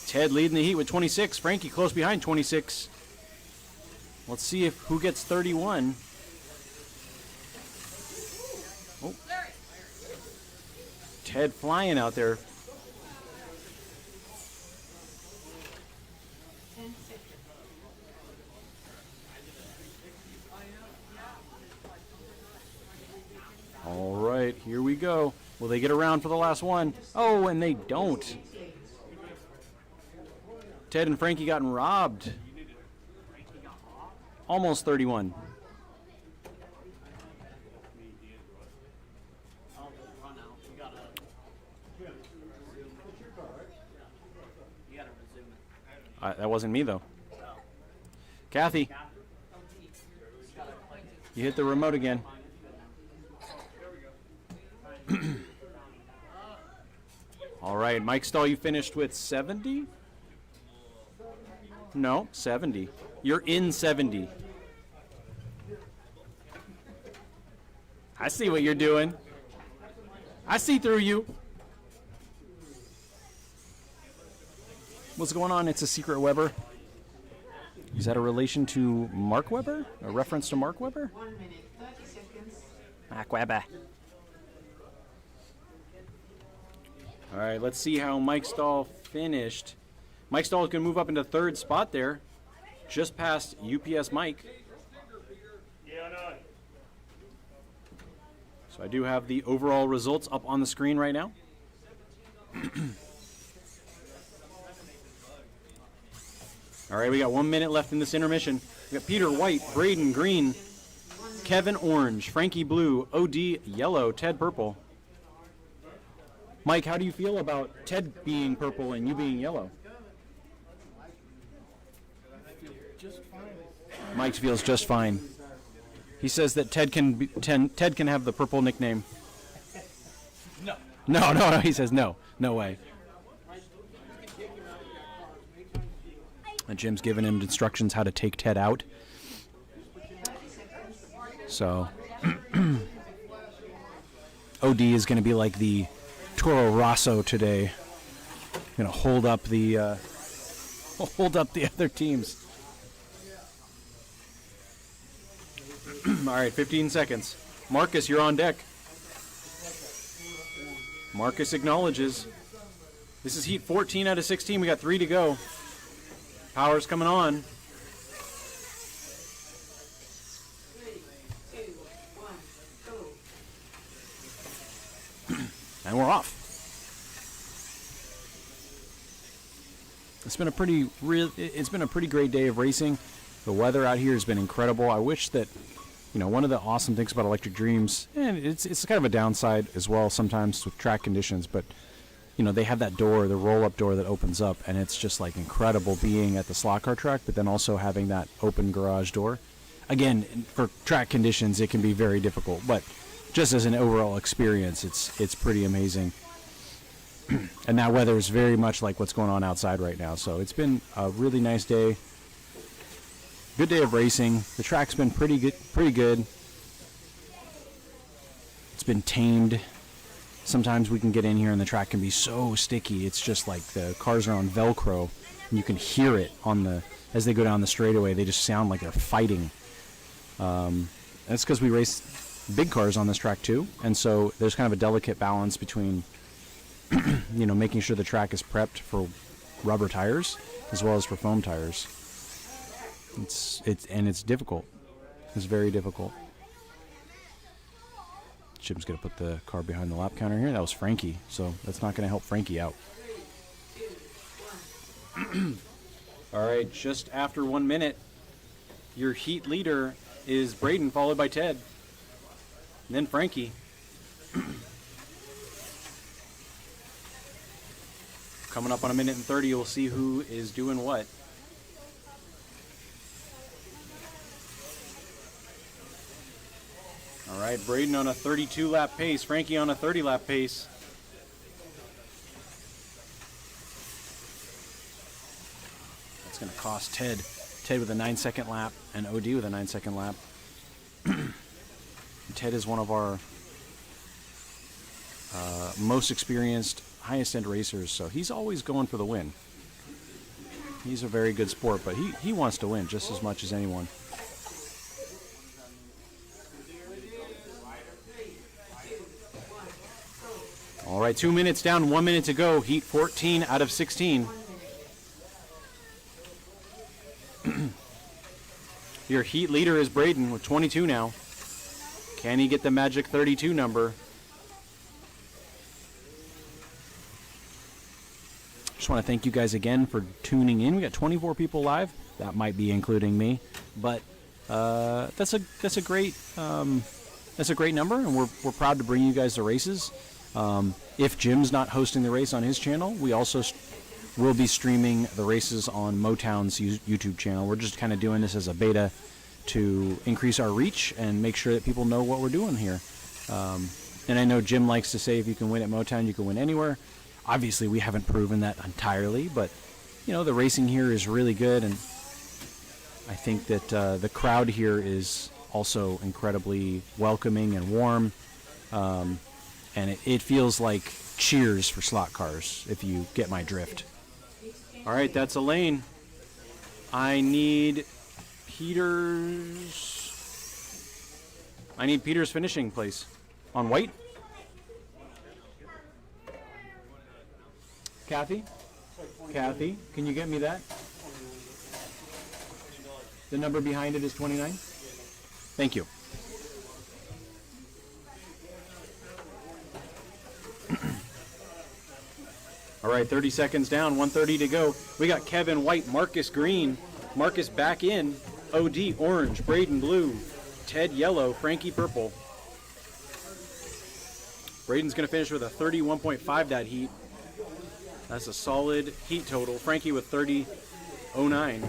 Ted leading the heat with 26. Frankie close behind, 26. Let's see who gets 31. Oh. Ted flying out there. All right, here we go. Will they get around for the last one? Oh, and they don't. Ted and Frankie gotten robbed. Almost 31. That wasn't me, though. Kathy, you hit the remote again. All right, Mike Stahl, you finished with 70? No, 70. You're in 70. I see what you're doing. I see through you. What's going on? It's a secret Weber. Is that a relation to Mark Webber? A reference to Mark Webber? 1 minute, 30 seconds. Mark Webber. All right, let's see how Mike Stahl finished. Mike Stahl is going to move up into third spot there, just past UPS Mike. So I do have the overall results up on the screen right now. All right, we got 1 minute left in this intermission. We got Peter White, Braden Green, Kevin Orange, Frankie Blue, OD Yellow, Ted Purple. Mike, how do you feel about Ted being purple and you being yellow? Just fine. Mike feels just fine. He says that Ted can have the purple nickname. No. No, he says no. No way. And Jim's giving him instructions how to take Ted out. So OD is going to be like the Toro Rosso today. Going to hold up the other teams. All right, 15 seconds. Marcus, you're on deck. Marcus acknowledges. This is heat 14 out of 16. We got 3 to go. Power's coming on. And we're off. It's been a pretty great day of racing. The weather out here has been incredible. I wish that, one of the awesome things about Electric Dreams, and it's kind of a downside as well sometimes with track conditions, but they have that door, the roll-up door that opens up, and it's just like incredible being at the slot car track, but then also having that open garage door. Again, for track conditions, it can be very difficult, but just as an overall experience, it's pretty amazing. And that weather is very much like what's going on outside right now. So it's been a really nice day. Good day of racing. The track's been pretty good. It's been tamed. Sometimes we can get in here and the track can be so sticky. It's just like the cars are on Velcro, and you can hear it as they go down the straightaway. They just sound like they're fighting. That's because we race big cars on this track too, and so there's kind of a delicate balance between making sure the track is prepped for rubber tires as well as for foam tires. It's difficult. It's very difficult. Jim's gonna put the car behind the lap counter here. That was Frankie, so that's not gonna help Frankie out. All right, just after 1 minute, your heat leader is Braden, followed by Ted, and then Frankie. Coming up on 1 minute and 30, you'll see who is doing what. All right, Braden on a 32-lap pace. Frankie on a 30-lap pace. That's going to cost Ted. Ted with a 9-second lap and OD with a 9-second lap. Ted is one of our most experienced, highest-end racers, so he's always going for the win. He's a very good sport, but he wants to win just as much as anyone. All right, 2 minutes down, 1 minute to go. Heat 14 out of 16. Your heat leader is Braden with 22 now. Can he get the magic 32 number? Just want to thank you guys again for tuning in. We got 24 people live. That might be including me, but that's a great number, and we're proud to bring you guys the races. If Jim's not hosting the race on his channel, we also will be streaming the races on Motown's YouTube channel. We're just kind of doing this as a beta to increase our reach and make sure that people know what we're doing here. And I know Jim likes to say if you can win at Motown, you can win anywhere. Obviously, we haven't proven that entirely, but the racing here is really good, and I think that the crowd here is also incredibly welcoming and warm. And it feels like cheers for slot cars, if you get my drift. All right, that's a lane. I need Peter's finishing place. On white? Kathy, can you get me that? The number behind it is 29? Thank you. All right, 30 seconds down, 1:30 to go. We got Kevin White, Marcus Green, Marcus back in, OD orange, Braden blue, Ted yellow, Frankie purple. Braden's going to finish with a 31.5 that heat. That's a solid heat total. Frankie with 30.09.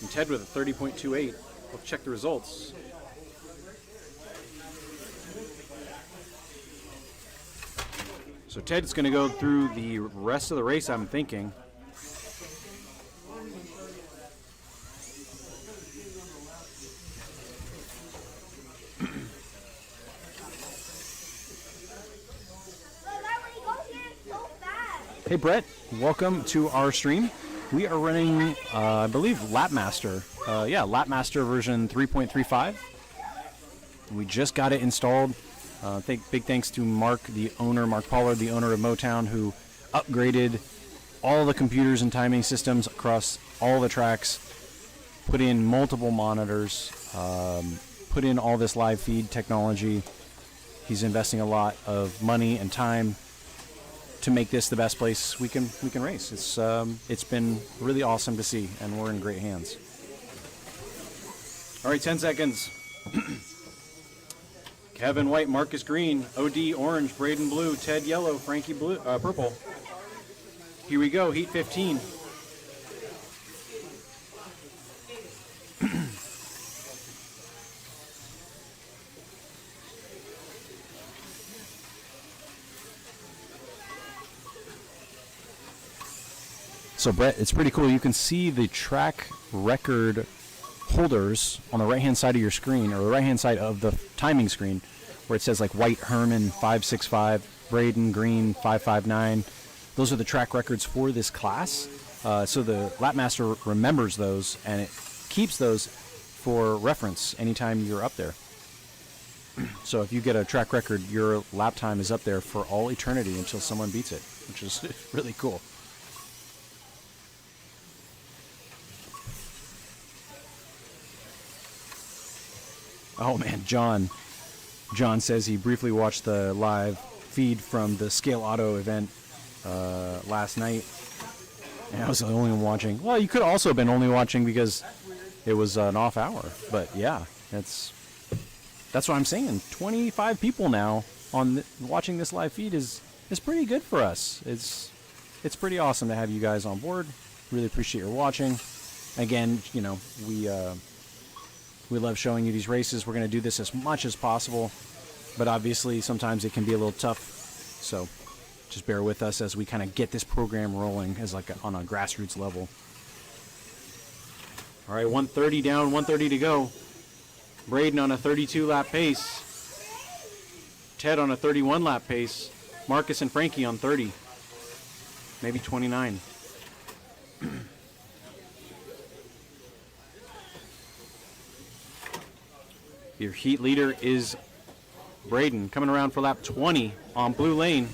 And Ted with a 30.28. We'll check the results. So Ted's going to go through the rest of the race, I'm thinking. Hey Brett, welcome to our stream. We are running, I believe, Lapmaster. Lapmaster version 3.35. We just got it installed. Big thanks to Mark Pollard, the owner of Motown, who upgraded all the computers and timing systems across all the tracks, put in multiple monitors, put in all this live feed technology, He's investing a lot of money and time to make this the best place we can race. It's been really awesome to see, and we're in great hands. All right, 10 seconds. Kevin white, Marcus green, OD orange, Braden blue, Ted yellow, Frankie blue, purple. Here we go, heat 15. So Brett, it's pretty cool. You can see the track record holders on the right-hand side of your screen, or the right-hand side of the timing screen, where it says like White, Herman, 565, Braden, Green, 559. Those are the track records for this class. So the Lapmaster remembers those, and it keeps those for reference anytime you're up there. So if you get a track record, your lap time is up there for all eternity until someone beats it, which is really cool. Oh man, John says he briefly watched the live feed from the Scale Auto event last night, and I was the only one watching. Well, you could also have been only watching because it was an off hour, but yeah, that's what I'm saying. 25 people now on watching this live feed is pretty good for us. It's pretty awesome to have you guys on board. Really appreciate your watching. Again, you know, we love showing you these races. We're going to do this as much as possible, but obviously sometimes it can be a little tough. So just bear with us as we kind of get this program rolling as like on a grassroots level. All right, 130 down, 130 to go. Braden on a 32 lap pace. Ted on a 31 lap pace. Marcus and Frankie on 30. Maybe 29. Your heat leader is Braden, coming around for lap 20 on blue lane.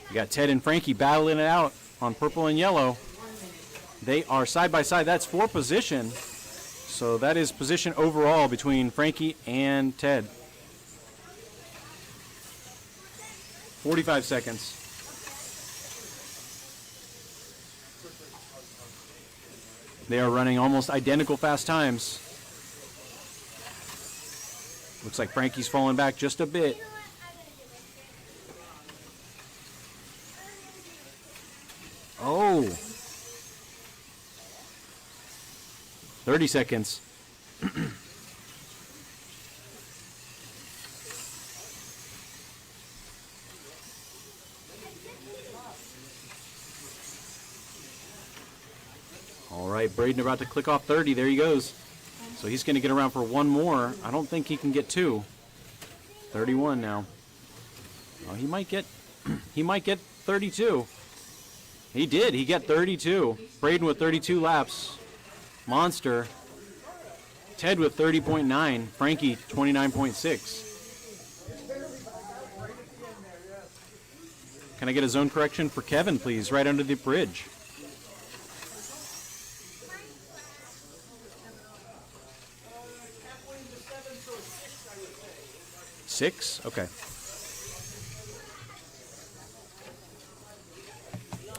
You got Ted and Frankie battling it out on purple and yellow. They are side by side. That's for position. So that is position overall between Frankie and Ted. 45 seconds. They are running almost identical fast times. Looks like Frankie's falling back just a bit. Oh. 30 seconds. All right, Braden about to click off 30. There he goes. So he's going to get around for one more. I don't think he can get two. 31 now. Oh, he might get 32. He did. He got 32. Braden with 32 laps. Monster. Ted with 30.9. Frankie 29.6. Can I get a zone correction for Kevin, please? Right under the bridge. 6? Okay.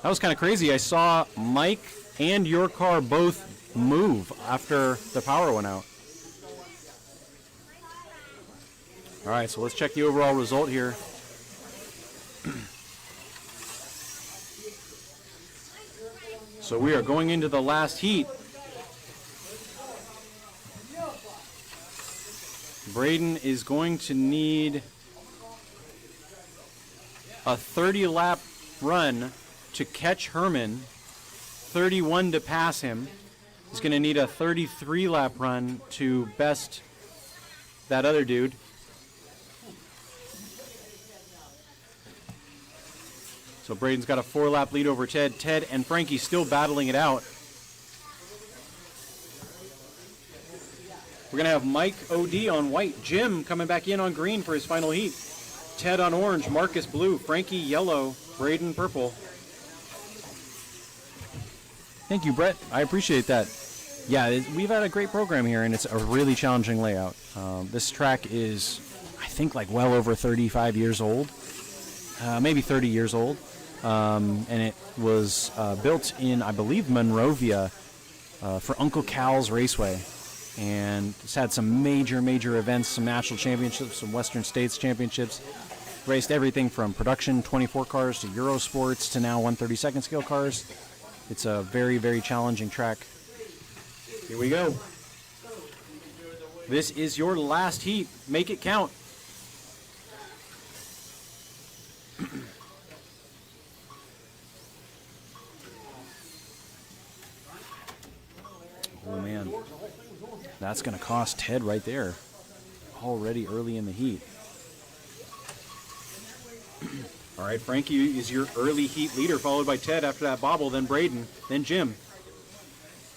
That was kind of crazy. I saw Mike and your car both move after the power went out. All right, so let's check the overall result here. So we are going into the last heat. Braden is going to need a 30-lap run to catch Herman, 31 to pass him. He's going to need a 33-lap run to best that other dude. So Braden's got a 4-lap lead over Ted. Ted and Frankie still battling it out. We're going to have Mike OD on white, Jim coming back in on green for his final heat, Ted on orange, Marcus blue, Frankie yellow, Braden purple. Thank you, Brett. I appreciate that. Yeah, we've had a great program here, and it's a really challenging layout. This track is, I think, like well over 35 years old, maybe 30 years old, and it was built in, I believe, Monrovia for Uncle Cal's Raceway, and it's had some major events, some national championships, some Western States championships, raced everything from production 24 cars to Euro Sports to now 132nd scale cars. It's a very challenging track. Here we go. This is your last heat. Make it count. Oh man, that's going to cost Ted right there. Already early in the heat. All right, Frankie is your early heat leader, followed by Ted after that bobble, then Braden, then Jim.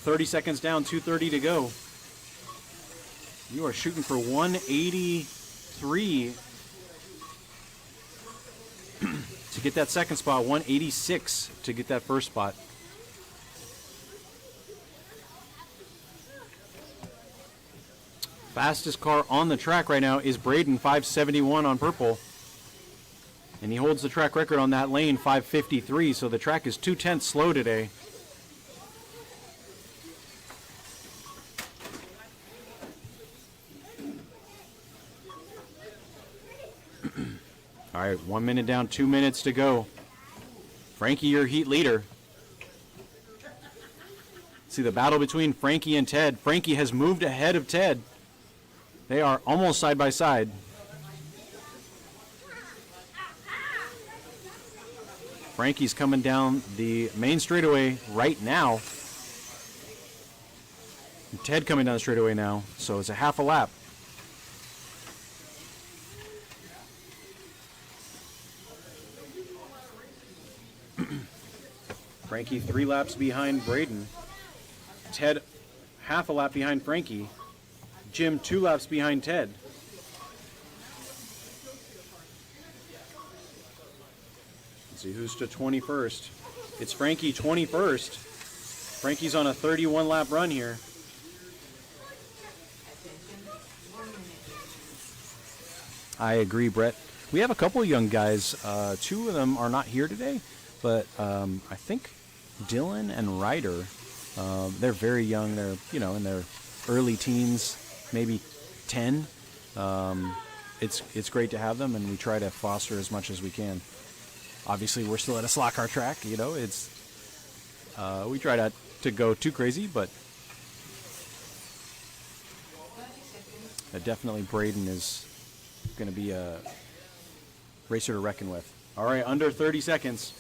30 seconds down, 2:30 to go. You are shooting for 183 to get that second spot, 186 to get that first spot. Fastest car on the track right now is Braden, 571 on purple. And he holds the track record on that lane, 553, so the track is 2/10 slow today. All right, 1 minute down, 2 minutes to go. Frankie, your heat leader. See the battle between Frankie and Ted. Frankie has moved ahead of Ted. They are almost side by side. Frankie's coming down the main straightaway right now. And Ted coming down the straightaway now, so it's a half a lap. Frankie 3 laps behind Braden. Ted half a lap behind Frankie. Jim 2 laps behind Ted. Let's see who's to 21st. It's Frankie 21st. Frankie's on a 31 lap run here. I agree, Brett. We have a couple of young guys. 2 of them are not here today, but I think Dylan and Ryder, they're very young. They're, in their early teens, maybe 10. It's great to have them, and we try to foster as much as we can. Obviously, we're still at a slot car track. It's we try not to go too crazy, but definitely Braden is going to be a racer to reckon with. All right, under 30 seconds.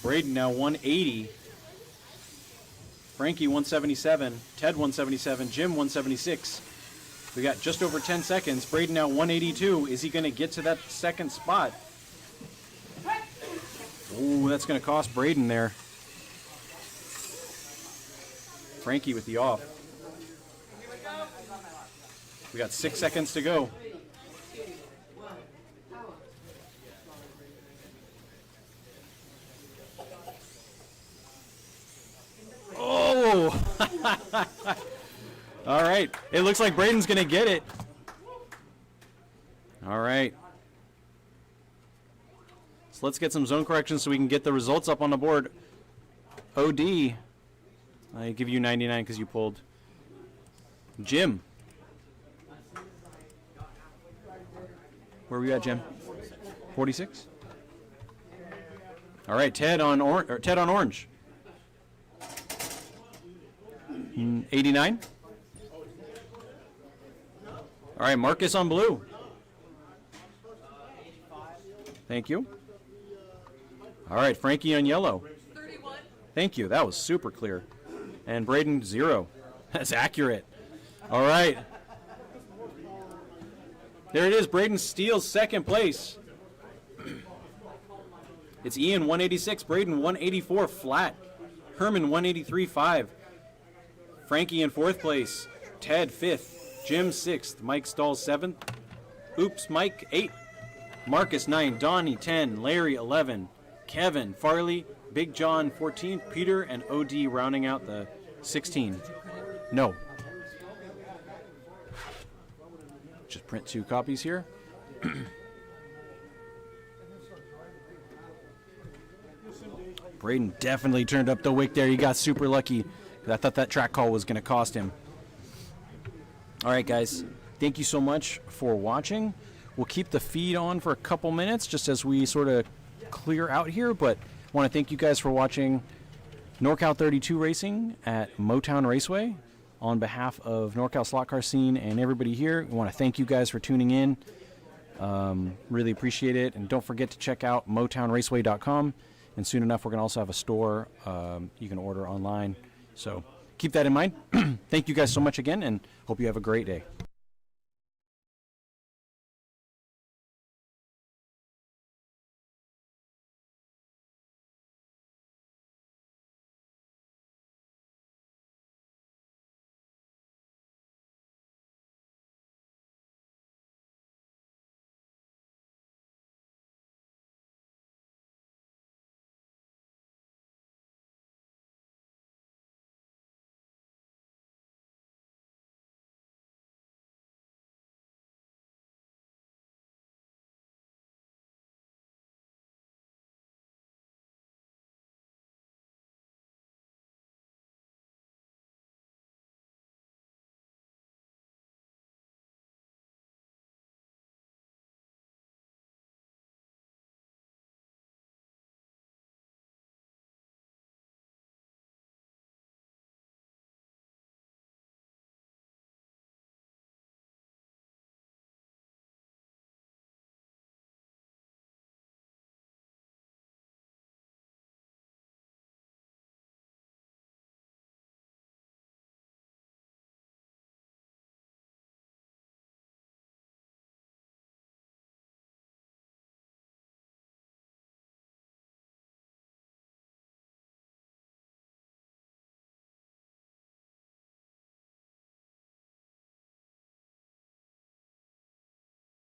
Braden now 180. Frankie 177. Ted 177. Jim 176. We got just over 10 seconds. Braden now 182. Is he going to get to that second spot? Ooh, that's going to cost Braden there. Frankie with the off. We got 6 seconds to go. Oh! All right. It looks like Braden's going to get it. All right. So let's get some zone corrections so we can get the results up on the board. OD. I give you 99 because you pulled. Jim. Where are we at, Jim? 46? All right, Ted on orange. 89? All right, Marcus on blue. Thank you. All right, Frankie on yellow. 31. Thank you. That was super clear. And Braden, 0. That's accurate. All right. There it is. Braden steals second place. It's Ian 186, Braden 184 flat, Herman 183.5, Frankie in fourth place, Ted 5th, Jim 6th, Mike Stahl 7th, Oops Mike 8, Marcus 9, Donnie 10, Larry 11, Kevin Farley Big John 14, Peter and OD rounding out the 16. No. Just print 2 copies here. Braden definitely turned up the wick there. He got super lucky. I thought that track call was going to cost him. All right, guys. Thank you so much for watching. We'll keep the feed on for a couple minutes just as we sort of clear out here, but I want to thank you guys for watching NorCal 32 Racing at Motown Raceway. On behalf of NorCal Slot Car Scene and everybody here, we want to thank you guys for tuning in. Really appreciate it. And don't forget to check out MotownRaceway.com. And soon enough, we're going to also have a store you can order online. So keep that in mind. Thank you guys so much again, and hope you have a great day.